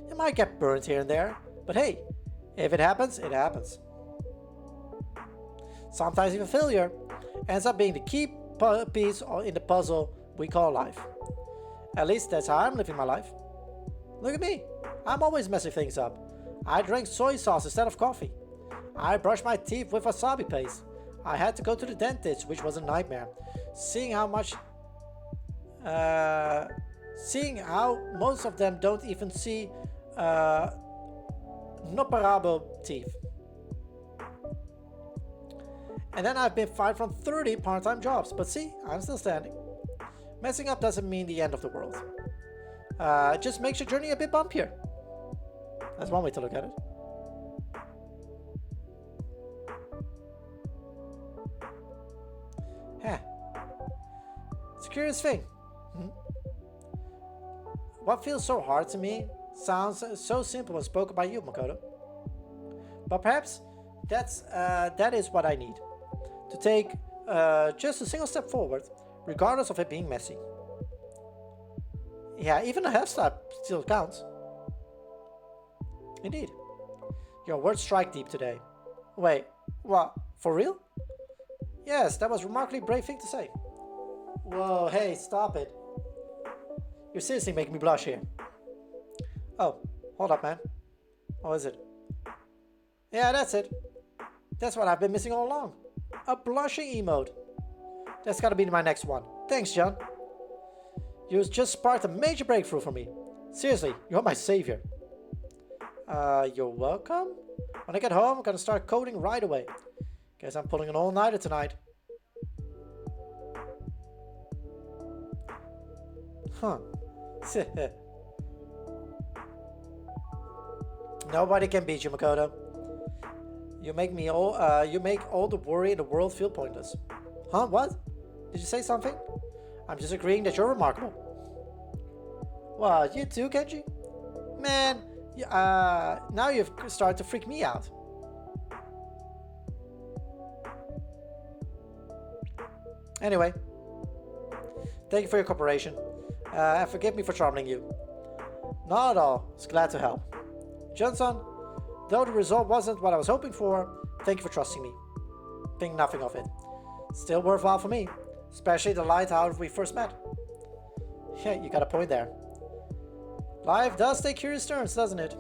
you might get burned here and there, but hey, if it happens, it happens. Sometimes even failure ends up being the key piece in the puzzle we call life. At least that's how I'm living my life. Look at me, I'm always messing things up. I drank soy sauce instead of coffee. I brushed my teeth with wasabi paste. I had to go to the dentist, which was a nightmare. Seeing how most of them don't even see noperable teeth. And then I've been fired from 30 part-time jobs, but see, I'm still standing. Messing up doesn't mean the end of the world. It just makes your journey a bit bumpier. That's one way to look at it. Huh. It's a curious thing. What feels so hard to me sounds so simple when spoken by you, Makoto. But perhaps that is what I need. To take just a single step forward, regardless of it being messy. Yeah, even a half step still counts. Indeed. Your words strike deep today. Wait, what? For real? Yes, that was a remarkably brave thing to say. Whoa, hey, stop it. You're seriously making me blush here. Oh, hold up, man. What is it? Yeah, that's it. That's what I've been missing all along. A blushing emote. That's gotta be my next one. Thanks, John. You just sparked a major breakthrough for me. Seriously, you're my savior. You're welcome. When I get home, I'm gonna start coding right away. Guess I'm pulling an all-nighter tonight. Huh. Nobody can beat you, Makoto. You make all the worry in the world feel pointless. Huh? What? Did you say something? I'm just agreeing that you're remarkable. What? You too, Kenji? Man, now you've started to freak me out. Anyway, thank you for your cooperation. And forgive me for troubling you. Not at all. It's glad to help. Johnson, though the result wasn't what I was hoping for, thank you for trusting me. Think nothing of it. Still worthwhile for me, especially the light how we first met. Yeah, you got a point there. Life does take curious turns, doesn't it?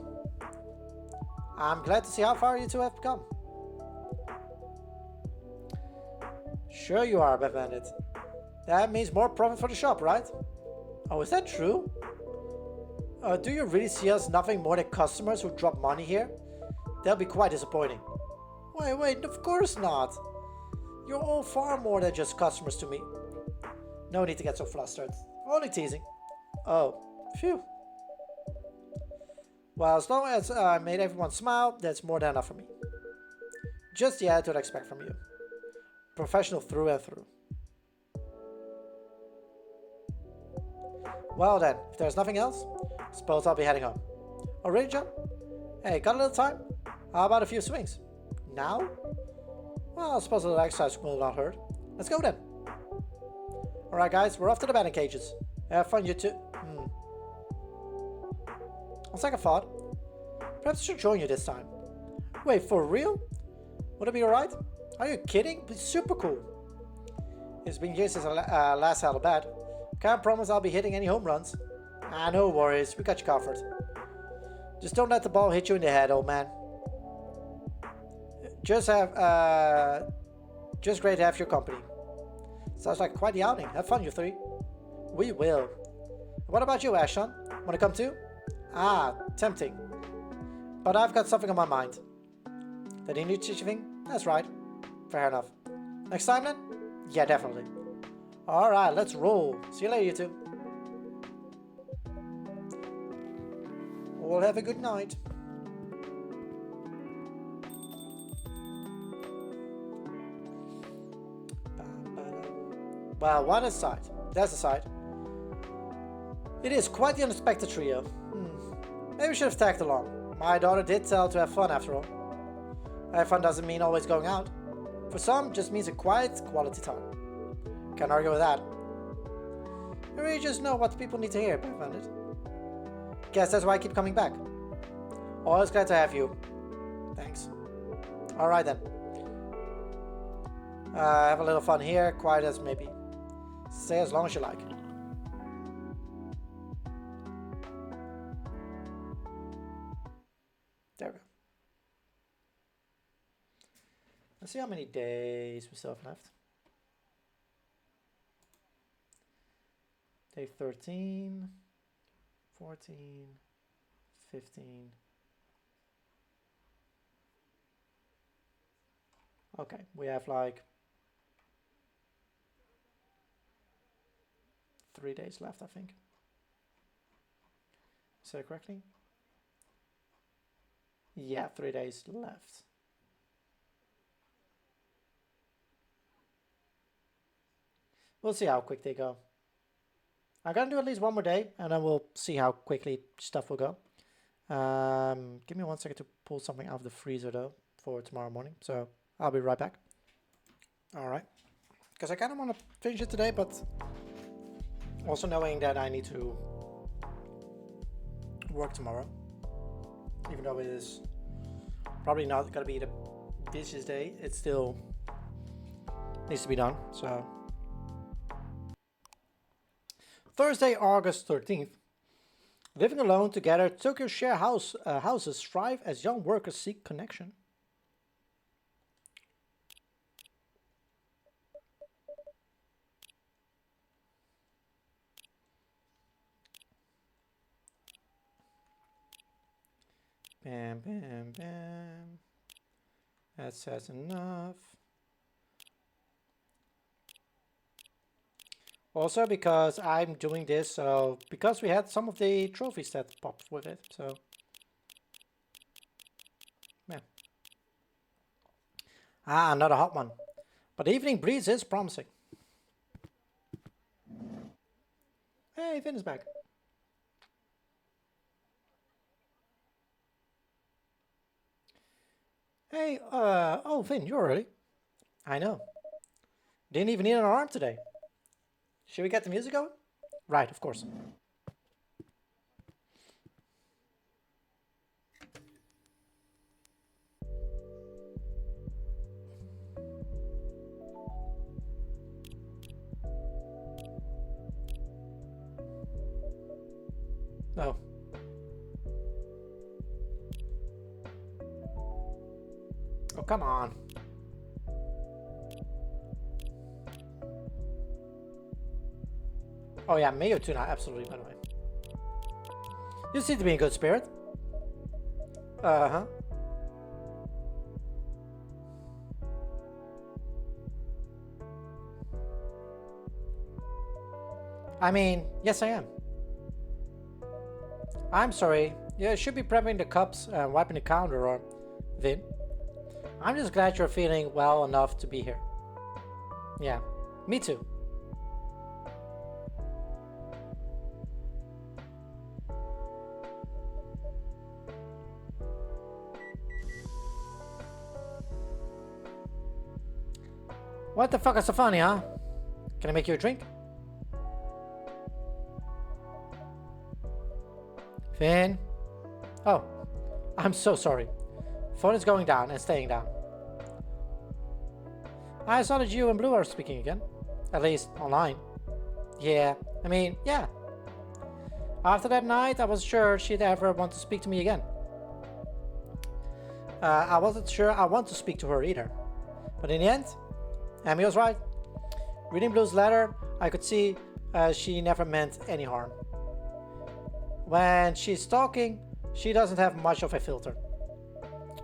I'm glad to see how far you two have come. Sure you are, Bad Bandit. That means more profit for the shop, right? Oh, is that true? Do you really see us nothing more than customers who drop money here? That'll be quite disappointing. Wait, of course not. You're all far more than just customers to me. No need to get so flustered. Only teasing. Oh, Phew. Well, as long as I made everyone smile, that's more than enough for me. Just the attitude I expect from you. Professional through and through. Well then, if there's nothing else, suppose I'll be heading home. Oh really, John? Hey, got a little time? How about a few swings? Now? Well, I suppose a little exercise will not hurt. Let's go then. Alright guys, we're off to the batting cages. Have fun you too. On second thought, perhaps I should join you this time. Wait, for real? Would it be alright? Are you kidding? It's super cool. It's been years since I last held a bat. Can't promise I'll be hitting any home runs. Ah, no worries, we got you covered. Just don't let the ball hit you in the head, old man. Just great to have your company. Sounds like quite the outing. Have fun, you three. We will. What about you, Ashton? Wanna come too? Ah, tempting. But I've got something on my mind. That you need to teach you thing? That's right. Fair enough. Next time then? Yeah, definitely. Alright, let's roll. See you later, you two. All have a good night. Well, what a sight. That's a sight. It is quite the unexpected trio. Maybe we should have tagged along. My daughter did tell to have fun after all. Have fun doesn't mean always going out. For some, just means a quiet, quality time. Can't argue with that. You really just know what the people need to hear, I found it. Guess that's why I keep coming back. Always glad to have you. Thanks. Alright then. Have a little fun here, quiet as maybe. Stay as long as you like. There we go. Let's see how many days we still have left. Day 13, 14, 15. Okay, we have like 3 days left, I think. Is that correctly? Yeah, 3 days left. We'll see how quick they go. I'm gonna do at least one more day, and then we'll see how quickly stuff will go. Give me 1 second to pull something out of the freezer though for tomorrow morning. So I'll be right back. All right, because I kind of want to finish it today, but also knowing that I need to work tomorrow, even though it is probably not gonna be the busiest day, it still needs to be done. So Thursday, August 13th. Living alone together, Tokyo share houses thrive as young workers seek connection. Bam, bam, bam. That says enough. Also, because I'm doing this, so because we had some of the trophies that popped with it, so yeah. Ah, another hot one. But the evening breeze is promising. Hey, Finn is back. Hey, oh, Finn, you're early. I know. Didn't even need an alarm today. Should we get the music going? Right, of course. No. Oh, come on. Oh yeah, mayo tuna, absolutely, by the way. You seem to be in good spirit. Uh-huh. I mean, yes I am. I'm sorry. You should be prepping the cups and wiping the counter, or... Vin? I'm just glad you're feeling well enough to be here. Yeah, me too. What the fuck is so funny, huh? Can I make you a drink? Finn? Oh, I'm so sorry. Phone is going down and staying down. I saw that you and Blue are speaking again. At least online. Yeah, I mean, yeah. After that night, I wasn't sure she'd ever want to speak to me again. I wasn't sure I want to speak to her either. But in the end, Amy was right. Reading Blue's letter, I could see she never meant any harm. When she's talking, she doesn't have much of a filter.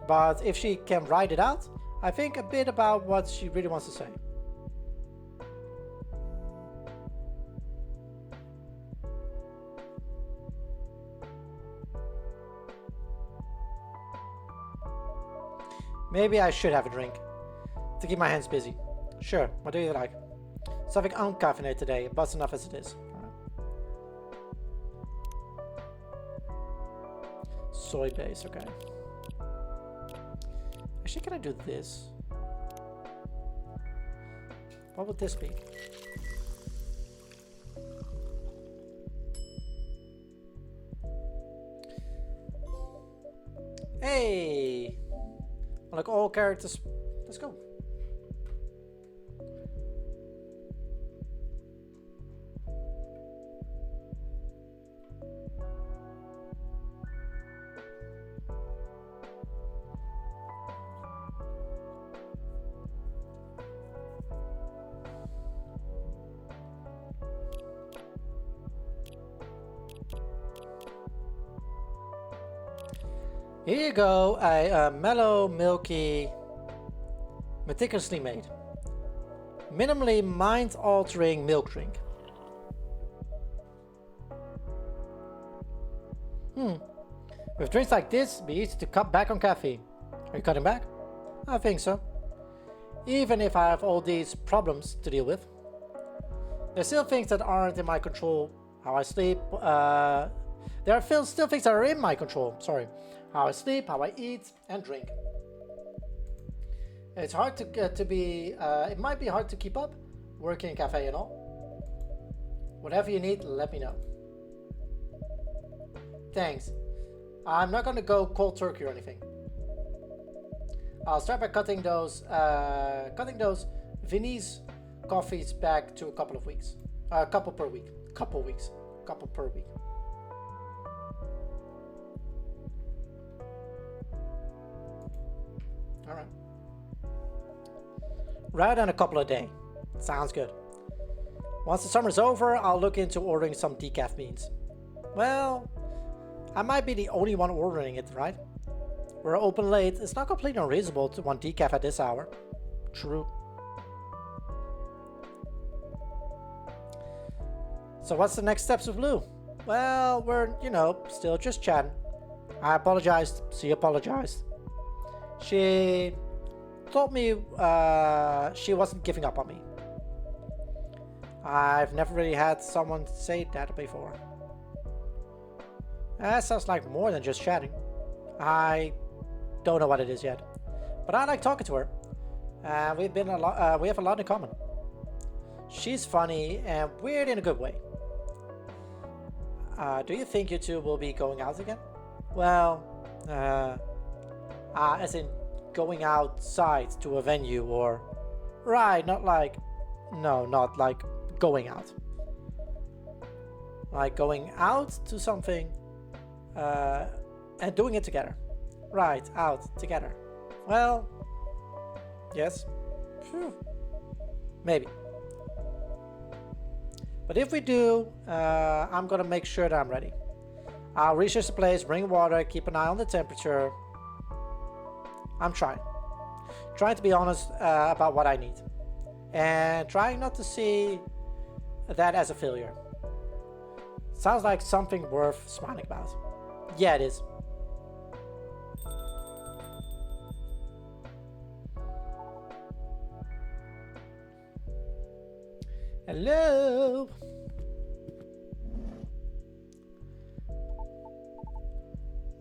But if she can write it out, I think a bit about what she really wants to say. Maybe I should have a drink to keep my hands busy. Sure, what do you like? Something uncaffeinated today, but enough as it is. Soy base, okay. Actually, can I do this? What would this be? Hey! Like all characters. Let's go. Here you go, a mellow, milky, meticulously made, minimally mind-altering milk drink. With drinks like this, it'd be easy to cut back on caffeine. Are you cutting back? I think so. Even if I have all these problems to deal with. There's still things that aren't in my control. How I sleep. There are still things that are in my control. Sorry. How I sleep, how I eat, and drink. It's hard to be. It might be hard to keep up, working in cafe and all. Whatever you need, let me know. Thanks. I'm not gonna go cold turkey or anything. I'll start by cutting those Vinny's coffees back to a couple of weeks. A couple per week. Couple per week. Alright. Rather than a couple a day. Sounds good. Once the summer's over, I'll look into ordering some decaf beans. Well, I might be the only one ordering it, right? We're open late. It's not completely unreasonable to want decaf at this hour. True. So what's the next steps with Lou? Well, we're, still just chatting. I apologized. She apologized. She told me she wasn't giving up on me. I've never really had someone say that before. That sounds like more than just chatting. I don't know what it is yet, but I like talking to her. We have a lot in common. She's funny and weird in a good way. Do you think you two will be going out again? Well, as in going outside to a venue or... Right, not like... No, not like going out. Like going out to something and doing it together. Right, out together. Well, yes. Maybe. But if we do, I'm gonna make sure that I'm ready. I'll research the place, bring water, keep an eye on the temperature. I'm trying to be honest about what I need, and trying not to see that as a failure. Sounds like something worth smiling about. Yeah, it is. Hello.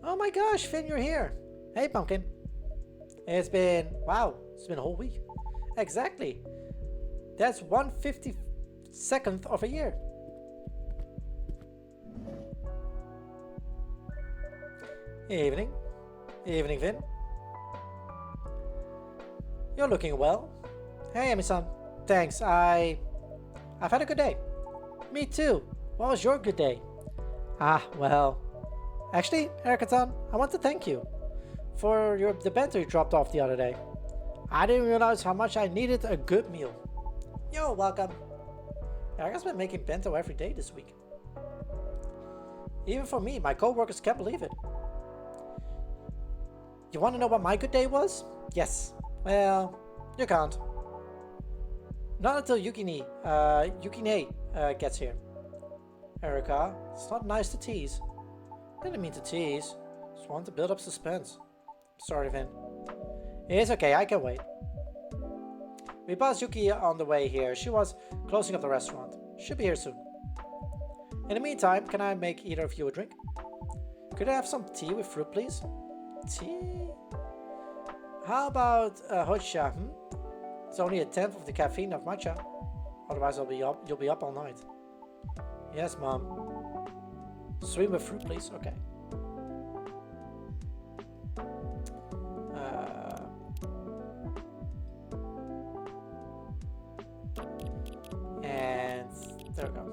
Oh my gosh, Finn, you're here. Hey, Pumpkin. It's been, wow, it's been a whole week. Exactly. That's 1/52nd of a year. Evening. Evening, Vin. You're looking well. Hey, Emi-san. Thanks, I've had a good day. Me too. What was your good day? Well... Actually, Erika-san, I want to thank you for the bento you dropped off the other day. I didn't realize how much I needed a good meal. You're welcome. Erika's been making bento every day this week. Even for me, my co-workers can't believe it. You want to know what my good day was? Yes. Well, you can't. Not until Yukine gets here. Erika, it's not nice to tease. Didn't mean to tease. Just wanted to build up suspense. Sorry, Vin. It's okay, I can wait. We passed Yuki on the way here. She was closing up the restaurant. Should be here soon. In the meantime, can I make either of you a drink? Could I have some tea with fruit, please? Tea? How about hojicha? It's only 1/10 of the caffeine of matcha. Otherwise, you'll be up all night. Yes, Mom. Sweet with fruit, please. Okay. And there we go.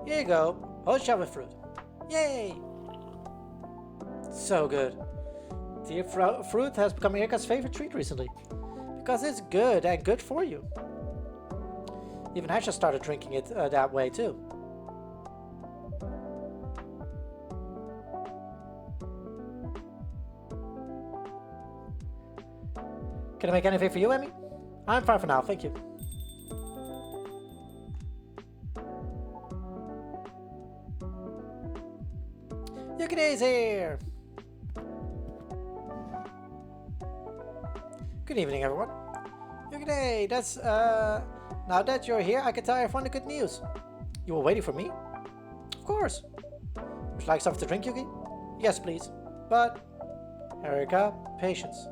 Here you go. Hojicha with fruit. Yay! So good. The fruit has become Erika's favorite treat recently. Because it's good and good for you. Even Hasha started drinking it that way too. Can I make anything for you, Emmy? I'm fine for now, thank you. Yukine's here! Good evening, everyone. Yukine, that's, now that you're here, I can tell everyone the good news. You were waiting for me? Of course. Would you like something to drink, Yuki? Yes, please. But, Erika, patience.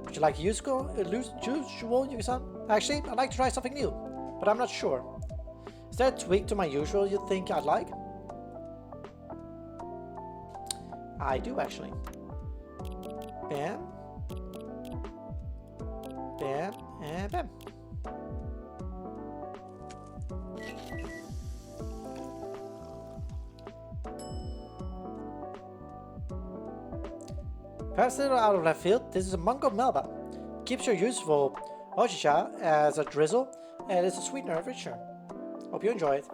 Would you like usual, Yuki-san? Actually, I'd like to try something new, but I'm not sure. Is there a tweak to my usual you think I'd like? I do, actually. Bam. Bam, and bam. Perhaps a little out of left field, this is a mango melba. Keeps your useful hojicha as a drizzle, and it's a sweetener of richer. Hope you enjoy it.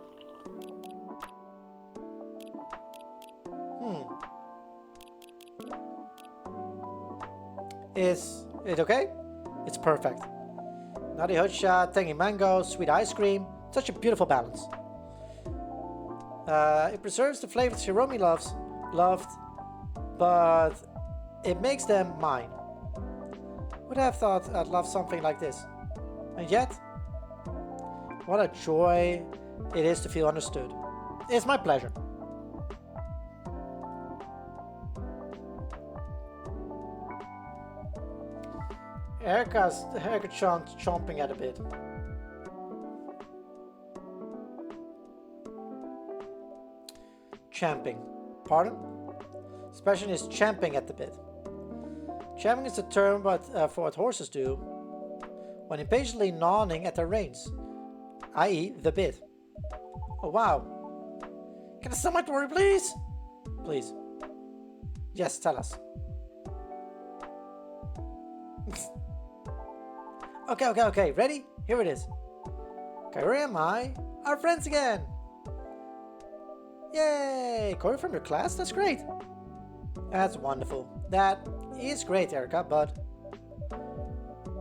Is it okay? It's perfect. Nutty hojicha, tangy mango, sweet ice cream. Such a beautiful balance. It preserves the flavors Hiromi loved, but it makes them mine. Would have thought I'd love something like this. And yet, what a joy it is to feel understood. It's my pleasure. Erika-chan's chomping at a bit. Champing. Pardon? Expression is champing at the bit. Champing is the term for what horses do when impatiently gnawing at their reins, i.e. the bit. Oh wow. Can I sell my story, please? Please. Yes, tell us. Okay. Ready? Here it is. Okay, where am I? Our friends again! Yay! Corey from your class? That's great! That's wonderful. That is great, Erika, but...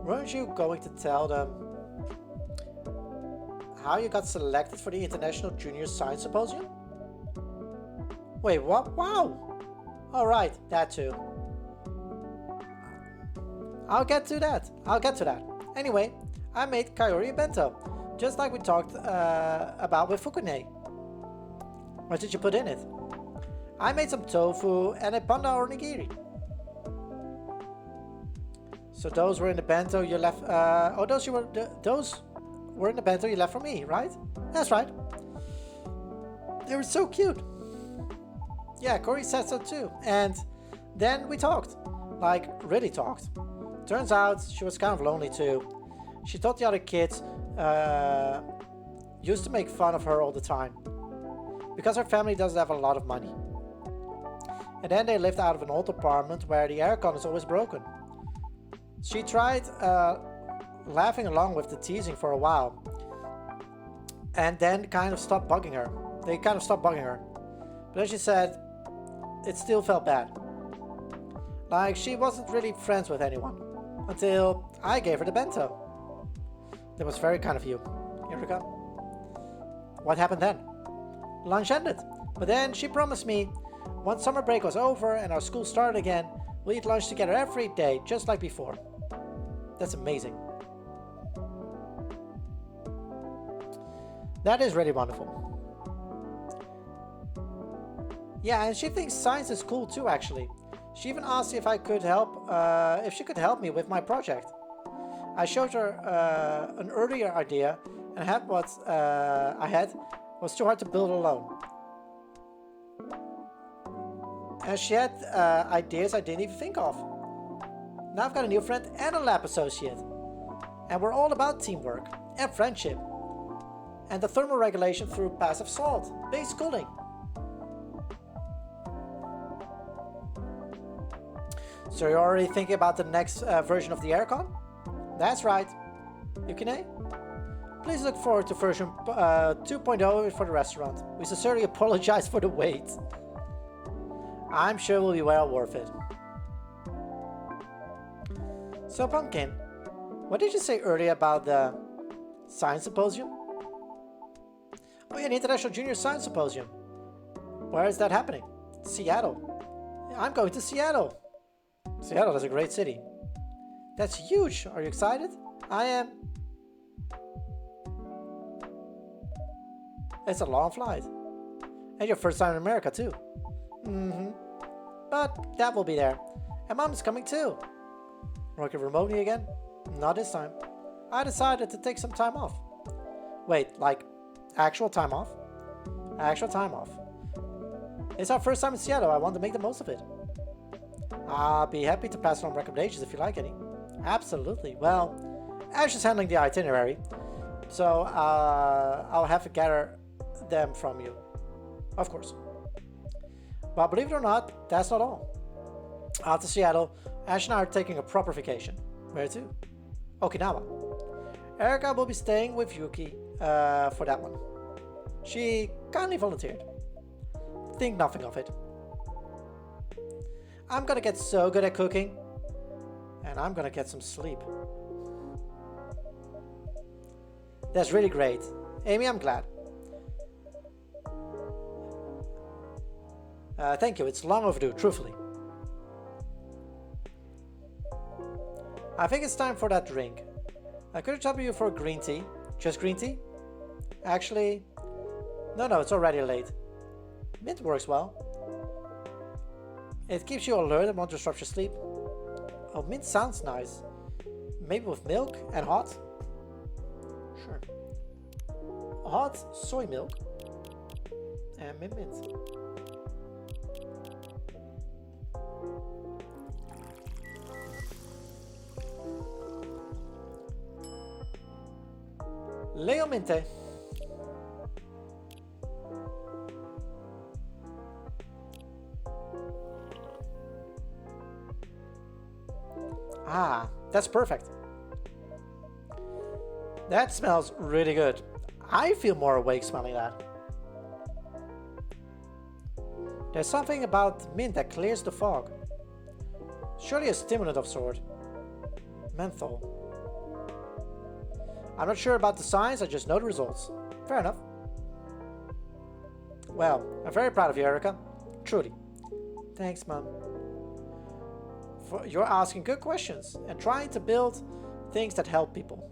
Weren't you going to tell them how you got selected for the International Junior Science Symposium? Wait, what? Wow! Alright, that too. I'll get to that. Anyway, I made Kaori Bento, just like we talked about with Fukune. What did you put in it? I made some tofu and a panda onigiri. So those were in the bento you left. Those were in the bento you left for me, right? That's right. They were so cute. Yeah, Cory said so too. And then we talked, like really talked. Turns out she was kind of lonely too. She thought the other kids used to make fun of her all the time because her family doesn't have a lot of money. And then they lived out of an old apartment where the aircon is always broken. She tried laughing along with the teasing for a while, and then kind of stopped bugging her. They kind of stopped bugging her. But then she said it still felt bad. Like she wasn't really friends with anyone until I gave her the bento. That was very kind of you, Eureka. What happened then? Lunch ended, but then she promised me once summer break was over and our school started again, we'll eat lunch together every day, just like before. That's amazing. That is really wonderful. Yeah, and she thinks science is cool too, actually. She even asked if I could help, if she could help me with my project. I showed her an earlier idea and had what I had was too hard to build alone. And she had ideas I didn't even think of. Now I've got a new friend and a lab associate. And we're all about teamwork and friendship. And the thermal regulation through passive salt, based cooling. So you're already thinking about the next version of the aircon? That's right. Yukine? Please look forward to version 2.0 for the restaurant. We sincerely apologize for the wait. I'm sure it will be well worth it. So Pumpkin, what did you say earlier about the Science Symposium? Oh yeah, the International Junior Science Symposium. Where is that happening? Seattle. I'm going to Seattle. Seattle is a great city. That's huge. Are you excited? I am. It's a long flight. And your first time in America too. But Dad will be there. And Mom is coming too. Working remotely again? Not this time. I decided to take some time off. Wait, like actual time off? Actual time off. It's our first time in Seattle. I want to make the most of it. I'll be happy to pass on recommendations if you like any. Absolutely. Well, Ash is handling the itinerary, so I'll have to gather them from you. Of course. But believe it or not, that's not all. After Seattle, Ash and I are taking a proper vacation. Where to? Okinawa. Erica will be staying with Yuki for that one. She kindly volunteered. Think nothing of it. I'm gonna get so good at cooking, and I'm gonna get some sleep. That's really great. Amy, I'm glad. Thank you, it's long overdue, truthfully. I think it's time for that drink. I could trouble you for green tea. Just green tea? Actually, no, it's already late. Mint works well. It keeps you alert and won't disrupt your sleep. Oh, mint sounds nice. Maybe with milk and hot? Sure. Hot soy milk and mint. Leo Minte. Ah, that's perfect. That smells really good. I feel more awake smelling that. There's something about mint that clears the fog. Surely a stimulant of sort. Menthol. I'm not sure about the science, I just know the results. Fair enough. Well, I'm very proud of you, Erica. Truly. Thanks, Mom. You're asking good questions and trying to build things that help people.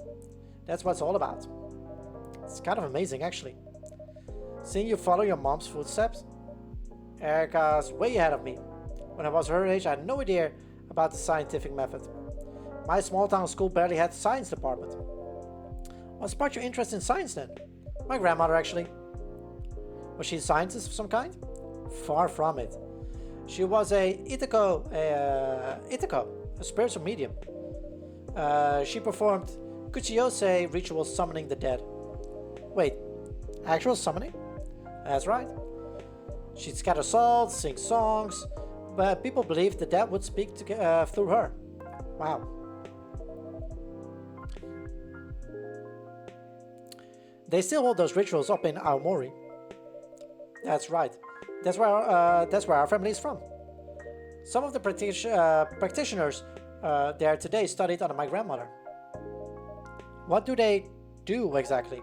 That's what it's all about. It's kind of amazing, actually. Seeing you follow your mom's footsteps. Erica's way ahead of me. When I was her age, I had no idea about the scientific method. My small town school barely had a science department. What sparked your interest in science then? My grandmother, actually. Was she a scientist of some kind? Far from it. She was a Itako, a spiritual medium. She performed Kuchiyose rituals summoning the dead. Wait, actual summoning? That's right. She'd scatter salt, sing songs, but people believed the dead would speak through her. Wow. They still hold those rituals up in Aomori. That's right. That's where our family is from. Some of the practitioners there today studied under my grandmother. What do they do exactly?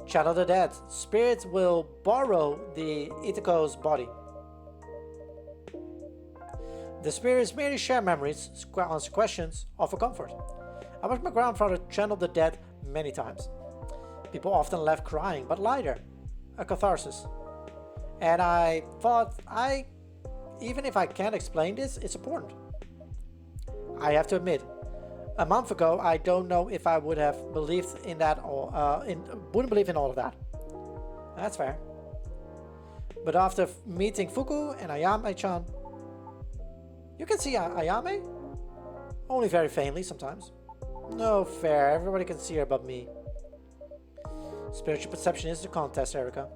Channel the dead. Spirits will borrow the Itako's body. The spirits merely share memories, answer questions, offer comfort. I watched my grandfather channel the dead many times. People often left crying, but lighter. A catharsis. And I thought, even if I can't explain this, it's important. I have to admit, a month ago, I don't know if I would have believed in that or wouldn't believe in all of that. That's fair. But after meeting Fuku and Ayame-chan, you can see Ayame? Only very faintly sometimes. No fair, everybody can see her but me. Spiritual perception is the contest, Erica.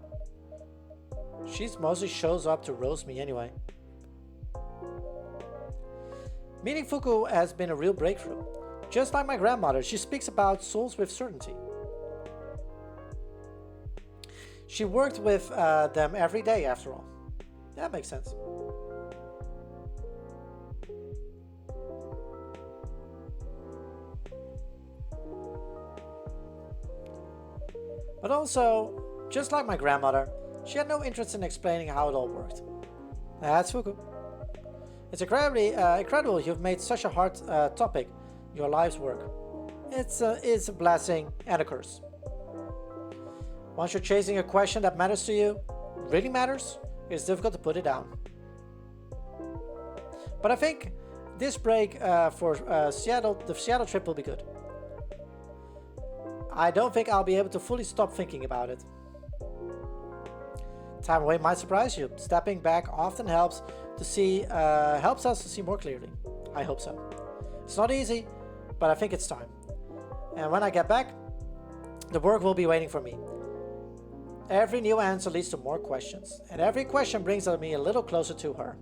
She mostly shows up to roast me anyway. Meeting Fuku has been a real breakthrough. Just like my grandmother, she speaks about souls with certainty. She worked with them every day, after all. That makes sense. But also, just like my grandmother, she had no interest in explaining how it all worked. That's Fuku. It's incredible you've made such a hard topic your life's work. It's a blessing and a curse. Once you're chasing a question that matters to you, really matters, it's difficult to put it down. But I think this break for the Seattle trip will be good. I don't think I'll be able to fully stop thinking about it. Time away might surprise you. Stepping back often helps us to see more clearly. I hope so. It's not easy, but I think it's time. And when I get back, the work will be waiting for me. Every new answer leads to more questions, and every question brings me a little closer to her.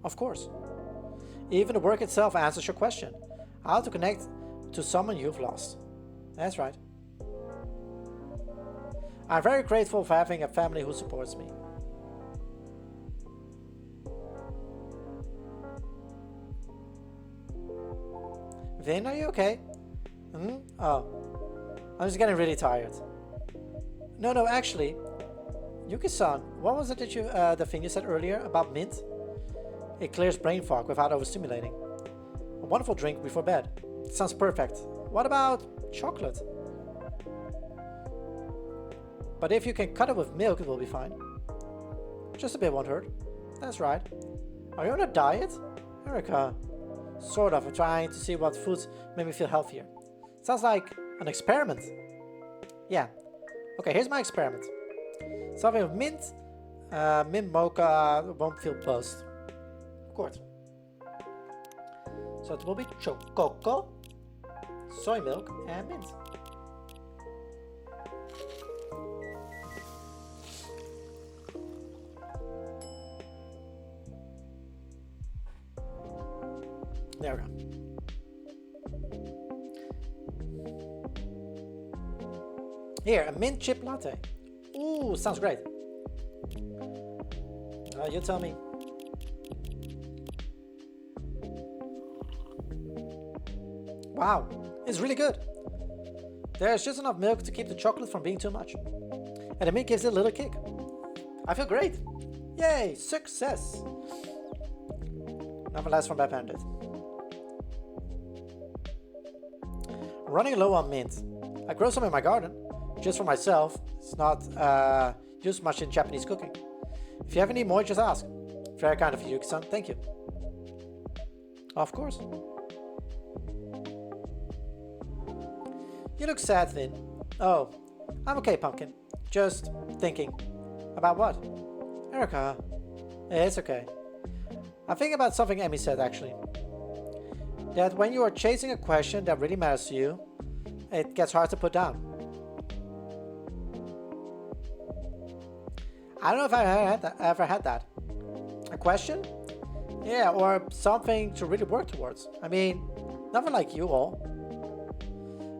Of course. Even the work itself answers your question. How to connect to someone you've lost. That's right. I'm very grateful for having a family who supports me. Vin, are you okay? Oh. I'm just getting really tired. No, actually. Yuki-san, what was it that the thing you said earlier about mint? It clears brain fog without overstimulating. A wonderful drink before bed. It sounds perfect. What about chocolate? But if you can cut it with milk, it will be fine. Just a bit won't hurt. That's right. Are you on a diet? Erica. Sort of. I'm trying to see what foods make me feel healthier. Sounds like an experiment. Yeah. Okay, here's my experiment. Something with mint. Mint mocha won't feel buzzed. Of course. So it will be cocoa, soy milk, and mint. There we go. Here, a mint chip latte. Ooh, sounds great. You tell me. Wow, it's really good. There's just enough milk to keep the chocolate from being too much. And the milk gives it a little kick. I feel great. Yay, success. Nevertheless from Bad Bandit. Running low on mint. I grow some in my garden, just for myself. It's not used much in Japanese cooking. If you have any more, just ask. Very kind of you, Yuki-san. Thank you. Of course. You look sad, Vin. Oh, I'm okay, Pumpkin. Just thinking. About what? Erica. It's okay. I'm thinking about something Amy said, actually. That when you are chasing a question that really matters to you, it gets hard to put down. I don't know if I ever had that. A question? Yeah, or something to really work towards. I mean, nothing like you all.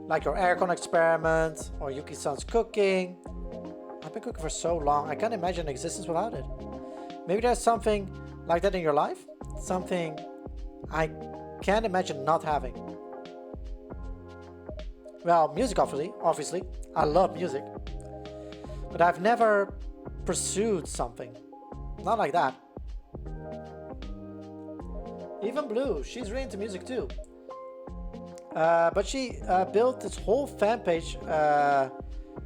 Like your aircon experiment, or Yuki-san's cooking. I've been cooking for so long, I can't imagine existence without it. Maybe there's something like that in your life? Something I can't imagine not having. Well, music obviously. I love music. But I've never pursued something. Not like that. Even Blue, she's really into music too. But she built this whole fan page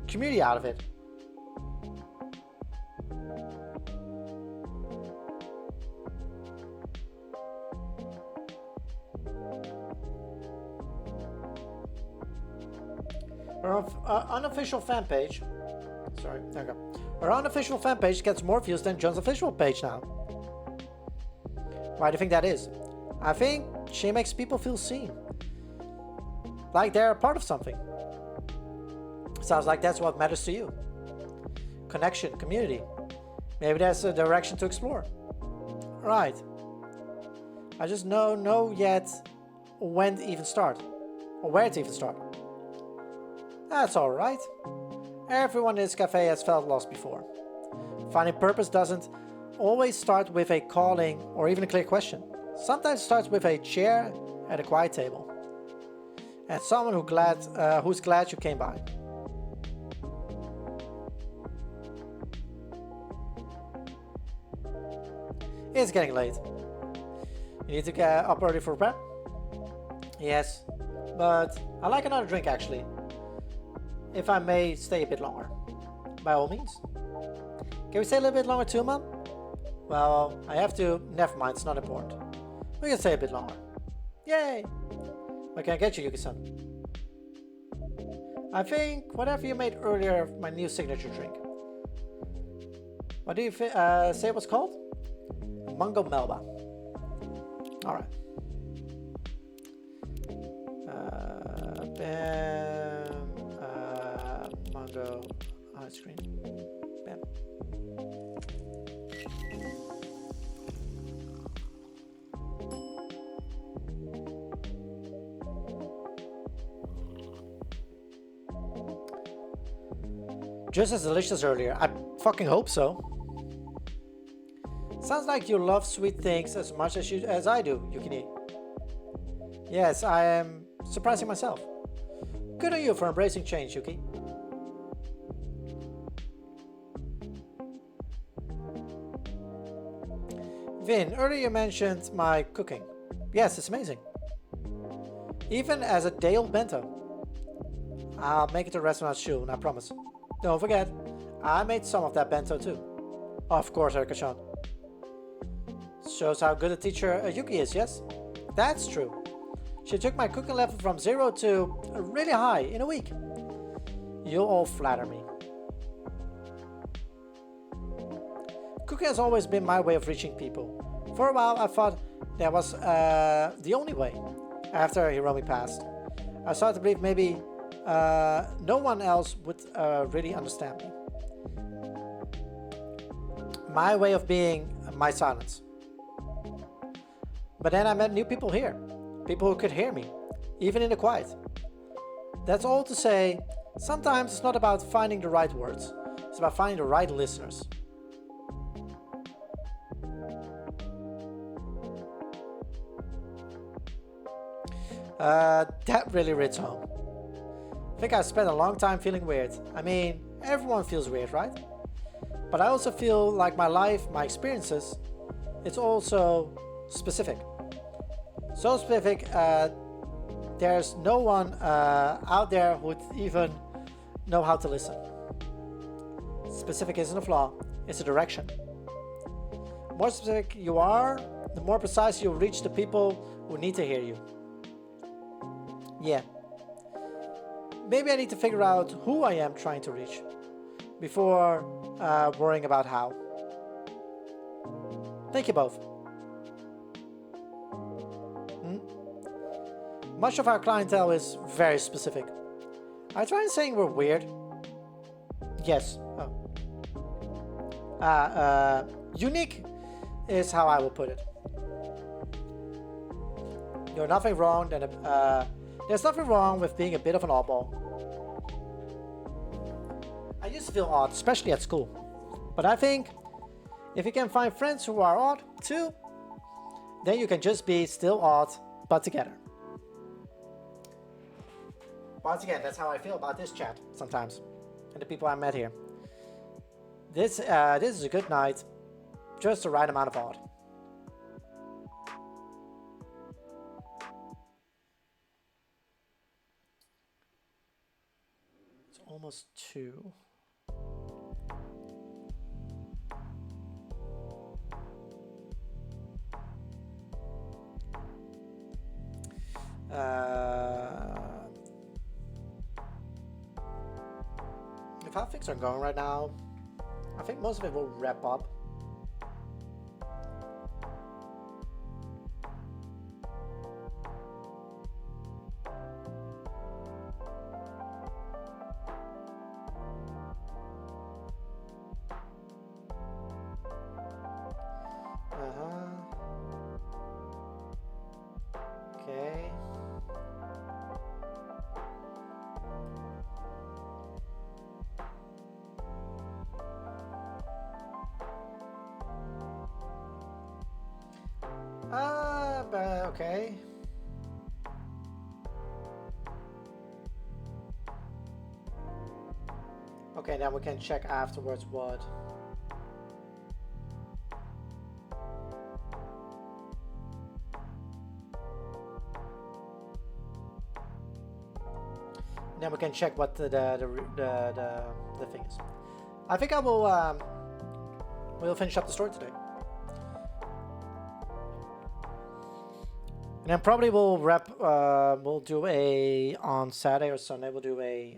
community out of it. Her unofficial fan page, sorry, there we go. Her unofficial fan page gets more views than John's official page now. Why do you think that is? I think she makes people feel seen. Like they're a part of something. Sounds like that's what matters to you. Connection, community. Maybe that's a direction to explore. Right. I just don't know yet when to even start. Or where to even start. That's alright. Everyone in this cafe has felt lost before. Finding purpose doesn't always start with a calling or even a clear question. Sometimes it starts with a chair at a quiet table. And someone who's glad you came by. It's getting late. You need to get up early for prep? Yes, but I like another drink actually. If I may stay a bit longer. By all means. Can we stay a little bit longer too, Mom? Well, I have to. Never mind, it's not important. We can stay a bit longer. Yay! What can I get you, Yuki-san? I think whatever you made earlier, my new signature drink. What do you say it was called? Mango Melba. Alright. Mango ice cream. Bam. Just as delicious as earlier. I fucking hope so. Sounds like you love sweet things as much as I do, Yukini. Yes, I am surprising myself. Good on you for embracing change, Yuki. Vin, earlier you mentioned my cooking. Yes, it's amazing. Even as a day-old bento. I'll make it to restaurant soon, I promise. Don't forget, I made some of that bento too. Of course, Erika-chan. Shows how good a teacher Yuki is, yes? That's true. She took my cooking level from 0 to really high in a week. You all flatter me. Cooking has always been my way of reaching people. For a while I thought that was the only way. After Hiromi passed, I started to believe maybe no one else would really understand me. My way of being, my silence. But then I met new people here. People who could hear me, even in the quiet. That's all to say, sometimes it's not about finding the right words. It's about finding the right listeners. That really hits home. I think I spent a long time feeling weird. I mean, everyone feels weird, right? But I also feel like my life, my experiences, it's also specific. So specific, there's no one out there who would even know how to listen. Specific isn't a flaw, it's a direction. The more specific you are, the more precise you'll reach the people who need to hear you. Yeah. Maybe I need to figure out who I am trying to reach before worrying about how. Thank you both. Much of our clientele is very specific. Are you trying saying we're weird? Yes. Unique is how I will put it. There's nothing wrong with being a bit of an oddball. I used to feel odd, especially at school. But I think if you can find friends who are odd too, then you can just be still odd, but together. Once again, that's how I feel about this chat sometimes, and the people I met here. This is a good night, just the right amount of odd. It's almost 2. If how things are going right now, I think most of it will wrap up. Okay. Okay. Okay, then we can check afterwards what. Then we can check what the thing is. I think I will we'll finish up the story today. And then probably we'll we'll do on Saturday or Sunday, we'll do a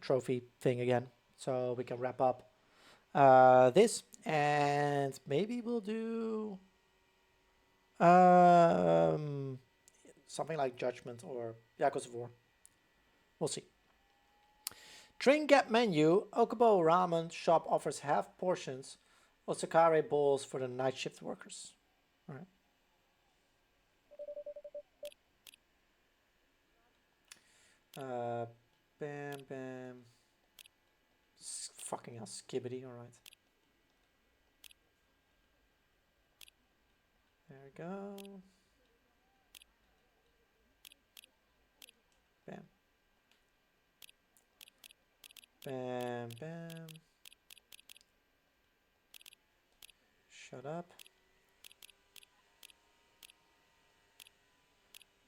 trophy thing again. So we can wrap up this, and maybe we'll do something like Judgment or Yakuza 4. We'll see. Drink Gap menu. Okubo Ramen shop offers half portions of Sakare bowls for the night shift workers. All right. Bam, bam. Fucking hell, skibbity, alright. There we go. Bam. Bam, bam. Shut up.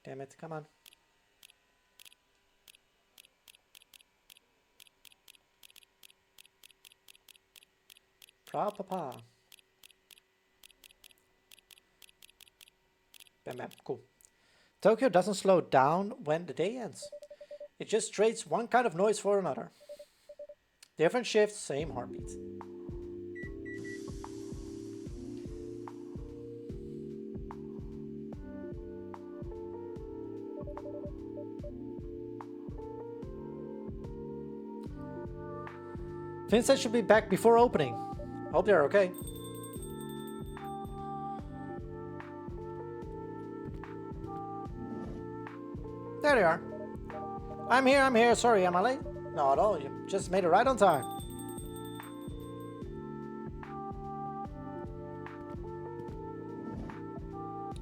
Damn it, come on. Papa. Bam, bam, cool. Tokyo doesn't slow down when the day ends. It just trades one kind of noise for another. Different shifts, same heartbeat. Vincent should be back before opening. Hope they're okay. There they are. I'm here. Sorry, am I late? Not at all. You just made it right on time.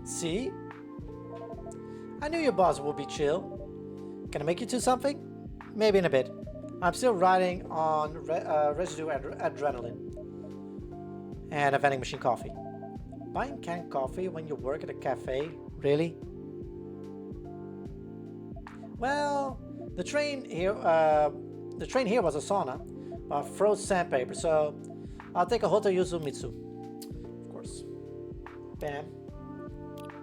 See? I knew your boss would be chill. Can I make you do something? maybe in a bit. I'm still riding on residue adrenaline and a vending machine coffee. Buying canned coffee when you work at a cafe, really? Well, the train here was a sauna, but froze sandpaper, so I'll take a Hoto Yuzu Mitsu. Of course. Bam.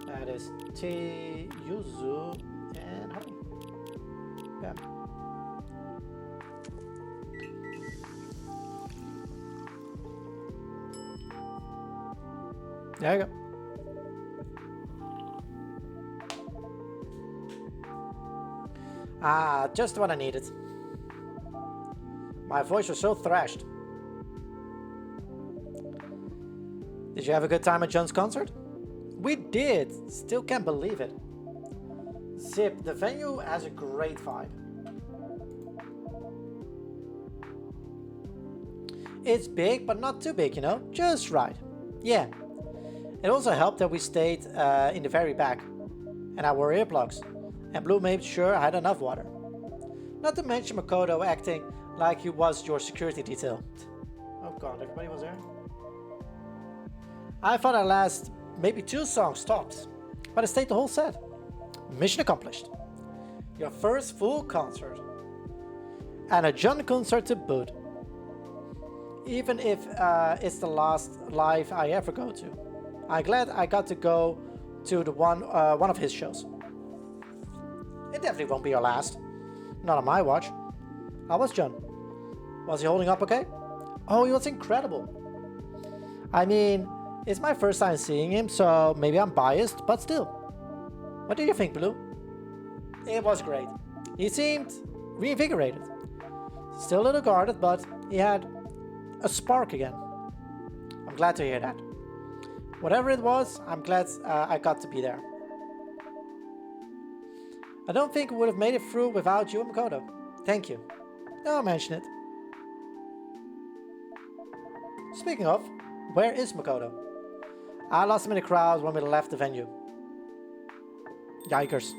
That is tea, yuzu, and honey. Bam. There you go. Ah, just what I needed. My voice was so thrashed. Did you have a good time at John's concert? We did. Still can't believe it. Zip, the venue has a great vibe. It's big, but not too big, you know? Just right. Yeah. It also helped that we stayed in the very back. And I wore earplugs. And Blue made sure I had enough water. Not to mention Makoto acting like he was your security detail. Oh god, everybody was there? I thought I'd last maybe 2 songs tops, but I stayed the whole set. Mission accomplished. Your first full concert. And a John concert to boot. Even if it's the last live I ever go to. I'm glad I got to go to the one of his shows. It definitely won't be your last. Not on my watch. How was John? Was he holding up okay? Oh, he was incredible. I mean, it's my first time seeing him, so maybe I'm biased, but still. What do you think, Blue? It was great. He seemed reinvigorated. Still a little guarded, but he had a spark again. I'm glad to hear that. Whatever it was, I'm glad I got to be there. I don't think we would have made it through without you and Makoto. Thank you. Don't mention it. Speaking of, where is Makoto? I lost him in the crowd when we left the venue. Yikers.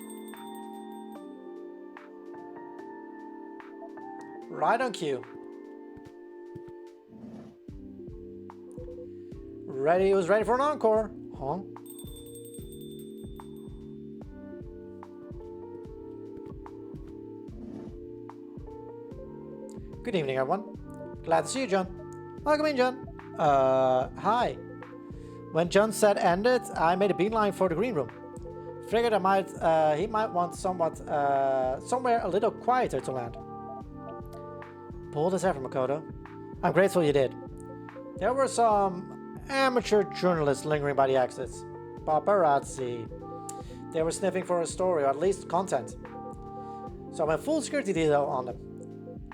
Right on cue. Ready, he was ready for an encore. Huh? Good evening, everyone. Glad to see you, John. Welcome in, John. Hi. When John's set ended, I made a beeline for the green room. Figured he might want somewhere a little quieter to land. Bold as ever, Makoto. I'm grateful you did. There were some amateur journalists lingering by the exits. Paparazzi. They were sniffing for a story, or at least content. So I went full security detail on them.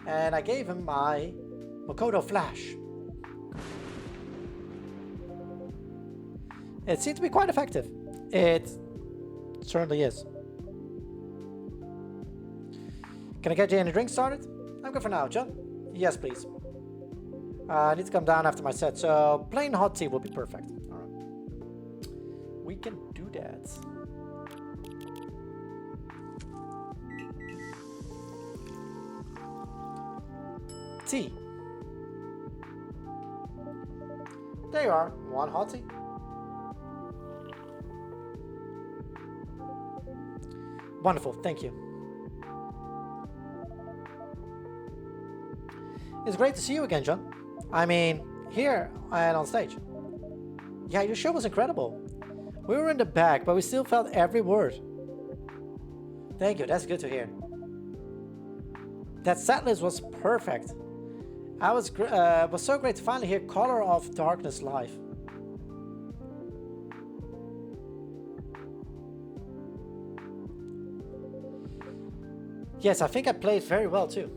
And I gave him my Makoto flash. It seemed to be quite effective. It certainly is. Can I get you any drinks started? I'm good for now, John. Yes, please. I need to come down after my set, so plain hot tea will be perfect. All right. We can do that. Tea. There you are, one hot tea. Wonderful, thank you. It's great to see you again, John. I mean, here and on stage. Yeah, your show was incredible. We were in the back, but we still felt every word. Thank you, that's good to hear. That setlist was perfect. It was so great to finally hear Color of Darkness live. Yes, I think I played very well too.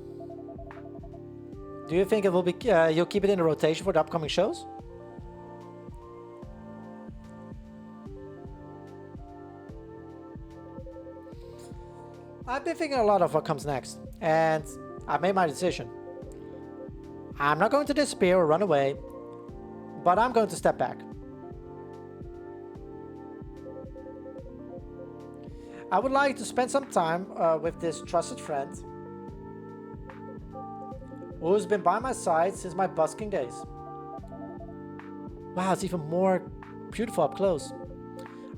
Do you think it will be? You'll keep it in the rotation for the upcoming shows? I've been thinking a lot of what comes next, and I've made my decision. I'm not going to disappear or run away, but I'm going to step back. I would like to spend some time with this trusted friend who's been by my side since my busking days. Wow, it's even more beautiful up close.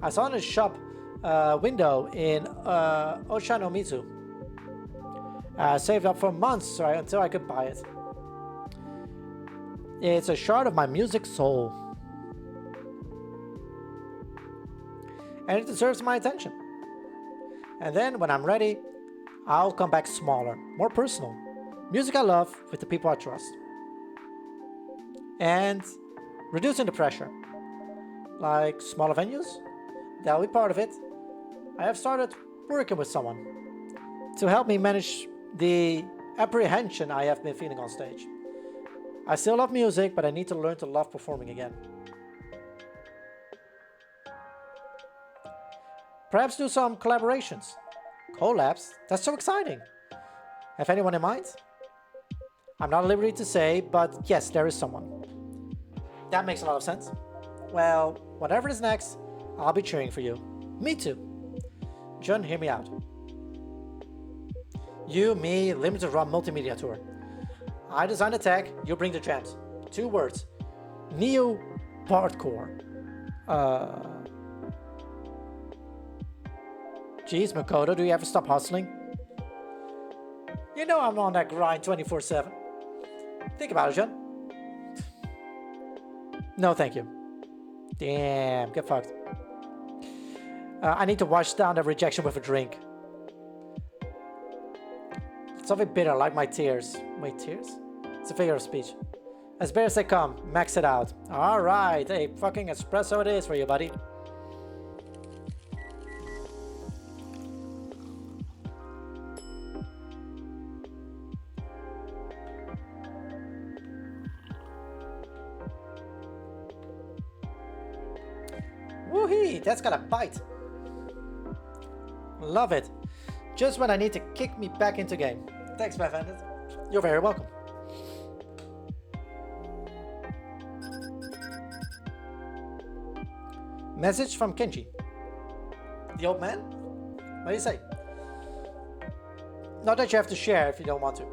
I saw it in a shop window in Oshanomizu. Saved up for months until I could buy it. It's a shard of my music soul. And it deserves my attention. And then when I'm ready, I'll come back smaller, more personal. Music I love with the people I trust. And reducing the pressure. Like smaller venues, that'll be part of it. I have started working with someone to help me manage the apprehension I have been feeling on stage. I still love music, but I need to learn to love performing again. Perhaps do some collaborations. Collabs? That's so exciting. Have anyone in mind? I'm not at liberty to say, but yes, there is someone. That makes a lot of sense. Well, whatever is next, I'll be cheering for you. Me too. Jun, hear me out. You, me, limited run multimedia tour. I design the tag, you bring the jams. 2 words. Neo Hardcore. Geez, Makoto, do you ever stop hustling? You know I'm on that grind 24/7. Think about it, Jun. No, thank you. Damn, get fucked. I need to wash down that rejection with a drink. Something bitter, like my tears. Wait, tears? It's a figure of speech. As bitter as they come, max it out. Alright, a fucking espresso it is for you, buddy. Woohee! That's got a bite. Love it. Just when I need to kick me back into game. Thanks, my friend. You're very welcome. Message from Kenji. The old man? What do you say? Not that you have to share if you don't want to.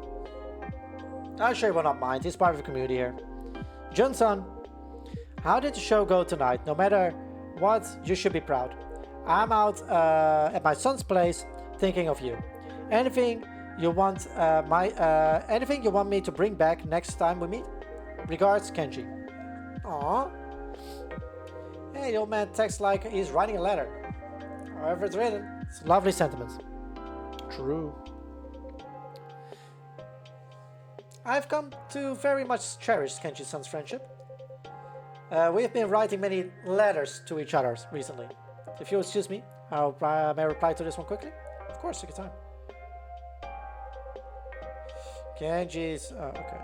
I'll sure you will not mind. He's part of the community here. Jun-san, how did the show go tonight? No matter what, you should be proud. I'm out at my son's place thinking of you. Anything you want anything you want me to bring back next time we meet? Regards, Kenji. Aww. Hey, the old man texts like he's writing a letter. However it's written, it's lovely sentiments. True. I've come to very much cherish Kenji-san's friendship. We've been writing many letters to each other recently. If you'll excuse me, may I reply to this one quickly? Of course, take your time. Kenji's... okay.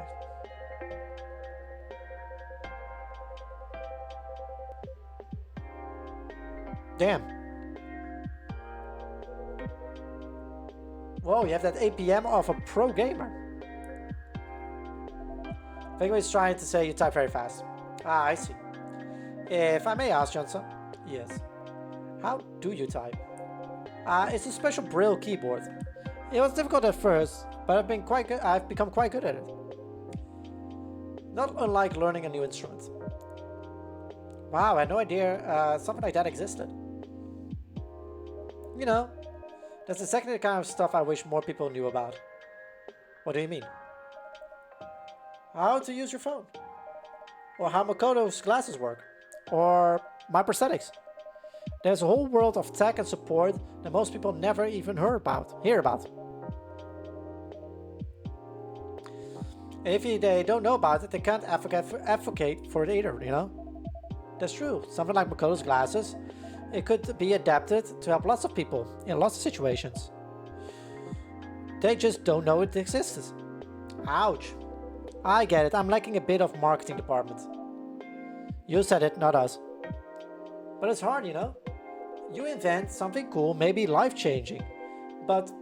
Damn. Whoa, you have that APM of a pro gamer. I think he's trying to say you type very fast. Ah, I see. If I may ask, Johnson. Yes. How do you type? It's a special Braille keyboard. It was difficult at first, but I've become quite good at it. Not unlike learning a new instrument. Wow, I had no idea something like that existed. You know, that's exactly the kind of stuff I wish more people knew about. What do you mean? How to use your phone. Or how Makoto's glasses work. Or my prosthetics. There's a whole world of tech and support that most people never even hear about. If they don't know about it, they can't advocate for it either, you know? That's true. Something like Makoto's glasses, it could be adapted to help lots of people in lots of situations. They just don't know it exists. Ouch. I get it. I'm lacking a bit of marketing department. You said it, not us. But it's hard, you know? You invent something cool, maybe life-changing, but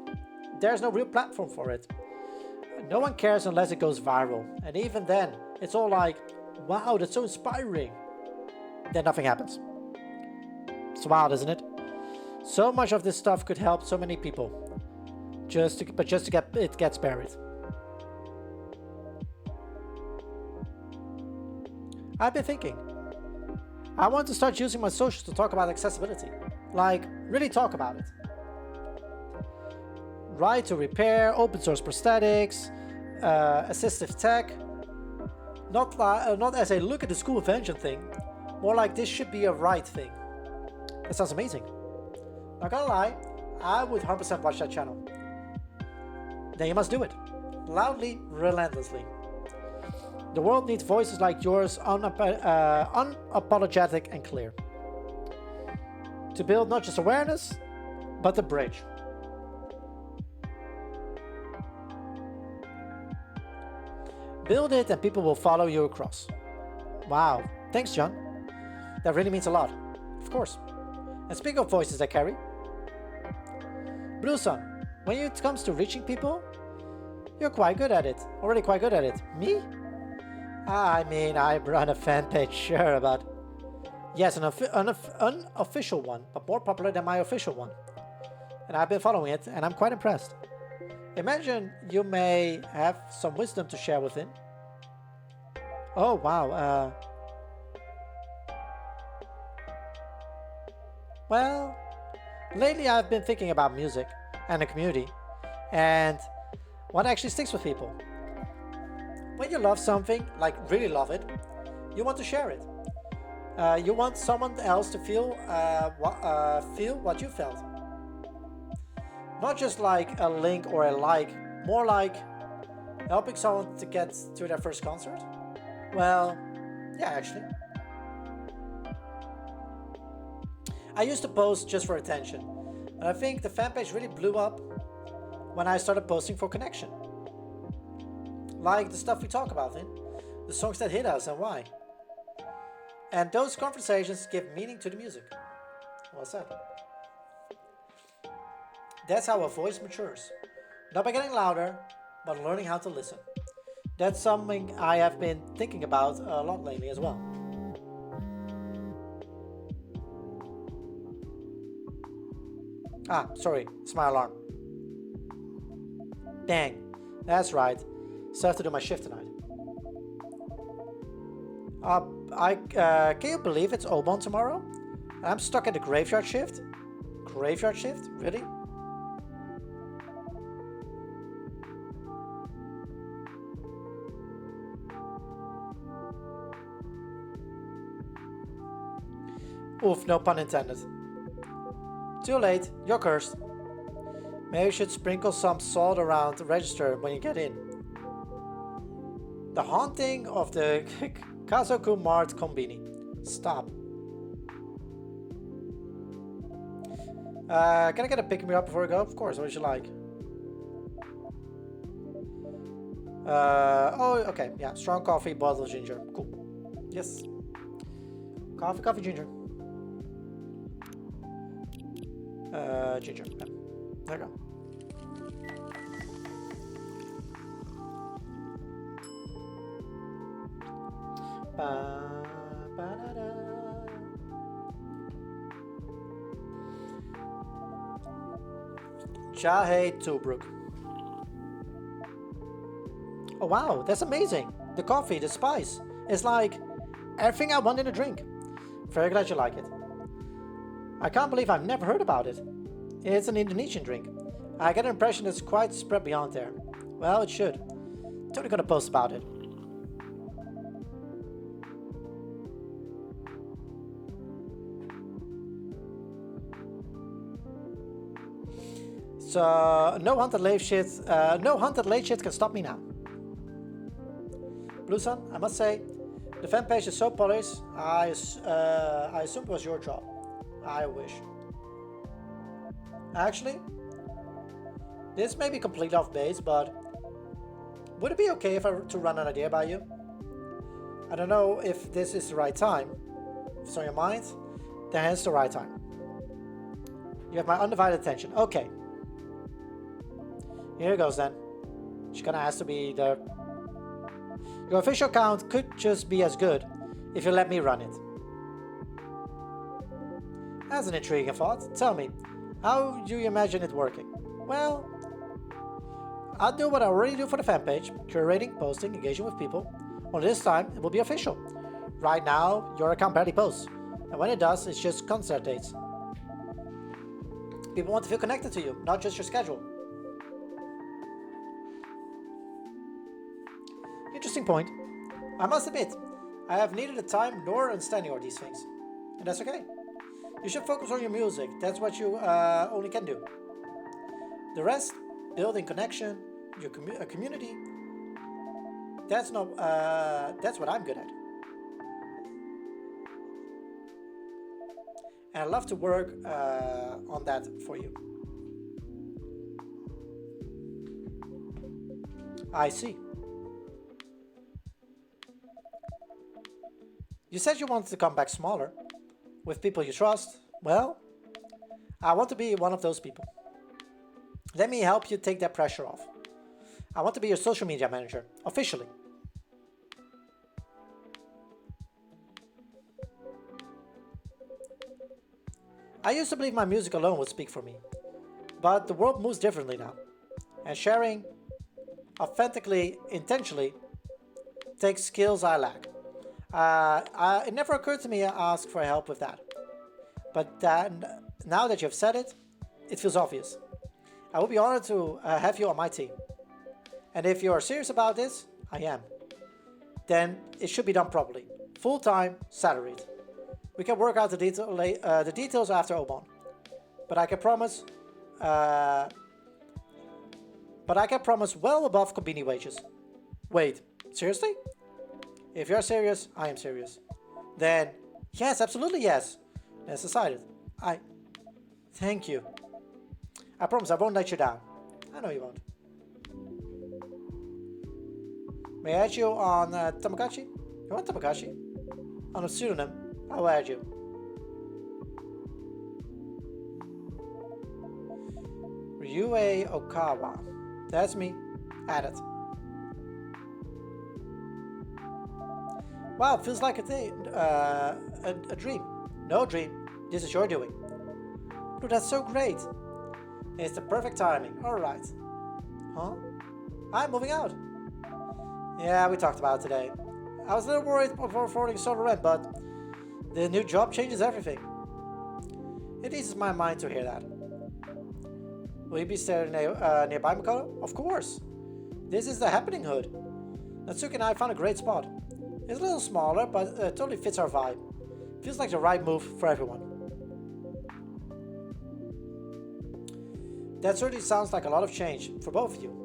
there's no real platform for it. No one cares unless it goes viral, and even then, it's all like, wow, that's so inspiring. Then nothing happens. It's wild, isn't it? So much of this stuff could help so many people, but just to get it gets buried. I've been thinking. I want to start using my socials to talk about accessibility. Like, really talk about it. Right to repair, open source prosthetics, assistive tech. Not as a look at the school invention thing, more like this should be a right thing. That sounds amazing. Not gonna lie, I would 100% watch that channel. Then you must do it. Loudly, relentlessly. The world needs voices like yours, unapologetic and clear. To build not just awareness, but the bridge. Build it and people will follow you across. Wow, thanks John. That really means a lot. Of course. And speaking of voices that carry. Blue Sun, when it comes to reaching people, you're quite good at it. Already quite good at it. Me? I mean, I run a fan page, sure, but... Yes, an unofficial one, but more popular than my official one. And I've been following it, and I'm quite impressed. Imagine you may have some wisdom to share within. Oh, wow, Well, lately I've been thinking about music and the community, and what actually sticks with people. When you love something, like really love it, you want to share it. You want someone else to feel what you felt. Not just like a link or a like, more like helping someone to get to their first concert. Well, yeah, actually. I used to post just for attention, and I think the fan page really blew up when I started posting for connection. Like the stuff we talk about, the songs that hit us and why. And those conversations give meaning to the music. Well said. That's how a voice matures. Not by getting louder, but learning how to listen. That's something I have been thinking about a lot lately as well. Ah, sorry, it's my alarm. Dang, that's right. Still have to do my shift tonight. Can you believe it's Obon tomorrow? I'm stuck at the graveyard shift? Graveyard shift? Really? Oof, no pun intended. Too late, you're cursed. Maybe you should sprinkle some salt around the register when you get in. The haunting of the Kazoku Mart Kombini. Stop. Can I get a pick me up before I go? Of course, what would you like? Oh, okay, yeah, strong coffee, bottle of ginger. Cool. Yes. Coffee, ginger. Ginger. Yeah. There you go. Jahe Tobruk. Oh wow, that's amazing. The coffee, the spice. It's like everything I want in a drink. Very glad you like it. I can't believe I've never heard about it. It's an Indonesian drink. I get an impression it's quite spread beyond there. Well, it should. Totally gonna post about it. So no haunted late shit can stop me now. Blue Sun, I must say, the fan page is so polished. I assume it was your job. I wish. Actually, this may be completely off base, but would it be okay if I were to run an idea by you? I don't know if this is the right time. If it's on your mind, then it's the right time. You have my undivided attention. Okay. Here it goes then. She's gonna ask to be the... Your official account could just be as good if you let me run it. That's an intriguing thought. Tell me, how do you imagine it working? Well, I'll do what I already do for the fan page, curating, posting, engaging with people. Only this time, it will be official. Right now, your account barely posts. And when it does, it's just concert dates. People want to feel connected to you, not just your schedule. Interesting point. I must admit, I have neither the time nor understanding of these things. And that's okay. You should focus on your music. That's what you only can do. The rest, building connection, your community, that's not. That's what I'm good at. And I love to work on that for you. I see. You said you wanted to come back smaller, with people you trust. Well, I want to be one of those people. Let me help you take that pressure off. I want to be your social media manager, officially. I used to believe my music alone would speak for me, but the world moves differently now, and sharing authentically, intentionally, takes skills I lack. It never occurred to me to ask for help with that, but now that you've said it, it feels obvious. I would be honored to have you on my team, and if you are serious about this, I am. Then it should be done properly, full-time, salaried. We can work out the details after Oban, but I can promise well above company wages. Wait, seriously? If you're serious, I am serious. Then, yes, absolutely yes. That's decided. Thank you. I promise I won't let you down. I know you won't. May I add you on Tamagotchi? You want Tamagotchi? On a pseudonym, I will add you. Ryue Okawa. That's me. Add it. Wow, feels like a dream. No dream. This is your doing. Dude, that's so great. It's the perfect timing. Alright. Huh? I'm moving out. Yeah, we talked about it today. I was a little worried before affording solar rent, but the new job changes everything. It eases my mind to hear that. Will you be staying nearby, Makoto? Of course. This is the happening hood. Natsuki and I found a great spot. It's a little smaller, but it totally fits our vibe. Feels like the right move for everyone. That certainly sounds like a lot of change for both of you.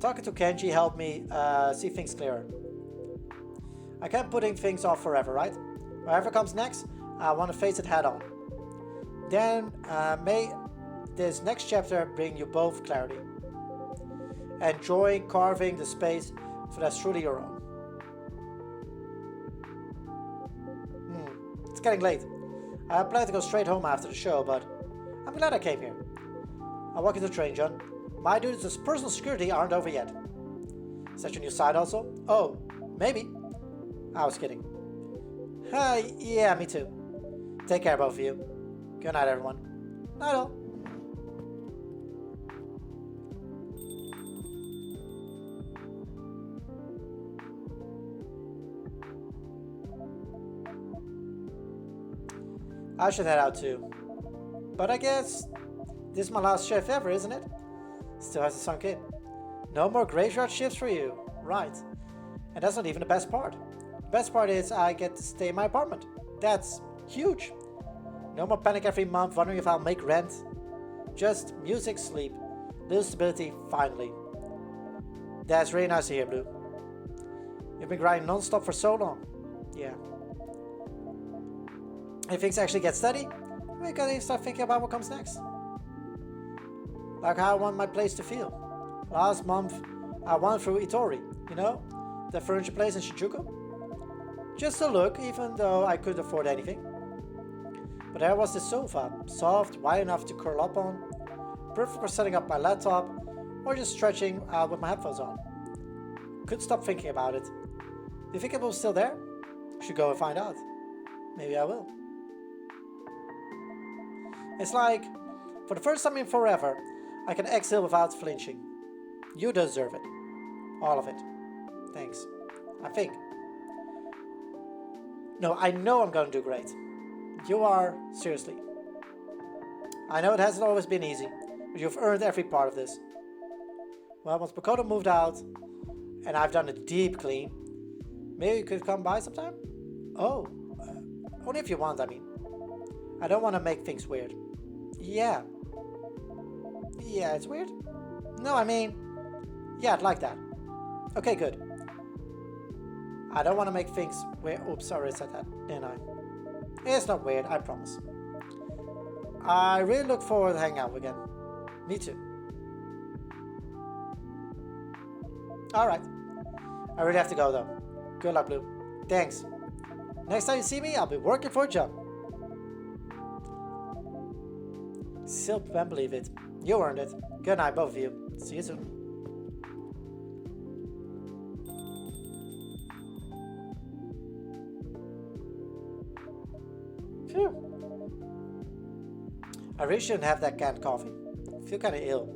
Talking to Kenji helped me see things clearer. I can't putting things off forever, right? Whatever comes next, I want to face it head on. Then may this next chapter bring you both clarity. Enjoy carving the space for that's truly your own. It's getting late. I plan to go straight home after the show, but I'm glad I came here. I'll walk you to the train, John. My duties as personal security aren't over yet. Is that your new side also? Oh, maybe. I was kidding. Yeah, me too. Take care, both of you. Good night, everyone. Night all. I should head out too. But I guess this is my last shift ever, isn't it? Still hasn't sunk in. No more graveyard shifts for you. Right. And that's not even the best part. The best part is I get to stay in my apartment. That's huge. No more panic every month wondering if I'll make rent. Just music, sleep, little stability, finally. That's really nice to hear, Blue. You've been grinding non-stop for so long. Yeah. If things actually get steady, we gotta start thinking about what comes next. Like how I want my place to feel. Last month, I went through Itori, you know? The furniture place in Shinjuku. Just a look, even though I couldn't afford anything. But there was this sofa, soft, wide enough to curl up on, perfect for setting up my laptop, or just stretching out with my headphones on. Couldn't stop thinking about it. Do you think it was still there? Should go and find out. Maybe I will. It's like, for the first time in forever, I can exhale without flinching. You deserve it. All of it. Thanks. I think. No, I know I'm gonna do great. You are, seriously. I know it hasn't always been easy, but you've earned every part of this. Well, once Makoto moved out, and I've done a deep clean, maybe you could come by sometime? Oh, only if you want, I mean. I don't want to make things weird. Yeah. Yeah, it's weird? No, I mean, yeah, I'd like that. Okay, good. I don't want to make things weird. Oops, sorry, I said that, didn't I? It's not weird, I promise. I really look forward to hanging out again. Me too. Alright. I really have to go though. Good luck, Blue. Thanks. Next time you see me, I'll be working for a job. Still can't believe it. You earned it. Good night, both of you. See you soon. Phew. I really shouldn't have that canned coffee. I feel kind of ill.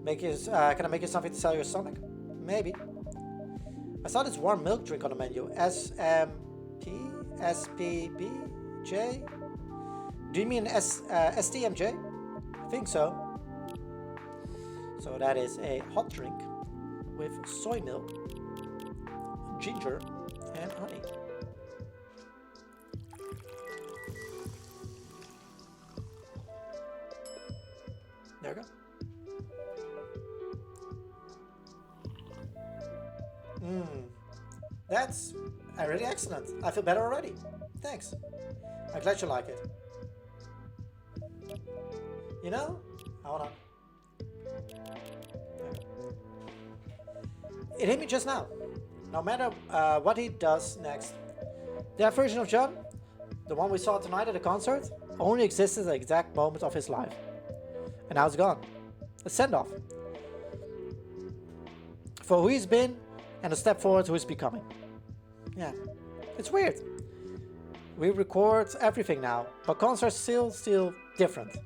Can I make you something to sell your stomach? Maybe. I saw this warm milk drink on the menu. SMP? SPB? J? Do you mean STMJ? I think so. So that is a hot drink with soy milk, ginger, and honey. There we go. That's really excellent. I feel better already. Thanks. I'm glad you like it. You know, hold on. It hit me just now. No matter what he does next, that version of John, the one we saw tonight at the concert, only existed at the exact moment of his life. And now it's gone. A send-off. For who he's been, and a step forward to who he's becoming. Yeah, it's weird. We record everything now, but concerts still different.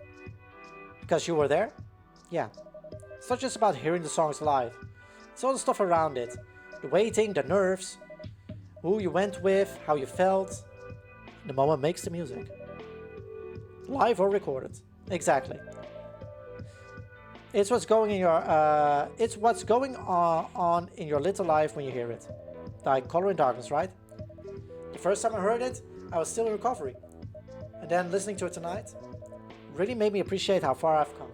Because you were there? Yeah. It's not just about hearing the songs live. It's all the stuff around it. The waiting, the nerves, who you went with, how you felt. The moment makes the music. Live or recorded. Exactly. It's what's going in your on in your little life when you hear it. Like Color in Darkness, right? The first time I heard it, I was still in recovery. And then listening to it tonight really made me appreciate how far I've come.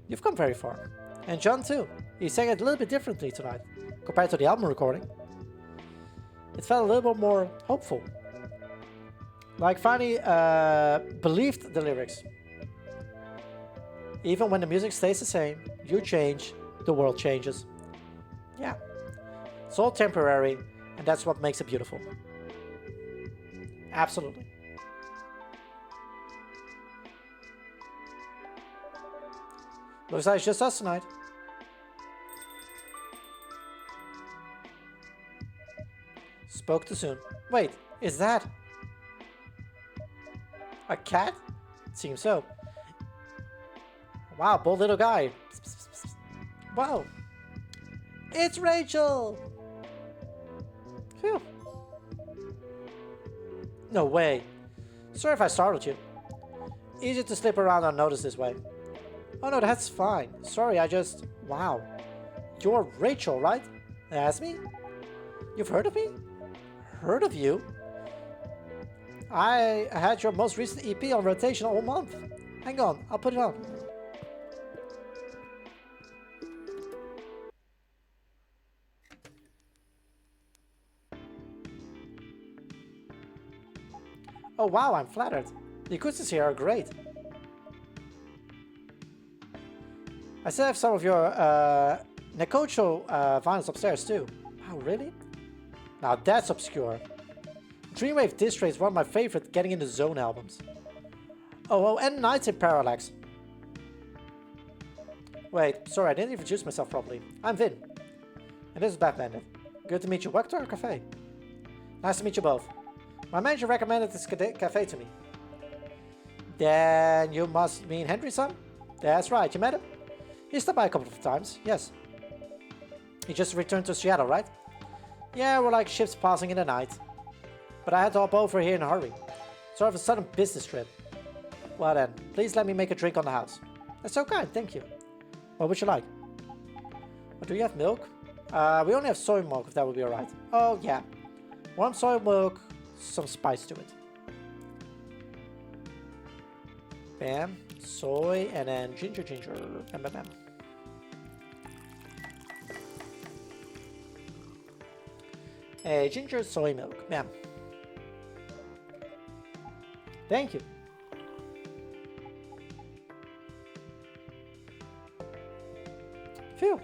You've come very far. And John too. He sang it a little bit differently tonight compared to the album recording. It felt a little bit more hopeful. Like finally believed the lyrics. Even when the music stays the same, you change, the world changes. Yeah. It's all temporary, and that's what makes it beautiful. Absolutely. Looks like it's just us tonight. Spoke too soon. Wait, is that a cat? It seems so. Wow, bold little guy. Wow. It's Rachel! Phew. No way. Sorry if I startled you. Easy to slip around unnoticed this way. Oh no, that's fine. Sorry, I just... Wow. You're Rachel, right? That's me? You've heard of me? Heard of you? I had your most recent EP on rotation all month. Hang on, I'll put it on. Oh wow, I'm flattered. The acoustics here are great. I still have some of your Nekocho vinyls upstairs too. Wow, really? Now that's obscure. Dreamwave Distrace is one of my favorite Getting in the Zone albums. Oh, and Nights in Parallax. Wait, sorry, I didn't introduce myself properly. I'm Vin. And this is Batman. Good to meet you. Welcome to our cafe. Nice to meet you both. My manager recommended this cafe to me. Then you must mean Henry's son? That's right, you met him? He stopped by a couple of times, yes. He just returned to Seattle, right? Yeah, we're like ships passing in the night. but I had to hop over here in a hurry. Sort of a sudden business trip. Well then, please let me make a drink on the house. That's so kind, thank you. What would you like? Well, do you have milk? We only have soy milk, if that would be alright. Oh, yeah. Warm soy milk, some spice to it. Bam. Soy, and then ginger. Bam, bam, bam. A ginger soy milk. Bam. Thank you. Phew.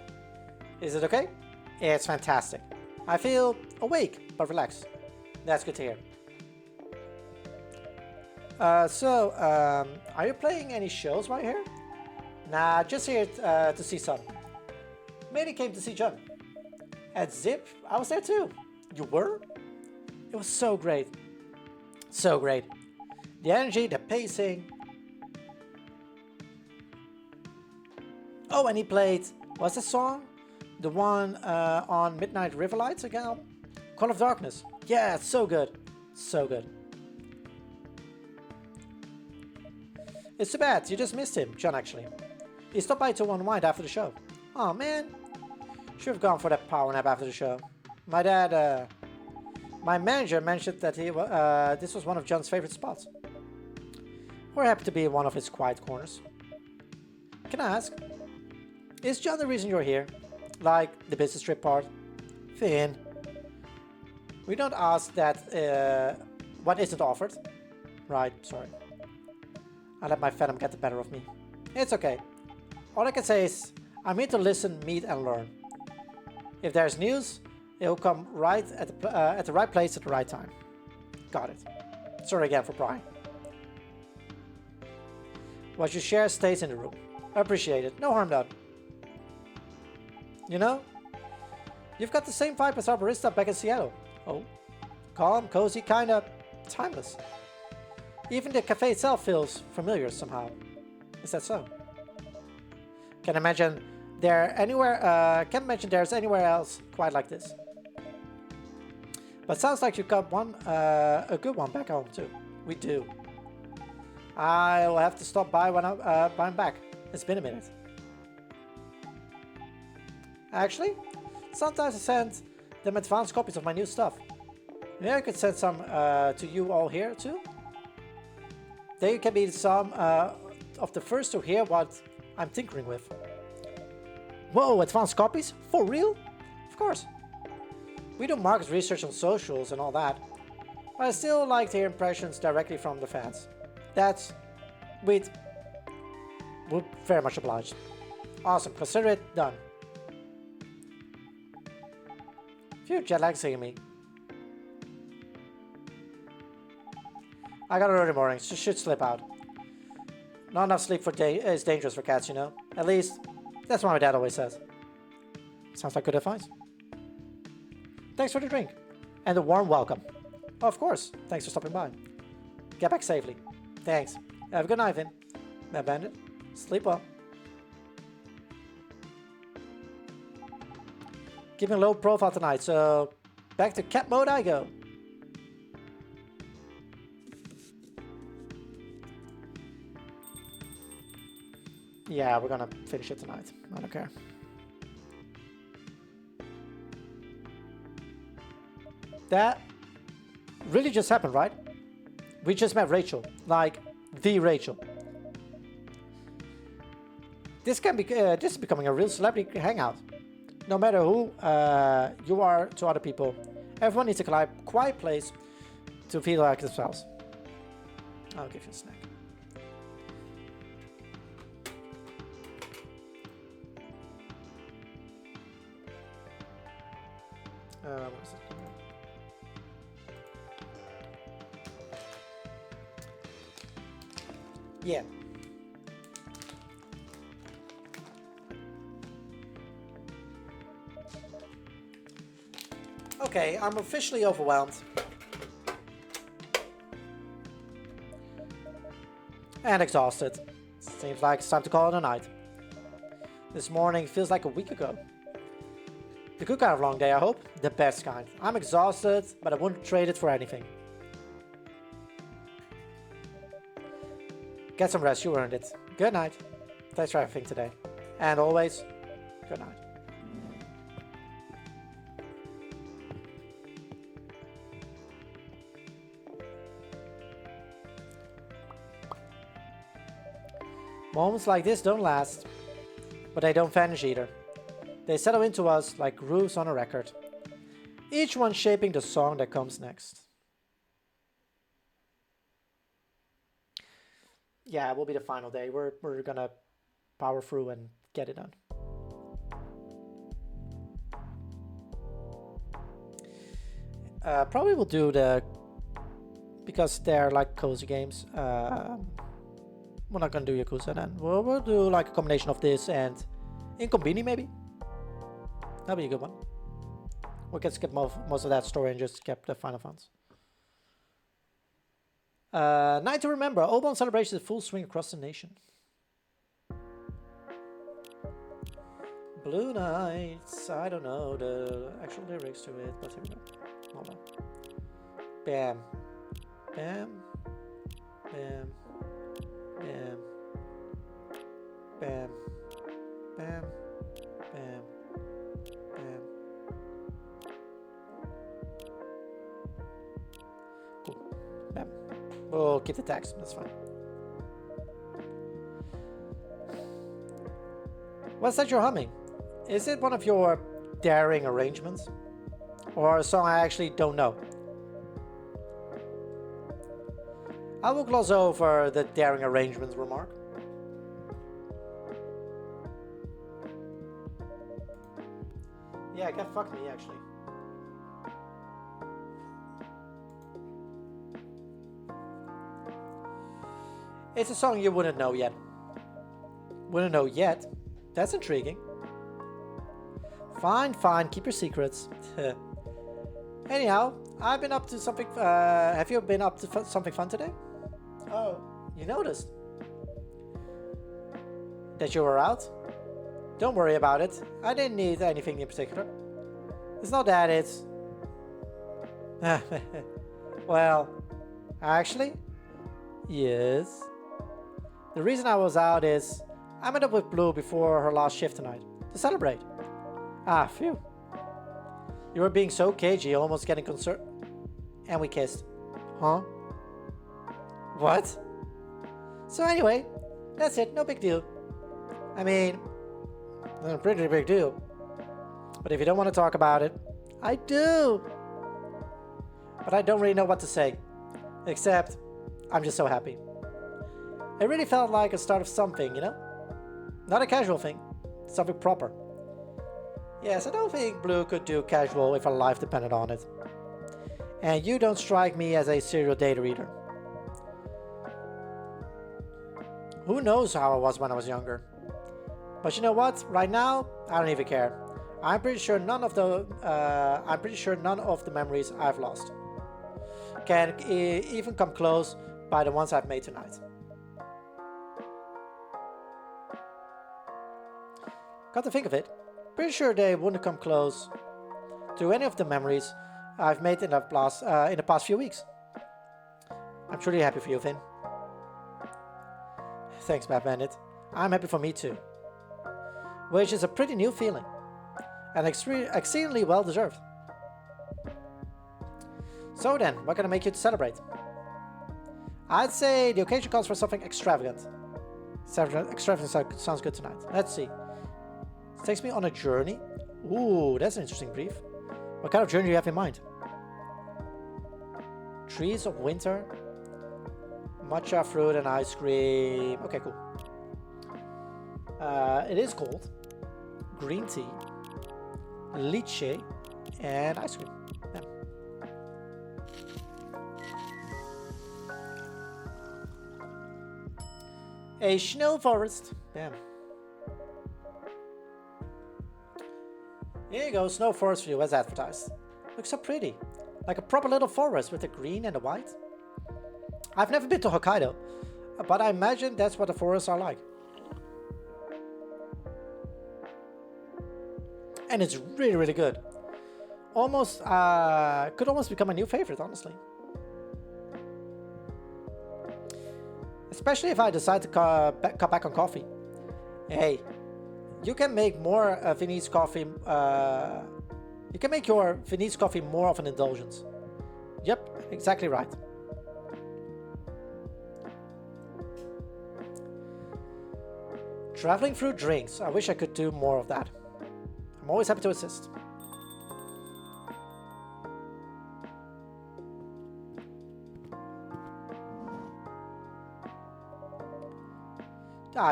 Is it okay? It's fantastic. I feel awake, but relaxed. That's good to hear. Are you playing any shows right here? Nah, just here to see some. Mainly came to see John. At Zip, I was there too. You were? It was so great. So great. The energy, the pacing. Oh, and he played, what's the song? The one on Midnight River Lights again? Call of Darkness. Yeah, it's so good. So good. It's too bad, you just missed him, John, actually. He stopped by to unwind after the show. Oh man. Should have gone for that power nap after the show. My dad, my manager mentioned that this was one of John's favorite spots. We're happy to be in one of his quiet corners. Can I ask, is John the reason you're here? Like the business trip part? Finn. We don't ask that what isn't offered. Right, sorry. I let my phantom get the better of me. It's okay. All I can say is, I'm here to listen, meet, and learn. If there's news, it'll come right at the right place at the right time. Got it. Sorry again for prying. What you share stays in the room. Appreciate it. No harm done. You know, you've got the same vibe as our barista back in Seattle. Oh, calm, cozy, kinda timeless. Even the cafe itself feels familiar somehow. Is that so? Can't imagine there's anywhere else quite like this. But sounds like you've got one, a good one back home too. We do. I'll have to stop by when I'm back. It's been a minute. Actually, sometimes I send them advanced copies of my new stuff. Maybe I could send some to you all here too. Then you can be some of the first to hear what I'm tinkering with. Whoa, advanced copies? For real? Of course. We do market research on socials and all that, but I still like to hear impressions directly from the fans. We're very much obliged. Awesome, consider it done. Phew, jet lag seeing me. I got an early morning, so should slip out. Not enough sleep is dangerous for cats, you know? At least, that's what my dad always says. Sounds like good advice. Thanks for the drink. And a warm welcome. Oh, of course, thanks for stopping by. Get back safely. Thanks. Have a good night, Vin. Mad Bandit. Sleep well. Keeping low profile tonight, so back to cat mode I go. Yeah, we're gonna finish it tonight. I don't care. That really just happened, right? We just met Rachel, like the Rachel. This is becoming a real celebrity hangout. No matter who you are to other people, everyone needs a quiet place to feel like themselves. I'll give you a snack. What is it? Yeah. Okay, I'm officially overwhelmed. And exhausted. Seems like it's time to call it a night. This morning feels like a week ago. The good kind of long day, I hope. The best kind. I'm exhausted, but I wouldn't trade it for anything. Get some rest, you earned it. Good night. Thanks for everything today. And always, good night. Moments like this don't last, but they don't vanish either. They settle into us like grooves on a record, each one shaping the song that comes next. Yeah, it will be the final day. We're gonna power through and get it done. Probably will do because they're like cozy games. We're not gonna do Yakuza then. We'll do like a combination of this and Incompini maybe. That'll be a good one. We can skip most of that story and just skip the final funds. Night to remember. Obon celebration is full swing across the nation. Blue Nights. I don't know the actual lyrics to it, but here we go. Hold on. Bam. Bam. Bam. Bam. Bam. Bam. Bam. Bam. Cool. Bam. We'll keep the text, that's fine. What's that you're humming? Is it one of your daring arrangements? Or a song I actually don't know? I will gloss over the daring arrangements remark. Yeah, get fucked me actually. It's a song you wouldn't know yet. Wouldn't know yet? That's intriguing. Fine, fine, keep your secrets. Anyhow, I've been up to something. Have you been up to something fun today? Oh, you noticed that you were out? Don't worry about it. I didn't need anything in particular. It's not that it's... Well, actually, yes. The reason I was out is I met up with Blue before her last shift tonight to celebrate. Ah, phew. You were being so cagey, almost getting concerned. And we kissed. Huh? What? So anyway, that's it. No big deal. I mean, a pretty big deal. But if you don't want to talk about it, I do. But I don't really know what to say. Except, I'm just so happy. It really felt like a start of something, you know? Not a casual thing. Something proper. Yes, I don't think Blue could do casual if her life depended on it. And you don't strike me as a serial data reader. Who knows how I was when I was younger? But you know what? Right now, I don't even care. I'm pretty sure none of the memories I've lost can even come close by the ones I've made tonight. Come to think of it, pretty sure they wouldn't come close to any of the memories I've made in the past few weeks. I'm truly happy for you, Finn. Thanks, Matt Bandit. I'm happy for me too. Which is a pretty new feeling. And exceedingly well deserved. So then, what can I make you to celebrate? I'd say the occasion calls for something extravagant. Extravagant sounds good tonight. Let's see. It takes me on a journey. Ooh, that's an interesting brief. What kind of journey do you have in mind? Trees of winter. Matcha fruit and ice cream. Okay, cool. It is cold. Green tea. Lychee. And ice cream. Yeah. A snow forest. Bam. Here you go, snow forest for you as advertised. Looks so pretty. Like a proper little forest with the green and the white. I've never been to Hokkaido, but I imagine that's what the forests are like. And it's really, really good. Almost, could almost become a new favorite, honestly. Especially if I decide to cut back on coffee. Hey, you can make more Viennese coffee. You can make your Viennese coffee more of an indulgence. Yep, exactly right. Traveling through drinks. I wish I could do more of that. I'm always happy to assist.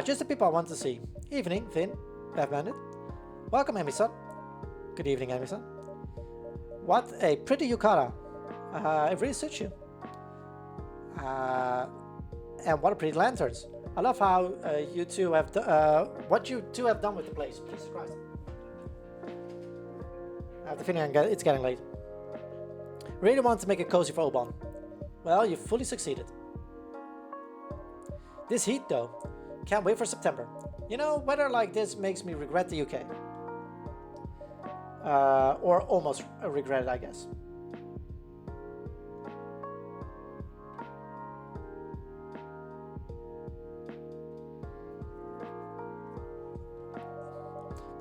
Just the people I want to see. Evening, Finn, Bev Bandit. Welcome, Emi-san. Good evening, Emi-san. What a pretty yukata. It really suits you. And what a pretty lanterns. I love how you two have what you two have done with the place. Jesus Christ. I have the feeling it's getting late. Really want to make it cozy for Oban. Well, you fully succeeded. This heat, though. Can't wait for September. You know, weather like this makes me regret the UK. Or almost regret it, I guess.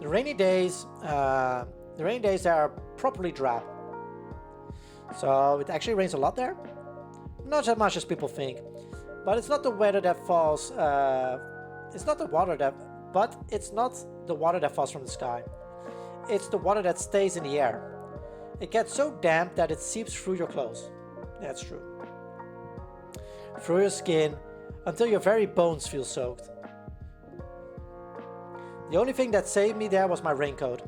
The rainy days are properly drab. So it actually rains a lot there. Not as much as people think, but it's not the weather that falls. It's not the water that falls from the sky. It's the water that stays in the air. It gets so damp that it seeps through your clothes. That's true. Through your skin, until your very bones feel soaked. The only thing that saved me there was my raincoat.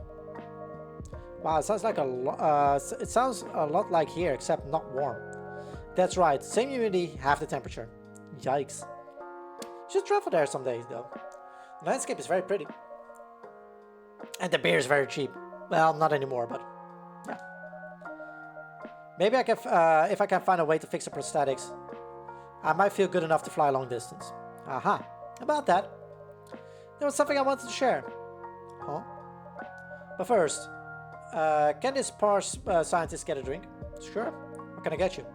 Wow, it sounds like it sounds a lot like here, except not warm. That's right, same humidity, half the temperature. Yikes. Should travel there some days, though. The landscape is very pretty. And the beer is very cheap. Well, not anymore, but yeah. Maybe I can, if I can find a way to fix the prosthetics, I might feel good enough to fly long distance. Aha, about that. There was something I wanted to share. Huh? But first, can this parse scientist get a drink? Sure. What can I get you?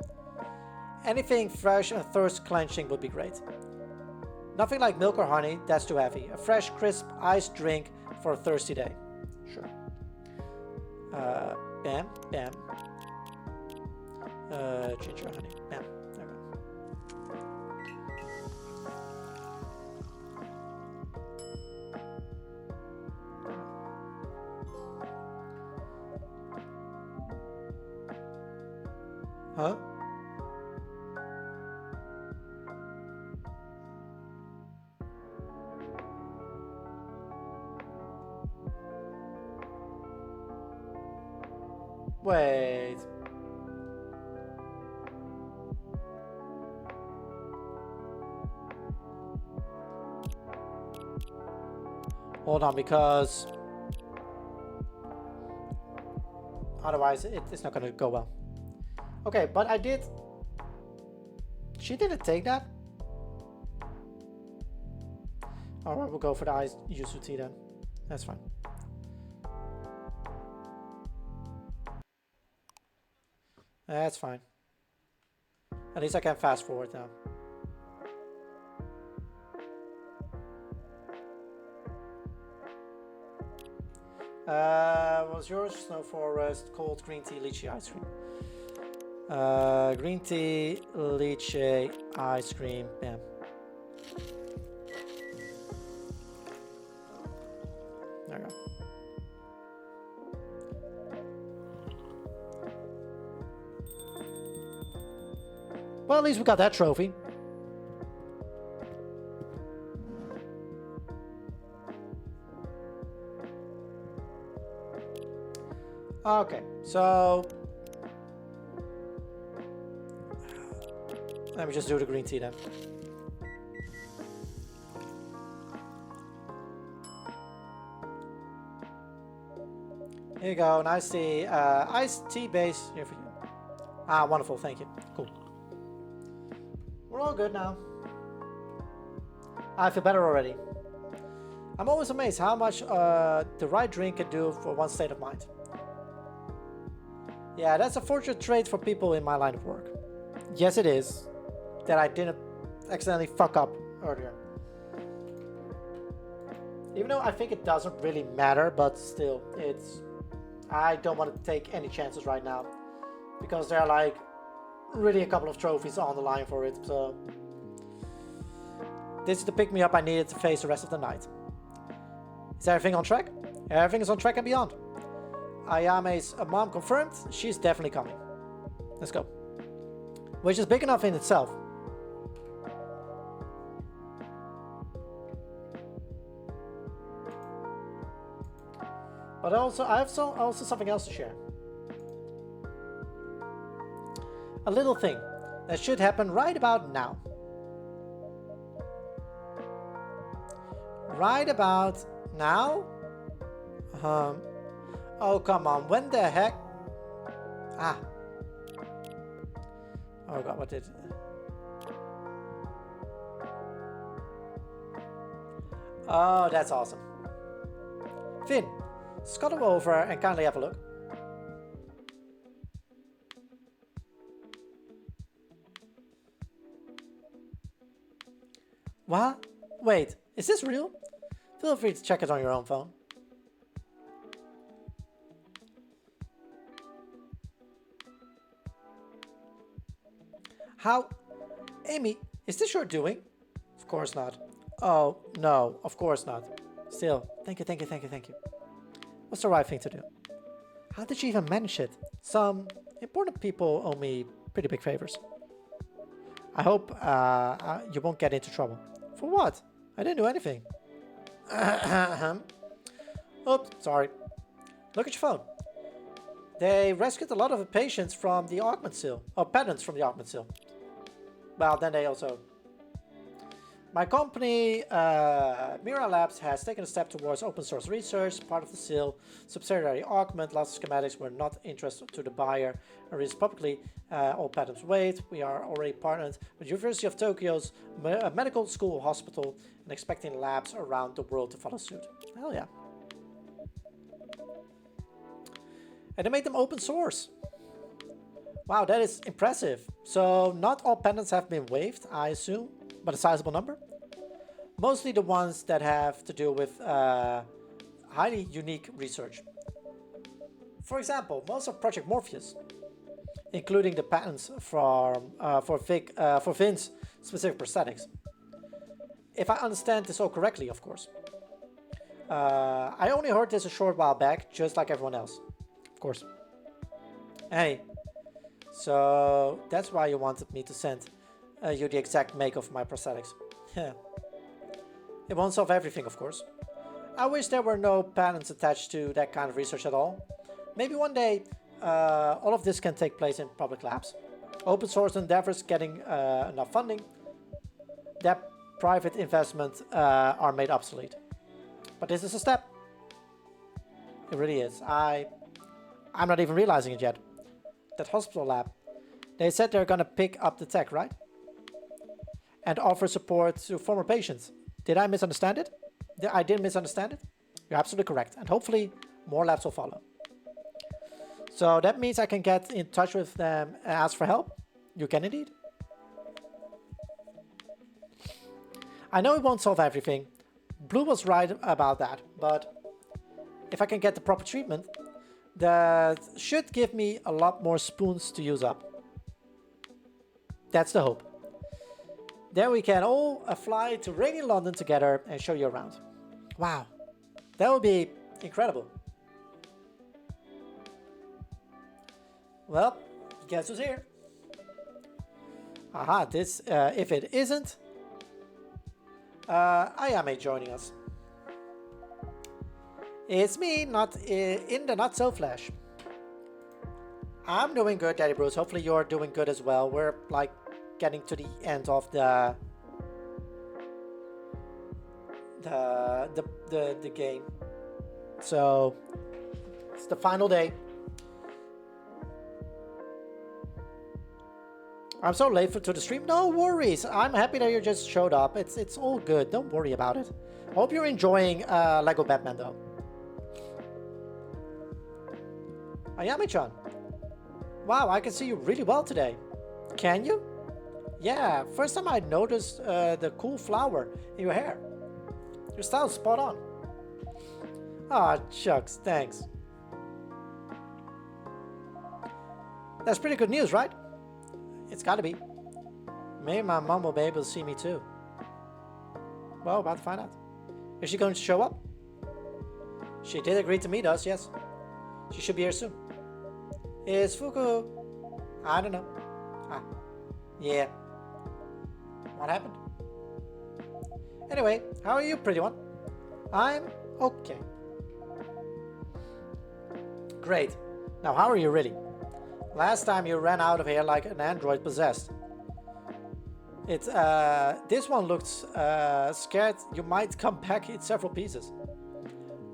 Anything fresh and thirst-quenching would be great. Nothing like milk or honey, that's too heavy. A fresh, crisp, iced drink for a thirsty day. Sure. Bam, bam. Ginger honey. Bam. Okay. Huh? Wait. Hold on, because otherwise it's not going to go well. Okay, but I did. She didn't take that. Alright, we'll go for the iced yuzu tea then. That's fine. That's fine. At least I can fast forward now. Was yours snow forest, cold green tea, lychee ice cream? Green tea, lychee ice cream. Bam. There we go. Well, at least we got that trophy. Okay, so let me just do the green tea then. Here you go, nice tea, iced tea base here for you. Ah, wonderful, thank you. Cool. We're all good now. I feel better already. I'm always amazed how much the right drink can do for one's state of mind. Yeah, that's a fortunate trait for people in my line of work. Yes, it is. That I didn't accidentally fuck up earlier. Even though I think it doesn't really matter, but still, I don't want to take any chances right now. Because there are like really a couple of trophies on the line for it, so... This is the pick-me-up I needed to face the rest of the night. Is everything on track? Everything is on track and beyond. Ayame's mom confirmed, she's definitely coming. Let's go. Which is big enough in itself. But also, I have also something else to share. A little thing that should happen right about now. Right about now? Oh, come on. When the heck? Ah. Oh god, what did... Oh, that's awesome. Finn, scuttle over and kindly have a look. What? Wait, is this real? Feel free to check it on your own phone. How? Amy, is this your doing? Of course not. Oh, no, of course not. Still, thank you. What's the right thing to do? How did you even manage it? Some important people owe me pretty big favors. I hope you won't get into trouble. For what? I didn't do anything. Oops, sorry. Look at your phone. They rescued a lot of the patients from the augment seal. Or patents from the augment seal. Well, then they also... My company, Mira Labs, has taken a step towards open source research. Part of the seal subsidiary augment. Lots of schematics were not interested to the buyer. And released publicly all patents waived. We are already partnered with University of Tokyo's medical school hospital and expecting labs around the world to follow suit. Hell yeah. And they made them open source. Wow, that is impressive. So not all patents have been waived, I assume, but a sizable number. Mostly the ones that have to do with highly unique research. For example, most of Project Morpheus, including the patents for Finn's specific prosthetics. If I understand this all correctly, of course. I only heard this a short while back, just like everyone else. Of course. Hey, so that's why you wanted me to send you the exact make of my prosthetics. It won't solve everything, of course. I wish there were no patents attached to that kind of research at all. Maybe one day all of this can take place in public labs. Open source endeavors getting enough funding that private investment are made obsolete. But this is a step. It really is. I'm not even realizing it yet. That hospital lab. They said they're gonna pick up the tech, right? And offer support to former patients. Did I misunderstand it? I didn't misunderstand it? You're absolutely correct. And hopefully more labs will follow. So that means I can get in touch with them and ask for help? You can indeed. I know it won't solve everything. Blue was right about that, but if I can get the proper treatment, that should give me a lot more spoons to use up. That's the hope. Then we can all fly to rainy London together and show you around. Wow, that would be incredible. Well, guess who's here? Aha, this, if it isn't, Ayame joining us. It's me, not in the not so flesh. I'm doing good, Daddy Bruce. Hopefully you're doing good as well. We're like getting to the end of the game. So it's the final day. I'm so late to the stream. No worries. I'm happy that you just showed up. It's all good. Don't worry about it. Hope you're enjoying Lego Batman though. Ayame-chan. Wow, I can see you really well today. Can you? Yeah, first time I noticed the cool flower in your hair. Your style's spot on. Ah, shucks, thanks. That's pretty good news, right? It's gotta be. Maybe my mom will be able to see me too. Well, about to find out. Is she going to show up? She did agree to meet us, yes. She should be here soon. Is Fuku... I don't know. Ah, yeah. What happened? Anyway, how are you, pretty one? I'm okay. Great. Now, how are you really? Last time you ran out of here like an android possessed. This one looks scared you might come back in several pieces.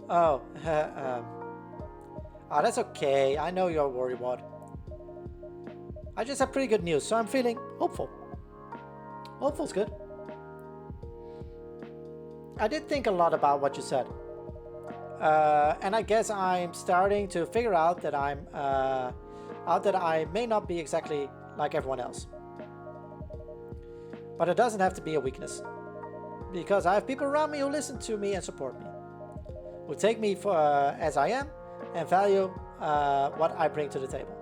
Oh, oh, that's okay. I know you're worried, Wad. I just have pretty good news, so I'm feeling hopeful. Hopeful's good. I did think a lot about what you said. And I guess I'm starting to figure out that I may not be exactly like everyone else. But it doesn't have to be a weakness. Because I have people around me who listen to me and support me. Who take me for as I am and value what I bring to the table.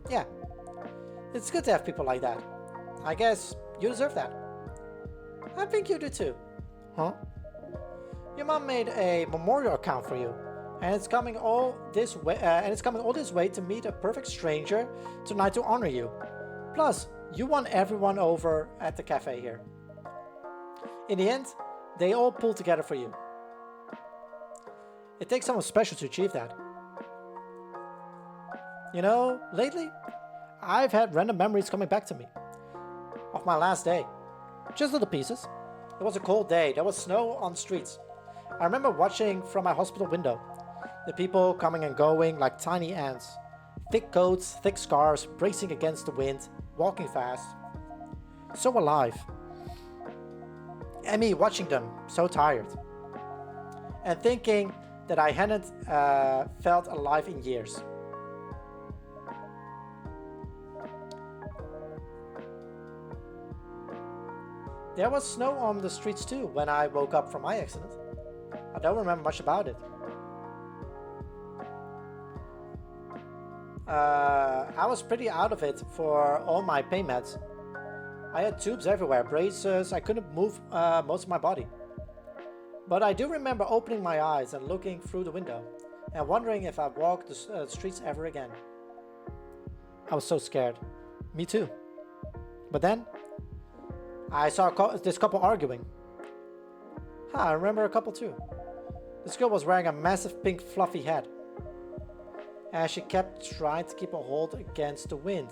Yeah. It's good to have people like that. I guess you deserve that. I think you do too. Huh? Your mom made a memorial account for you. And it's coming all this way to meet a perfect stranger tonight to honor you. Plus, you won everyone over at the cafe here. In the end, they all pulled together for you. It takes someone special to achieve that. You know, lately, I've had random memories coming back to me. Of my last day. Just little pieces. It was a cold day. There was snow on the streets. I remember watching from my hospital window. The people coming and going like tiny ants. Thick coats, thick scarves, bracing against the wind, walking fast. So alive. And me watching them, so tired. And thinking that I hadn't felt alive in years. There was snow on the streets too when I woke up from my accident. I don't remember much about it. I was pretty out of it for all my pain meds. I had tubes everywhere, braces, I couldn't move most of my body. But I do remember opening my eyes and looking through the window and wondering if I'd walk the streets ever again. I was so scared. Me too. But then, I saw this couple arguing. I remember a couple too. This girl was wearing a massive pink fluffy hat. And she kept trying to keep a hold against the wind.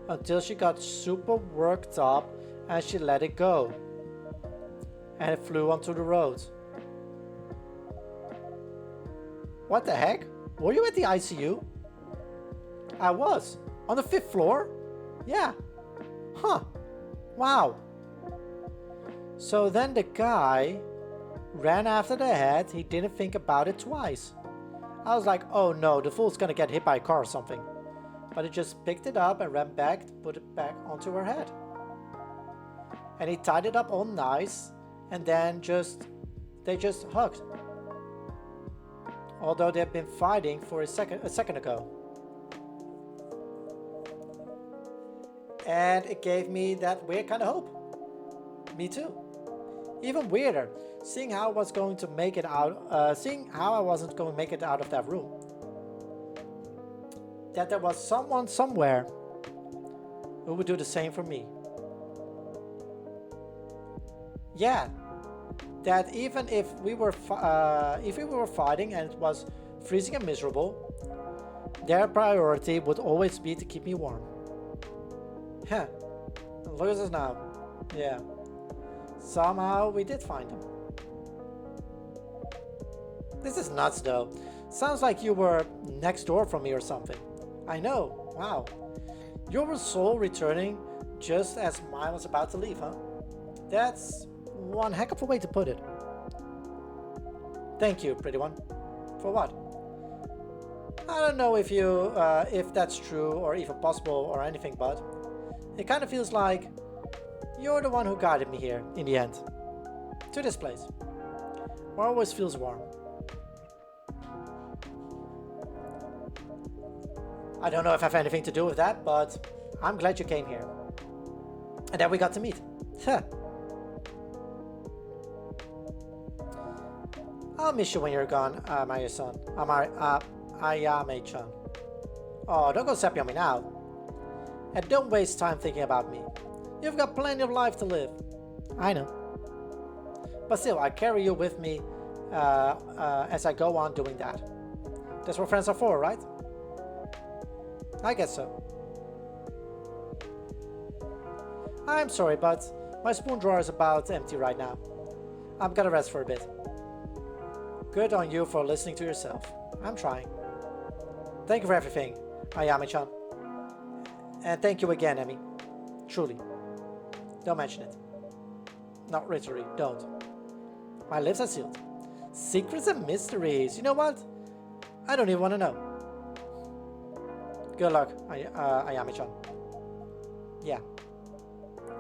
Until she got super worked up and she let it go. And it flew onto the road. What the heck? Were you at the ICU? I was. On the 5th floor? Yeah. Huh. Wow. So then the guy ran after the hat. He didn't think about it twice. I was like, oh no, the fool's gonna get hit by a car or something. But he just picked it up and ran back to put it back onto her head. And he tied it up all nice and then they just hugged. Although they've been fighting for a second ago. And it gave me that weird kind of hope. Me too. Even weirder, seeing how I was going to make it out, seeing how I wasn't going to make it out of that room. That there was someone somewhere who would do the same for me. Yeah, that even if we were fighting and it was freezing and miserable, their priority would always be to keep me warm. Huh. Look at us now. Yeah. Somehow we did find him. This is nuts though. Sounds like you were next door from me or something. I know. Wow. Your soul returning just as mine was about to leave, huh? That's one heck of a way to put it. Thank you, pretty one. For what? I don't know if that's true or even possible or anything, but It kind of feels like you're the one who guided me here, in the end. To this place. Where always feels warm. I don't know if I have anything to do with that, but I'm glad you came here. And then we got to meet. Huh. I'll miss you when you're gone, Maya-san. Ayame-chan. Oh, don't go sappy on me now. And don't waste time thinking about me. You've got plenty of life to live. I know. But still, I carry you with me as I go on doing that. That's what friends are for, right? I guess so. I'm sorry, but my spoon drawer is about empty right now. I'm gonna rest for a bit. Good on you for listening to yourself. I'm trying. Thank you for everything, Ayame-chan. And thank you again, Emmy. Truly. Don't mention it. Not literally, don't. My lips are sealed. Secrets and mysteries. You know what? I don't even want to know. Good luck, Ayame-chan. Yeah.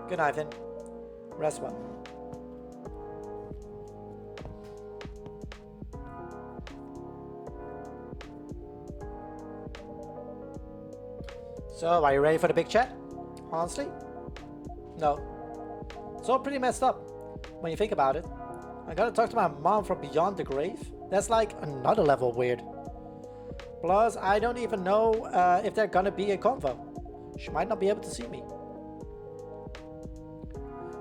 Good night then. Rest well. So, are you ready for the big chat? Honestly? No. It's all pretty messed up when you think about it. I gotta talk to my mom from beyond the grave? That's like another level weird. Plus, I don't even know if they're gonna be a convo. She might not be able to see me.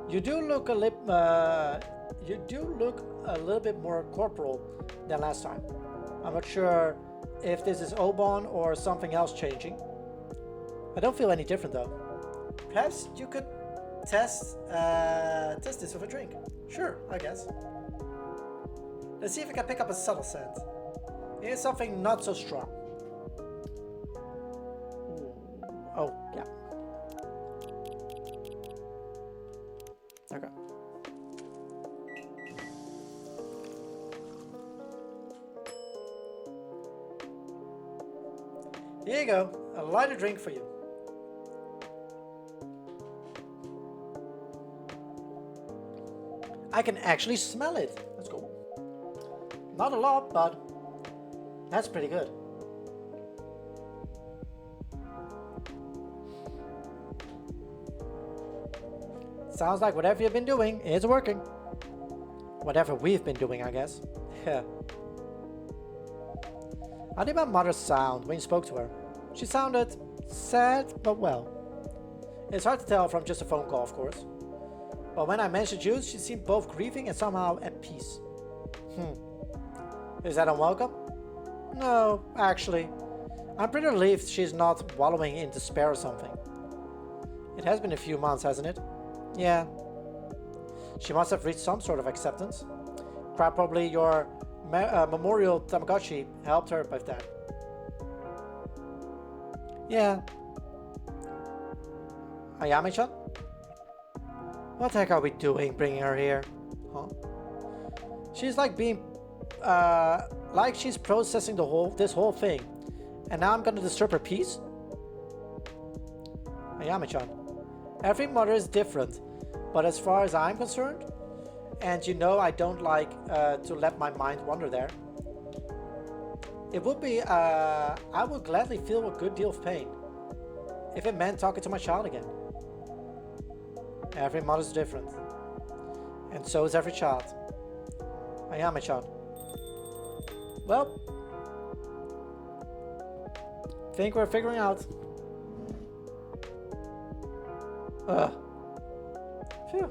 You do look a little bit more corporal than last time. I'm not sure if this is Obon or something else changing. I don't feel any different though. Perhaps you could test this with a drink. Sure, I guess. Let's see if I can pick up a subtle scent. Here's something not so strong. Ooh. Oh, yeah. Okay. Here you go. A lighter drink for you. I can actually smell it. Let's go. Not a lot, but that's pretty good. Sounds like whatever you've been doing is working. Whatever we've been doing, I guess. Yeah. How did my mother sound when you spoke to her? She sounded sad, but well. It's hard to tell from just a phone call, of course. But when I mentioned you, she seemed both grieving and somehow at peace. Is that unwelcome? No, actually. I'm pretty relieved she's not wallowing in despair or something. It has been a few months, hasn't it? Yeah. She must have reached some sort of acceptance. Probably your memorial Tamagotchi helped her with that. Yeah. Ayame-chan? What the heck are we doing bringing her here? Huh? She's like being... like she's processing this whole thing. And now I'm gonna disturb her peace? Ayame-chan. Every mother is different. But as far as I'm concerned, and you know I don't like to let my mind wander there, it would be... I would gladly feel a good deal of pain if it meant talking to my child again. Every mother's different. And so is every child. Ayame-chan. Well, think we're figuring out. Phew.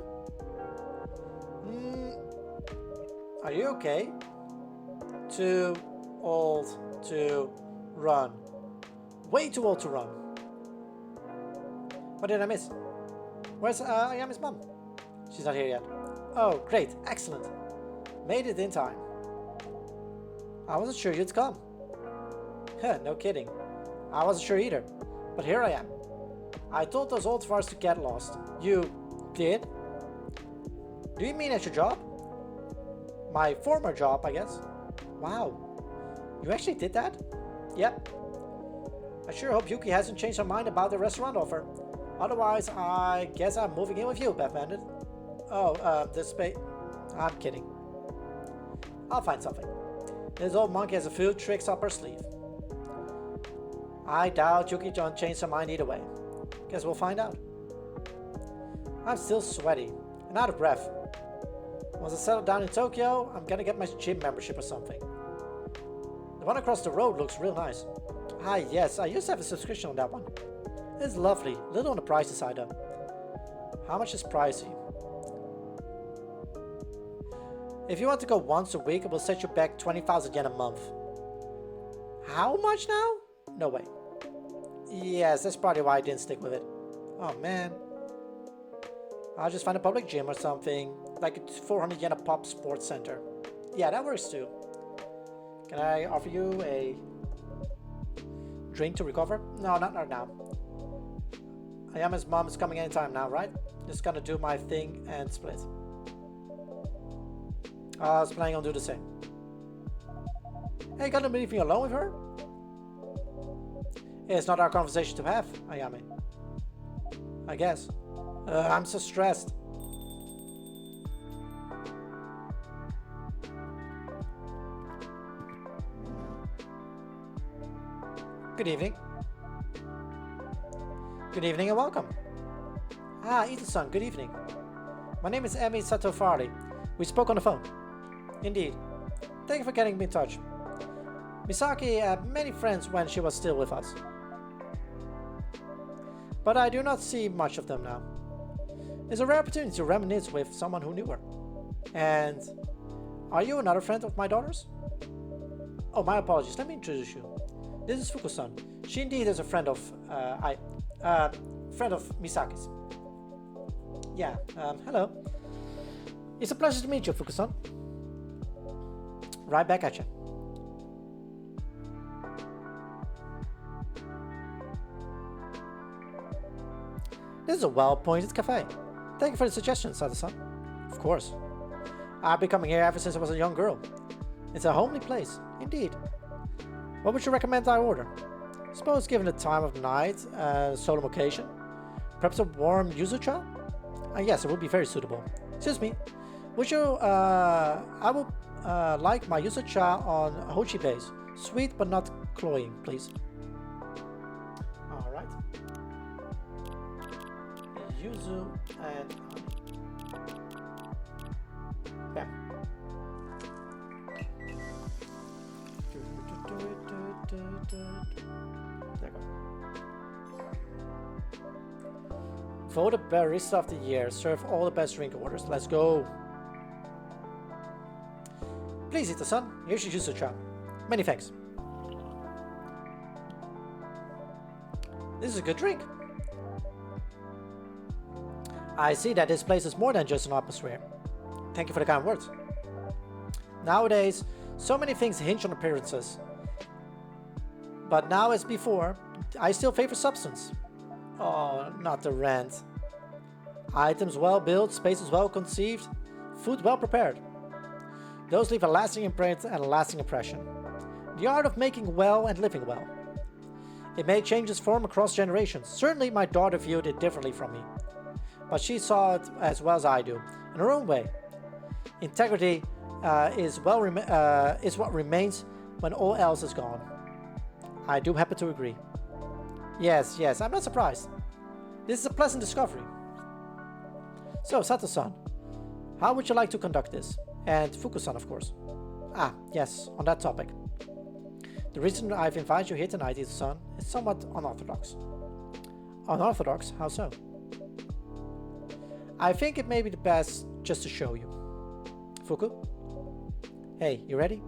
Are you okay? Too old to run. Way too old to run. What did I miss? Where's Ayame's mom? She's not here yet. Oh, great. Excellent. Made it in time. I wasn't sure you'd come. No kidding. I wasn't sure either. But here I am. I told those old farts to get lost. You did? Do you mean at your job? My former job, I guess. Wow. You actually did that? Yep. I sure hope Yuki hasn't changed her mind about the restaurant offer. Otherwise, I guess I'm moving in with you, Beth Bandit. Oh, this space. I'm kidding. I'll find something. This old monkey has a few tricks up her sleeve. I doubt Yuki John changed her mind either way. Guess we'll find out. I'm still sweaty and out of breath. Once I settle down in Tokyo, I'm gonna get my gym membership or something. The one across the road looks real nice. Ah yes, I used to have a subscription on that one. It's lovely, a little on the pricey side though. How much is pricey? If you want to go once a week, it will set you back 20,000 yen a month. How much now? No way. Yes, that's probably why I didn't stick with it. Oh man. I'll just find a public gym or something, like a 400 yen a pop sports center. Yeah, that works too. Can I offer you a drink to recover? No, not right now. Ayama's mom is coming anytime now, right? Just gonna do my thing and split. I was planning on doing the same. Hey, gonna leave me alone with her? It's not our conversation to have, Ayame. I guess. I'm so stressed. Good evening. Good evening and welcome. Ah, Ito-san, good evening. My name is Emi Satofari. We spoke on the phone. Indeed. Thank you for getting me in touch. Misaki had many friends when she was still with us. But I do not see much of them now. It's a rare opportunity to reminisce with someone who knew her. And are you another friend of my daughter's? Oh, my apologies. Let me introduce you. This is Fuku-san. She indeed is a friend of friend of Misaki's. Yeah. Hello. It's a pleasure to meet you, Fuku-san. Right back at you. This is a well-appointed cafe. Thank you for the suggestion, Sato-san. Of course. I've been coming here ever since I was a young girl. It's a homely place, indeed. What would you recommend I order? Suppose given the time of night and solemn occasion, perhaps a warm yuzu cha? Yes, it would be very suitable. Excuse me. Would you, I would like my yuzu cha on hochi base. Sweet but not cloying, please. Alright. Yuzu and honey. Yeah. There we go. Voted Barista of the Year. Serve all the best drink orders. Let's go. Please, Ito-san. Here's your yuzu cha. Many thanks. This is a good drink. I see that this place is more than just an atmosphere. Thank you for the kind words. Nowadays, so many things hinge on appearances. But now as before, I still favor substance. Oh, not the rant. Items well built, spaces well conceived, food well prepared. Those leave a lasting imprint and a lasting impression. The art of making well and living well. It may change its form across generations. Certainly my daughter viewed it differently from me. But she saw it as well as I do, in her own way. Integrity is what remains when all else is gone. I do happen to agree. Yes, I'm not surprised. This is a pleasant discovery. So, Sato-san, how would you like to conduct this? And Fuku-san, of course. Ah, yes, on that topic. The reason I've invited you here tonight, Ito-san, is somewhat unorthodox. Unorthodox? How so? I think it may be the best just to show you. Fuku? Hey, you ready?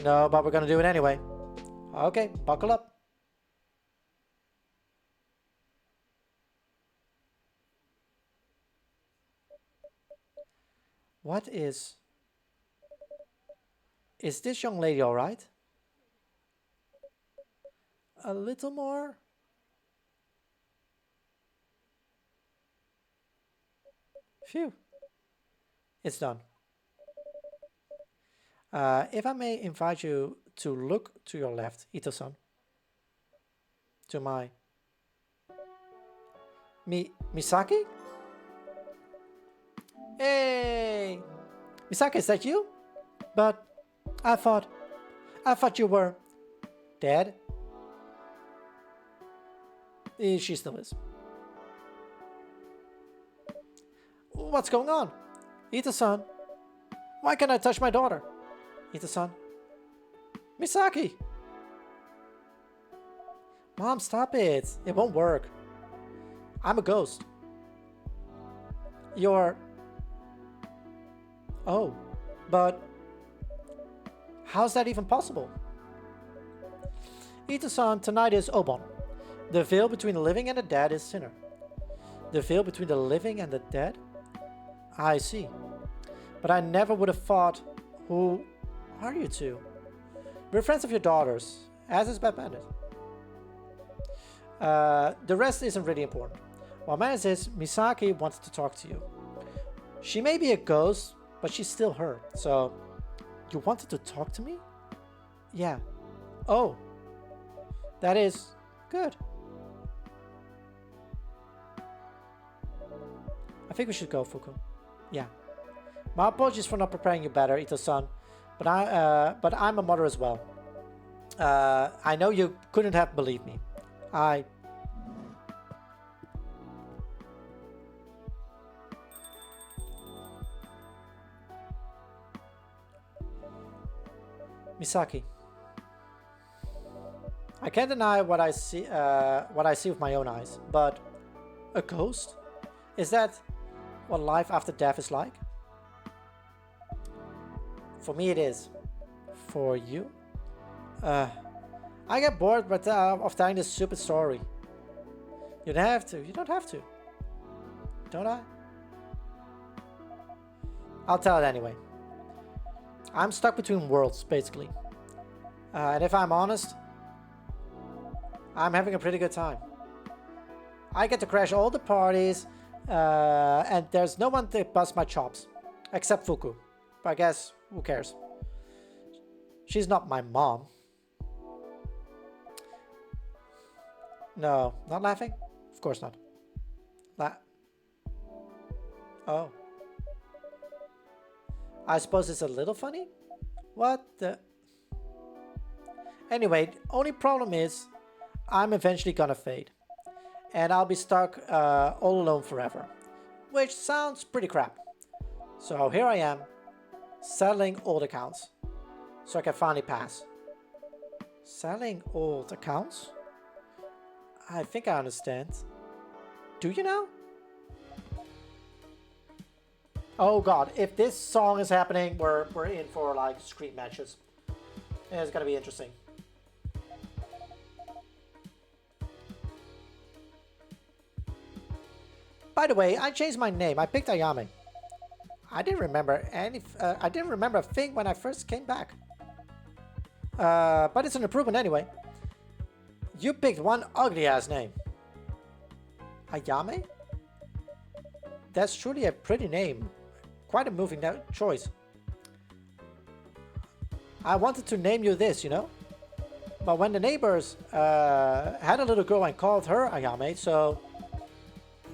No, but we're gonna do it anyway. Okay, buckle up. What is... Is this young lady alright? A little more? Phew. It's done. If I may invite you to look to your left, Ito-san. To my... Misaki? Hey! Misaki, is that you? But I thought you were dead. She still is. What's going on? Ito-san, why can't I touch my daughter? Ito-san. Misaki! Mom, stop it. It won't work. I'm a ghost. You're... Oh, but... how's that even possible? Ito-san, tonight is Obon. The veil between the living and the dead is Sinner. The veil between the living and the dead? I see. But I never would have thought... Who are you two? We're friends of your daughter's, as is Bad Bandit. The rest isn't really important. What matters is Misaki wants to talk to you. She may be a ghost, but she's still her. So, you wanted to talk to me? Yeah. Oh. That is good. I think we should go, Fuku. Yeah. My apologies for not preparing you better, Ito-san. But I'm a mother as well. I know you couldn't have believed me. Misaki. I can't deny what I see with my own eyes, but a ghost? Is that what life after death is like? For me it is. For you? I get bored of telling this stupid story. You don't have to. You don't have to. Don't I? I'll tell it anyway. I'm stuck between worlds, basically. And if I'm honest, I'm having a pretty good time. I get to crash all the parties, and there's no one to bust my chops. Except Fuku. But I guess, who cares? She's not my mom. No, not laughing? Of course not. Oh. I suppose it's a little funny? What the... Anyway, only problem is, I'm eventually gonna fade. And I'll be stuck all alone forever. Which sounds pretty crap. So here I am, settling old accounts. So I can finally pass. Selling old accounts? I think I understand. Do you now? Oh god, if this song is happening, we're in for like street matches. It's gonna be interesting. By the way, I changed my name. I picked Ayame. I didn't remember a thing when I first came back. But it's an improvement anyway. You picked one ugly ass name. Ayame? That's truly a pretty name. Quite a moving choice. I wanted to name you this, you know? But when the neighbors had a little girl and called her Ayame, so...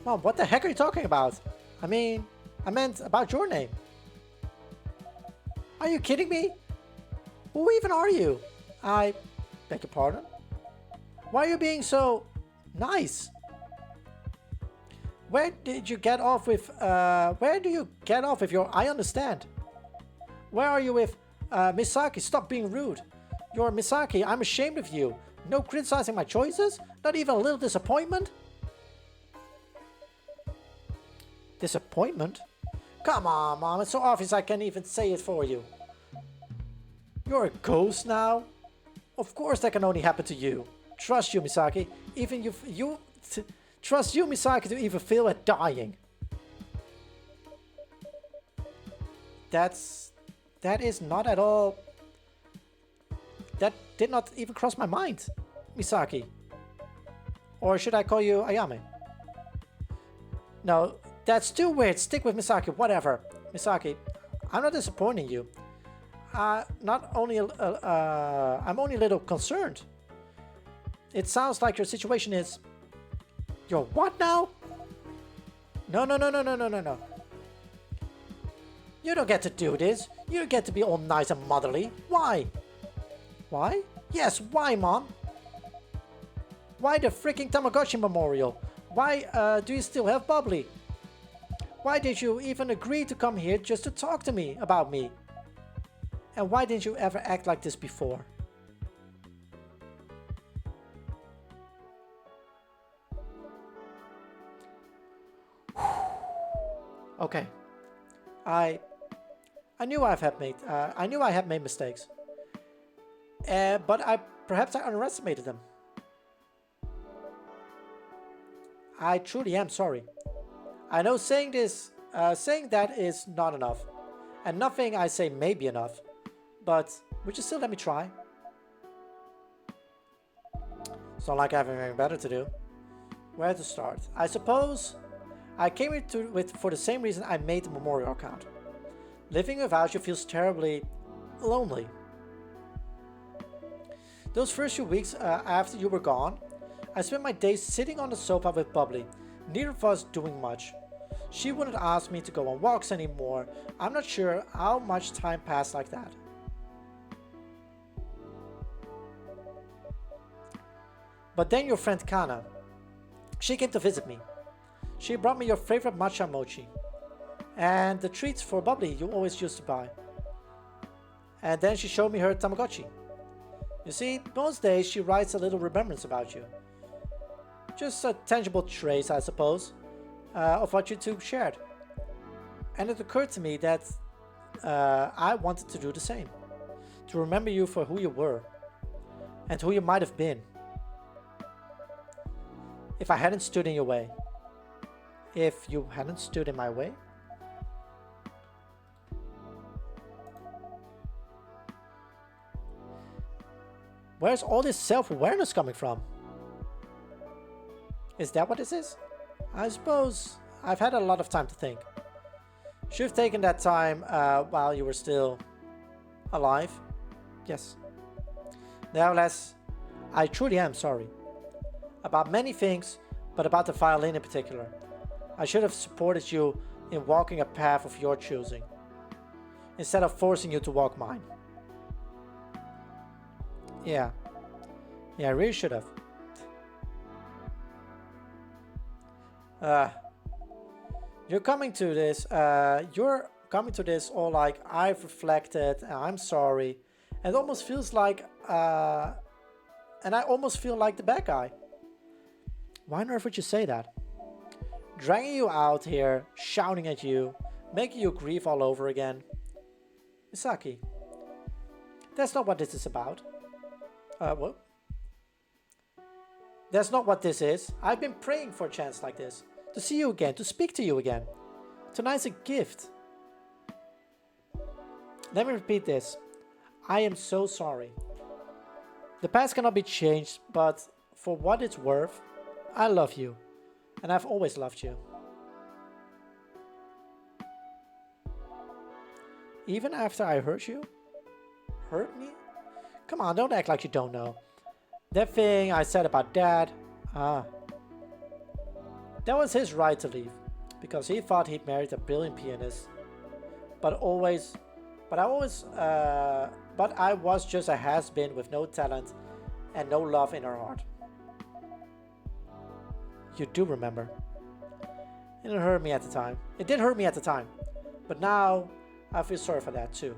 Well, what the heck are you talking about? I mean, I meant about your name. Are you kidding me? Who even are you? I beg your pardon? Why are you being so nice? Where did you get off with, where do you get off with your I understand? Where are you with, Misaki, stop being rude. You're Misaki, I'm ashamed of you. No criticizing my choices? Not even a little disappointment? Disappointment? Come on, Mom, it's so obvious I can't even say it for you. You're a ghost now? Of course that can only happen to you. Trust you, Misaki. Even trust you, Misaki, to even feel at dying. That is not at all... That did not even cross my mind, Misaki. Or should I call you Ayame? No, that's too weird. Stick with Misaki, whatever. Misaki, I'm not disappointing you. I'm only a little concerned. It sounds like your situation is... Your what now? No, no, no, no, no, no, no, no. You don't get to do this. You don't get to be all nice and motherly. Why? Why? Yes, why, Mom? Why the freaking Tamagotchi memorial? Why do you still have Bubbly? Why did you even agree to come here just to talk to me about me? And why didn't you ever act like this before? Okay. I knew I had made mistakes. But perhaps I underestimated them. I truly am sorry. I know saying that is not enough, and nothing I say may be enough. But would you still let me try? It's not like I have anything better to do. Where to start? I suppose I came here for the same reason I made the memorial account. Living without you feels terribly lonely. Those first few weeks after you were gone, I spent my days sitting on the sofa with Bubbly, neither of us doing much. She wouldn't ask me to go on walks anymore. I'm not sure how much time passed like that. But then your friend Kana, she came to visit me. She brought me your favorite matcha mochi and the treats for Bubbly you always used to buy. And then she showed me her Tamagotchi. You see, most days she writes a little remembrance about you. Just a tangible trace, I suppose, of what you two shared. And it occurred to me that I wanted to do the same. To remember you for who you were and who you might have been. If I hadn't stood in your way. If you hadn't stood in my way. Where's all this self-awareness coming from? Is that what this is? I suppose I've had a lot of time to think. Should have taken that time while you were still alive. Yes. Nevertheless, I truly am sorry. About many things, but about the violin in particular. I should have supported you in walking a path of your choosing, instead of forcing you to walk mine. Yeah, I really should have. You're coming to this all like, I've reflected, and I'm sorry. And it almost feels like, and I almost feel like the bad guy. Why on earth would you say that? Dragging you out here, shouting at you, making you grieve all over again. Misaki, that's not what this is about. What? That's not what this is. I've been praying for a chance like this. To see you again, to speak to you again. Tonight's a gift. Let me repeat this. I am so sorry. The past cannot be changed, but for what it's worth, I love you. And I've always loved you. Even after I hurt you? Hurt me? Come on, don't act like you don't know. That thing I said about Dad. That was his right to leave. Because he thought he'd married a brilliant pianist. But I was just a has-been with no talent and no love in her heart. You do remember. It didn't hurt me at the time. It did hurt me at the time. But now, I feel sorry for that too.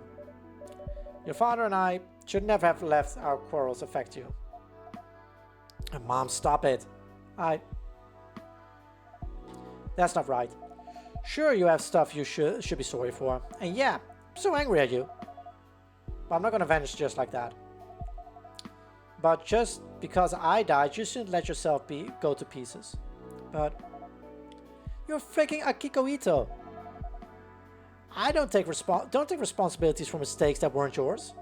Your father and I should never have let our quarrels affect you. And Mom, stop it. That's not right. Sure, you have stuff you should be sorry for. And yeah, I'm so angry at you. But I'm not gonna vanish just like that. But just because I died, you shouldn't let yourself go to pieces. But you're freaking Akiko Ito. I don't take responsibilities for mistakes that weren't yours.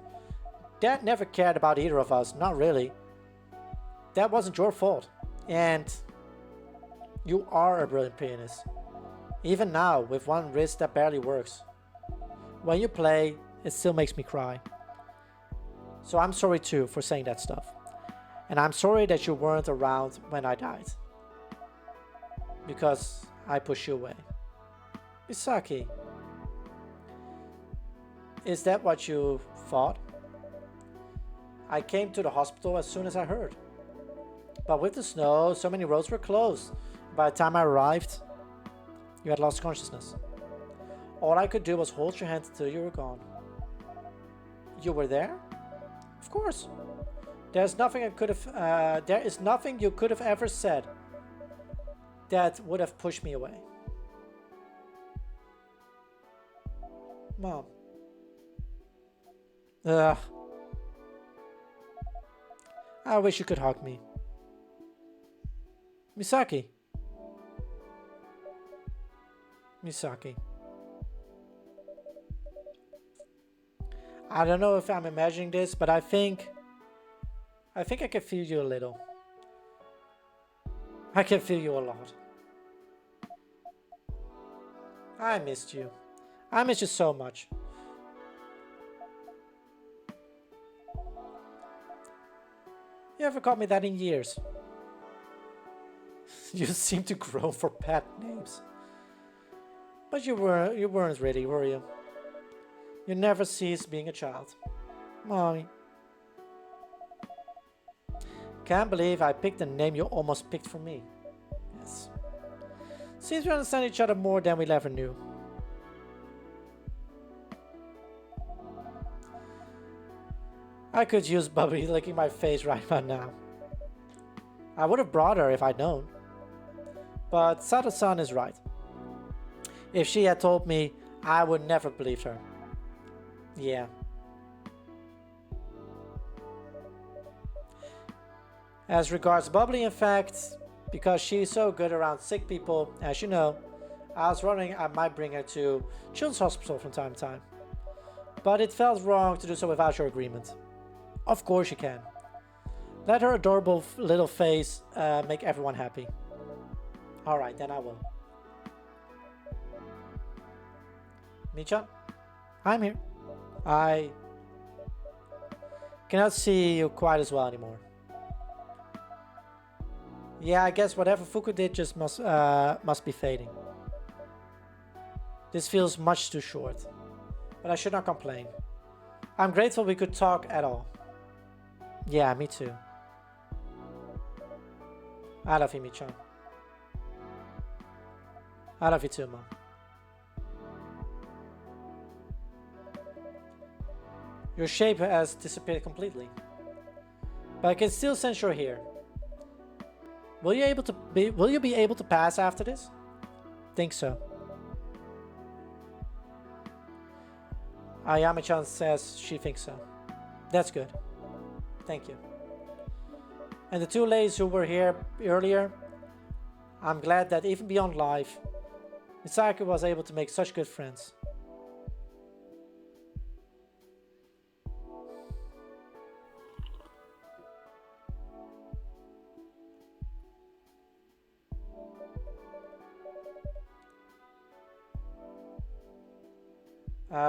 Dad never cared about either of us, not really. That wasn't your fault. And you are a brilliant pianist. Even now, with one wrist that barely works. When you play, it still makes me cry. So I'm sorry too for saying that stuff. And I'm sorry that you weren't around when I died. Because I push you away. Misaki, is that what you thought? I came to the hospital as soon as I heard. But with the snow, so many roads were closed. By the time I arrived, you had lost consciousness. All I could do was hold your hand until you were gone. You were there? Of course. There is nothing you could have ever said that would have pushed me away. Mom. Ugh. I wish you could hug me. Misaki. Misaki. I don't know if I'm imagining this, but I think I can feel you a little. I can feel you a lot. I missed you. I missed you so much. You haven't called me that in years. You seem to grow for pet names. But you weren't ready, were you? You never ceased being a child. Mommy. Can't believe I picked the name you almost picked for me. Yes. Seems we understand each other more than we ever knew. I could use Bubby licking my face right about now. I would have brought her if I'd known. But Sato-san is right. If she had told me, I would never have believed her. Yeah. As regards Bubbly, in fact, because she's so good around sick people, as you know, I was wondering I might bring her to Children's Hospital from time to time. But it felt wrong to do so without your agreement. Of course you can. Let her adorable little face make everyone happy. Alright, then I will. Michan, I'm here. I cannot see you quite as well anymore. Yeah, I guess whatever Fuku did just must be fading. This feels much too short, but I should not complain. I'm grateful we could talk at all. Yeah, me too. I love you, Michan. I love you too, Mom. Your shape has disappeared completely, but I can still sense you're here. Will you be able to pass after this? Think so. Ayami-chan says she thinks so. That's good. Thank you. And the two ladies who were here earlier, I'm glad that even beyond life, Misaki was able to make such good friends.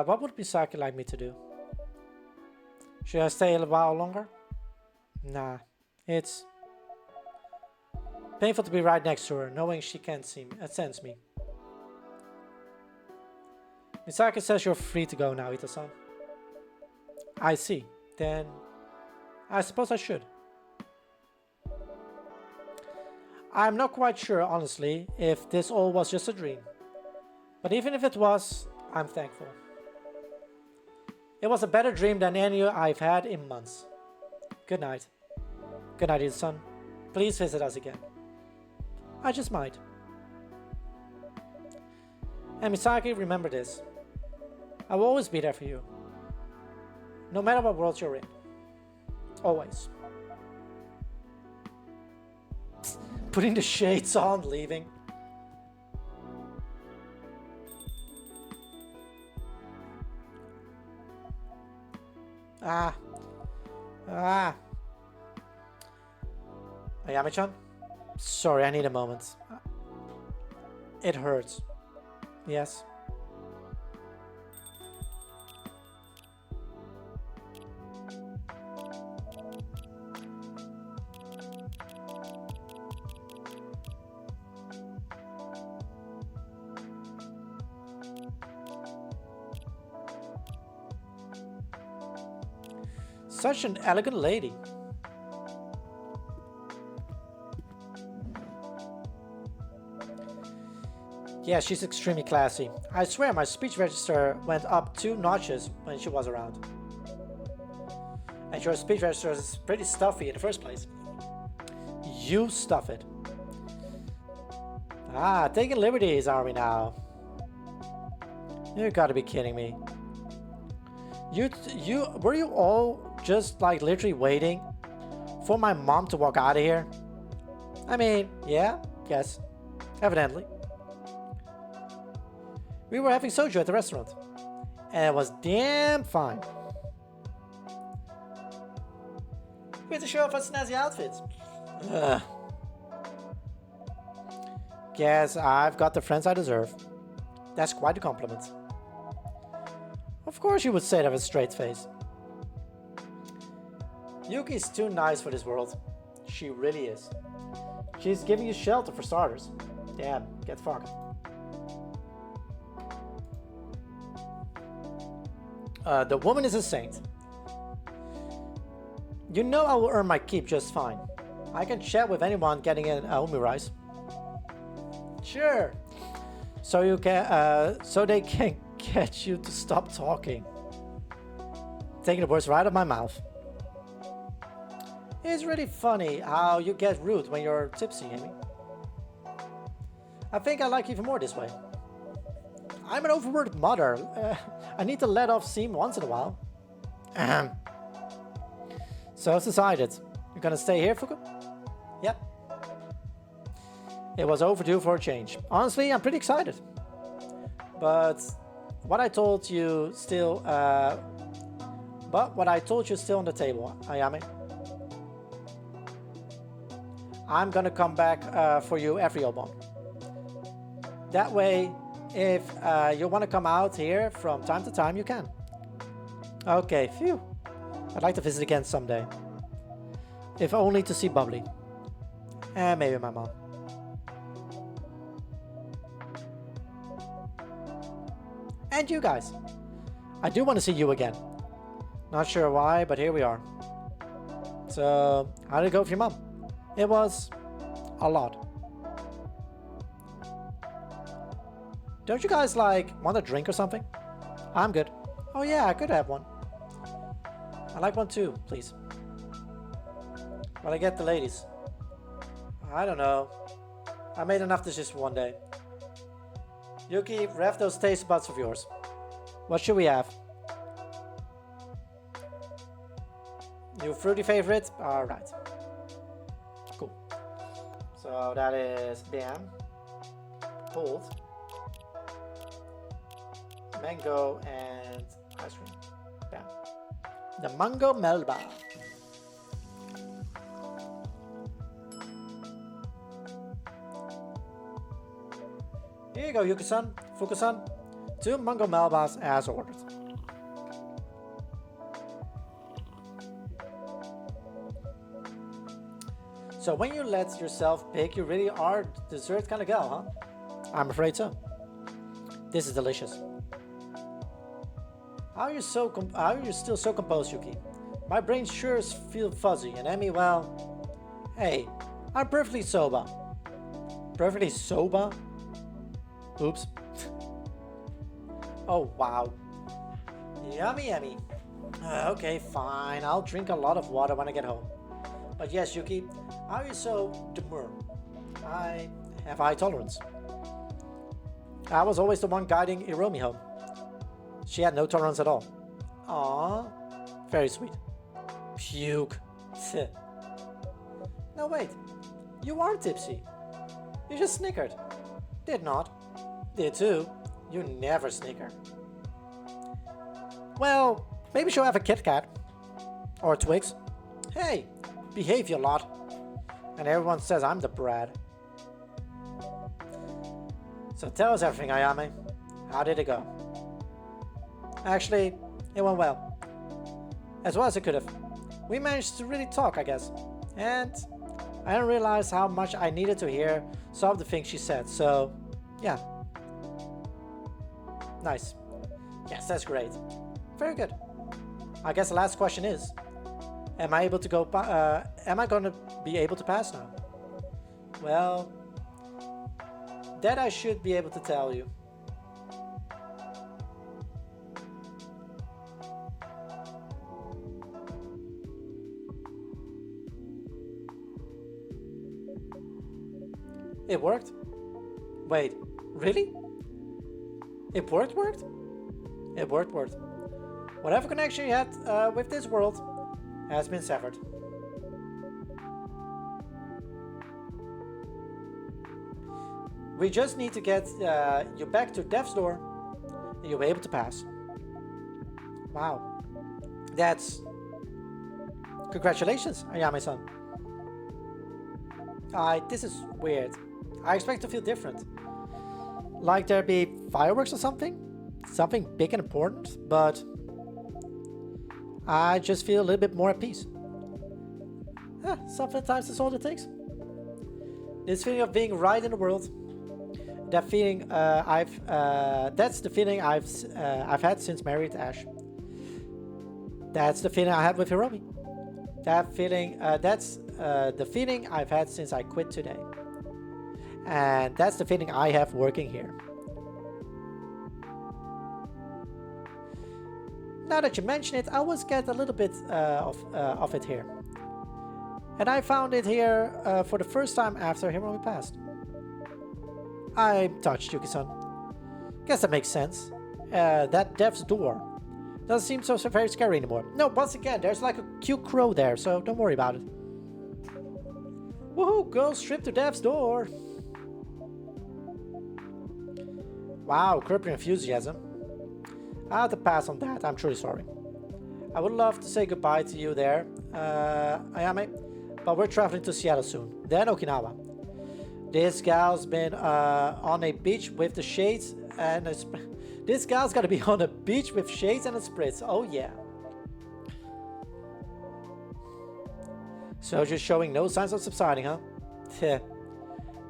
What would Misaki like me to do? Should I stay a while longer? Nah, it's painful to be right next to her, knowing she can't sense me. Misaki says you're free to go now, Ito-san. I see. Then I suppose I should. I'm not quite sure, honestly, if this all was just a dream. But even if it was, I'm thankful. It was a better dream than any I've had in months. Good night. Good night, Ito-san. Please visit us again. I just might. And Misaki, remember this. I will always be there for you. No matter what world you're in. Always. Putting the shades on, leaving. Ayami-chan? Sorry, I need a moment. It hurts. Yes. Such an elegant lady. Yeah, she's extremely classy. I swear my speech register went up 2 notches when she was around. And your speech register is pretty stuffy in the first place. You stuff it. Ah, taking liberties, are we now? You gotta be kidding me. Were you all just like literally waiting for my mom to walk out of here? I mean, yeah, yes, evidently. We were having soju at the restaurant, and it was damn fine. We had to show off our snazzy outfits. Ugh. Guess I've got the friends I deserve. That's quite a compliment. Of course you would say that with a straight face. Yuki's too nice for this world. She really is. She's giving you shelter for starters. Damn, get fucked. The woman is a saint. You know I will earn my keep just fine. I can chat with anyone getting an omurice. Sure. So you can, so they can get you to stop talking. Taking the words right out of my mouth. It's really funny how you get rude when you're tipsy, Amy. I think I like you even more this way. I'm an overworked mother. I need to let off steam once in a while. So it's decided. You're gonna stay here, Fuku? Yep. It was overdue for a change. Honestly, I'm pretty excited. But what I told you still, on the table, Ayame. I'm gonna come back for you every Obon. That way, if you want to come out here from time to time, you can. Okay, phew. I'd like to visit again someday. If only to see Bubbly. And maybe my mom. And you guys. I do want to see you again. Not sure why, but here we are. So, how did it go with your mom? It was a lot. Don't you guys want a drink or something? I'm good. Oh yeah, I could have one. I like one too, please. Will I get the ladies? I don't know. I made enough dishes for one day. Yuki, rev those taste buds of yours. What should we have? New fruity favorite? Alright. Cool. So that is bam. Pulled. Mango and ice cream. Bam. The mango melba. Here you go, Yuki-san, Fuku-san. 2 mango melbas as ordered. So when you let yourself pick, you really are dessert kind of gal, huh? I'm afraid so. This is delicious. How are you still so composed, Yuki? My brain sure feels fuzzy, and Emmy, well... Hey, I'm perfectly sober. Perfectly sober? Oops. Oh, wow. Yummy, yummy. Okay, fine. I'll drink a lot of water when I get home. But yes, Yuki, how are you so demure? I have high tolerance. I was always the one guiding Hiromi home. She had no tolerance at all. Aww. Very sweet. Puke. No, wait. You are tipsy. You just snickered. Did not. Did too. You never snicker. Well, maybe she'll have a Kit Kat. Or a Twix. Hey, behave you lot. And everyone says I'm the brat. So tell us everything, Ayame. How did it go? Actually, it went well. As well as it could have. We managed to really talk, I guess. And I didn't realize how much I needed to hear some of the things she said, so yeah. Nice. Yes, that's great. Very good. I guess the last question is, Am I able to go? Am I gonna be able to pass now? Well, that I should be able to tell you. It worked? Wait, really? It worked? It worked. Whatever connection you had with this world has been severed. We just need to get you back to death's door and you'll be able to pass. Wow. That's... Congratulations, Ayame-san. This is weird. I expect to feel different. Like there be fireworks or something? Something big and important, but I just feel a little bit more at peace. Sometimes that's all it takes. This feeling of being right in the world, that feeling that's the feeling I've had since married Ash. That's the feeling I had with Hiromi. That feeling, that's the feeling I've had since I quit today. And that's the feeling I have working here. Now that you mention it, I always get a little bit of it here. And I found it here for the first time after Hiromi passed. I'm touched, Yuki-san. Guess that makes sense. That death's door doesn't seem so very scary anymore. No, once again, there's like a cute crow there, so don't worry about it. Woohoo, girls strip to death's door. Wow, crippling enthusiasm. I have to pass on that, I'm truly sorry. I would love to say goodbye to you there, Ayame, but we're traveling to Seattle soon, then Okinawa. This gal's been on a beach with the shades and this gal's gotta be on a beach with shades and a spritz, oh yeah. So just showing no signs of subsiding, huh?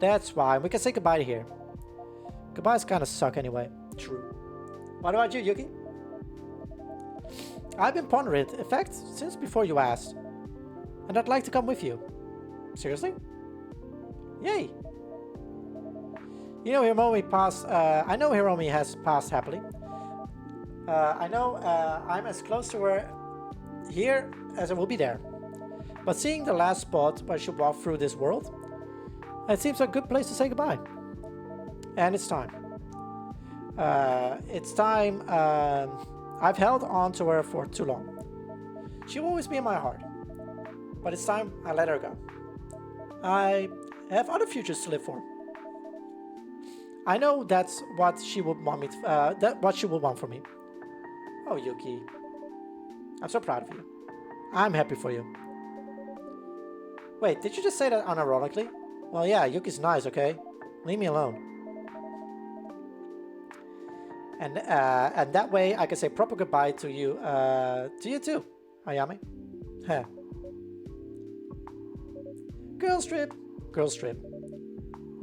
That's why, we can say goodbye to here. Goodbyes kinda suck anyway. True. What about you, Yuki? I've been pondering it, in fact, since before you asked. And I'd like to come with you. Seriously? Yay! You know, Hiromi passed, I know Hiromi has passed happily. I know I'm as close to her here as I will be there. But seeing the last spot where she walked through this world, it seems a good place to say goodbye. And it's time. It's time. I've held on to her for too long. She will always be in my heart. But it's time I let her go. I have other futures to live for. I know that's what she would want me to, what she would want from me. Oh, Yuki. I'm so proud of you. I'm happy for you. Wait, did you just say that unironically? Well, yeah, Yuki's nice, okay? Leave me alone. And that way I can say proper goodbye to you too, Ayame. Huh. Girls trip.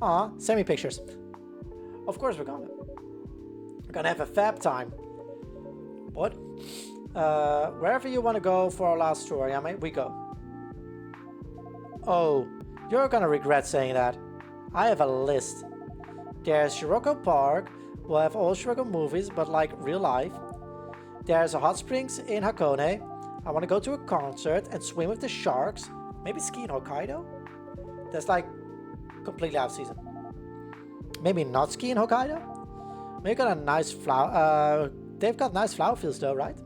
Aw, send me pictures. Of course we're gonna have a fab time. What? Wherever you want to go for our last tour, Ayame, we go. Oh, you're gonna regret saying that. I have a list. There's Shiroko Park. We'll have all Shiroko movies, but like real life. There's a hot springs in Hakone. I want to go to a concert and swim with the sharks. Maybe ski in Hokkaido? That's like completely out of season. Maybe not ski in Hokkaido? Maybe got a nice flower. They've got nice flower fields though, right?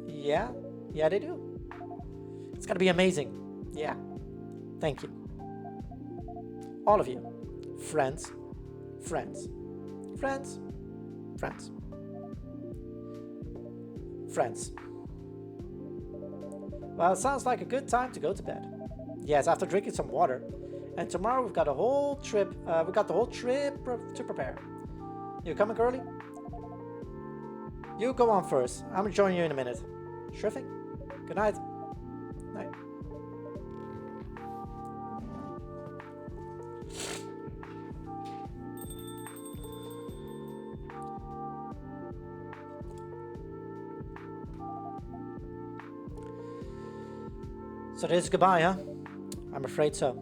Yeah, they do. It's gonna be amazing. Yeah. Thank you. All of you. Friends. Well, it sounds like a good time to go to bed. Yes, after drinking some water. And tomorrow we've got a whole trip. We got the whole trip to prepare. You coming, girlie? You go on first. I'm gonna join you in a minute. Sure thing. Good night. Night. So this is goodbye, huh? I'm afraid so.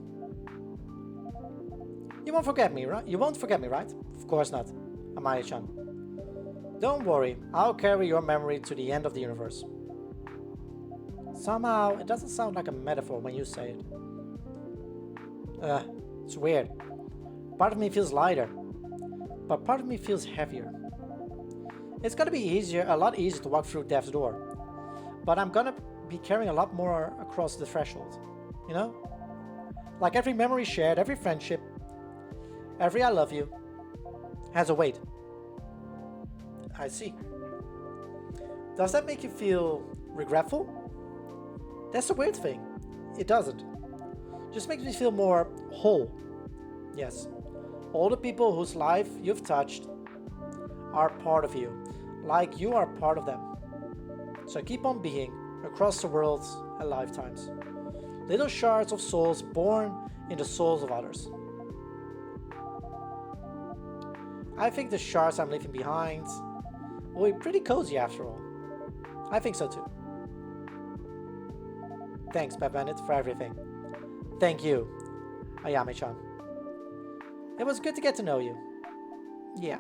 You won't forget me, right? You won't forget me, right? Of course not, Amaya-chan. Don't worry, I'll carry your memory to the end of the universe. Somehow, it doesn't sound like a metaphor when you say it. It's weird. Part of me feels lighter, but part of me feels heavier. It's gonna be a lot easier to walk through death's door, but I'm gonna be carrying a lot more across the threshold, you know? Like every memory shared, every friendship, every I love you has a weight. I see. Does that make you feel regretful? That's the weird thing. It doesn't. Just makes me feel more whole. Yes. All the people whose life you've touched are part of you, like you are part of them. So keep on being across the worlds and lifetimes. Little shards of souls born in the souls of others. I think the shards I'm leaving behind will be pretty cozy after all. I think so too. Thanks, Pep Bandit, for everything. Thank you, Ayame-chan. It was good to get to know you. Yeah.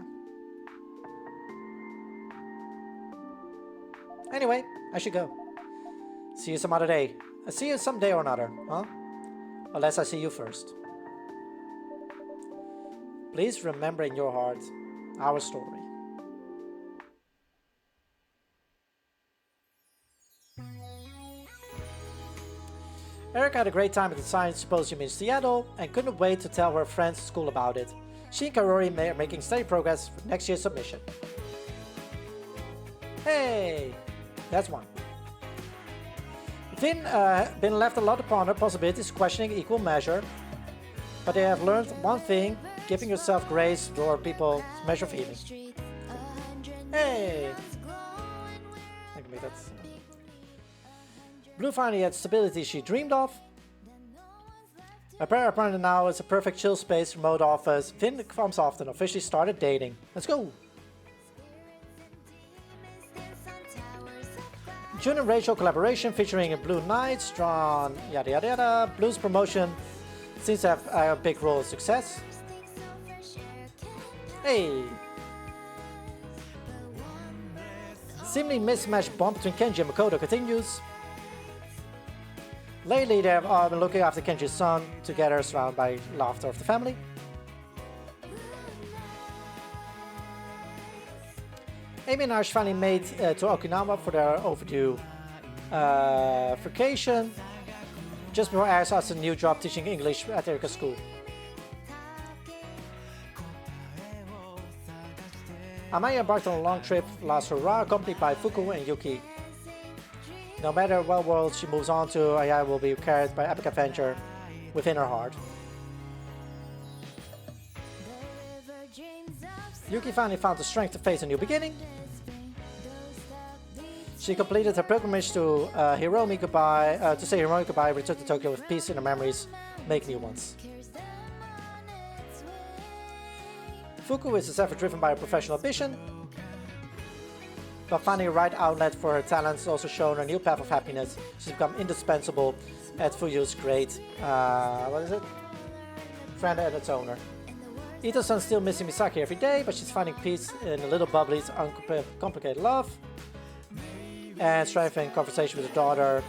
Anyway, I should go. See you some other day. I'll see you someday or another, huh? Unless I see you first. Please remember in your heart our story. Erica had a great time at the science symposium in Seattle and couldn't wait to tell her friends at school about it. She and Karori are making steady progress for next year's submission. Hey, that's one. Finn been left a lot to ponder, possibilities questioning equal measure, but they have learned one thing: giving yourself grace or people measure feeling. Hey, I can make that. Blue finally had stability she dreamed of. Apparently now it's a perfect chill space, remote office. Finn comes often, officially started dating. Let's go! June and Rachel collaboration featuring Blue Knights, drawn yada yada yada. Blue's promotion seems to have a big role of success. Hey! Seemingly mismatched bond between Kenji and Makoto continues. Lately, they have been looking after Kenji's son, together surrounded by laughter of the family. Amy and Ash finally made to Okinawa for their overdue vacation, just before Ash starts a new job teaching English at Erika's school. Amaya embarked on a long trip last hurrah, accompanied by Fuku and Yuki. No matter what world she moves on to, Aya will be carried by epic adventure within her heart. Yuki finally found the strength to face a new beginning. She completed her pilgrimage to Hiromi goodbye, to say Hiromi goodbye, return to Tokyo with peace in her memories, make new ones. Fuku is a effort driven by a professional ambition, but finding a right outlet for her talents also shown her new path of happiness. She's become indispensable at Fuyu's great, friend and its owner. Ito-san's still missing Misaki every day, but she's finding peace in the little bubbly's uncomplicated love and strengthening conversation with her daughter.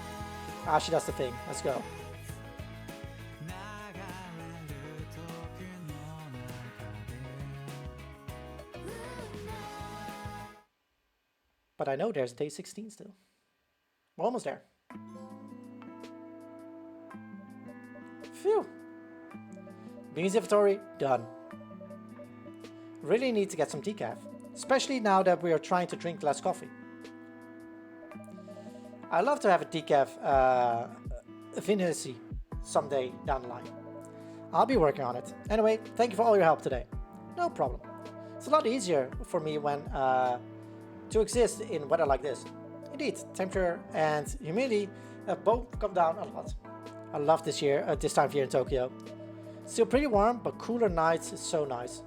She does the thing. Let's go. But I know there's day 16 still. We're almost there. Phew. Beans inventory, done. Really need to get some decaf, especially now that we are trying to drink less coffee. I'd love to have a decaf affinity someday down the line. I'll be working on it. Anyway, thank you for all your help today. No problem. It's a lot easier for me when to exist in weather like this. Indeed, temperature and humidity have both come down a lot. I love this time of year in Tokyo. Still pretty warm, but cooler nights is so nice.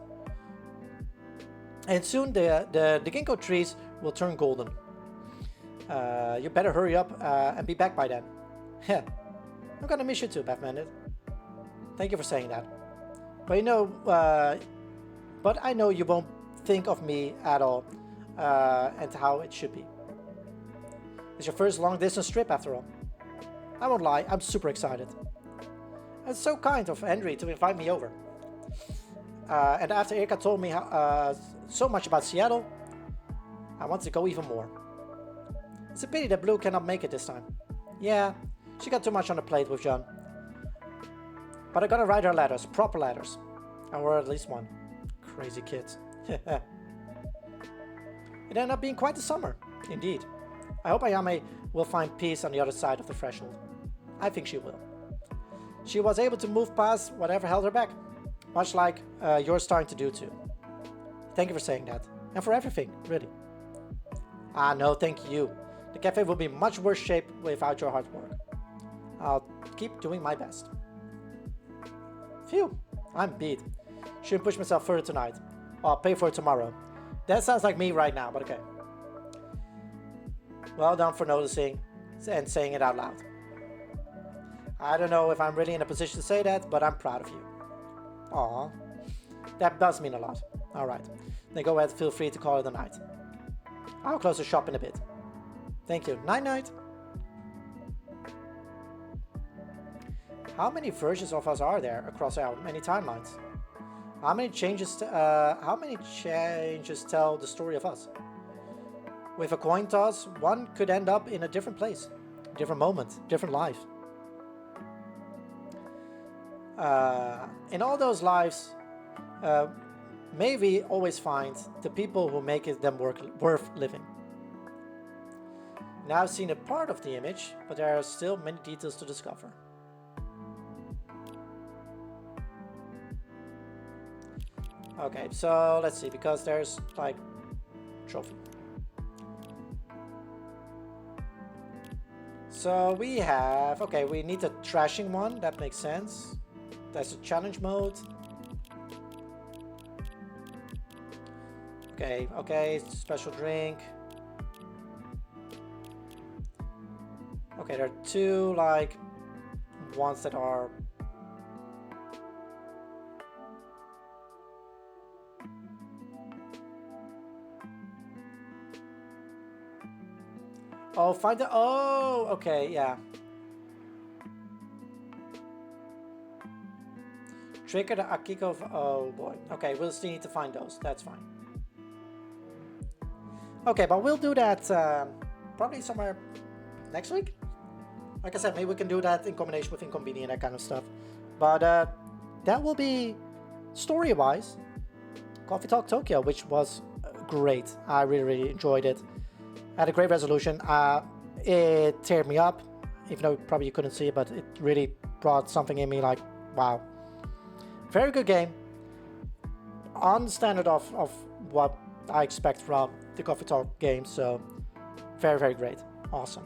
And soon the ginkgo trees will turn golden. You better hurry up and be back by then. I'm gonna miss you too, Batman. Thank you for saying that. But but I know you won't think of me at all, and how it should be. It's your first long-distance trip, after all. I won't lie, I'm super excited. It's so kind of Henry to invite me over. And after Erika told me so much about Seattle, I want to go even more. It's a pity that Blue cannot make it this time. Yeah, she got too much on her plate with John. But I gotta write her letters, proper letters. Or at least one. Crazy kids. It ended up being quite the summer, indeed. I hope Ayame will find peace on the other side of the threshold. I think she will. She was able to move past whatever held her back. Much like you're starting to do too. Thank you for saying that. And for everything, really. Ah, no, thank you. The cafe will be in much worse shape without your hard work. I'll keep doing my best. Phew, I'm beat. Shouldn't push myself further tonight. I'll pay for it tomorrow. That sounds like me right now, but okay. Well done for noticing and saying it out loud. I don't know if I'm really in a position to say that, but I'm proud of you. Aww. That does mean a lot. Alright. Then go ahead, feel free to call it a night. I'll close the shop in a bit. Thank you. Night-night. How many versions of us are there across our many timelines? How many changes tell the story of us? With a coin toss, one could end up in a different place, different moment, different life. In all those lives, may we always find the people who make it them worth living. Now I've seen a part of the image, but there are still many details to discover. Okay, so let's see, because there's like trophy. So we have, okay, we need the trashing one, that makes sense. That's the challenge mode. Okay, special drink. Okay, there are two, like, ones that are... Oh, find the... Oh, okay, yeah. Trigger the Akiko... Oh, boy. Okay, we'll still need to find those. That's fine. Okay, but we'll do that probably somewhere next week. Like I said, maybe we can do that in combination with Inconvenient and that kind of stuff. But that will be, story-wise, Coffee Talk Tokyo, which was great. I really, really enjoyed it. Had a great resolution. It teared me up, even though probably you couldn't see it, but it really brought something in me like, wow. Very good game. On the standard of what I expect from the Coffee Talk game, so very, very great. Awesome.